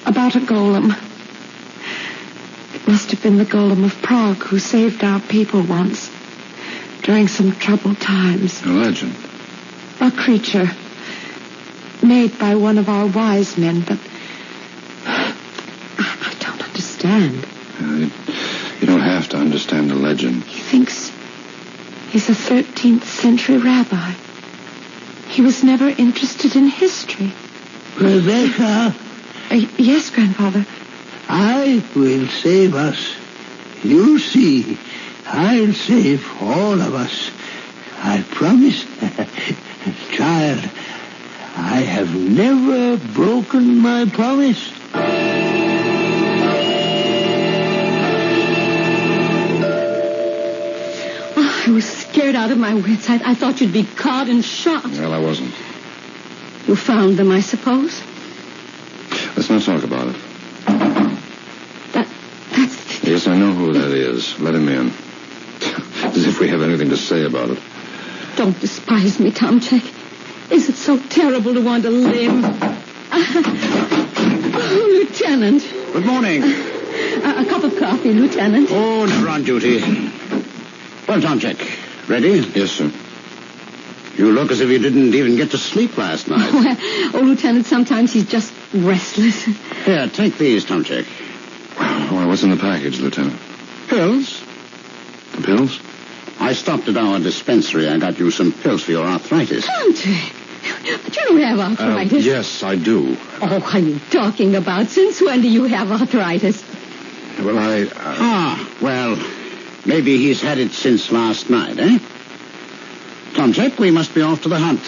about a golem. It must have been the golem of Prague who saved our people once during some troubled times. A legend? A creature made by one of our wise men, but I don't understand. You don't have to understand a legend. He thinks he's a 13th century rabbi. He was never interested in history. Rebecca? Yes, Grandfather. I will save us. You see, I'll save all of us. I promise. Child, I have never broken my promise. I was scared out of my wits. I thought you'd be caught and shot. Well, I wasn't. You found them, I suppose? Let's not talk about it. That's... Yes, I know who that is. Let him in. As if we have anything to say about it. Don't despise me, Tomczyk. Is it so terrible to want to live? Lieutenant. Good morning. A cup of coffee, Lieutenant. Oh, never on duty. Well, Tomczyk, ready? Yes, sir. You look as if you didn't even get to sleep last night. Lieutenant, sometimes he's just restless. Here, take these, Tomczyk. Why, what's in the package, Lieutenant? Pills. The pills? I stopped at our dispensary. I got you some pills for your arthritis. Tomczyk, but you don't have arthritis. Yes, I do. Oh, what are you talking about? Since when do you have arthritis? Well, well, maybe he's had it since last night, eh? Tomczyk, we must be off to the hunt.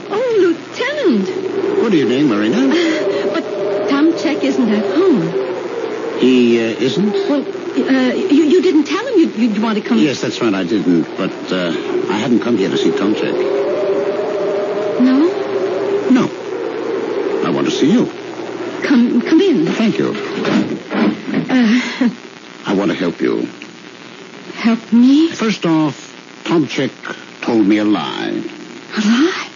Oh, Lieutenant. Good evening, Marina. But Tomczyk isn't at home. He isn't? Well, you didn't tell him you'd want to come... Yes, that's right, I didn't. But I hadn't come here to see Tomczyk. No? No. I want to see you. Come in. Thank you. I want to help you. Help me? First off, Tomczyk told me a lie. A lie?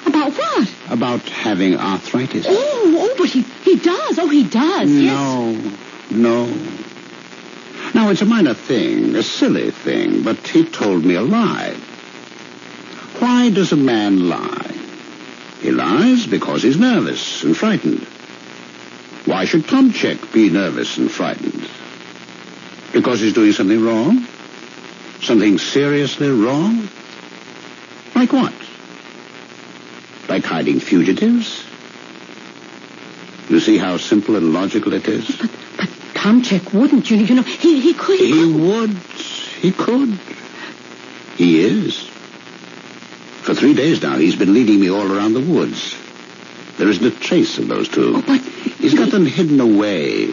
About what? About having arthritis. Oh, but he does. Oh, he does. No. Now, it's a minor thing, a silly thing, but he told me a lie. Why does a man lie? He lies because he's nervous and frightened. Why should Tomczyk be nervous and frightened? Because he's doing something wrong? Something seriously wrong? Like what? Like hiding fugitives? You see how simple and logical it is? But Tomczyk wouldn't, you know. He could. He would. He could. He is. For 3 days now, he's been leading me all around the woods. There isn't a trace of those two. Oh, but... He's got them hidden away.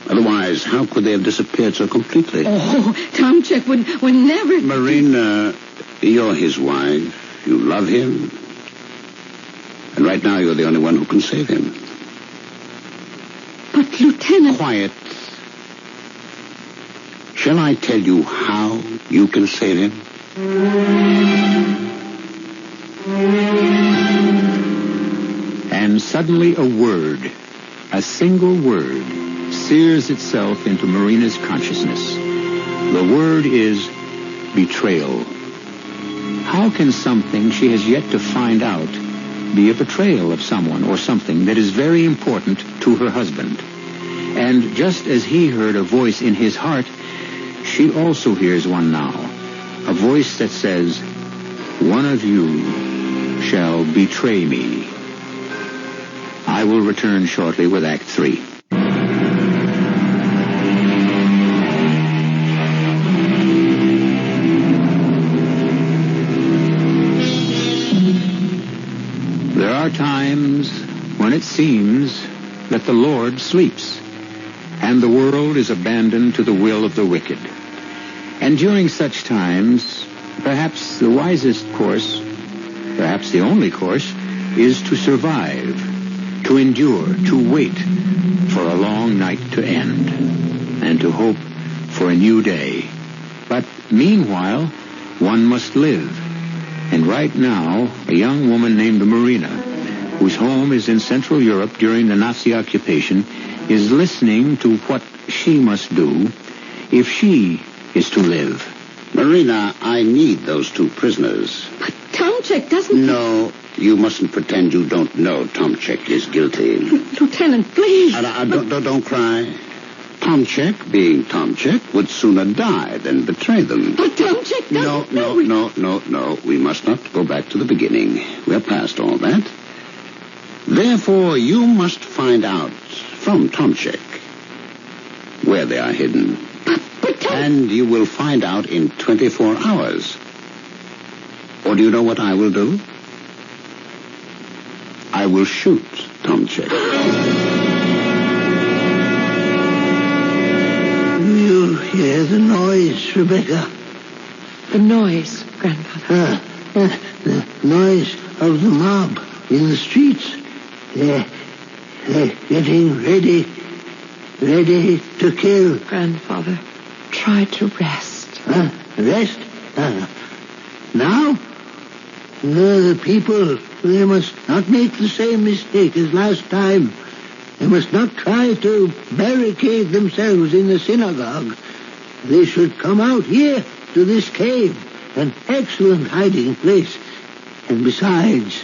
Otherwise, how could they have disappeared so completely? Oh, Tomczyk would never... Marina, you're his wife. You love him. And right now, you're the only one who can save him. But, Lieutenant... Quiet. Shall I tell you how you can save him? And suddenly a word, a single word, sears itself into Marina's consciousness. The word is betrayal. How can something she has yet to find out be a betrayal of someone or something that is very important to her husband? And just as he heard a voice in his heart, she also hears one now, a voice that says, "One of you shall betray me." I will return shortly with Act 3. There are times when it seems that the Lord sleeps, and the world is abandoned to the will of the wicked. And during such times, perhaps the wisest course, perhaps the only course, is to survive, to endure, to wait for a long night to end, and to hope for a new day. But meanwhile, one must live. And right now, a young woman named Marina, whose home is in Central Europe during the Nazi occupation, is listening to what she must do if she is to live. Marina, I need those 2 prisoners. But Tomczyk doesn't... No, you mustn't pretend you don't know Tomczyk is guilty. Lieutenant, please. Don't cry. Tomczyk, being Tomczyk, would sooner die than betray them. But Tomczyk doesn't No. We must not go back to the beginning. We're past all that. Therefore, you must find out from Tomczyk where they are hidden. And you will find out in 24 hours. Or do you know what I will do? I will shoot Tomczyk. You hear the noise, Rebecca? The noise, Grandfather. The noise of the mob in the streets. They're getting ready to kill. Grandfather, try to rest. Rest? Now? The people, they must not make the same mistake as last time. They must not try to barricade themselves in the synagogue. They should come out here to this cave, an excellent hiding place. And besides,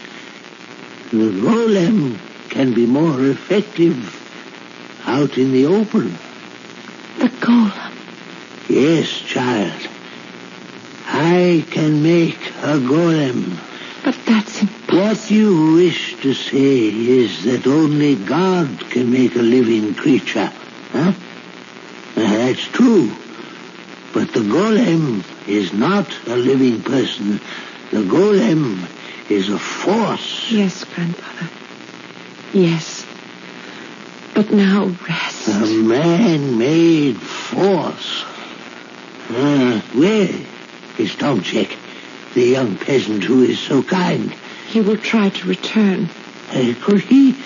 the golem can be more effective out in the open. The golem? Yes, child. I can make a golem. But that's impossible. What you wish to say is that only God can make a living creature, huh? That's true. But the golem is not a living person. The golem is a force. Yes, Grandfather. Yes. But now rest. A man-made force. Where is Tomczyk, the young peasant who is so kind? He will try to return. Could he